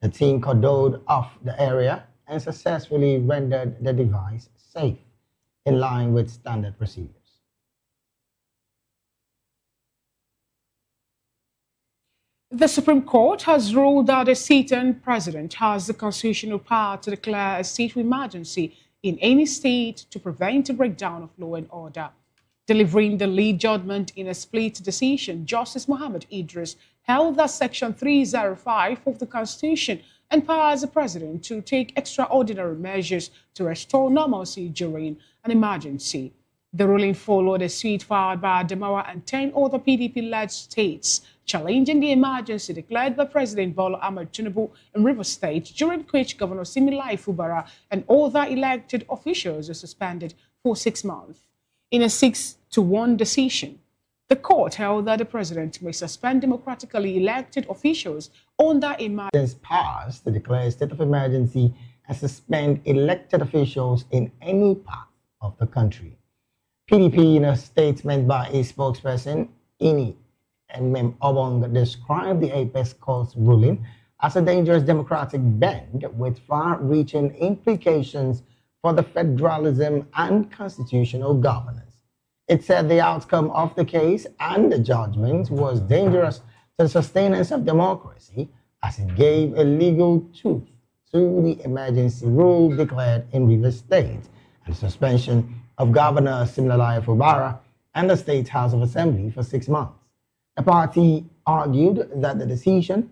The team cordoned off the area and successfully rendered the device safe, in line with standard procedures. The Supreme Court has ruled that a sitting president has the constitutional power to declare a state of emergency in any state to prevent a breakdown of law and order. Delivering the lead judgment in a split decision, Justice Muhammad Idris held that Section 305 of the Constitution empowers the president to take extraordinary measures to restore normalcy during an emergency. The ruling followed a suit filed by Adamawa and 10 other PDP-led states challenging the emergency declared by President Bola Ahmed Tinubu in Rivers State, during which Governor Similai Fubara and other elected officials were suspended for 6 months. In a 6-1 decision, the court held that the president may suspend democratically elected officials under emergency powers to declare a state of emergency and suspend elected officials in any part of the country. PDP, in a statement by a spokesperson, Ini Mem Obong, described the Apex Court's ruling as a dangerous democratic bend with far-reaching implications for the federalism and constitutional governance. It said the outcome of the case and the judgment was dangerous to the sustenance of democracy, as it gave a legal tooth to the emergency rule declared in Rivers State and suspension of Governor Siminalayi Fubara and the State House of Assembly for 6 months. The party argued that the decision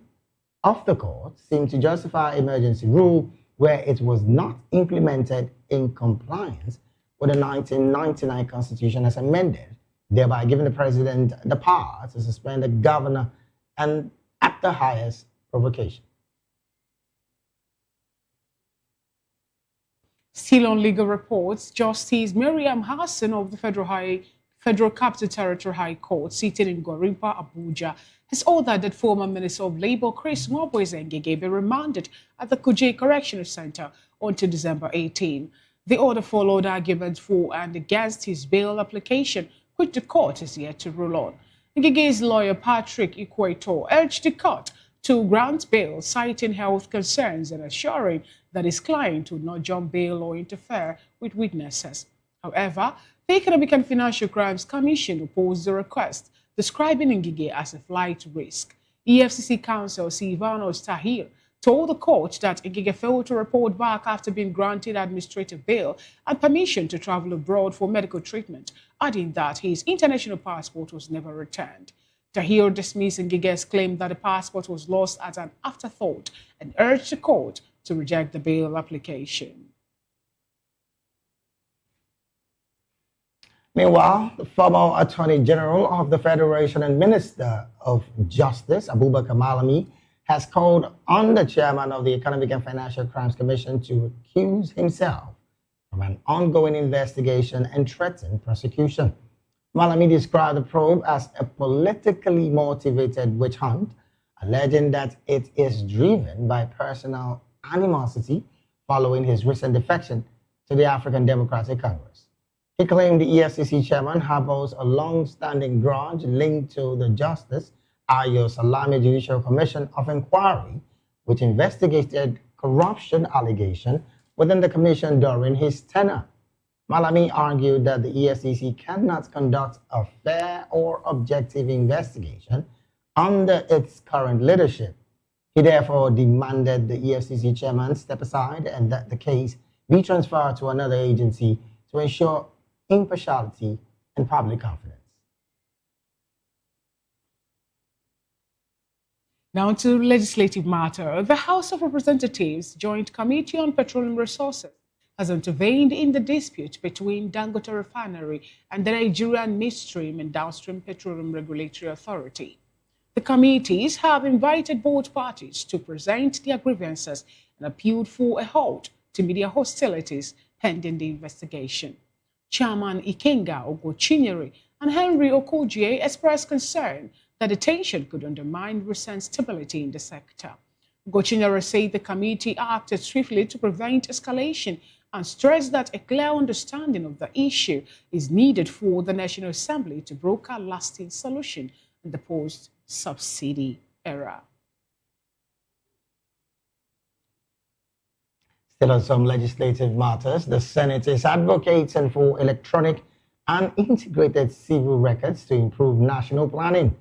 of the court seemed to justify emergency rule where it was not implemented in compliance with the 1999 Constitution as amended, thereby giving the president the power to suspend the governor and at the highest provocation. Still on legal reports, Justice Miriam Hassan of the Federal Capital Territory High Court, seated in Gorimpa, Abuja, has ordered that former Minister of Labour Chris Nwabwezengege be remanded at the Kuje Correctional Center until December 18. The order followed arguments for and against his bail application, which the court is yet to rule on. Ngige's lawyer Patrick Equator urged the court to grant bail, citing health concerns and assuring that his client would not jump bail or interfere with witnesses. However, the Economic and Financial Crimes Commission opposed the request, describing Ngige as a flight risk. EFCC counsel Silvanos Tahir told the court that Ngige failed to report back after being granted administrative bail and permission to travel abroad for medical treatment, adding that his international passport was never returned. Tahir dismissed Ngige's claim that the passport was lost as an afterthought and urged the court to reject the bail application. Meanwhile, the former Attorney General of the Federation and Minister of Justice, Abubakar Malami, has called on the chairman of the Economic and Financial Crimes Commission to recuse himself from an ongoing investigation and threatened prosecution. Malami described the probe as a politically motivated witch hunt, alleging that it is driven by personal animosity following his recent defection to the African Democratic Congress. He claimed the EFCC chairman harbors a long-standing grudge linked to the Justice Ayo Salami Judicial Commission of Inquiry, which investigated corruption allegations within the commission during his tenure. Malami argued that the EFCC cannot conduct a fair or objective investigation under its current leadership. He therefore demanded the EFCC chairman step aside and that the case be transferred to another agency to ensure impartiality and public confidence. Now to legislative matter. The House of Representatives Joint Committee on Petroleum Resources has intervened in the dispute between Dangote Refinery and the Nigerian Midstream and Downstream Petroleum Regulatory Authority. The committees have invited both parties to present their grievances and appealed for a halt to media hostilities pending the investigation. Chairman Ikenga Ogochinyere and Henry Okojie expressed concern that the tension could undermine recent stability in the sector. Ogochinyere said the committee acted swiftly to prevent escalation and stressed that a clear understanding of the issue is needed for the National Assembly to broker a lasting solution in the post-subsidy era. Still on some legislative matters, the Senate is advocating for electronic and integrated civil records to improve national planning.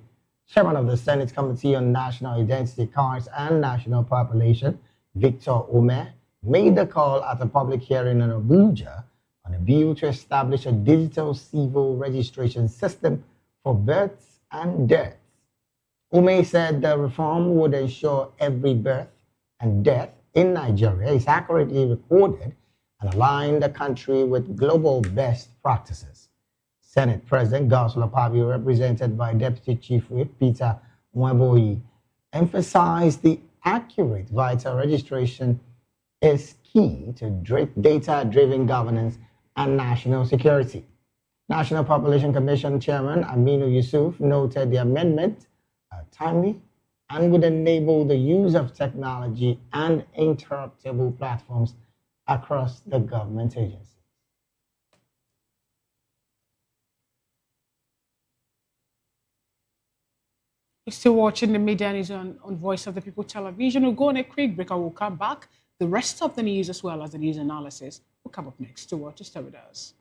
Chairman of the Senate Committee on National Identity Cards and National Population, Victor Omer, made the call at a public hearing in Abuja on a bill to establish a digital civil registration system for births and deaths. Omer said the reform would ensure every birth and death in Nigeria is accurately recorded and align the country with global best practices. Senate President Godswill Akpabio, represented by Deputy Chief Whip Peter Mweboyi, emphasized the accurate vital registration is key to data-driven governance and national security. National Population Commission Chairman Aminu Yusuf noted the amendment timely and would enable the use of technology and interoperable platforms across the government agencies. You're still watching the media news on Voice of the People television. We'll go on a quick break and we'll come back. The rest of the news as well as the news analysis will come up next. To stay with us.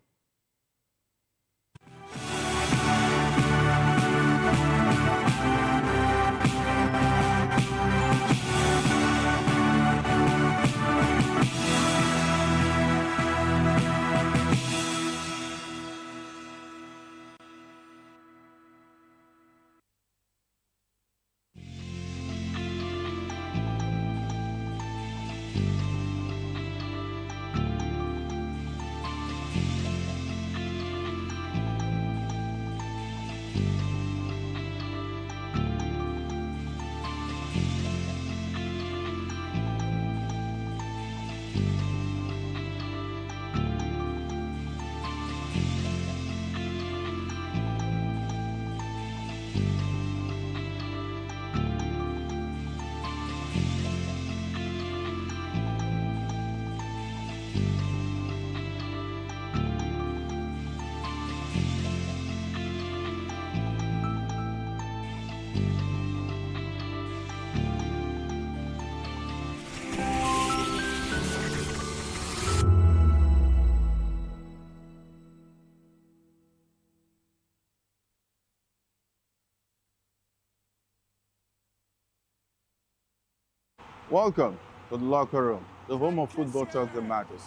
Welcome to the locker room, the home of football talk that matters.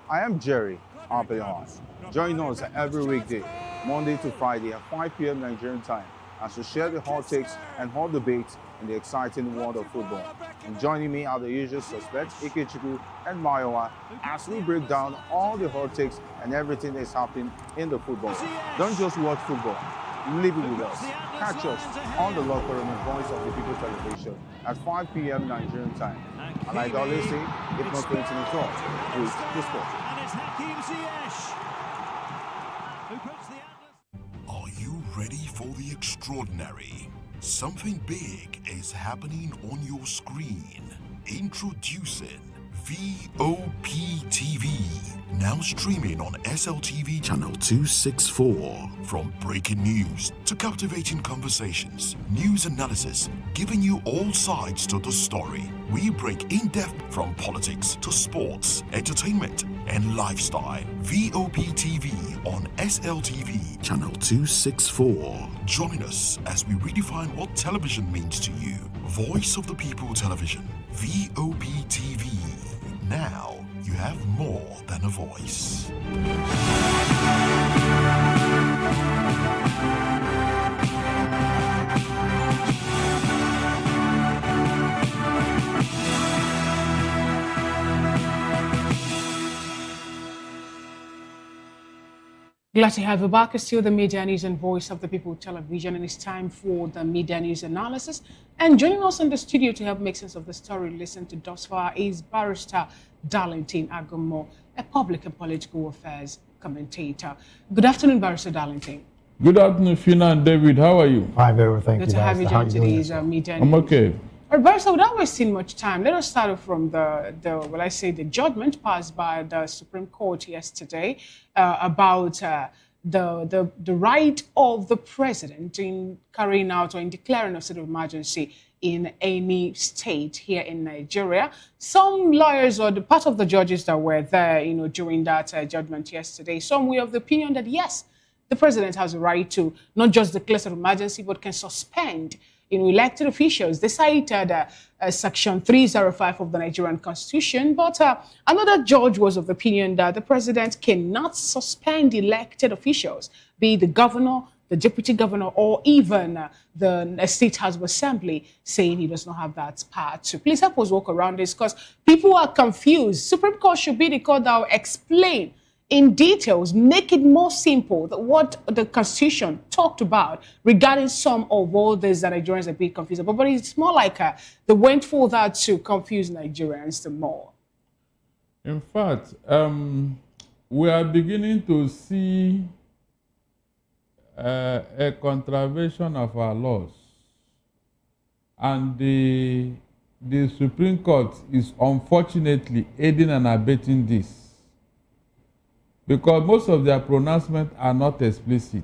I am Jerry Ampelon. Join us every weekday, Monday to Friday at 5 p.m. Nigerian time, as we share the hot takes and hot debates in the exciting world of football. And joining me are the usual suspects, Ikechukwu and Mayowa, as we break down all the hot takes and everything that's happening in the football. Don't just watch football, live it with us. Catch us on the locker room and Voice of the People television at 5 p.m. Nigerian time. And like I always say, if not 2024, with the sport. Are you ready for the extraordinary? Something big is happening on your screen. Introducing VOP TV, now streaming on SLTV channel 264. From breaking news to captivating conversations, news analysis, giving you all sides to the story. We break in depth from politics to sports, entertainment, and lifestyle. VOP TV on SLTV channel 264. Join us as we redefine what television means to you. Voice of the People Television, VOP TV. Now you have more than a voice. Glad to have you back. It's still the Media News and Voice of the People television, and it's time for the Media News analysis. And joining us in the studio to help make sense of the story, listen to thus far, is Barrister Darlington Agumo, a public and political affairs commentator. Good afternoon, Barrister Darlington. Good afternoon, Fina and David. How are you? Hi, very well, thank you. Good to have you join today's Media News. I'm okay. Barrister, without wasting much time, let us start off from the judgment passed by the Supreme Court yesterday about the right of the president in carrying out or in declaring a state of emergency in any state here in Nigeria. Some lawyers or the part of the judges that were there, during that judgment yesterday, some were of the opinion that yes, the president has a right to not just declare state of emergency, but can suspend elected officials. They cited Section 305 of the Nigerian Constitution, but another judge was of the opinion that the president cannot suspend elected officials, be it the governor, the deputy governor, or even the State House of Assembly, saying he does not have that power to. Please help us walk around this, because people are confused. Supreme Court should be the court that will explain in details, make it more simple, that what the Constitution talked about regarding some of all this that Nigerians are a bit confused about. But it's more like they went for that to confuse Nigerians the more. In fact, we are beginning to see a contravention of our laws. And the Supreme Court is unfortunately aiding and abetting this, because most of their pronouncements are not explicit.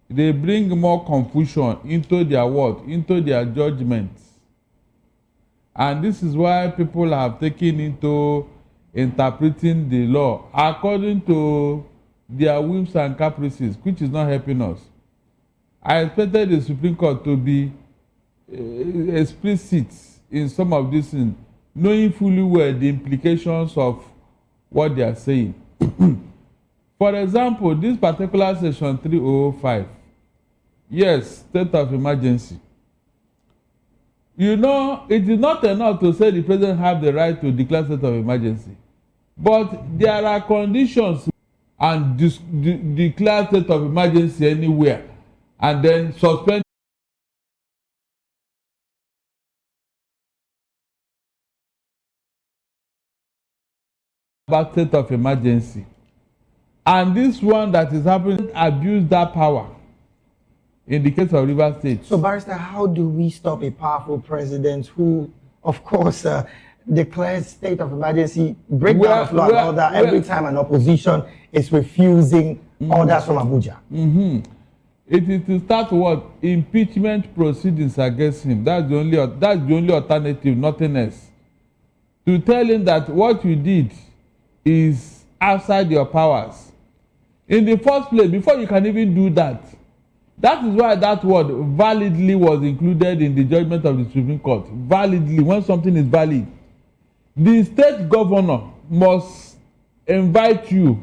They bring more confusion into their word, into their judgments. And this is why people have taken into interpreting the law according to their whims and caprices, which is not helping us. I expected the Supreme Court to be explicit in some of these things, knowing fully well the implications of what they are saying. For example, this particular section 305, yes, state of emergency. It is not enough to say the president have the right to declare state of emergency, but there are conditions and declare state of emergency anywhere and then suspend about state of emergency. And this one that is happening abuse that power in the case of Rivers State. So, Barrister, how do we stop a powerful president who, of course, declares state of emergency, break down law and order every time an opposition is refusing orders from Abuja? It is to start what? Impeachment proceedings against him. That's the only alternative, nothing else. To tell him that what you did is outside your powers. In the first place, before you can even do that, That is why that word validly was included in the judgment of the Supreme Court. Validly, when something is valid. The state governor must invite you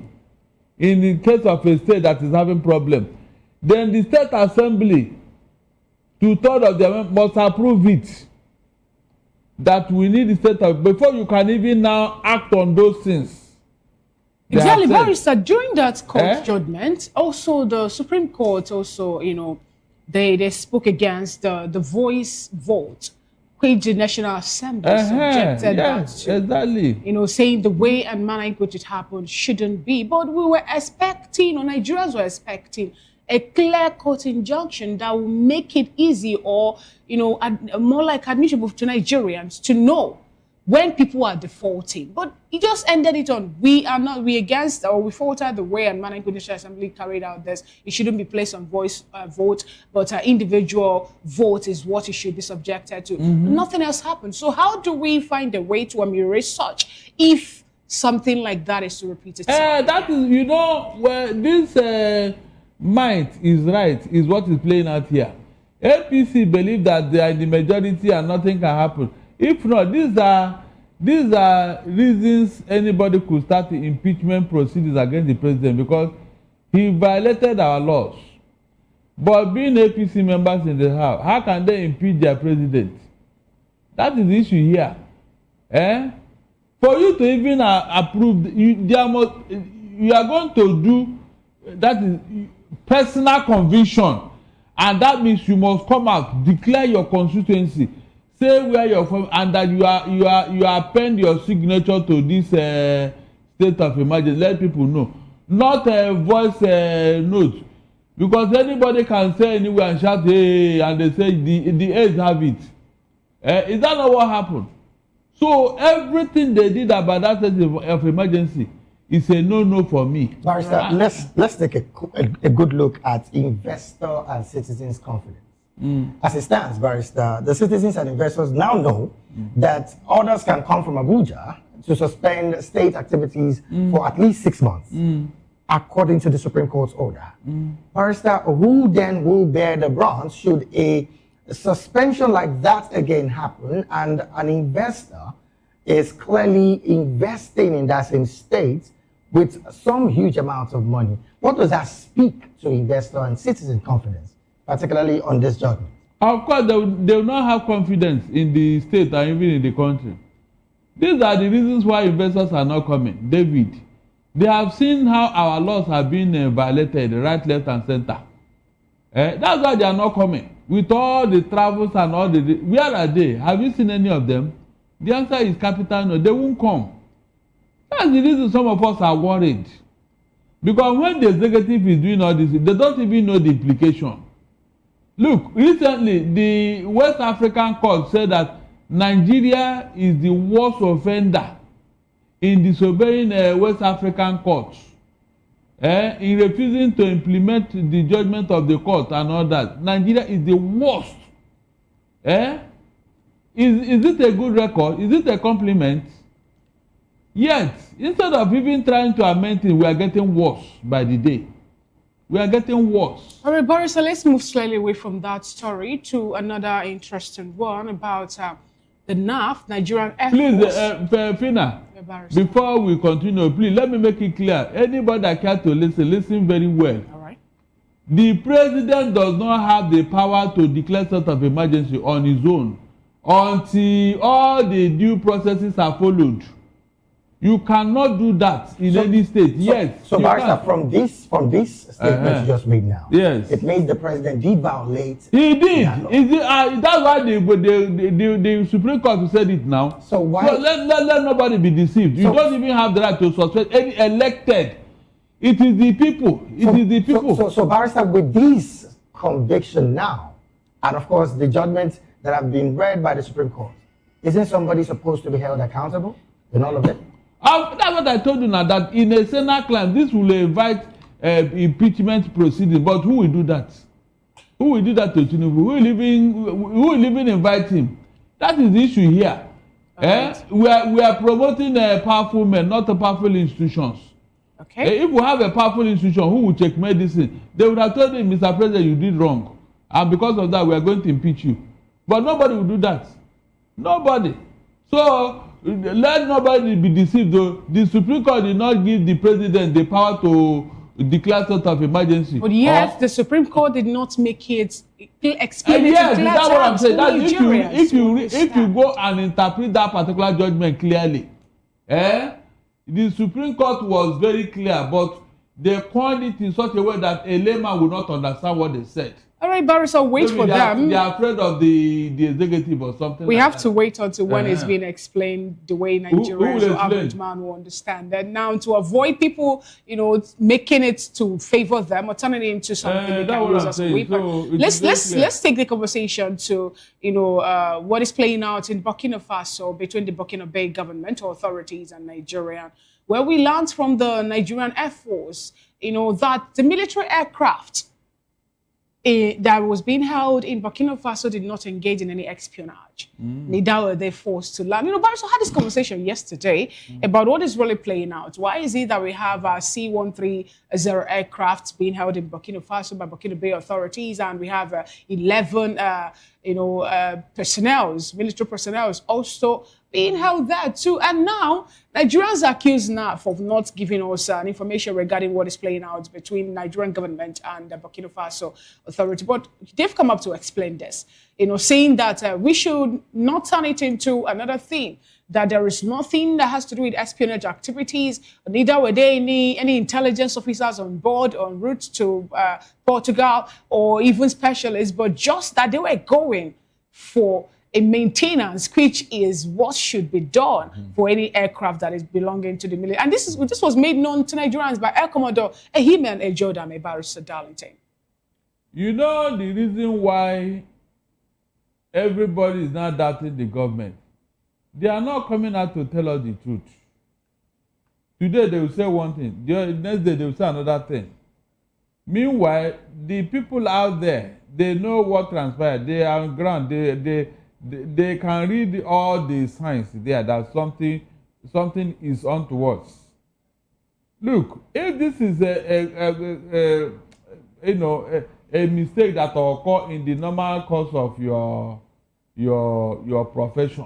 in the case of a state that is having problem. Then the state assembly, 2/3 of them must approve it. That we need the state of, before you can even now act on those things. Exactly, Barrister. During that court judgment, also the Supreme Court also, they spoke against the voice vote, which the National Assembly subjected that to. Exactly. Saying the way and manner in which it happened shouldn't be. But we were expecting, or Nigerians were expecting, a clear-cut injunction that will make it easy or, more like admissible to Nigerians to know when people are defaulting. But he just ended it on, we against, or we faulted the way and manner in which the National Assembly carried out this. It shouldn't be placed on voice vote, but individual vote is what it should be subjected to. Nothing else happened. So how do we find a way to ameliorate such if something like that is to repeat itself? That is, where this might is right, is what is playing out here. APC believe that they are in the majority and nothing can happen. If not, these are reasons anybody could start the impeachment proceedings against the president, because he violated our laws. But being APC members in the House, how can they impeach their president? That is the issue here. For you to even approve, you are going to do, that is personal conviction, and that means you must come out, declare your constituency, say where you're from, and that you append your signature to this state of emergency. Let people know, not a voice note, because anybody can say anywhere and shout hey, and they say the aides have it. Is that not what happened? So everything they did about that state of emergency is a no for me. Barrister, let's take a good look at investor and citizens' confidence. As it stands, Barrister, the citizens and investors now know that orders can come from Abuja to suspend state activities for at least 6 months, according to the Supreme Court's order. Barrister, who then will bear the brunt should a suspension like that again happen and an investor is clearly investing in that same state with some huge amount of money? What does that speak to investor and citizen confidence, particularly on this judgment? Of course, they will not have confidence in the state and even in the country. These are the reasons why investors are not coming. David, they have seen how our laws have been violated, right, left, and center. That's why they are not coming. With all the travels and all the... Where are they? Have you seen any of them? The answer is capital no. They won't come. That's the reason some of us are worried. Because when the executive is doing all this, they don't even know the implication. Look, recently, the West African court said that Nigeria is the worst offender in disobeying West African courts. In refusing to implement the judgment of the court and all that. Nigeria is the worst. Is it a good record? Is it a compliment? Yet, instead of even trying to amend it, we are getting worse by the day. We are getting worse. All right, Boris, so let's move slightly away from that story to another interesting one about the NAF, Nigerian Air Force. Please, Fina, before we continue, please let me make it clear. Anybody that cares to listen very well. All right. The president does not have the power to declare state of emergency on his own until all the due processes are followed. You cannot do that in any state. Yes. So Barrister, from this statement you just made now, yes, it means the president did violate. He did. That's why the Supreme Court said it now. So why? So let nobody be deceived. You don't even have the right to suspend any elected. It is the people. It is the people. So Barrister, with this conviction now, and of course the judgments that have been read by the Supreme Court, isn't somebody supposed to be held accountable in all of it? That's what I told you now, that in a Senate claim, this will invite impeachment proceedings. But who will do that? Who will do that to Tinubu? Who will even invite him? That is the issue here. We are promoting powerful men, not powerful institutions. Okay. If we have a powerful institution who will check medicine, they would have told him, Mr. President, you did wrong. And because of that, we are going to impeach you. But nobody will do that. Nobody. So let nobody be deceived. Though the Supreme Court did not give the president the power to declare sort of emergency. But yet, the Supreme Court did not make it explain it yes, in clear that's what I'm terms saying. to That's Nigerians. if you go and interpret that particular judgment clearly, the Supreme Court was very clear, but they coined it in such a way that a layman would not understand what they said. All right, Barrister, wait for them. They are afraid of the executive or something. We like have that. to wait until when it's being explained the way Nigerians or average man will understand. And now, to avoid people, making it to favor them or turning it into something they can use as a weapon. Let's take the conversation to what is playing out in Burkina Faso between the Burkina Faso governmental authorities and Nigeria, where we learned from the Nigerian Air Force, that the military aircraft that was being held in Burkina Faso did not engage in any espionage. Neither were they forced to land. Barrister had this conversation yesterday about what is really playing out. Why is it that we have C-130 aircraft being held in Burkina Faso by Burkina Faso authorities, and we have 11 military personnel also being held there too? And now Nigerians are accused now of not giving us information regarding what is playing out between Nigerian government and the Burkina Faso authority. But they've come up to explain this, saying that we should not turn it into another thing, that there is nothing that has to do with espionage activities. Neither were there any intelligence officers on board en route to Portugal or even specialists, but just that they were going for a maintenance, which is what should be done for any aircraft that is belonging to the military. And this was made known to Nigerians by Air Commodore Ehimen Ejodame, Barrister Darlington. The reason why everybody is now doubting the government, they are not coming out to tell us the truth. Today they will say one thing, the next day they will say another thing. Meanwhile, the people out there, they know what transpired. They are on ground. They can read all the signs there that something is untoward. Look, if this is a mistake that occur in the normal course of your profession,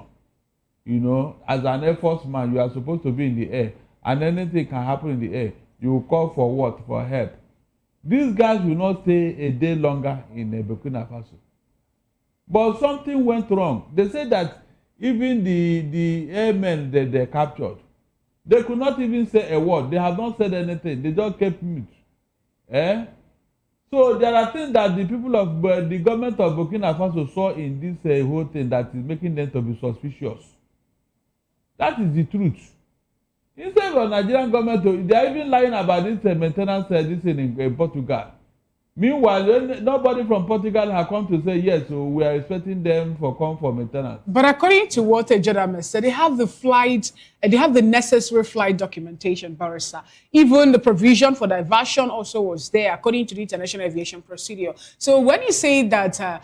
as an Air Force man, you are supposed to be in the air, and anything can happen in the air. You will call for what? For help. These guys will not stay a day longer in Burkina Faso. But something went wrong. They said that even the airmen that they captured, they could not even say a word. They have not said anything. They just kept mute. So there are things that the people of the government of Burkina Faso saw in this whole thing that is making them to be suspicious. That is the truth. Instead of Nigerian government, they are even lying about this maintenance this in Portugal. Meanwhile, nobody from Portugal has come to say, yes, so we are expecting them come for maintenance. But according to what Ejodame said, they have the necessary flight documentation, Barrister. Even the provision for diversion also was there, according to the International Aviation Procedure. So when you say that,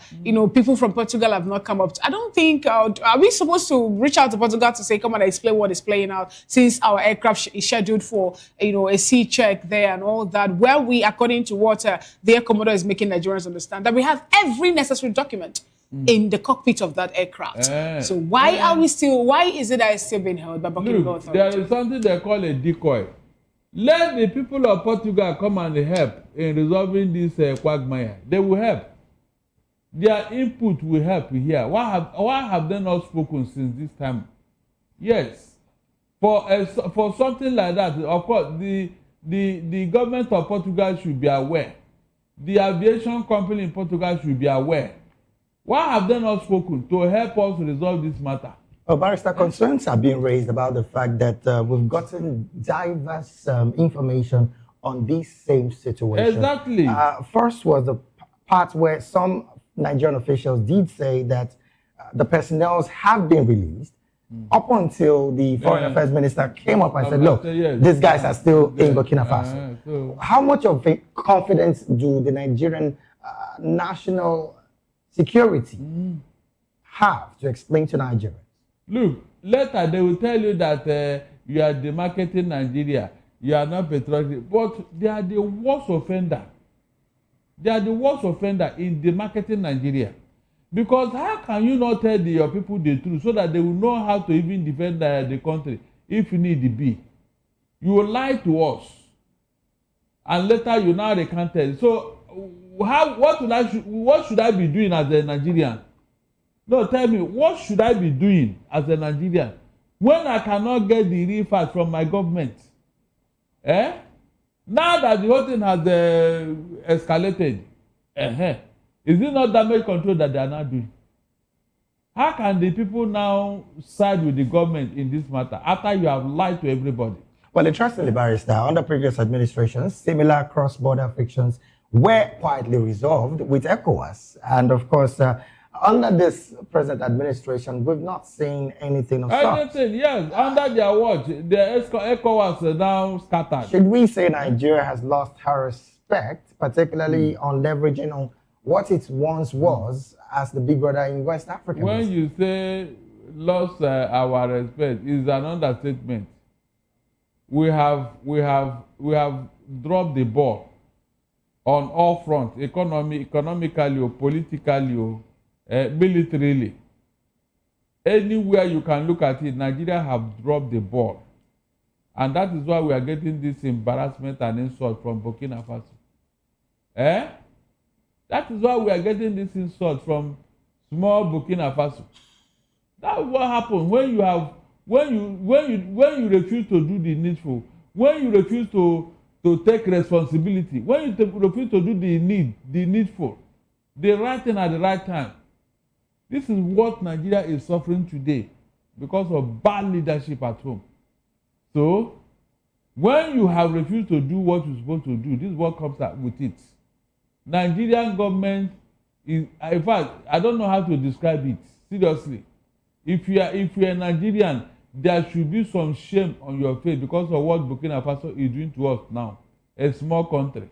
people from Portugal have not come up, I don't think, are we supposed to reach out to Portugal to say, come and explain what is playing out, since our aircraft is scheduled for, a sea check there and all that, where we, according to what the Commodore is making Nigerians understand, that we have every necessary document in the cockpit of that aircraft. So why is it that it's still being held by Burkina Faso authorities? There is something they call a decoy. Let the people of Portugal come and help in resolving this quagmire. They will help. Their input will help here. Why have they not spoken since this time? Yes. For something like that, of course, the government of Portugal should be aware. The aviation company in Portugal should be aware. Why have they not spoken to help us resolve this matter? Barrister, concerns are being raised about the fact that we've gotten diverse information on this same situation. Exactly. First was the part where some Nigerian officials did say that the personnel have been released up until the Foreign Affairs Minister came up and said, look, these guys are still in Burkina Faso. So how much of a confidence do the Nigerian national security have to explain to Nigerians? Look, later they will tell you that you are demarcating Nigeria. You are not patriotic. But they are the worst offender. They are the worst offender in the marketing Nigeria. Because how can you not tell your people the truth so that they will know how to even defend the country if need be? You will lie to us. And later you now recanted. So what should I be doing as a Nigerian? No, tell me, what should I be doing as a Nigerian when I cannot get the real fact from my government? Now that the whole thing has escalated, is it not damage control that they are not doing? How can the people now side with the government in this matter after you have lied to everybody? Well, interestingly, Barrister, under previous administrations, similar cross-border frictions were quietly resolved with Ecowas. And of course, under this present administration, we've not seen anything of such. Anything, yes. Under their watch, the Ecowas are now scattered. Should we say Nigeria has lost her respect, particularly on leveraging on what it once was as the big brother in West Africa? When you say lost our respect, is an understatement. We have dropped the ball on all fronts, economically or politically or militarily. Anywhere you can look at it, Nigeria have dropped the ball. And that is why we are getting this embarrassment and insult from Burkina Faso. That is why we are getting this insult from small Burkina Faso. That's what happens when you refuse to do the needful, when you refuse to take responsibility, when you refuse to do the needful, the right thing at the right time. This is what Nigeria is suffering today because of bad leadership at home. So, when you have refused to do what you're supposed to do, this is what comes out with it. Nigerian government is, in fact, I don't know how to describe it, seriously. If you are Nigerian, there should be some shame on your face because of what Burkina Faso is doing to us now. A small country.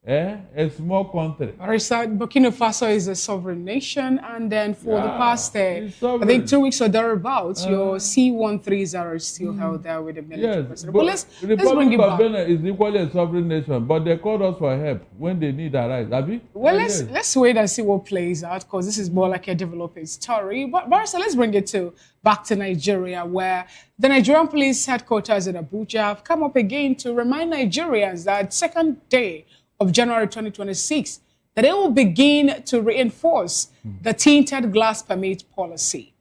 A small country. Burkina Faso is a sovereign nation, and then for the past, I think 2 weeks or thereabouts, your C-130 is still held there with the military president. But let's bring it back. Benin is equally a sovereign nation, but they called us for help when they need our rights. Have you? Well, let's wait and see what plays out, because this is more like a developing story. But Barrister, let's bring it back to Nigeria, where the Nigerian police headquarters in Abuja have come up again to remind Nigerians that second day of January 2026, that they will begin to reinforce the tinted glass permit policy.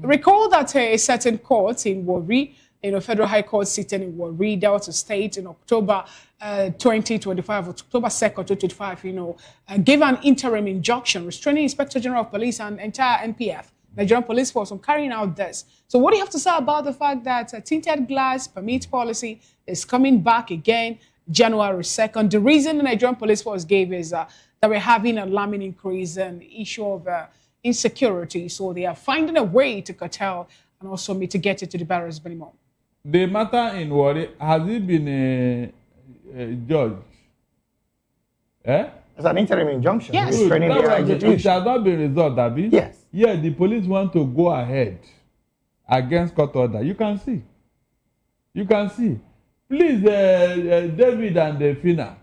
Recall that a certain court in Warri, Federal High Court sitting in Warri, Delta State in October 2025, October 2nd, 2025, gave an interim injunction restraining Inspector General of Police and entire NPF, Nigerian Police Force, from carrying out this. So what do you have to say about the fact that a tinted glass permit policy is coming back again January 2nd? The reason the Nigerian Police Force gave is that we're having an alarming increase in the issue of insecurity. So they are finding a way to curtail and also mitigate it to the barriers minimum. The matter in Warri, has it been judged? It's an interim injunction. Yes. It has not been resolved, Abi? Yes. Yeah, the police want to go ahead against court order. You can see. You can see. Please, David and Fina,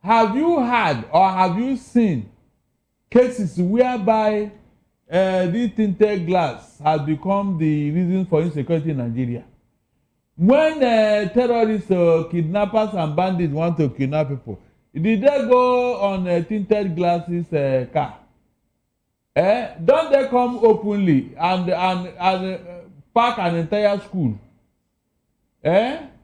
have you had or have you seen cases whereby this tinted glass has become the reason for insecurity in Nigeria? When terrorists, kidnappers and bandits want to kidnap people, did they go on tinted glasses car? Don't they come openly and park an entire school?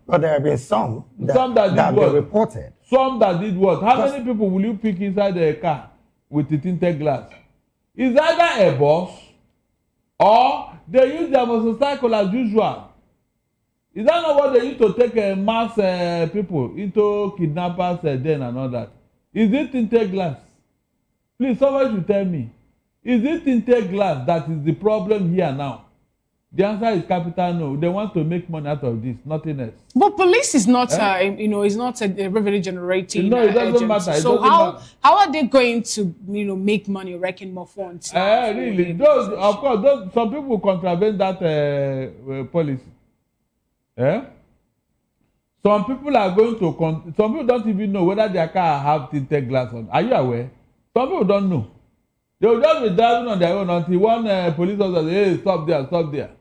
But there have been some that have been reported. Some that did what? How many people will you pick inside a car with the tinted glass? Is either a boss or they use their motorcycle as usual. Is that not what they use to take mass people into kidnappers den and all that? Is it tinted glass? Please, somebody should tell me. Is it tinted glass that is the problem here now? The answer is capital no. They want to make money out of this, nothing else. But police is not, is not a revenue generating. No, it doesn't matter. So how are they going to, make money, wrecking more funds? Really? Of course, some people contravene that policy. Some people are going to some people don't even know whether their car have tinted glass on. Are you aware? Some people don't know. They will just be driving on their own until one police officer say, hey, stop there, stop there.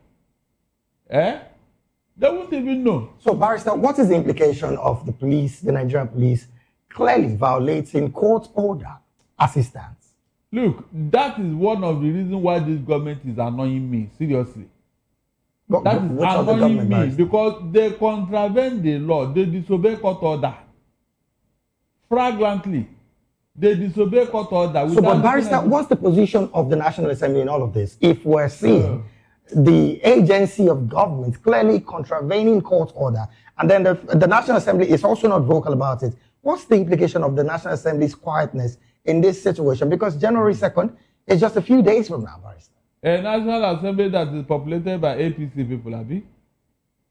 They won't even know. So, Barrister, what is the implication of the police, the Nigerian police, clearly violating court order assistance? Look, that is one of the reasons why this government is annoying me, seriously. That is annoying me because they contravene the law, they disobey court order. Flagrantly, they disobey court order. So, but Barrister, what's the position of the National Assembly in all of this? If we're seeing the agency of government clearly contravening court order, and then the National Assembly is also not vocal about it, what's the implication of the National Assembly's quietness in this situation? Because January 2nd is just a few days from now, Barrister. A National Assembly that is populated by APC people, Abi.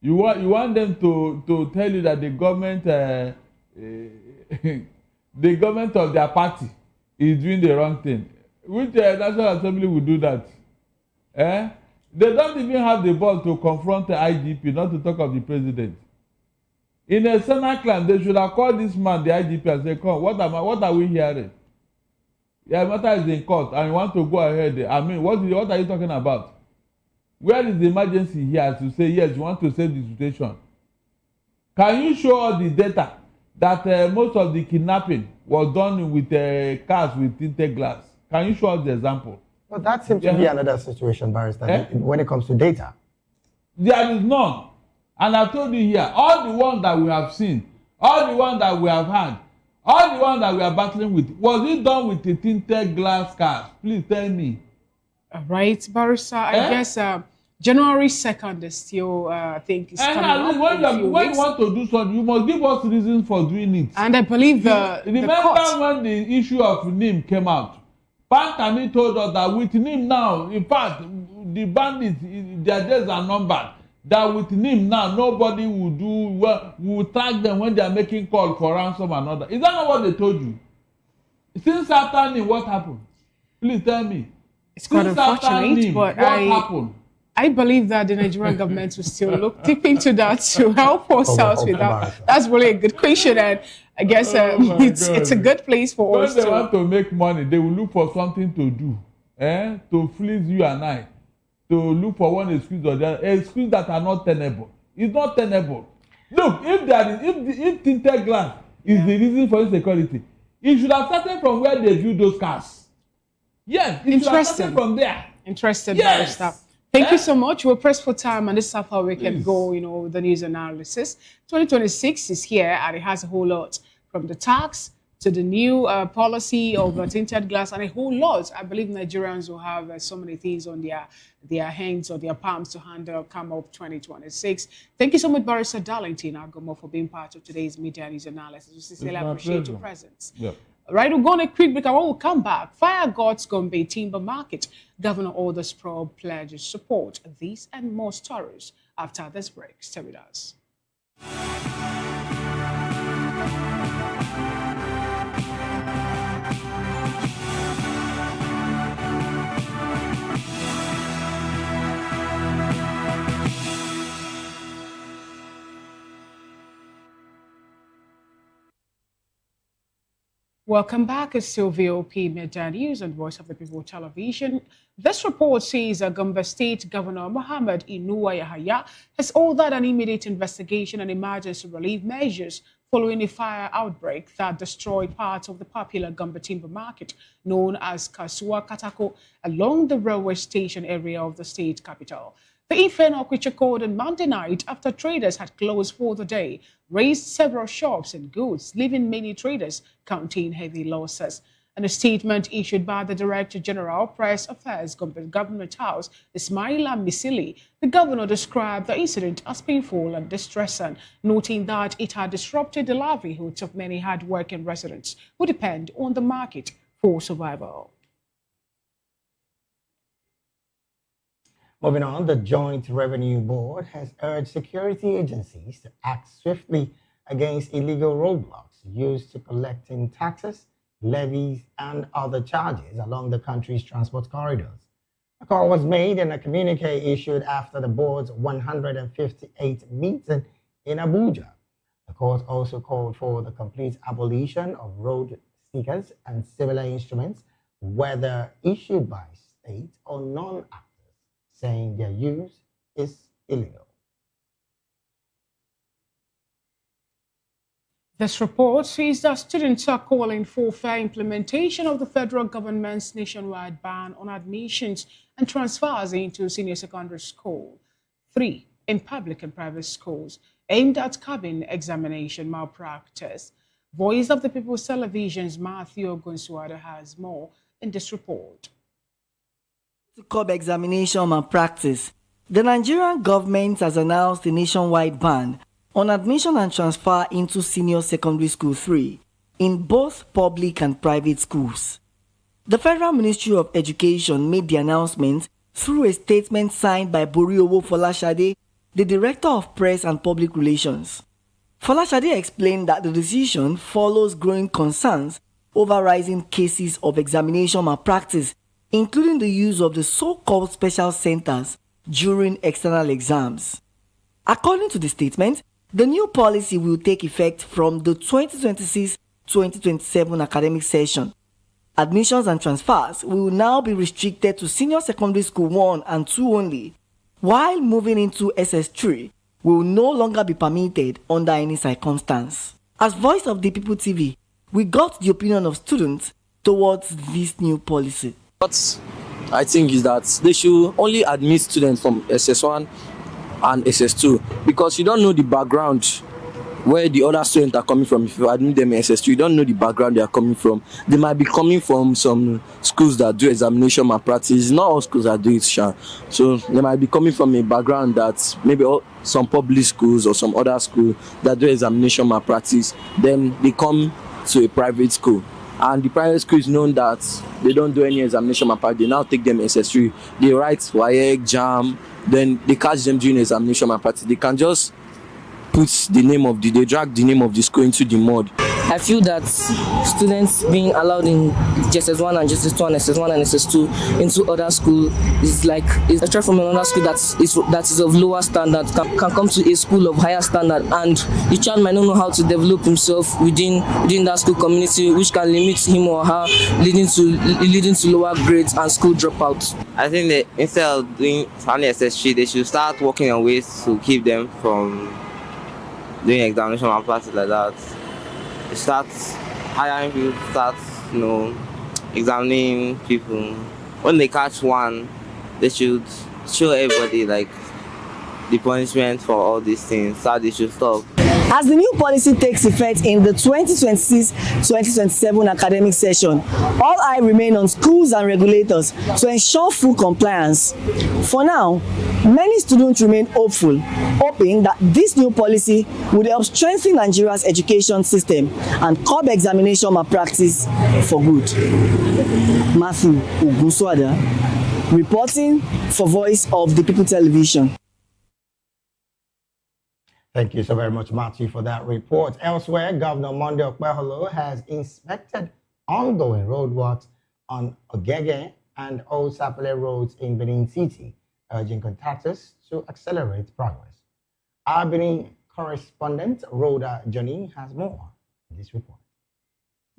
You want them to tell you that the government the government of their party is doing the wrong thing. Which National Assembly will do that? They don't even have the balls to confront the IGP, not to talk of the president. In a Senate clan, they should have called this man, the IGP, and say, come, what are we hearing? Yeah, matter is in court, and you want to go ahead. I mean, what are you talking about? Where is the emergency here to say, yes, you want to save the situation? Can you show all the data that most of the kidnapping was done with cars with tinted glass? Can you show us the example? Well, that seems to be another situation, Barrister, when it comes to data. There is none. And I told you here, all the ones that we have seen, all the ones that we have had, all the ones that we are battling with, was it done with the tinted glass cars? Please tell me. All right, Barrister, I guess January 2nd is still, I think, is coming up. When you want to do something, you must give us reasons for doing it. And I believe Remember when the issue of NIM came out? Pantami told us that with NIM now, in fact, the bandits, their days are numbered. That with NIM now, nobody will tag them when they are making call for ransom and other. Is that not what they told you? Since after NIM, what happened? Please tell me. It's quite unfortunate, but what happened? I believe that the Nigerian government will still look deep into that to help us out with that. That's really a good question, and I guess it's a good place for us to. When they want to make money, they will look for something to do, to fleece you and I, to look for one excuse or the other, excuse that are not tenable. It's not tenable. Look, if tinted glass is the reason for insecurity, it should have started from where they view those cars. Yes, it should have started from there. Interesting, Barrister. Thank you so much. We're pressed for time, and this is how far we can go, with the news analysis. 2026 is here, and it has a whole lot, from the tax to the new policy of tinted glass, and a whole lot. I believe Nigerians will have so many things on their hands or their palms to handle come up 2026. Thank you so much, Barrister Darlington Agomo, for being part of today's media news analysis. We sincerely appreciate your presence. Yep. Right, we're going to quick break. And when we come back, Fire God's Gombe Timber Market. Governor orders probe pledges support. These and more stories after this break. Stay with us. Welcome back. It's still VOP Media News and Voice of the People Television. This report says Gombe State Governor Mohammed Inuwa Yahaya has ordered an immediate investigation and emergency relief measures following a fire outbreak that destroyed parts of the popular Gombe Timber Market, known as Kasua Katako, along the railway station area of the state capital. The event, which occurred on Monday night after traders had closed for the day, raised several shops and goods, leaving many traders counting heavy losses. In a statement issued by the Director General Press Affairs Government House, Ismaila Misili, the governor described the incident as painful and distressing, noting that it had disrupted the livelihoods of many hard-working residents who depend on the market for survival. Moving on, the Joint Revenue Board has urged security agencies to act swiftly against illegal roadblocks used to collecting taxes, levies, and other charges along the country's transport corridors. A call was made in a communique issued after the board's 158th meeting in Abuja. court also called for the complete abolition of road stickers and similar instruments, whether issued by state or non-actors, saying their use is illegal. This report says that students are calling for fair implementation of the federal government's nationwide ban on admissions and transfers into senior secondary school 3 in public and private schools, aimed at curbing examination malpractice. Voice of the People's Television's Matthew Ogunsuada has more in this report. To curb examination malpractice, the Nigerian government has announced a nationwide ban on admission and transfer into senior secondary school 3 in both public and private schools. The Federal Ministry of Education made the announcement through a statement signed by Boriowo Folashade, the Director of Press and Public Relations. Folashade explained that the decision follows growing concerns over rising cases of examination malpractice, including the use of the so-called special centers during external exams. According to the statement, the new policy will take effect from the 2026-2027 academic session. Admissions and transfers will now be restricted to senior secondary school 1 and 2 only, while moving into SS3 will no longer be permitted under any circumstance. As Voice of the People TV, we got the opinion of students towards this new policy. What I think is that they should only admit students from SS1 and SS2 because you don't know the background where the other students are coming from. If you admit them in SS2, you don't know the background they are coming from. They might be coming from some schools that do examination malpractice. Not all schools that do it, so they might be coming from a background that maybe some public schools or some other school that do examination malpractice. Then they come to a private school, and the private school is known that they don't do any examination malpractice. They now take them SS3. They write WAEC, JAM. Then they catch them doing examination malpractice. They can just they drag the name of the school into the mud. I feel that students being allowed in JSS1 and JSS2 and SS1 and SS2 into other school is like a threat from another school that is of lower standard can come to a school of higher standard, and the child might not know how to develop himself within that school community, which can limit him or her, leading to lower grades and school dropouts. I think that instead of doing family SS3, they should start working on ways to keep them from doing examination malpractice like that. Start hiring people, start examining people. When they catch one, they should show everybody like the punishment for all these things, so they should stop. As the new policy takes effect in the 2026-2027 academic session, all eyes remain on schools and regulators to ensure full compliance. For now, many students remain hoping that this new policy would help strengthen Nigeria's education system and curb examination malpractice for good. Matthew Ogunsuada, reporting for Voice of the People Television. Thank you so very much, Matthew, for that report. Elsewhere, Governor Monday Okpeholo has inspected ongoing roadworks on Ogege and Old Sapele roads in Benin City, urging contractors to accelerate progress. Our Benin correspondent, Rhoda Johnny, has more in this report.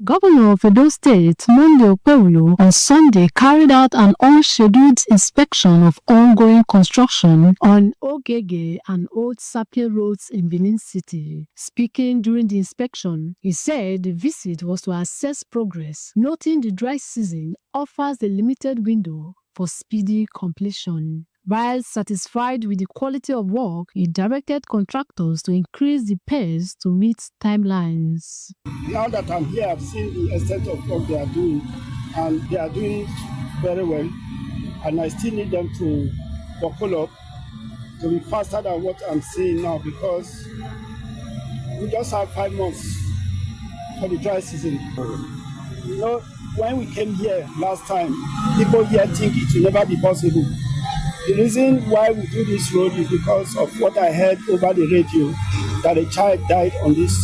Governor of Edo State, Monday Okpeholo, on Sunday carried out an unscheduled inspection of ongoing construction on Ogege and Old Sapele roads in Benin City. Speaking during the inspection, he said the visit was to assess progress, noting the dry season offers a limited window for speedy completion. While satisfied with the quality of work, he directed contractors to increase the pace to meet timelines. Now that I'm here, I've seen the extent of work they are doing, and they are doing very well. And I still need them to buckle up to be faster than what I'm seeing now, because we just have 5 months for the dry season. You know, when we came here last time, people here think it will never be possible. The reason why we do this road is because of what I heard over the radio, that a child died on this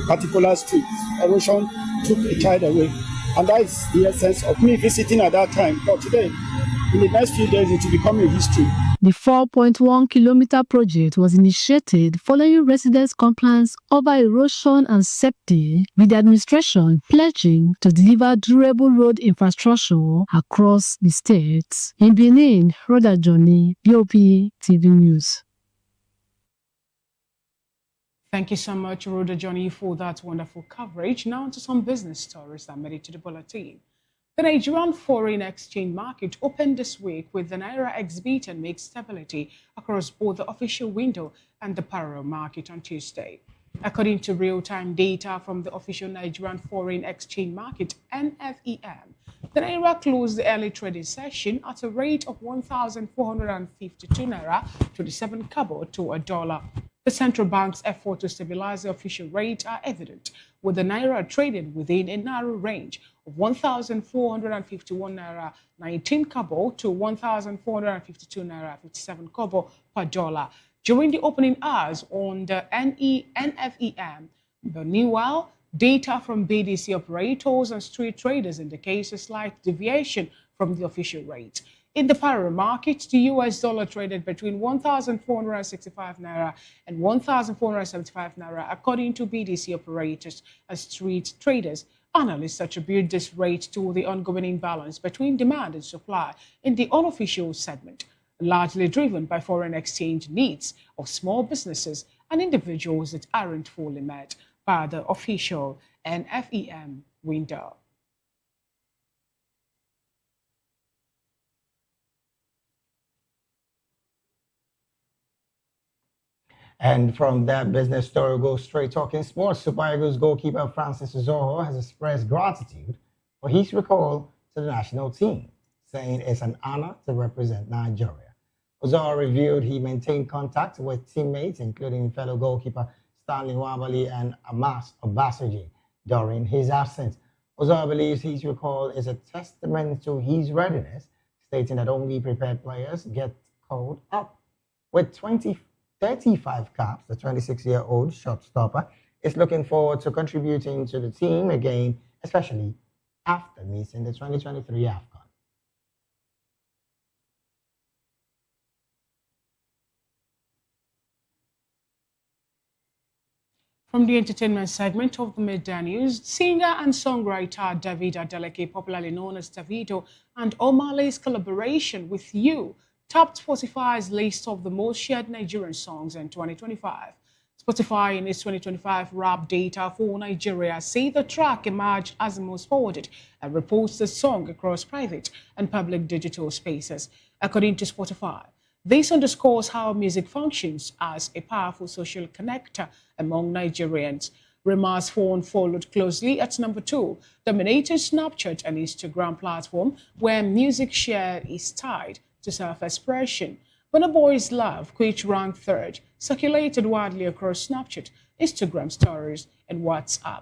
particular street. Erosion took a child away. And that is the essence of me visiting at that time. But today, in the next few days, it will become a history. The 4.1-kilometer project was initiated following residents' complaints over erosion and safety, with the administration pledging to deliver durable road infrastructure across the state. In Benin, Rhoda Johnny, BOP TV News. Thank you so much, Rhoda Johnny, for that wonderful coverage. Now to some business stories that made it to the bulletin. The Nigerian foreign exchange market opened this week with the Naira exhibiting mixed stability across both the official window and the parallel market on Tuesday. According to real-time data from the official Nigerian foreign exchange market, NFEM, the Naira closed the early trading session at a rate of 1,452 Naira 27 kobo to a dollar. The central bank's effort to stabilize the official rate are evident, with the Naira trading within a narrow range of 1,451 Naira 19 kobo to 1,452 Naira 57 kobo per dollar during the opening hours on the NFEM. Meanwhile, data from BDC operators and street traders indicates a slight deviation from the official rate. In the parallel market, the US dollar traded between 1,465 Naira and 1,475 Naira, according to BDC operators and street traders. Analysts attribute this rate to the ongoing imbalance between demand and supply in the unofficial segment, largely driven by foreign exchange needs of small businesses and individuals that aren't fully met by the official NFEM window. And from that business story, we'll go straight talking sports. Super Eagles goalkeeper Francis Uzoho has expressed gratitude for his recall to the national team, saying it's an honor to represent Nigeria. Uzoho revealed he maintained contact with teammates, including fellow goalkeeper Stanley Nwabali and Amas Obasoji, during his absence. Uzoho believes his recall is a testament to his readiness, stating that only prepared players get called up. With 35 caps, the 26-year-old shortstopper is looking forward to contributing to the team again, especially after missing the 2023 AFCON. From the entertainment segment of the Midday News, singer and songwriter David Adeleke, popularly known as Davido, and Omale's collaboration with You topped Spotify's list of the most shared Nigerian songs in 2025. Spotify, in its 2025 rap data for Nigeria, say the track emerged as the most forwarded and reports the song across private and public digital spaces. According to Spotify, this underscores how music functions as a powerful social connector among Nigerians. Rema's phone followed closely at number 2, dominating Snapchat and Instagram platform, where music share is tied to self-expression. Burna Boy's Love, which ranked 3rd, circulated widely across Snapchat, Instagram stories, and WhatsApp.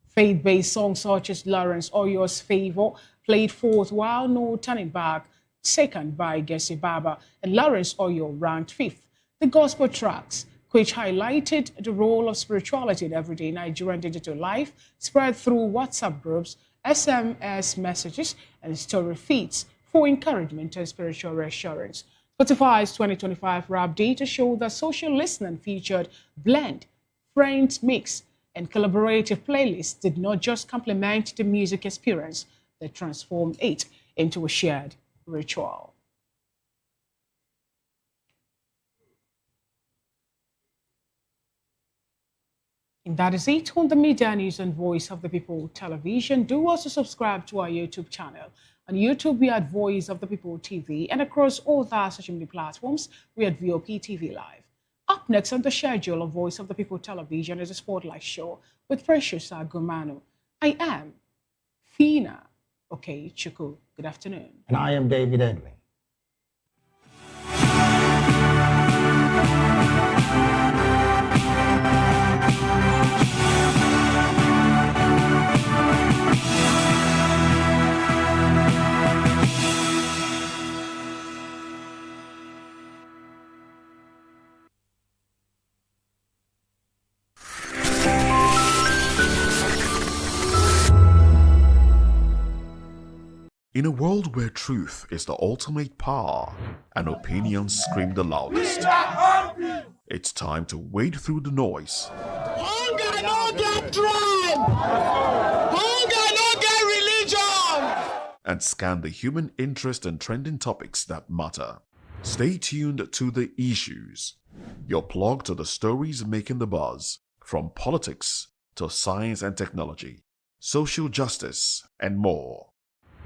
Faith-based songs such as Lawrence Oyo's Favor played 4th, while No Turning Back, 2nd by Gessie Baba, and Lawrence Oyo ranked 5th. The gospel tracks, which highlighted the role of spirituality in everyday Nigerian digital life, spread through WhatsApp groups, SMS messages, and story feeds for encouragement and spiritual reassurance. Spotify's 2025 rap data showed that social listening featured blend, friends mix, and collaborative playlists did not just complement the music experience, they transformed it into a shared ritual. And that is it on the Media News and Voice of the People television. Do also subscribe to our YouTube channel. On YouTube, we are at Voice of the People TV, and across all the social media platforms, we are at VOP TV Live. Up next on the schedule of Voice of the People television is a spotlight show with Precious Agumano. I am Fina Chuku. Good afternoon. And I am David Edwin. In In a world where truth is the ultimate power and opinions scream the loudest, it's time to wade through the noise. Hunger no get tribe! Hunger no get religion! And scan the human interest and trending topics that matter. Stay tuned to The Issues, your plug to the stories making the buzz, from politics to science and technology, social justice, and more.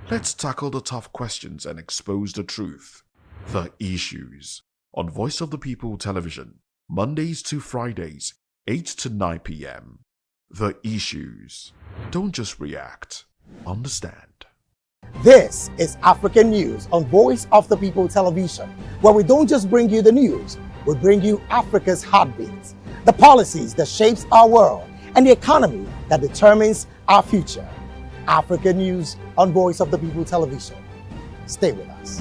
Let's tackle the tough questions and expose the truth. The Issues, on Voice of the People Television, Mondays to Fridays, 8 to 9 p.m. The Issues. Don't just react, understand. This is African News on Voice of the People Television, where we don't just bring you the news, we bring you Africa's heartbeat, the policies that shapes our world, and the economy that determines our future. African News on Voice of the People Television. Stay with us.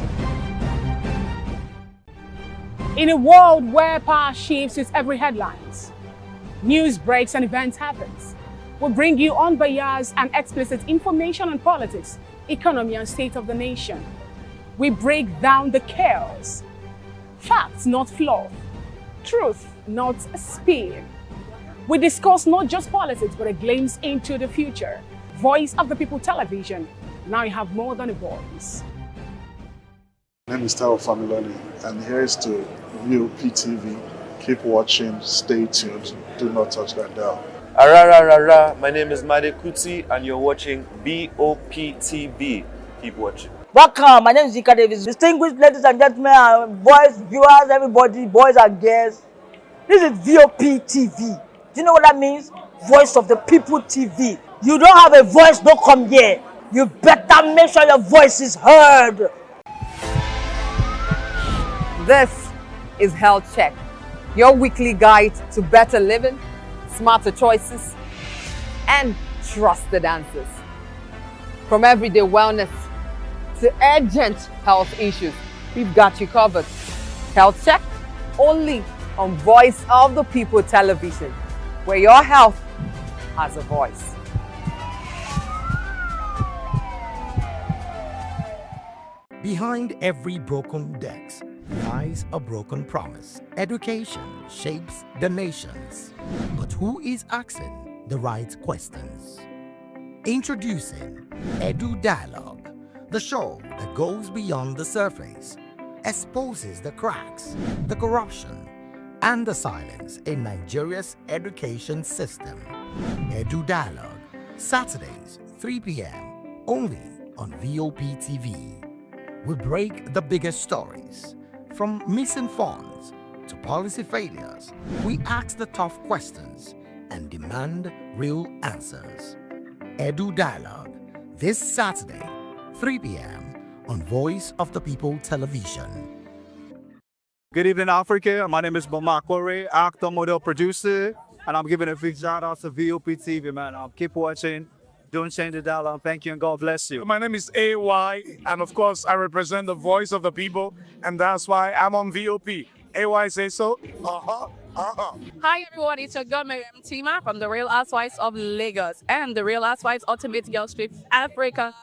In a world where power shifts its every headlines, news breaks and events happens, we bring you unbiased and explicit information on politics, economy, and state of the nation. We break down the chaos. Facts, not fluff. Truth, not spin. We discuss not just politics, but a glimpse into the future. Voice of the People Television. Now you have more than a voice. My name is Tao Familoni, and here's to VOP TV. Keep watching, stay tuned, do not touch that dial. Arararara, my name is Made Kuti and you're watching VOP TV. Keep watching. Welcome, my name is Zika Davis. Distinguished ladies and gentlemen, boys, viewers, everybody, boys and girls. This is VOP TV. Do you know what that means? Voice of the People TV. You don't have a voice, don't come here. You better make sure your voice is heard. This is Health Check, your weekly guide to better living, smarter choices, and trusted answers. From everyday wellness to urgent health issues, we've got you covered. Health Check, only on Voice of the People Television, where your health has a voice. Behind every broken desk lies a broken promise. Education shapes the nations. But who is asking the right questions? Introducing Edu Dialogue, the show that goes beyond the surface, exposes the cracks, the corruption, and the silence in Nigeria's education system. Edu Dialogue, Saturdays, 3 p.m., only on VOP TV. We break the biggest stories, from missing funds to policy failures. We ask the tough questions and demand real answers. Edu Dialogue, this Saturday, 3 p.m. on Voice of the People Television. Good evening, Africa. My name is Bomakore, actor, model, producer, and I'm giving a big shout out to VOP TV, man. Keep watching. Don't change the dial. Thank you and God bless you. My name is AY, and of course, I represent the voice of the people, and that's why I'm on VOP. AY say so. Hi everyone, it's your girl Miriam Tima from The Real Housewives of Lagos and The Real Housewives Ultimate Girls Trip Africa.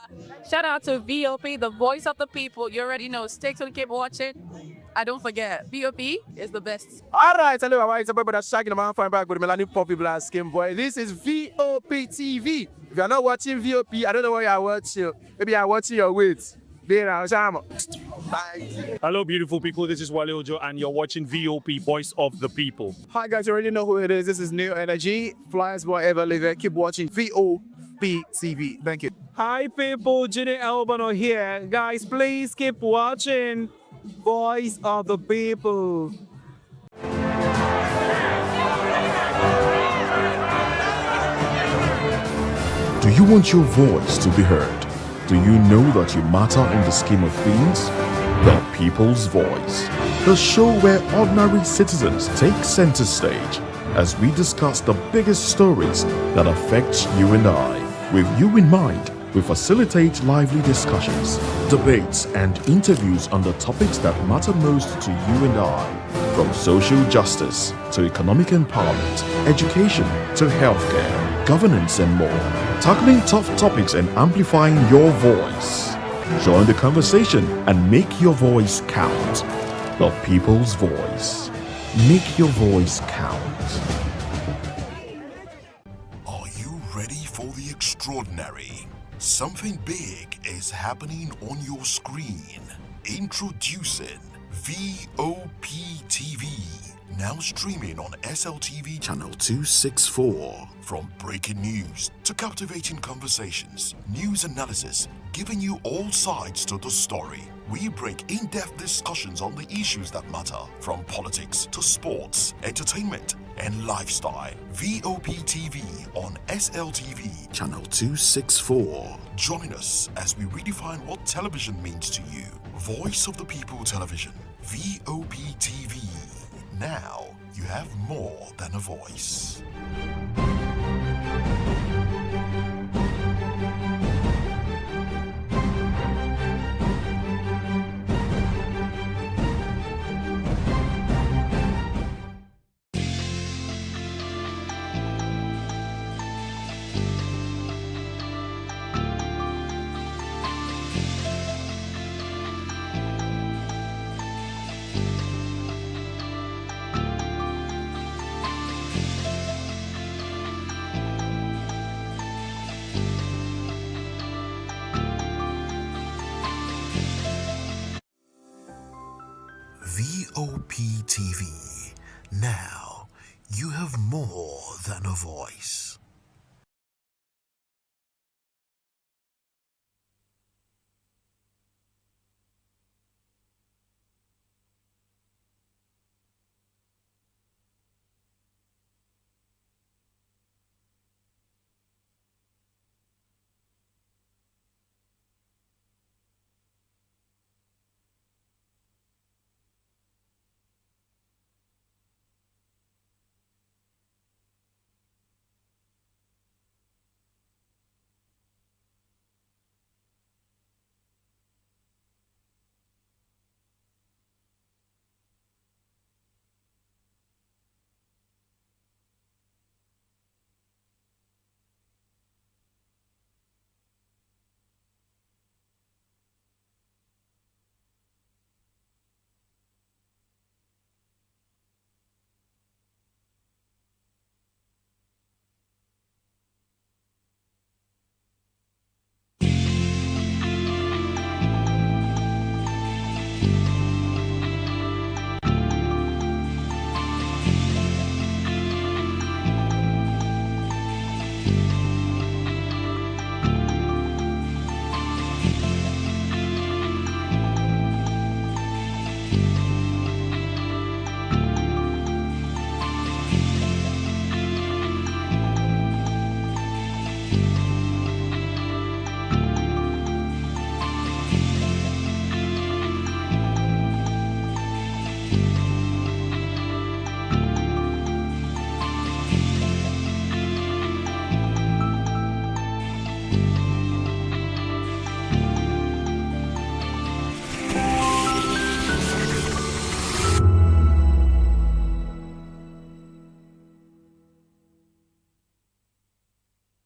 Shout out to VOP, the voice of the people. You already know. Stay tuned, keep watching. And don't forget, VOP is the best. All right, hello, everyone. It's about that shagging man fine back with Melanie Poppy Black Skin Boy. This is VOP TV. If you're not watching VOP, I don't know what you're watching. Maybe you're watching your weight. Hello, beautiful people. This is Wale Ojo, and you're watching VOP, Voice of the People. Hi, guys. You already know who it is. This is New Energy. Flyers boy ever live. Keep watching VOP TV. Thank you. Hi, people. Jenny Albano here. Guys, please keep watching Voice of the People. Do you want your voice to be heard? Do you know that you matter in the scheme of things? The People's Voice, the show where ordinary citizens take center stage as we discuss the biggest stories that affect you and I. With you in mind, we facilitate lively discussions, debates, and interviews on the topics that matter most to you and I. From social justice to economic empowerment, education to healthcare, governance, and more. Tackling tough topics and amplifying your voice. Join the conversation and make your voice count. The people's voice. Make your voice count. Are you ready for the extraordinary? Something big is happening on your screen. Introducing VOP TV. Now streaming on SLTV channel 264. From breaking news to captivating conversations, news analysis, giving you all sides to the story. We break in-depth discussions on the issues that matter, from politics to sports, entertainment, and lifestyle. VOP TV on SLTV channel 264. Join us as we redefine what television means to you. Voice of the People Television, VOP TV. Now you have more than a voice. VOP TV. Now you have more than a voice.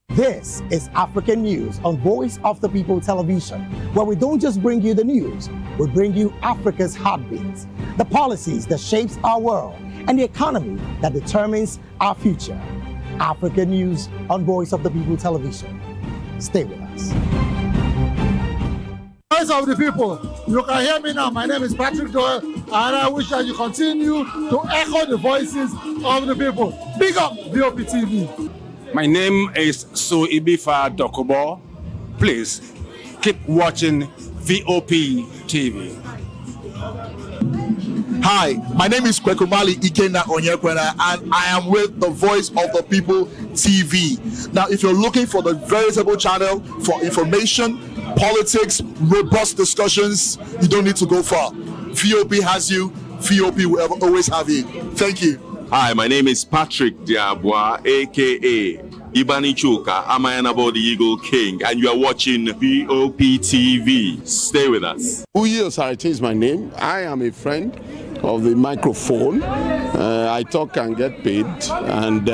This is African News on Voice of the People Television, where we don't just bring you the news, we bring you Africa's heartbeats, the policies that shapes our world, and the economy that determines our future. African News on Voice of the People Television. Stay with us. Voice of the People, you can hear me now. My name is Patrick Doyle, and I wish that you continue to echo the voices of the people. Big up VOP TV. My name is Suibifa Dokubo. Please keep watching VOP TV. Hi, my name is Kwekumali Ikena Onyekwena, and I am with the Voice of the People TV. Now, if you're looking for the veritable channel for information, politics, robust discussions, you don't need to go far. VOP has you. VOP will always have you. Thank you. Hi, my name is Patrick Diabwa, aka Ibani Chuka, Amayanabo the Eagle King, and you are watching VOP TV. Stay with us. Uyi Osarite is my name. I am a friend of the microphone. I talk and get paid, and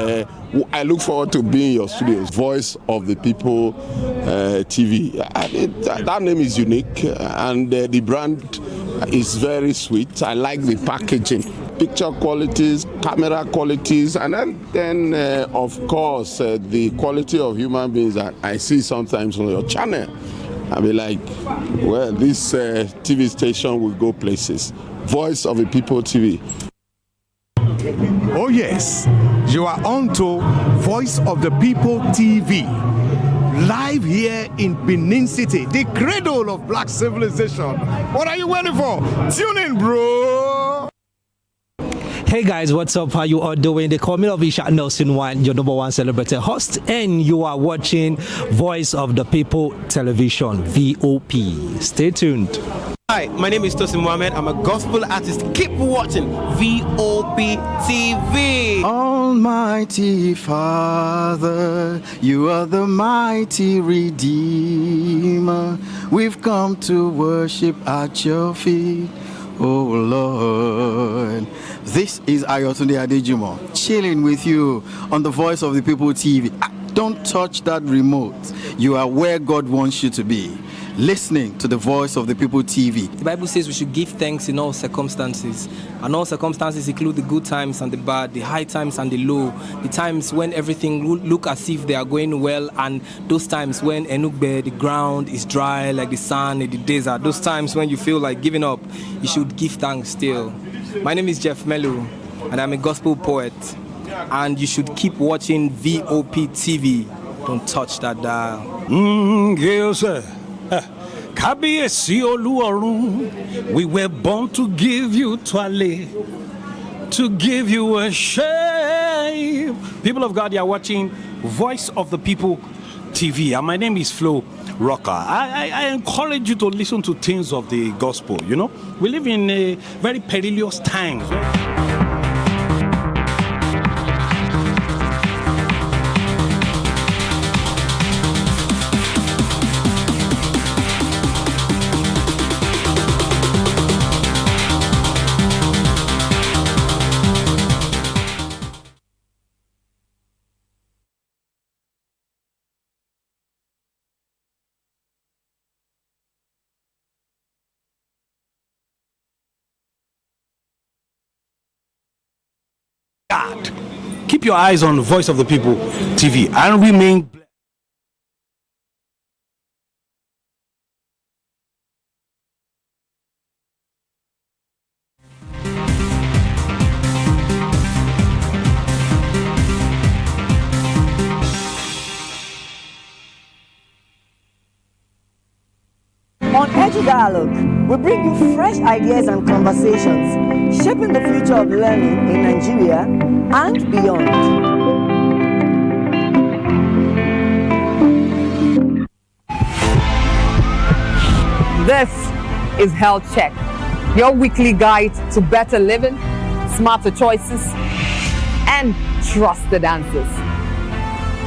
I look forward to being in your studios. Voice of the People TV. That name is unique, and the brand is very sweet. I like the packaging, picture qualities, camera qualities, and then of course, the quality of human beings that I see sometimes on your channel. I'll be like, well, this TV station will go places. Voice of the People TV. Oh yes, you are on to Voice of the People TV. Live here in Benin City, the cradle of black civilization. What are you waiting for? Tune in, bro! Hey guys, what's up? How you all doing? They call me Ovisha Nelson One, your #1 celebrity host, and you are watching Voice of the People Television, VOP. Stay tuned. Hi, my name is Tosin Mohammed. I'm a gospel artist. Keep watching VOP TV. Almighty Father, you are the mighty Redeemer. We've come to worship at your feet, oh Lord. This is Ayotunde Adejumo, chilling with you on the Voice of the People TV. Don't touch that remote. You are where God wants you to be. Listening to the Voice of the People TV. The Bible says we should give thanks in all circumstances. And all circumstances include the good times and the bad, the high times and the low, the times when everything look as if they are going well, and those times when Enugbe, the ground is dry like the sand in the desert. Those times when you feel like giving up, you should give thanks still. My name is Jeff Melu, and I'm a gospel poet. And you should keep watching VOP TV. Don't touch that dial. Yes, sir. Kábíyèsí Olúọ̀run, we were born to give you toile, to give you worship. People of God, you are watching Voice of the People TV, and my name is Flo Rocker. I encourage you to listen to things of the gospel. You know, we live in a very perilous times. God. Keep your eyes on the Voice of the People TV and remain blessed. On Edu Dialogue, we bring you fresh ideas and conversations, shaping the future of learning in Nigeria and beyond. This is Health Check, your weekly guide to better living, smarter choices, and trusted answers.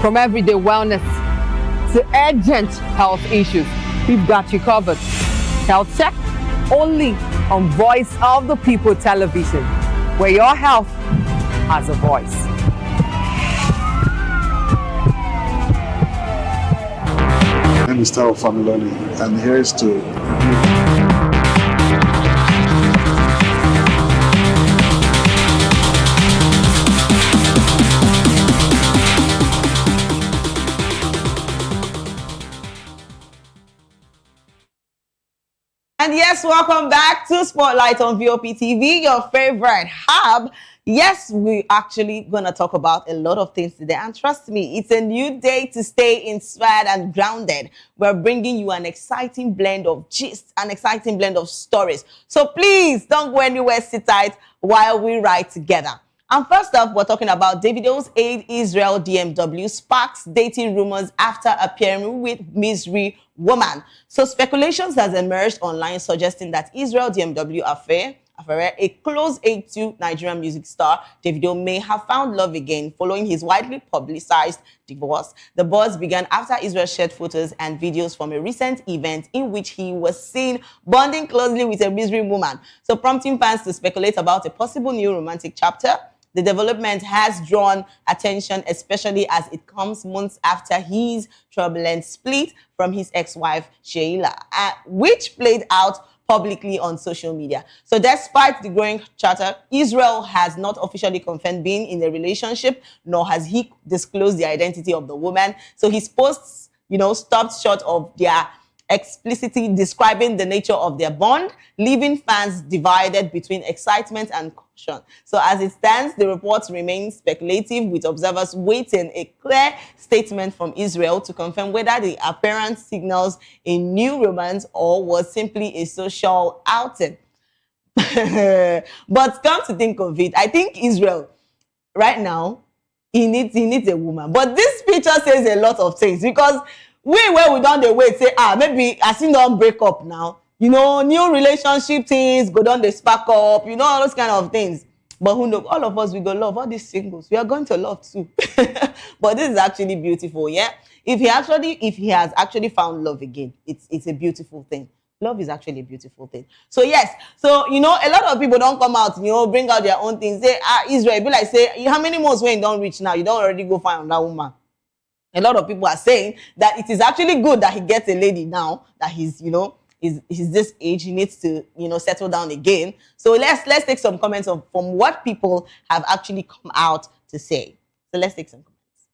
From everyday wellness to urgent health issues, we've got you covered. Health Check, only on Voice of the People Television, where your health has a voice. My name is Tao Familoni, and here is to And yes, welcome back to Spotlight on VOP TV, your favorite hub. Yes, we're actually going to talk about a lot of things today. And trust me, it's a new day to stay inspired and grounded. We're bringing you an exciting blend of gist, an exciting blend of stories. So please don't go anywhere, sit tight while we ride together. And first up, we're talking about Davido's aide Israel DMW sparks dating rumors after appearing with Misery Woman. So speculations has emerged online suggesting that Israel DMW affair Afare, a close aide to Nigerian music star Davido, may have found love again following his widely publicized divorce. The buzz began after Israel shared photos and videos from a recent event in which he was seen bonding closely with a misery woman, so prompting fans to speculate about a possible new romantic chapter. The development has drawn attention, especially as it comes months after his turbulent split from his ex-wife, Sheila, which played out publicly on social media. So despite the growing chatter, Israel has not officially confirmed being in a relationship, nor has he disclosed the identity of the woman. So his posts, stopped short of their explicitly describing the nature of their bond, leaving fans divided between excitement and caution. So as it stands, the reports remain speculative, with observers waiting a clear statement from Israel to confirm whether the appearance signals a new romance or was simply a social outing. But come to think of it, I think Israel, right now, he needs a woman. But this picture says a lot of things, because where we don dey wait say maybe as him don break up now, new relationship things go don dey spark up, all those kind of things. But who knows, all of us, we go love, all these singles, we are going to love too. But this is actually beautiful. Yeah, if he has actually found love again, it's a beautiful thing. Love is actually a beautiful thing. So yes, so a lot of people don't come out, bring out their own things, say Israel, be like, say, how many months when you don't reach now, you don't already go find another woman. A lot of people are saying that it is actually good that he gets a lady now that he's this age. He needs to, settle down again. So let's take some comments from what people have actually come out to say. So let's take some comments.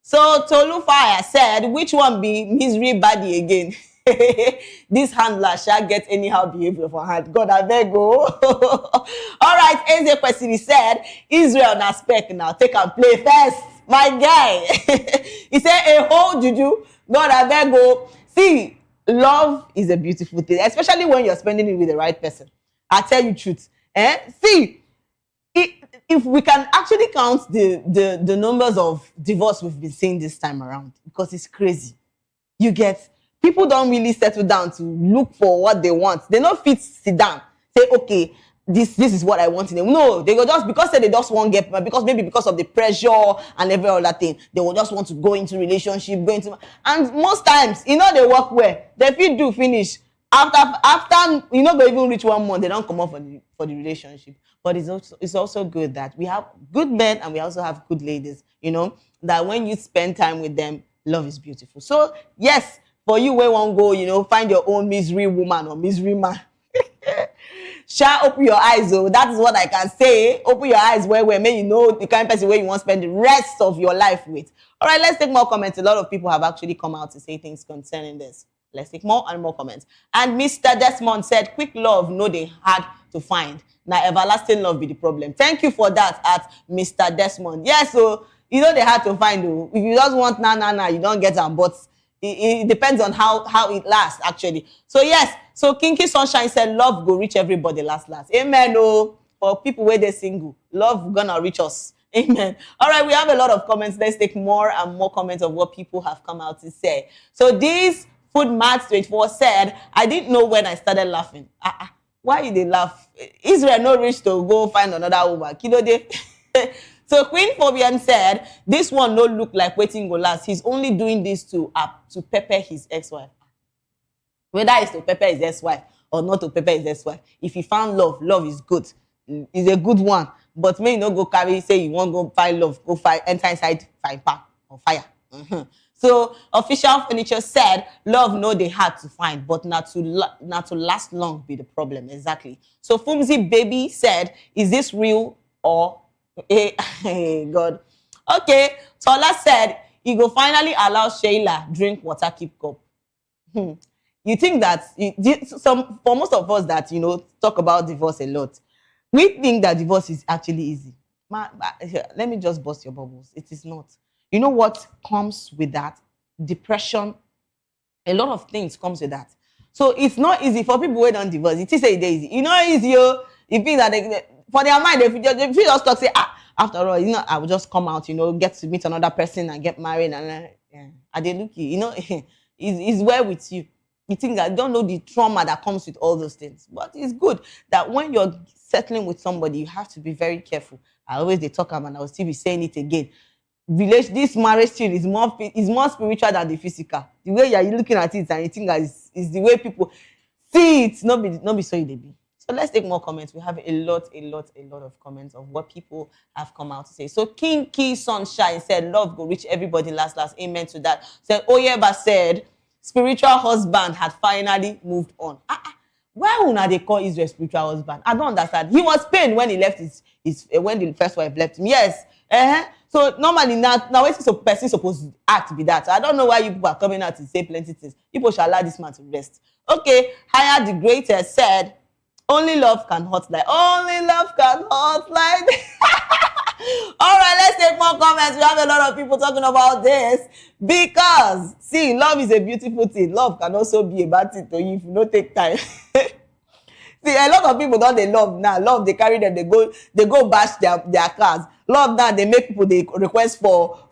So Tolu Fire said, which one be misery body again? This handler shall get anyhow behavior for hand. God, I beg go. All right, Eze Kwesiri said, Israel na spec now. Take and play first. My guy. He said, a whole juju. God, I beg go. See, love is a beautiful thing, especially when you're spending it with the right person. I tell you truth. See, if we can actually count the numbers of divorce we've been seeing this time around, because it's crazy. You get, people don't really settle down to look for what they want. They don't fit sit down, say, okay, this is what I want in them. No, they go just because they just won't get, because of the pressure and every other thing, they will just want to go into relationship, and most times, they work well. They feel do finish after go even reach 1 month, they don't come up for the relationship. But it's also good that we have good men and we also have good ladies. That when you spend time with them, love is beautiful. So yes, for you where one go, find your own misery woman or misery man. Shall open your eyes, though. That is what I can say. Open your eyes where may the kind of person where you want to spend the rest of your life with. All right, let's take more comments. A lot of people have actually come out to say things concerning this. Let's take more and more comments. And Mr. Desmond said, quick love, no, they had to find. Now, everlasting love be the problem. Thank you for that at Mr. Desmond. Yeah, so, they had to find, though. If you just want you don't get them. But it depends on how it lasts, actually. So, yes. So Kinky Sunshine said, love go reach everybody last. Amen. Oh, for people where they're single, love gonna reach us. Amen. All right, we have a lot of comments. Let's take more and more comments of what people have come out to say. So this Food Mad 24 said, I didn't know when I started laughing. Why did they laugh? Israel no reach to go find another woman. So Queen Phobian said, this one no look like waiting go last. He's only doing this to pepper his ex-wife. Whether it's to pepper his ex-wife or not to pepper his ex-wife, if he found love is good. It's a good one. But may you not go carry, say you want to go find love, enter inside fire pan or fire. So Official Furniture said, love no they had to find, but not to last long be the problem. Exactly. So Fumzi Baby said, is this real or God? Okay. Tola said, he go finally allow Sheila drink water, keep cup. You think that for most of us that talk about divorce a lot, we think that divorce is actually easy. Let me just bust your bubbles. It is not. You know what comes with that? Depression. A lot of things comes with that. So it's not easy for people who don't divorce. It is easy. Easy. You think that for their mind, if you just talk, say, after all, I will just come out, get to meet another person and get married, and I didn't look you, it's well with you. You think I don't know the trauma that comes with all those things. But it's good that when you're settling with somebody, you have to be very careful. I always they talk about, and I will still be saying it again. This marriage thing is more spiritual than the physical. The way you're looking at it and you think that is the way people see it. Not be so it be. So let's take more comments. We have a lot of comments of what people have come out to say. So King Key Sunshine said, love go reach everybody last. Amen to that. Said Oyeba said, spiritual husband had finally moved on. Why would they call Israel spiritual husband? I don't understand. He was pained when he left when the first wife left him. Yes. So normally now it's a person supposed to act be that. I don't know why you people are coming out to say plenty things. People shall allow this man to rest. Okay, Higher the Greater said, only love can hurt like. Only love can hurt like. All right, let's take more comments. We have a lot of people talking about this because, see, love is a beautiful thing. Love can also be a bad thing to you if you don't take time. See, a lot of people don't they love now. Love, they carry them, they go bash their cars. Love now, they make people they request for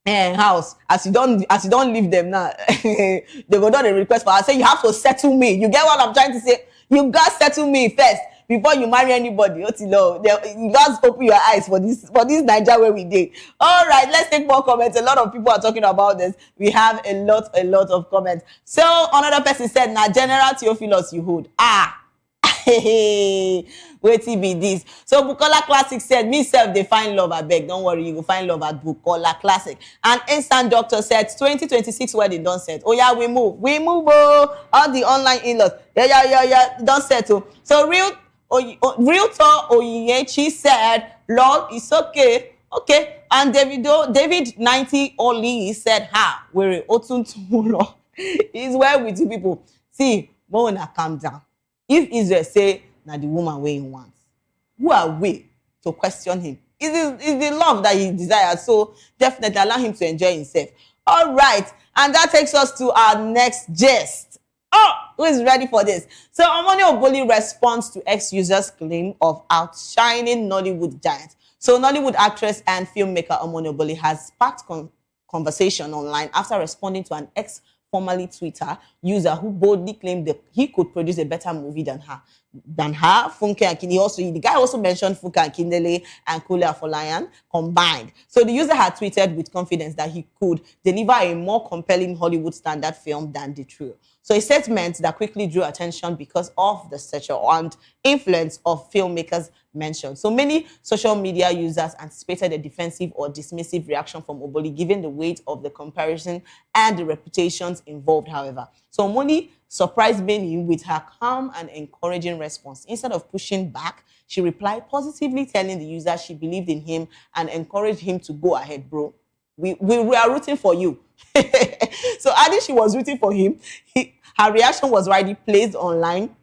house. As you don't leave them now, they go down the request for. I say you have to settle me. You get what I'm trying to say? You got to settle me first before you marry anybody. You guys open your eyes for this Nigeria where we did. All right, let's take more comments. A lot of people are talking about this. We have a lot of comments. So another person said, "Na General Theophilus you hold." Wait till be this. So Bukola Classic said, me self they find love at beg. Don't worry, you will find love at Bukola Classic. And Instant Doctor said 2026 wedding don't set. Oh yeah, we move. Oh, all the online in-laws. Yeah, don't settle. So Realtor Oyechi said, Lord, it's okay. Okay. And David 90 Oli said, we're otun tumulo. He's well with you people. See, Mona calm down. If Israel say, now the woman where he wants, who are we to question him? It's the love that he desires. So definitely allow him to enjoy himself. All right. And that takes us to our next gist. Oh, who is ready for this? So Omoni Oboli responds to ex-users' claim of outshining Nollywood giants. So Nollywood actress and filmmaker Omoni Oboli has sparked conversation online after responding to an formerly Twitter user who boldly claimed that he could produce a better movie than her. Funke Akindele. The guy also mentioned Funke Akindele and Kule Afolayan combined. So the user had tweeted with confidence that he could deliver a more compelling Hollywood standard film than the trio. So a statement that quickly drew attention because of the stature and influence of filmmakers mentioned. So many social media users anticipated a defensive or dismissive reaction from Oboli, given the weight of the comparison and the reputations involved, however. So Omoni surprised many with her calm and encouraging response. Instead of pushing back, she replied positively, telling the user she believed in him and encouraged him to go ahead, bro. We are rooting for you. So adding she was rooting for him, her reaction was already placed online,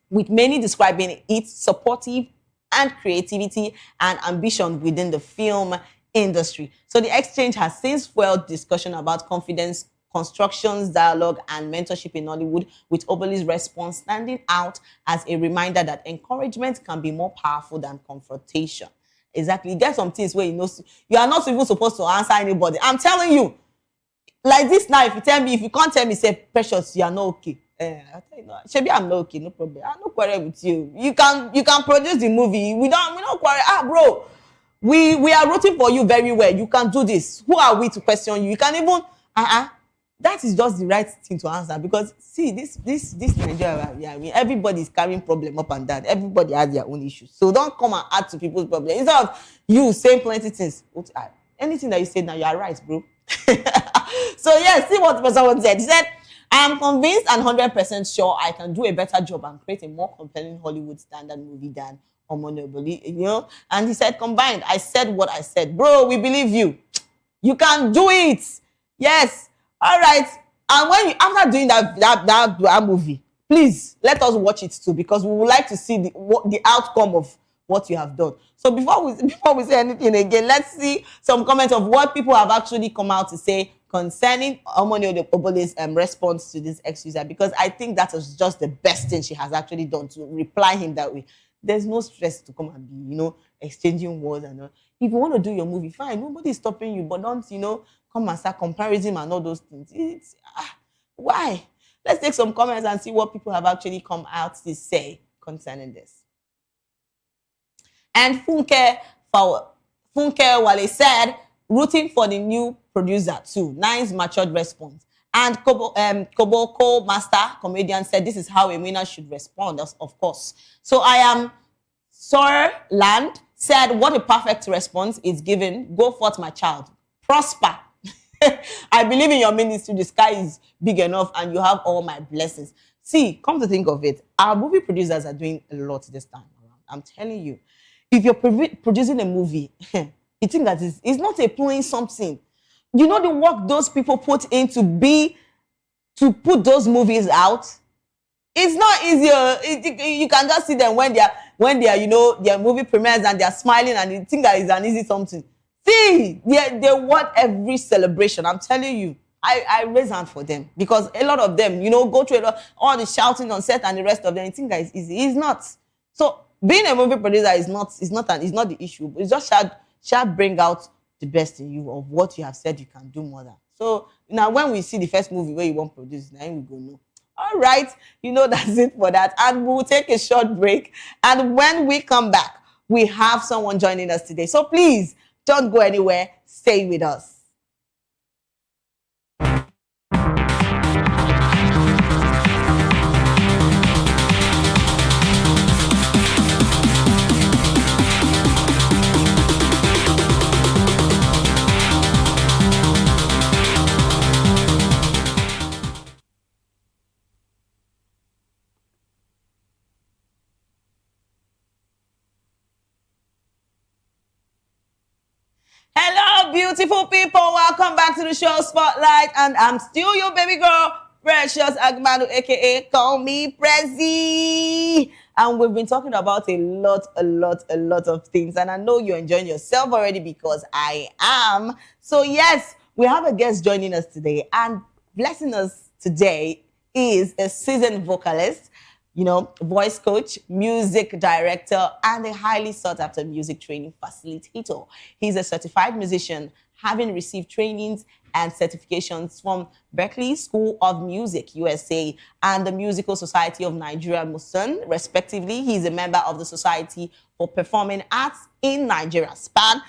with many describing it supportive and creativity and ambition within the film industry. So the exchange has since fueled discussion about confidence, constructions, dialogue, and mentorship in Nollywood, with Oboli's response standing out as a reminder that encouragement can be more powerful than confrontation. Exactly. There's some things where you are not even supposed to answer anybody. I'm telling you, like this now, if you can't tell me, say, Precious, you are not okay. I'll tell you, no, Shebi, I'm not okay, no problem. I'm not quarrel with you. You can produce the movie. We don't quarrel. Bro, we are rooting for you very well. You can do this. Who are we to question you? You can even that is just the right thing to answer, because see, this Nigeria, everybody is carrying problem up and down. Everybody has their own issues. So don't come and add to people's problems. Instead of you saying plenty things, anything that you say now, you are right, bro. So yeah, see what the person said. He said, I am convinced and 100% sure I can do a better job and create a more compelling Hollywood standard movie than Omoni Oboli, And he said, combined, I said what I said. Bro, we believe you. You can do it. Yes. All right. And when after doing that movie, please let us watch it too, because we would like to see the outcome of what you have done. So before we say anything again, let's see some comments of what people have actually come out to say concerning Omoni Oboli's response to this ex-user, because I think that was just the best thing she has actually done, to reply him that way. There's no stress to come and be, exchanging words and all. If you want to do your movie, fine, nobody's stopping you, but don't, come and start comparison and all those things. Why? Let's take some comments and see what people have actually come out to say concerning this. And Funke Wale said, rooting for the new producer too. Nice matured response. And Koboko Master Comedian said, this is how a winner should respond, of course. So I am Sir Land said, what a perfect response is given. Go forth, my child. Prosper. I believe in your ministry. The sky is big enough and you have all my blessings. See, come to think of it, our movie producers are doing a lot this time around. I'm telling you. If you're producing a movie, you think that it's not a plain something. You know the work those people put in to put those movies out? It's not easier. You can just see them when they are, you know, their movie premieres and they're smiling and you think that it's an easy something. See, they want every celebration. I'm telling you, I raise hand for them because a lot of them, you know, go through all the shouting on set and the rest of them. You think that it's easy. It's not. So being a movie producer is not the issue. It's just shall bring out the best in you of what you have said you can do more than. So now when we see the first movie where you want to produce, now we go know. All right, you know, that's it for that. And we'll take a short break. And when we come back, we have someone joining us today. So please don't go anywhere. Stay with us. Hello, beautiful people. Welcome back to the show Spotlight. And I'm still your baby girl, Precious Agmanu, aka Call Me Prezi. And we've been talking about a lot of things. And I know you're enjoying yourself already because I am. So yes, we have a guest joining us today. And blessing us today is a seasoned vocalist, you know, voice coach, music director, and a highly sought-after music training facilitator. He's a certified musician, having received trainings and certifications from Berklee School of Music, USA, and the Musical Society of Nigeria, MUSON, respectively. He's a member of the Society for Performing Arts in Nigeria, SPAN.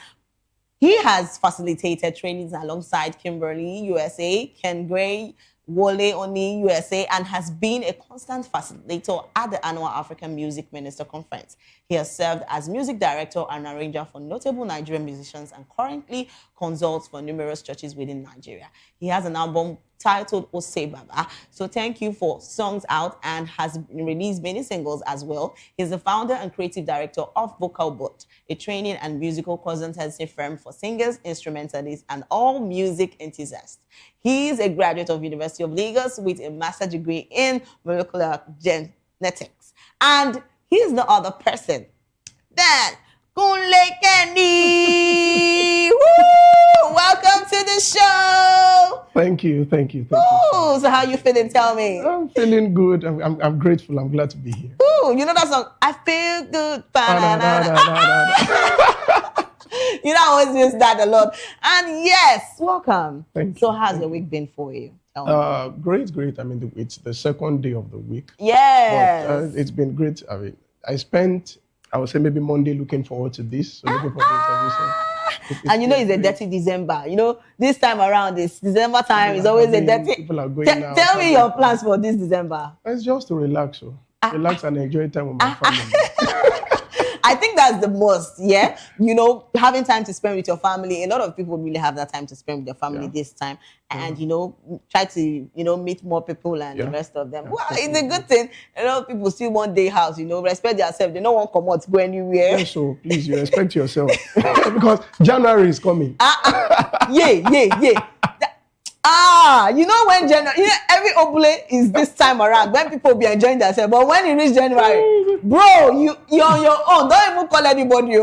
He has facilitated trainings alongside Kimberly, USA, Ken Gray, Wole Oni, USA, and has been a constant facilitator at the annual African Music Minister Conference. He has served as music director and arranger for notable Nigerian musicians and currently consults for numerous churches within Nigeria. He has an album titled Ose Baba. So thank you for Songs Out and has released many singles as well. He's the founder and creative director of VocalBot, a training and musical consultancy firm for singers, instrumentalists, and all music enthusiasts. He's a graduate of University of Lagos with a master's degree in molecular genetics. And he's no other person than Kunle Kenny. Woo! Welcome to the show. Thank you. Ooh, so how you feeling? Tell me. I'm feeling good. I'm grateful. I'm glad to be here. Ooh, you know that song? I feel good. You know, I always use that a lot. And yes, welcome. Thank you. So how's the week been for you? Tell me. Great. I mean, it's the second day of the week. Yes. But, it's been great. I mean, I would say maybe Monday looking forward to this. So looking forward to this. And you know, it's a dirty December. You know, this time around, this December time is always a dirty. People are going out. Tell me your plans for this December. It's just to relax. Relax and enjoy time with my family. I think that's the most, yeah. You know, having time to spend with your family. A lot of people really have that time to spend with their family this time. And, you know, try to, you know, meet more people and the rest of them. Well, it's a good thing. A lot of people still want day house, you know, respect themselves. They don't want to come out, go anywhere. Yeah, so please, you respect yourself. Because January is coming. Yeah. You know when January, you know, every obule is this time around when people be enjoying themselves. But when it reach January, bro, you're on your own. Don't even call anybody.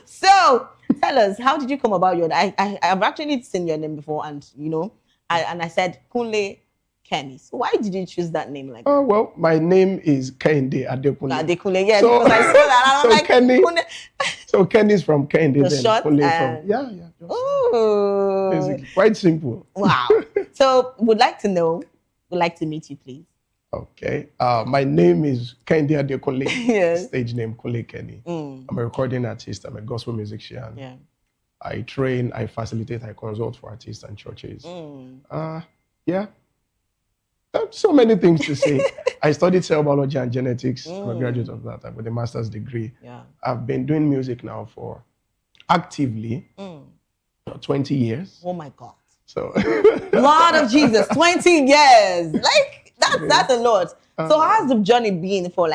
So tell us, how did you come about your? I've actually seen your name before, and you know, I said Kunle Kenny. So why did you choose that name like that? Oh well, my name is Kehinde Adekunle. Adekunle, yeah, so, because I saw that. And I'm like, Kenny. Kunle. So Kenny's from Kehinde, The then short Kunle and... from Ooh. basically quite simple. Wow. So, would like to meet you, please. Okay. My name is Kendi Adekunle. Yes. Stage name Kule Kenny. I'm a recording artist. I'm a gospel musician. Yeah. I train, I facilitate, I consult for artists and churches. Yeah. So many things to say. I studied cell biology and genetics. I'm a graduate of that with a master's degree. Yeah. I've been doing music now for actively 20 years. Oh my God. So Lord of Jesus, 20 years. Like that's a lot. So how's the journey been for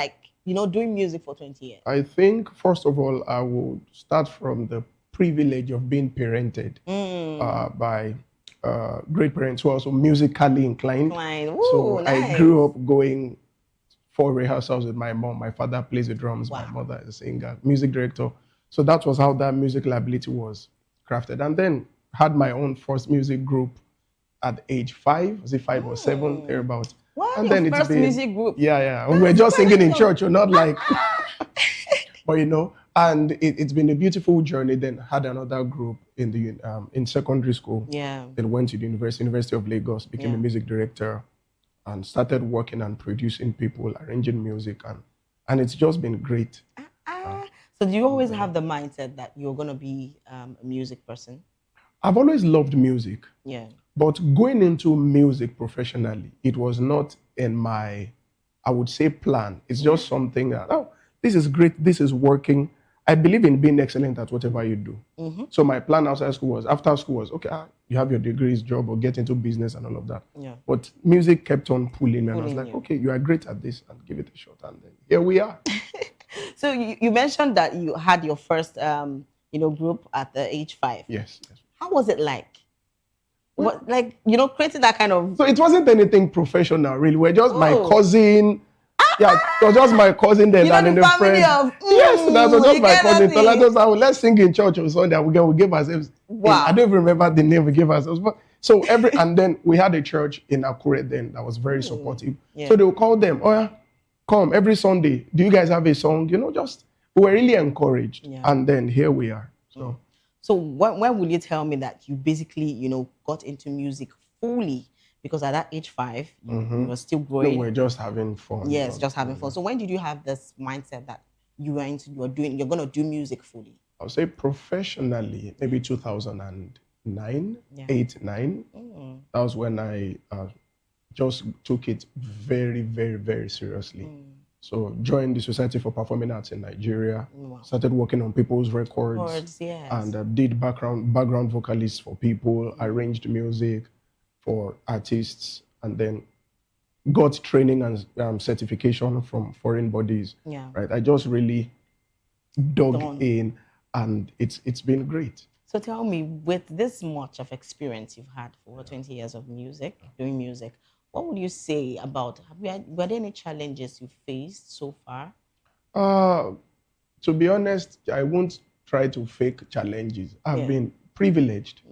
doing music for 20 years? I think first of all, I will start from the privilege of being parented by great parents who are also musically inclined. Ooh, So nice. I grew up going for rehearsals with my mom. My father plays the drums. My mother is a singer, music director. So that was how that musical ability was crafted. And then had my own first music group at age 5, was it 5 or 7, thereabout. Wow, And your then first music group. Yeah. We were just singing in church, or not like, but and it's been a beautiful journey. Then had another group in the in secondary school. Yeah. Then went to the University of Lagos, became a music director, and started working and producing people, arranging music, and it's just been great. So do you always have the mindset that you're gonna be a music person? I've always loved music. Yeah. But going into music professionally, it was not in my, I would say, plan. It's just something that, this is great, this is working. I believe in being excellent at whatever you do. So my plan after school was, okay, you have your degrees, job, or get into business and all of that. Yeah. But music kept on pulling me, and I was like, okay, you are great at this, and give it a shot. And then here we are. So you mentioned that you had your first group at the age 5. Yes. How was it like? What, creating that kind of... So it wasn't anything professional, really. We're just my cousin. Yeah, it was just my cousin then, and then the a family friend. of... Yes, that was just my cousin. Told Told us, let's sing in church on Sunday. We gave ourselves. Wow. I don't even remember the name we gave ourselves. But so and then we had a church in Akure then that was very supportive. Yeah. So they would call them, come every Sunday. Do you guys have a song? Just we were really encouraged. Yeah. And then here we are. So when will you tell me that you basically, got into music fully? Because at that age 5, you were still growing. No, we're just having fun. Yes, just having fun. So when did you have this mindset that you're going to do music fully? I would say professionally, maybe 2009, 8, 9. That was when I just took it very, very, very seriously. So joined the Society for Performing Arts in Nigeria, started working on people's records, and did background vocalists for people, arranged music for artists, and then got training and certification from foreign bodies. Yeah. Right. I just really dug in, and it's been great. So tell me, with this much of experience you've had for 20 years of doing music, what would you say about, were there any challenges you faced so far? To be honest, I won't try to fake challenges. I've been privileged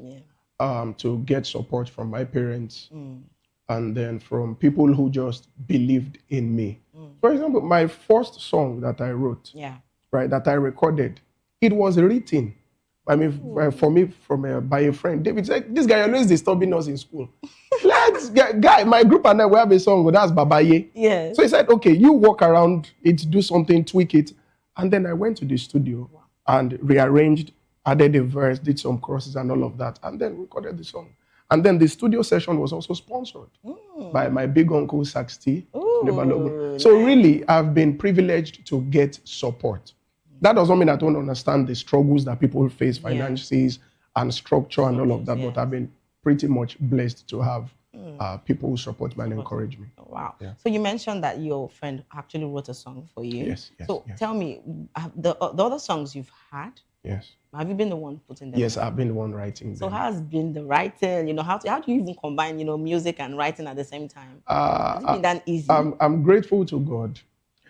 to get support from my parents and then from people who just believed in me. For example, my first song that I wrote, that I recorded, it was written by a friend. David said, this guy always disturbing us in school. Guy, my group and I, we have a song, that's Babaye. Yes. So he said, okay, you walk around it, do something, tweak it. And then I went to the studio and rearranged, added a verse, did some crosses and all of that, and then recorded the song. And then the studio session was also sponsored by my big uncle, Saxty. So really, I've been privileged to get support. That doesn't mean I don't understand the struggles that people face, finances and structure and all of that, but I've been pretty much blessed to have people who support me and encourage me. Wow. Yeah. So you mentioned that your friend actually wrote a song for you. Yes. So tell me, the other songs you've had, have you been the one putting them? Yes, I've been the one writing them. So how has been the writing? How do you even combine, music and writing at the same time? Has it been that easy? I'm grateful to God.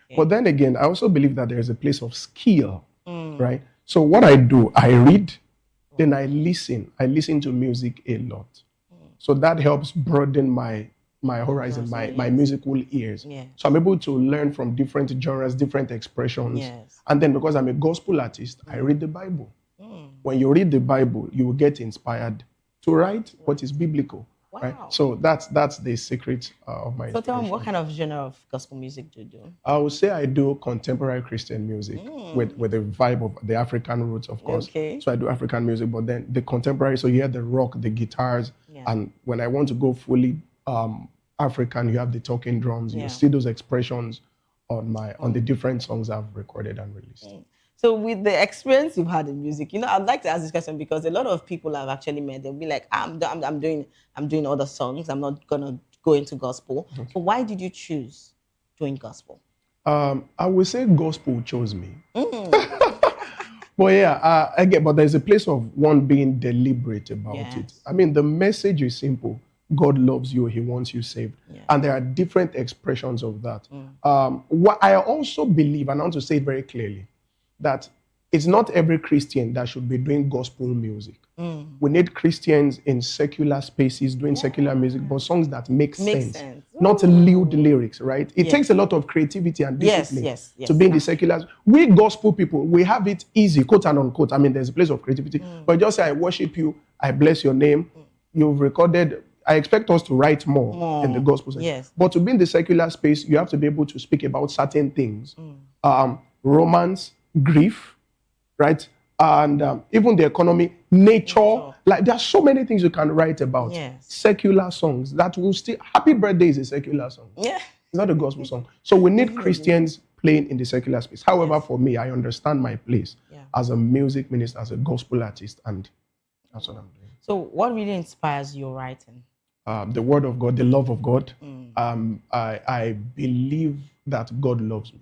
Okay. But then again, I also believe that there is a place of skill, right? So what I do, I read, then I listen. I listen to music a lot. So that helps broaden my horizon, my musical ears. Yeah. So I'm able to learn from different genres, different expressions. Yes. And then because I'm a gospel artist, I read the Bible. When you read the Bible, you will get inspired to write what is biblical. Right? So that's the secret of my. So tell me, what kind of genre of gospel music do you do? I would say I do contemporary Christian music with the vibe of the African roots, of course. Okay. So I do African music, but then the contemporary, so you hear the rock, the guitars, and when I want to go fully African, you have the talking drums. You see those expressions on the different songs I've recorded and released. So with the experience you've had in music, I'd like to ask this question because a lot of people I've actually met, they'll be like, I'm doing other songs. I'm not gonna go into gospel. So why did you choose doing gospel? I would say gospel chose me. But yeah, but there's a place of one being deliberate about it. I mean, the message is simple. God loves you. He wants you saved. And there are different expressions of that. What I also believe, and I want to say it very clearly, that it's not every Christian that should be doing gospel music. We need Christians in secular spaces doing secular music, but songs that make sense. Not lewd lyrics, right? It takes a lot of creativity and discipline to be in the secular. We gospel people, we have it easy, quote and unquote. I mean, there's a place of creativity, but just say, I worship you, I bless your name. You've recorded. I expect us to write more in the gospel section. But to be in the secular space, you have to be able to speak about certain things. Romance, grief, right? And even the economy, nature. Like, there are so many things you can write about. Secular songs that will still... Happy Birthday is a secular song. It's not a gospel song. So we need Christians playing in the secular space. However, for me, I understand my place as a music minister, as a gospel artist, and that's what I'm doing. So what really inspires your writing? The word of God, the love of God. I believe that God loves me.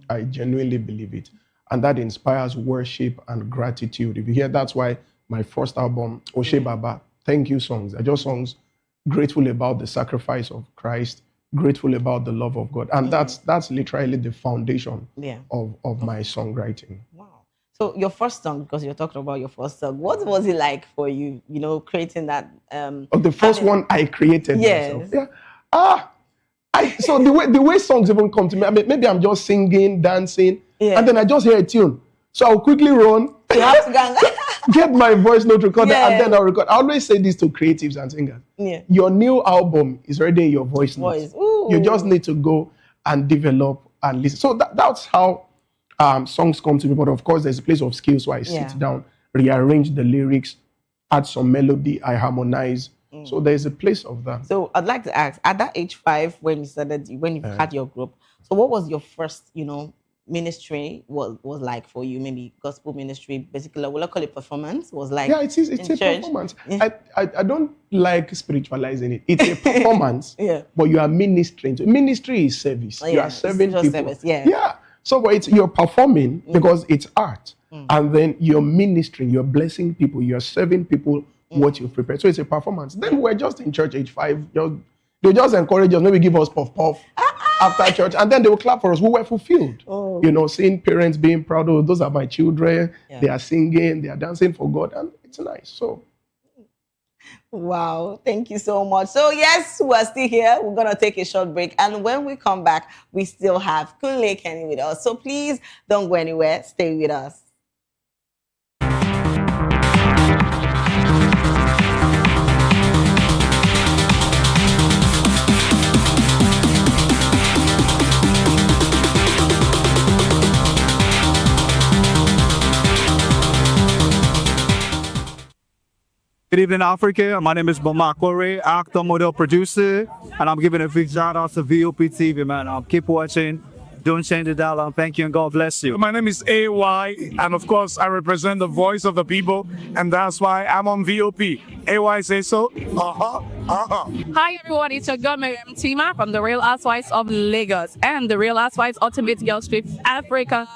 I genuinely believe it. And that inspires worship and gratitude. If you hear, that's why my first album, Oshe Baba, thank you songs, are just songs grateful about the sacrifice of Christ, grateful about the love of God. And that's literally the foundation of my songwriting. So your first song, because you're talking about your first song, what was it like for you, creating that? The first one I created myself. So the way songs even come to me, I mean, maybe I'm just singing, dancing, and then I just hear a tune. So I'll quickly run, get my voice note recorded, and then I'll record. I always say this to creatives and singers. Your new album is already in your voice note. You just need to go and develop and listen. So that's how songs come to me. But of course, there's a place of skill. So I sit down, rearrange the lyrics, add some melody, I harmonize. So there's a place of that. So I'd like to ask, at that age 5, when you had your group, so what was your first, ministry was like for you? Maybe gospel ministry, basically, we'll call it performance, was like it's a performance. I don't like spiritualizing it. It's a performance, but you are ministering. Ministry is service. You are serving people. Service, So but you're performing because it's art. And then you're ministering, you're blessing people, you're serving people what you've prepared. So it's a performance. Then we're just in church age 5. They just encourage us, maybe give us puff after church, and then they will clap for us. We were fulfilled. Seeing parents being proud of, those are my children. They are singing, they are dancing for God, and it's nice. So wow, thank you so much. So yes, we're still here. We're gonna take a short break, and when we come back, we still have Kunle Kenny with us. So please don't go anywhere. Stay with us. Good evening, Africa. My name is Bomakore, actor, model, producer, and I'm giving a big shout out to VOP TV, man. Keep watching. Don't change the dial. Thank you and God bless you. My name is AY, and of course, I represent the voice of the people, and that's why I'm on VOP. AY say so. Hi everyone, it's your girl Miriam Tima from the Real Housewives of Lagos and the Real Housewives Ultimate Girls Trip Africa.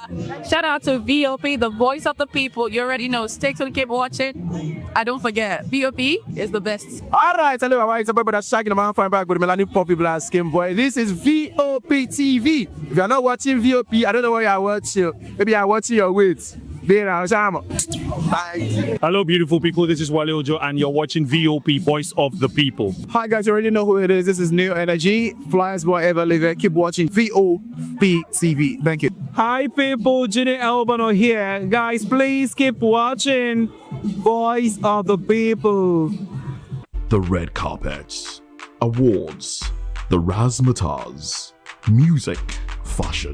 Shout out to VOP, the voice of the people. You already know. Stay tuned, keep watching. And don't forget, VOP is the best. Alright, hello, it's about that shaking man fine back with Melanie Poppy Black Skin Boy. This is VOP TV. If you're not watching VOP, I don't know why you're watching. Maybe you're watching your weight. Hello, beautiful people. This is Wale Ojo, and you're watching VOP, Voice of the People. Hi, guys. You already know who it is. This is New Energy. Flyers boy ever live. Keep watching VOP TV. Thank you. Hi, people. Jenny Albano here. Guys, please keep watching Voice of the People. The red carpets, awards, the razzmatazz, music, fashion,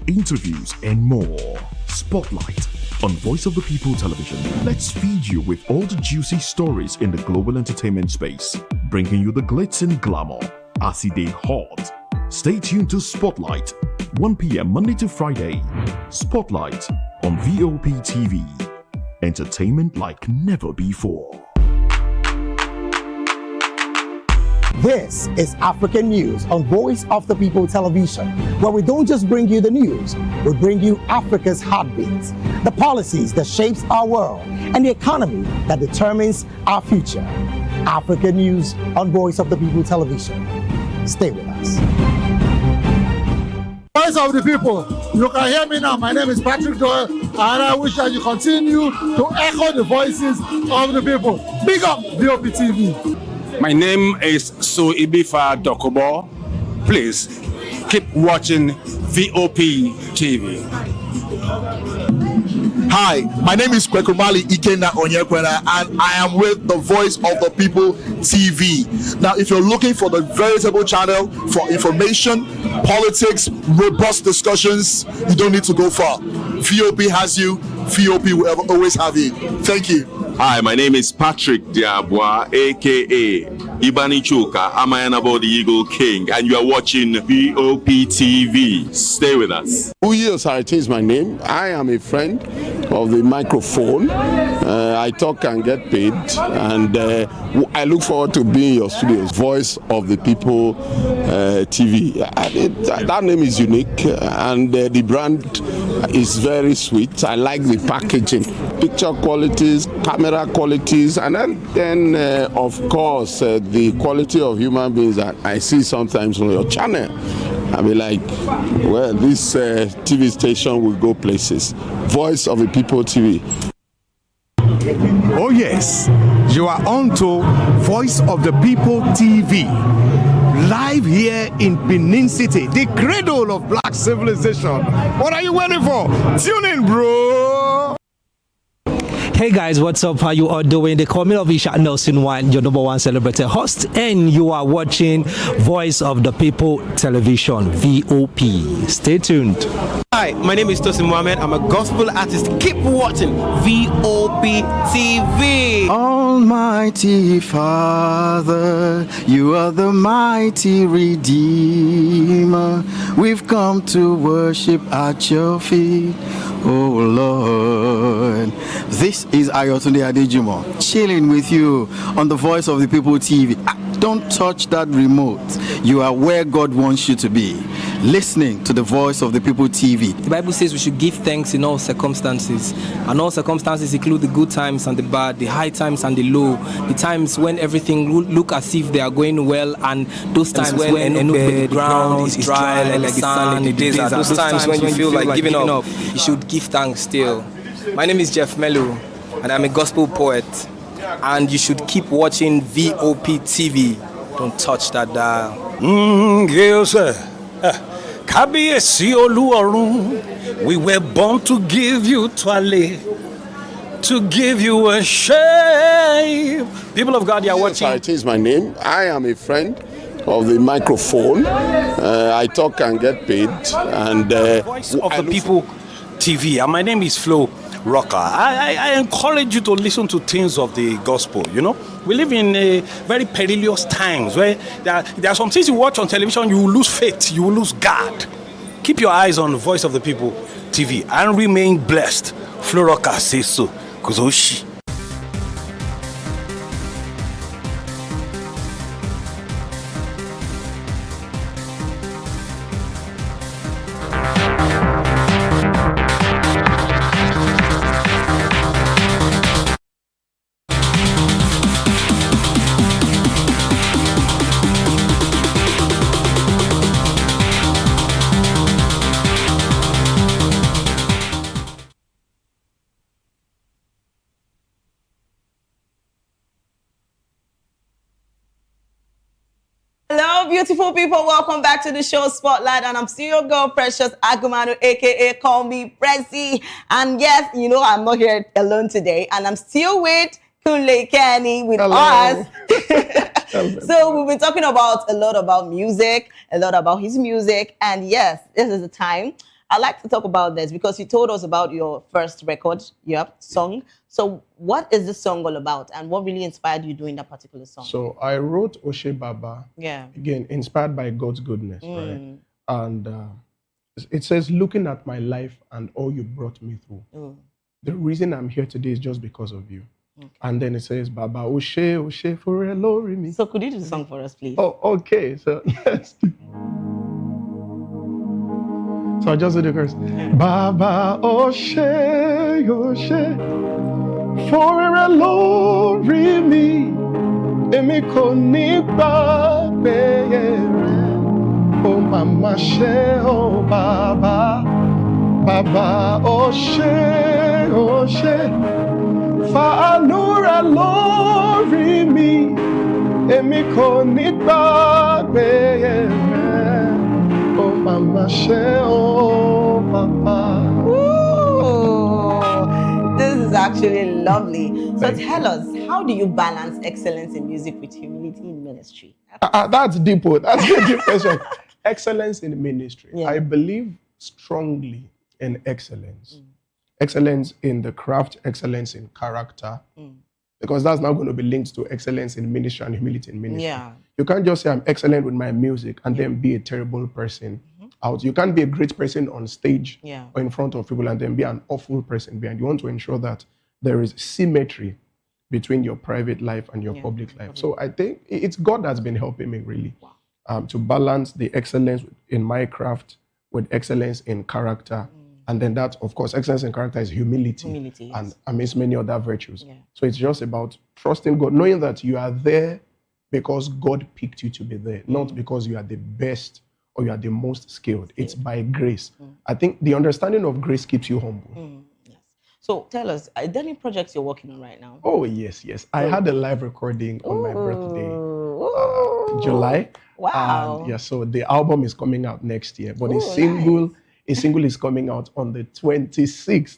interviews, and more. Spotlight on Voice of the People Television. Let's feed you with all the juicy stories in the global entertainment space, bringing you the glitz and glamour as it is hot. Stay tuned to Spotlight, 1 p.m. Monday to Friday. Spotlight on VOP TV. Entertainment like never before. This is African News on Voice of the People Television, where we don't just bring you the news, we bring you Africa's heartbeats, the policies that shapes our world, and the economy that determines our future. African News on Voice of the People Television. Stay with us. Voice of the People, you can hear me now. My name is Patrick Doyle, and I wish that you continue to echo the voices of the people. Big up VOP TV. My name is Suibifa Dokobo. Please keep watching VOP TV. Hi, my name is Kwekumali Ikenna Onyekwena, and I am with the Voice of the People TV. Now, if you're looking for the veritable channel for information, politics, robust discussions, you don't need to go far. VOP has you. VOP will always have you. Thank you. Hi, my name is Patrick Diabwa, aka Ibanichuka, Amayanabo the Eagle King, and you are watching VOP TV. Stay with us. Uyo Sarati is my name. I am a friend of the microphone. I talk and get paid, and I look forward to being in your studios. Voice of the People TV. That name is unique, and the brand is very sweet. I like the packaging, picture qualities, camera qualities, and then of course the quality of human beings that I see sometimes on your channel. I'll be like, well, this TV station will go places. Voice of the People TV. Oh yes, you are on to Voice of the People TV. Live here in Benin City, the cradle of black civilization. What are you waiting for? Tune in, bro. Hey guys, what's up? How you all doing? They call me Ovisha Nelson One, your #1 celebrity host, and you are watching Voice of the People Television, VOP. Stay tuned. Hi, my name is Tosin Mohammed. I'm a gospel artist. Keep watching VOP TV. Almighty Father, you are the mighty Redeemer. We've come to worship at your feet, oh Lord. This is Ayotunde Adejimo, chilling with you on the Voice of the People TV. Don't touch that remote. You are where God wants you to be, listening to the Voice of the People TV. The Bible says we should give thanks in all circumstances, and all circumstances include the good times and the bad, the high times and the low, the times when everything look as if they are going well, and those times when the ground is dry like the sand, the desert, those times when you feel like giving up. You should give thanks still. My name is Jeff Melu, and I'm a gospel poet, and you should keep watching VOP TV. Don't touch that dial. Yes, sir. Kábíyèsí Olúọ̀run, we were born to give you twale, to give you a shame. People of God, you are watching. Sarati is my name. I am a friend of the microphone. I talk and get paid, and Voice of the People TV, and my name is Flo Rocker. I encourage you to listen to things of the gospel. You know, we live in very perilous times where there are some things you watch on television, you will lose faith, you will lose God. Keep your eyes on the Voice of the People TV and remain blessed. Flo Rocker says so. Kuzoshi. Hello, beautiful people. Welcome back to the show Spotlight. And I'm still your girl, Precious Agumanu, a.k.a. Call Me Prezi. And yes, you know, I'm not here alone today. And I'm still with Kunle Kenny with Hello. us. So we've been talking about a lot about music, a lot about his music, and yes, this is the time. I like to talk about this because you told us about your first record, song. So what is the song all about, and what really inspired you doing that particular song? So I wrote Oshe Baba. Yeah. Again, inspired by God's goodness, right? And it says, looking at my life and all you brought me through. The reason I'm here today is just because of you. And then it says, Baba Oshe, Oshe for glory me. So could you do the song for us, please? Oh, okay. So let's do. So I just do the chorus. Baba Oshe, Oshe for glory me. Emi ko ni gbagbe re. Oh mama she, oh Baba. Baba Oshe, Oshe. Fa'anura lórí mi, èmi kò ní gbàgbé rẹ. Oh mama ṣe, oh papa. Ooh, this is actually lovely. So tell us, how do you balance excellence in music with humility in ministry? That's deep. That's a deep question. Excellence in ministry. I believe strongly in excellence. Excellence in the craft, excellence in character, because that's now going to be linked to excellence in ministry and humility in ministry. Yeah. You can't just say I'm excellent with my music and then be a terrible person out. You can't be a great person on stage or in front of people and then be an awful person behind. You want to ensure that there is symmetry between your private life and your public life. So I think it's God that's been helping me really to balance the excellence in my craft with excellence in character. And then that, of course, excellence in character is humility, and amidst many other virtues. So it's just about trusting God, knowing that you are there because God picked you to be there, not because you are the best or you are the most skilled. It's by grace. I think the understanding of grace keeps you humble. So tell us, are there any projects you're working on right now? Oh, yes. I had a live recording on my birthday, July. Wow. And so the album is coming out next year, but a single is coming out on the 26th.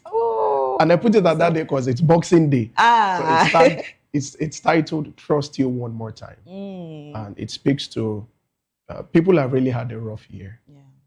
And I put it at that day because it's Boxing Day. So it's titled Trust You One More Time. And it speaks to people have really had a rough year.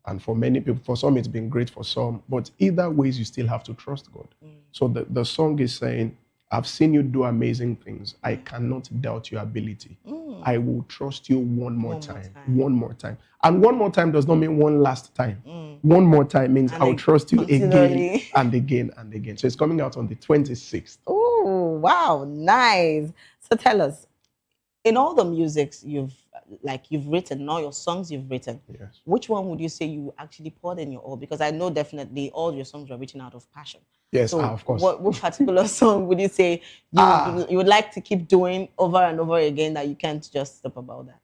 And for many people, for some it's been great, for some. But either ways, you still have to trust God. So the song is saying, I've seen you do amazing things. I cannot doubt your ability. I will trust you one more time. One more time. And one more time does not mean one last time. One more time means I'll trust you again and again and again. So it's coming out on the 26th. Oh, wow. Nice. So tell us, in all the musics you've written, all your songs you've written, which one would you say you actually poured in your all? Because I know definitely all your songs were written out of passion. Yes, so of course. What particular song would you say you would like to keep doing over and over again that you can't just stop about that?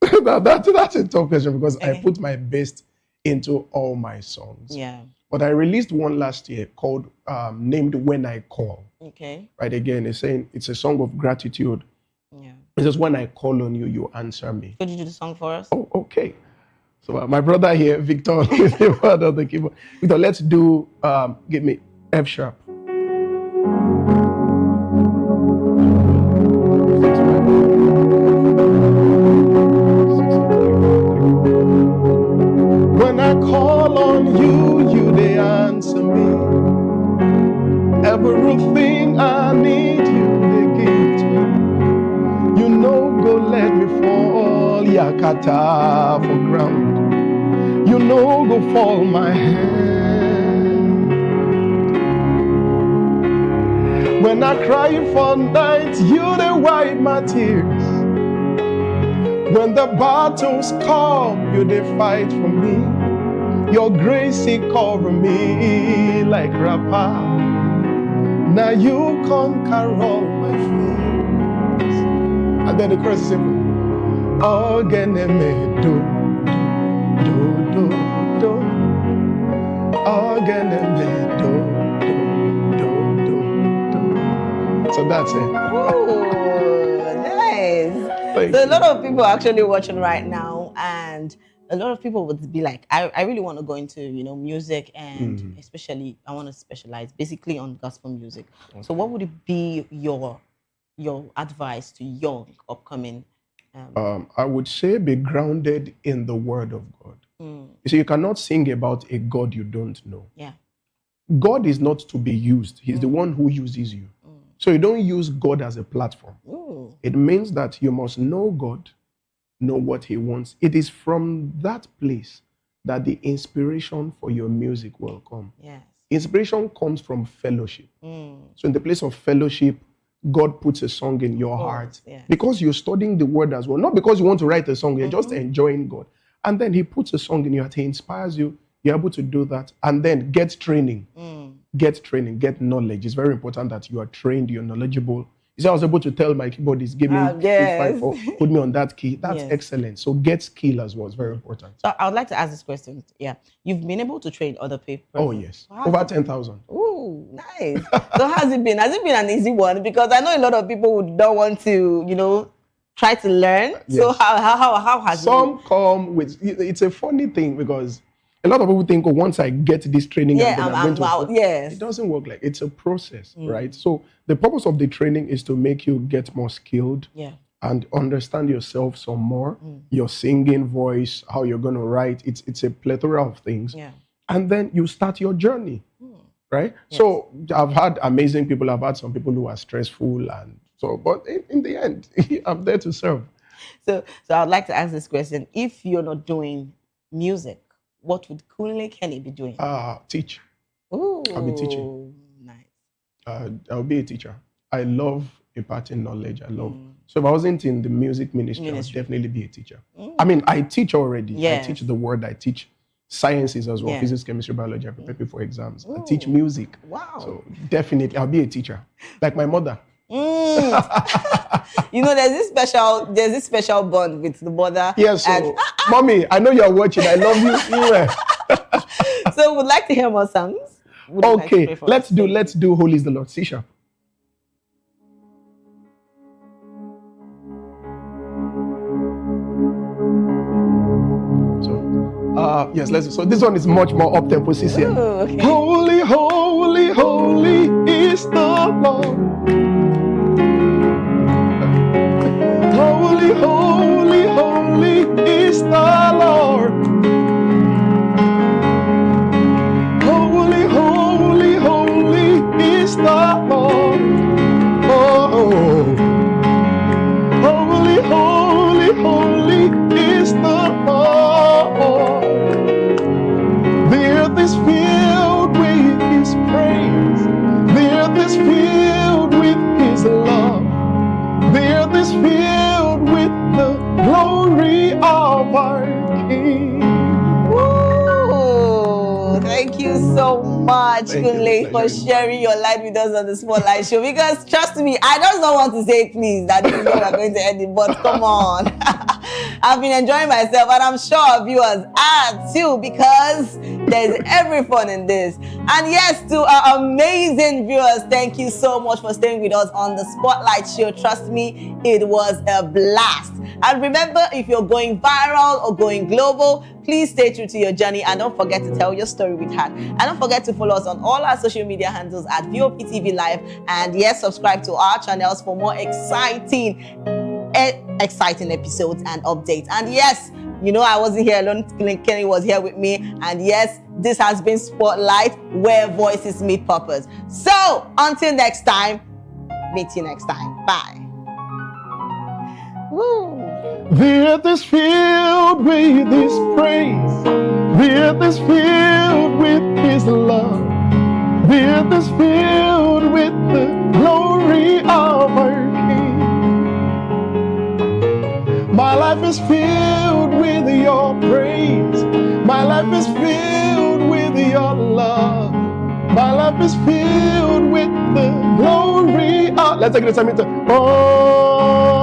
That's a tough question because I put my best into all my songs. But I released one last year called named When I Call. Right, again, it's saying it's a song of gratitude. It's just when I call on you, you answer me. Could you do the song for us? Oh, okay. So my brother here, Victor, is the part of the keyboard. Victor, let's do, give me F sharp. When I call on you, you they answer me. Everything I need, you they give to me. You know, go let me fall, yakata for ground. You know, go fall my hand. When I cry for night, you they wipe my tears. When the battles come, you they fight for me. Your grace it cover me like rapper. Now you conquer all my fears. And then the chorus is simple. Ogeneme do do do do. Ogeneme do do do do. So that's it. Ooh, nice. So a lot of people are actually watching right now, and a lot of people would be like, I really want to go into, music, and especially I want to specialize basically on gospel music. So what would it be your your advice to young, upcoming? I would say be grounded in the Word of God. Mm. You see, you cannot sing about a God you don't know. Yeah. God is not to be used. He's the one who uses you. So you don't use God as a platform. Ooh. It means that you must know God, know what He wants. It is from that place that the inspiration for your music will come. Yes. Inspiration comes from fellowship. Mm. So in the place of fellowship, God puts a song in your heart because you're studying the word as well. Not because you want to write a song, you're just enjoying God. And then He puts a song in your heart, He inspires you, you're able to do that. And then get training. Get training, get knowledge. It's very important that you are trained, you're knowledgeable. You see, I was able to tell my keyboardist, give me 854, put me on that key. That's excellent. So get skill as well. It's very important. So I would like to ask this question. Yeah. You've been able to train other people? Oh, yes. Over 10,000. Ooh, nice. So how has it been? Has it been an easy one? Because I know a lot of people would don't want to, try to learn. Yes. So how has Some come with, it's a funny thing because a lot of people think, oh, once I get this training, Yeah, then I'm going out. to. Yes. It doesn't work like it's a process, right? So the purpose of the training is to make you get more skilled Yeah. and understand yourself some more, your singing voice, how you're going to write. It's a plethora of things. Yeah. And then you start your journey, right? So I've had amazing people. I've had some people who are stressful. But in the end, I'm there to serve. So I'd like to ask this question. If you're not doing music, what would Kunle Kenny be doing? Teach. Ooh, I'll be teaching. Nice. I'll be a teacher. I love imparting knowledge. So if I wasn't in the music ministry, I'd definitely be a teacher. I mean, I teach already. Yes. I teach the word. I teach sciences as well, Yeah. physics, chemistry, biology. I prepare people for exams. I teach music. Wow. So definitely, I'll be a teacher. Like my mother. There's this special bond with the mother. Yes, so, mommy, I know you're watching. I love you. So we'd like to hear more songs. Would you like to Okay, pray for let's us? do Holy is the Lord. C sharp. Yes, let's. So this one is much more up tempo. Okay. Holy, holy, holy is the Lord. Holy, holy, holy is the Lord. Holy, holy, holy is the Lord. Oh, holy, holy, holy is the Lord. The earth is filled with His praise. The earth is filled with His love. The earth is filled with the glory of our King. Ooh, thank you so much, Kunle, for sharing your light with us on the Spotlight Show. Because trust me, I just don't want to say please that this is where we're going to end it, but come on. I've been enjoying myself, and I'm sure our viewers are too, because there's every fun in this. And yes, to our amazing viewers, thank you so much for staying with us on the Spotlight Show. Trust me, it was a blast. And remember, if you're going viral or going global, please stay true to your journey, and don't forget to tell your story with heart. And don't forget to follow us on all our social media handles at VOP TV Live. And yes, subscribe to our channels for more exciting episodes and updates. And yes, I wasn't here alone. Kenny was here with me. And yes, this has been Spotlight, where voices meet purpose. So until next time, meet you next time. Bye. Woo. The earth is filled with His praise. The earth is filled with His love. The earth is filled with the glory of our King. My life is filled with your praise. My life is filled with your love. My life is filled with the glory of... Let's take this time into... Oh,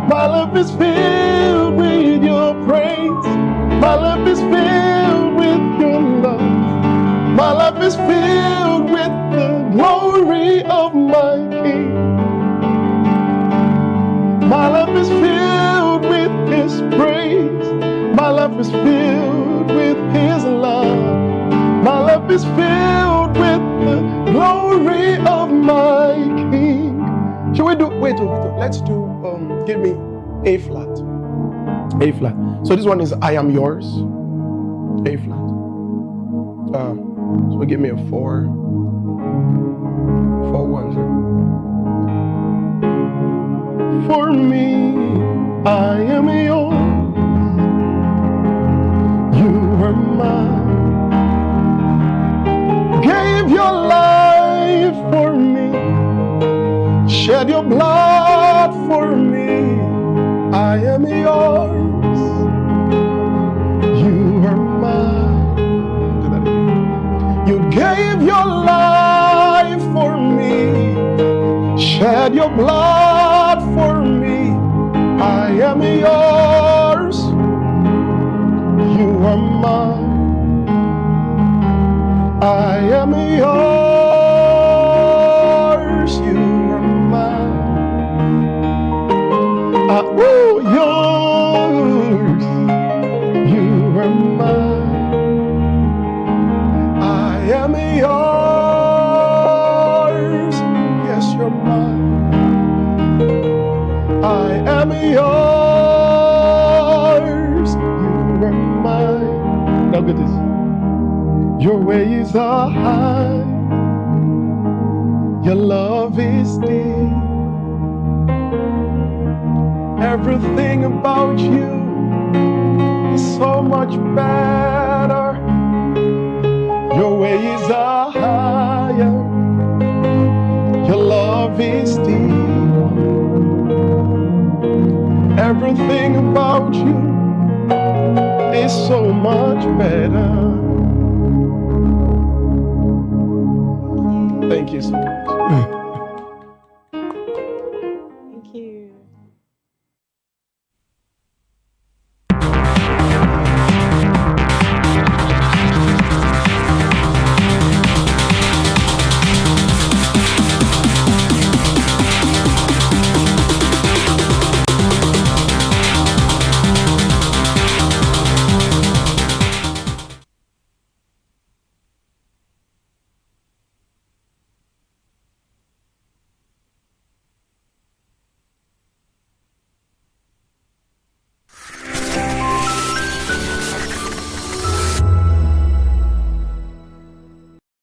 my life is filled with your praise. My life is filled with your love. My life is filled with the glory of my King. My life is filled with His praise. My life is filled with His love. My life is filled with the glory of my King. do, wait, let's do, give me A flat. A flat. So this one is I Am Yours. A flat. So give me a 4. 4-1. For me, I am yours. You were mine. Gave your life for me. Shed your blood for me. I am yours. You are mine. Do that again. You gave your life for me. Shed your blood for me. I am yours. You are mine. I am yours. You are mine. Yours. You are mine. I am yours. Yes, you're mine. I am yours. You are mine. Now get this. Your ways are high. Your love is deep. Everything about you is so much better. Your ways are higher. Your love is deep. Everything about you is so much better. Thank you so much. Thank you.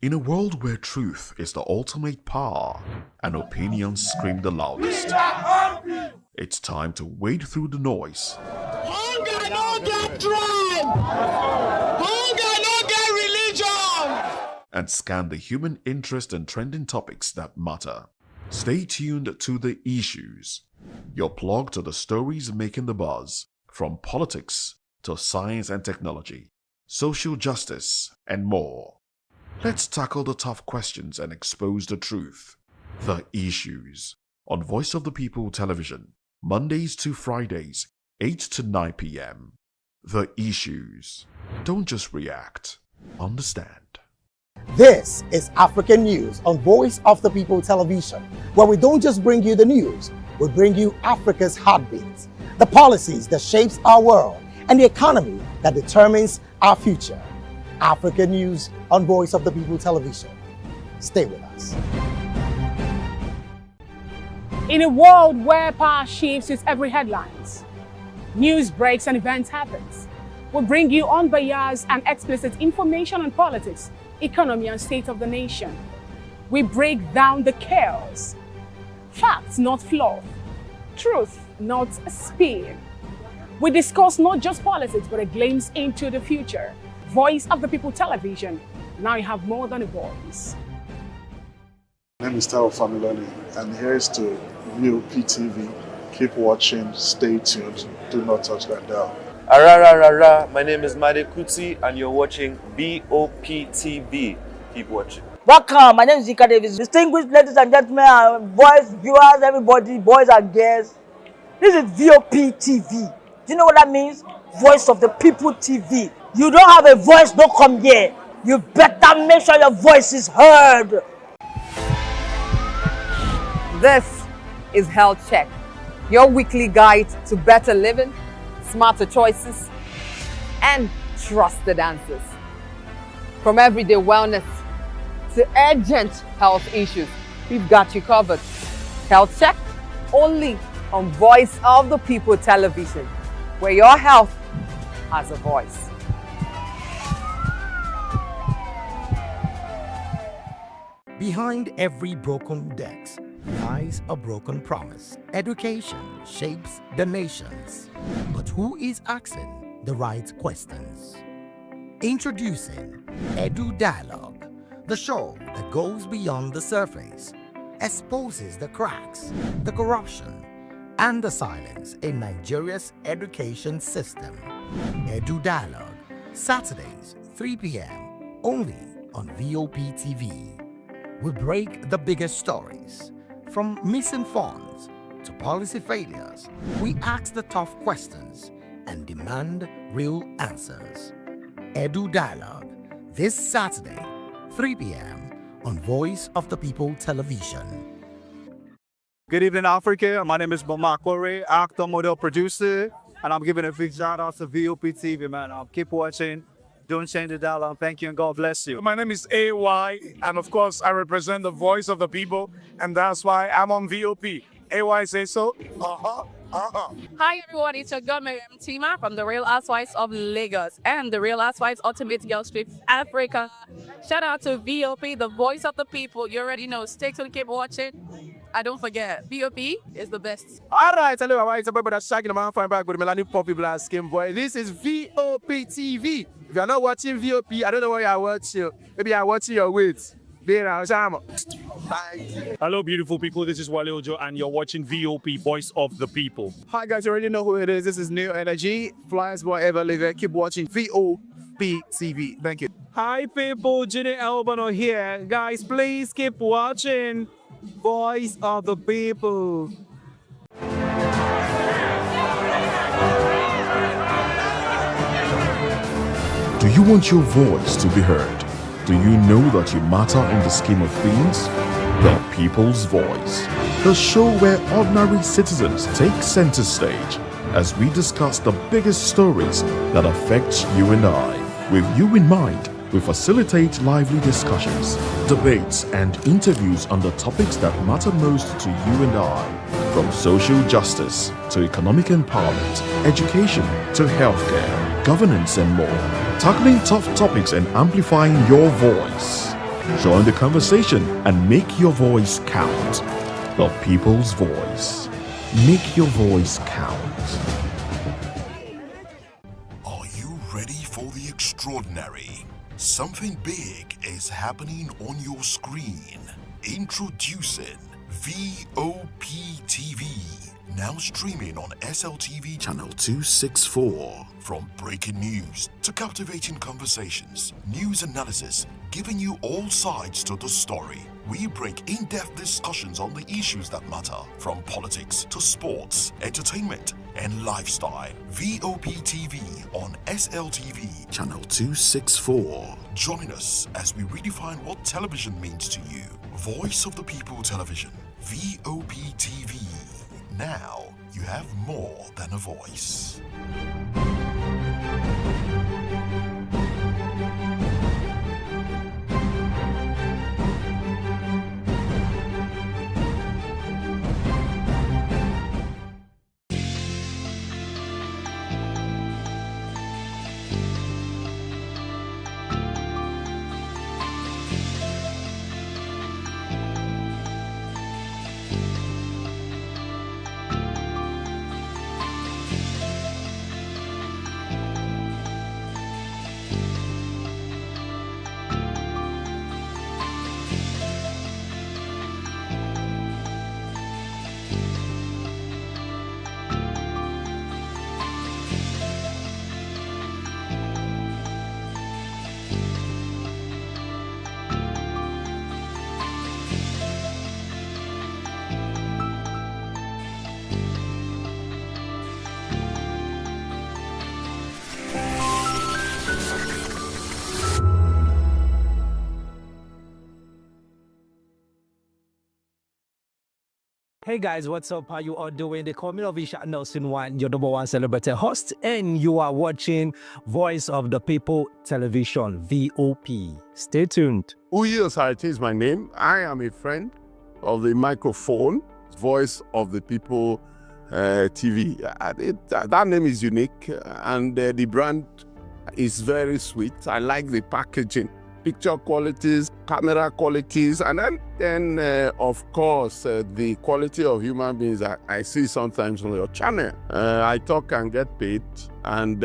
In a world where truth is the ultimate power and opinions scream the loudest, it's time to wade through the noise. Hunger no get tribe. Hunger no get religion. And scan the human interest and trending topics that matter. Stay tuned to The Issues, your plug to the stories making the buzz, from politics to science and technology, social justice, and more. Let's tackle the tough questions and expose the truth. The Issues on Voice of the People Television, Mondays to Fridays, 8 to 9 p.m. The Issues. Don't just react, understand. This is African News on Voice of the People Television, where we don't just bring you the news, we bring you Africa's heartbeat, the policies that shapes our world, and the economy that determines our future. African News on Voice of the People Television. Stay with us. In a world where power shifts its every headlines, news breaks and events happens, we bring you unbiased and explicit information on politics, economy, and state of the nation. We break down the chaos. Facts, not fluff. Truth, not spin. We discuss not just politics, but a glimpse into the future. Voice of the People Television. Now you have more than a voice. My name is Tao Familoni, and here's to VOP TV. Keep watching, stay tuned, do not touch that dial. Arararara, my name is Made Kuti, and you're watching VOP TV. Keep watching. Welcome, my name is Zika Davis. Distinguished ladies and gentlemen, boys, viewers, everybody, boys and girls. This is VOP TV. Do you know what that means? Voice of the People TV. You don't have a voice, don't come here. You better make sure your voice is heard. This is Health Check, your weekly guide to better living, smarter choices, and trusted answers. From everyday wellness to urgent health issues, we've got you covered. Health Check only on Voice of the People Television, where your health has a voice. Behind every broken desk lies a broken promise. Education shapes the nations. But who is asking the right questions? Introducing Edu Dialogue, the show that goes beyond the surface, exposes the cracks, the corruption, and the silence in Nigeria's education system. Edu Dialogue, Saturdays, 3 p.m., only on VOP TV. We break the biggest stories, from missing funds to policy failures. We ask the tough questions and demand real answers. Edu Dialogue, this Saturday, 3 p.m. on Voice of the People Television. Good evening, Africa. My name is Bamakore, actor, model, producer, and I'm giving a big shout out to VOP TV, man. Keep watching. Don't change the dial. Thank you and God bless you. My name is AY, and of course, I represent the voice of the people, and that's why I'm on VOP. AY say so. Hi everyone, it's your girl Miriam Tima from the Real Housewives of Lagos and the Real Housewives Ultimate Girls Trip Africa. Shout out to VOP, the voice of the people. You already know. Stay tuned, keep watching. And don't forget, VOP is the best. All right, hello, it's about that shaking the man fine back with Melanie Poppy Black Skin Boy. This is VOP TV. If you're not watching VOP, I don't know why you're watching. Maybe you're watching your weight. Hello, beautiful people. This is Wale Ojo, and you're watching VOP, Voice of the People. Hi, guys. You already know who it is. This is New Energy. Flyers wherever live. Keep watching VOP TV. Thank you. Hi, people. Jenny Albano here. Guys, please keep watching Voice of the People. Do you want your voice to be heard? Do you know that you matter in the scheme of things? The People's Voice, the show where ordinary citizens take center stage as we discuss the biggest stories that affect you and I. With you in mind, we facilitate lively discussions, debates, and interviews on the topics that matter most to you and I. From social justice to economic empowerment, education to healthcare, governance, and more. Tackling tough topics and amplifying your voice. Join the conversation and make your voice count. The People's Voice. Make your voice count. Are you ready for the extraordinary? Something big is happening on your screen. Introducing VOP TV. Now streaming on SLTV channel 264. From breaking news to captivating conversations, news analysis, giving you all sides to the story. We break in-depth discussions on the issues that matter, from politics to sports, entertainment, and lifestyle. VOP TV on SLTV channel 264. Join us as we redefine what television means to you. Voice of the People Television, VOP TV. Now you have more than a voice. Hey guys, what's up? How you all doing? They call me Ovisha Nelson One, your number one celebrity host, and you are watching Voice of the People Television, VOP. Stay tuned. Uyi Osarite is my name. I am a friend of the microphone. Voice of the People TV. That name is unique, and the brand is very sweet. I like the packaging, picture qualities, camera qualities, and then of course, the quality of human beings that I see sometimes on your channel. I talk and get paid, and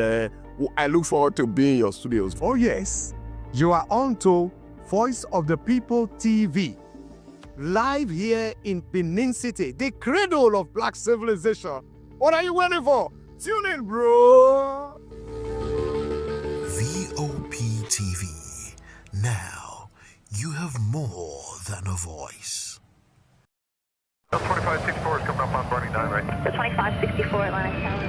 I look forward to being in your studios. Oh yes, you are on to Voice of the People TV. Live here in Benin City, the cradle of black civilization. What are you waiting for? Tune in, bro. VOP TV. Now, you have more than a voice. 2564 is coming up on Barney 9, right? The 2564 Atlantic Tower.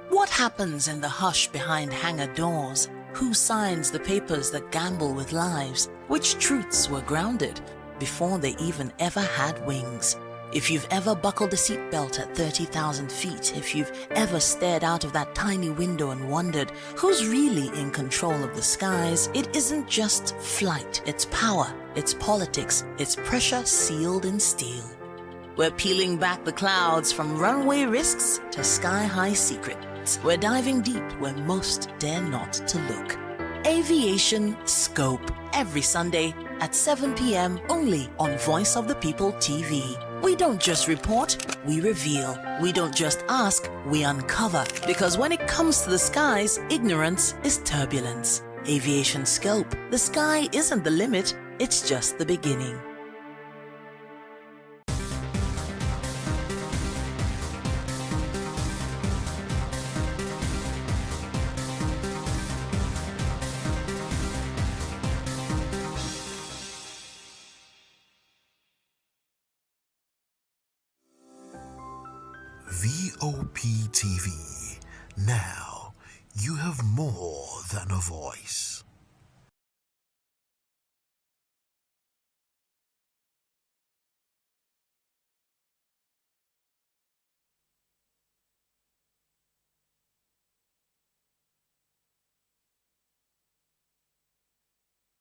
What happens in the hush behind hangar doors? Who signs the papers that gamble with lives? Which truths were grounded before they even ever had wings? If you've ever buckled a seatbelt at 30,000 feet, if you've ever stared out of that tiny window and wondered who's really in control of the skies, it isn't just flight, it's power, it's politics, it's pressure sealed in steel. We're peeling back the clouds from runway risks to sky-high secrets. We're diving deep where most dare not to look. Aviation Scope, every Sunday at 7 p.m. only on Voice of the People TV. We don't just report, we reveal. We don't just ask, we uncover. Because when it comes to the skies, ignorance is turbulence. Aviation Scope, the sky isn't the limit, it's just the beginning. VOP TV. Now, you have more than a voice.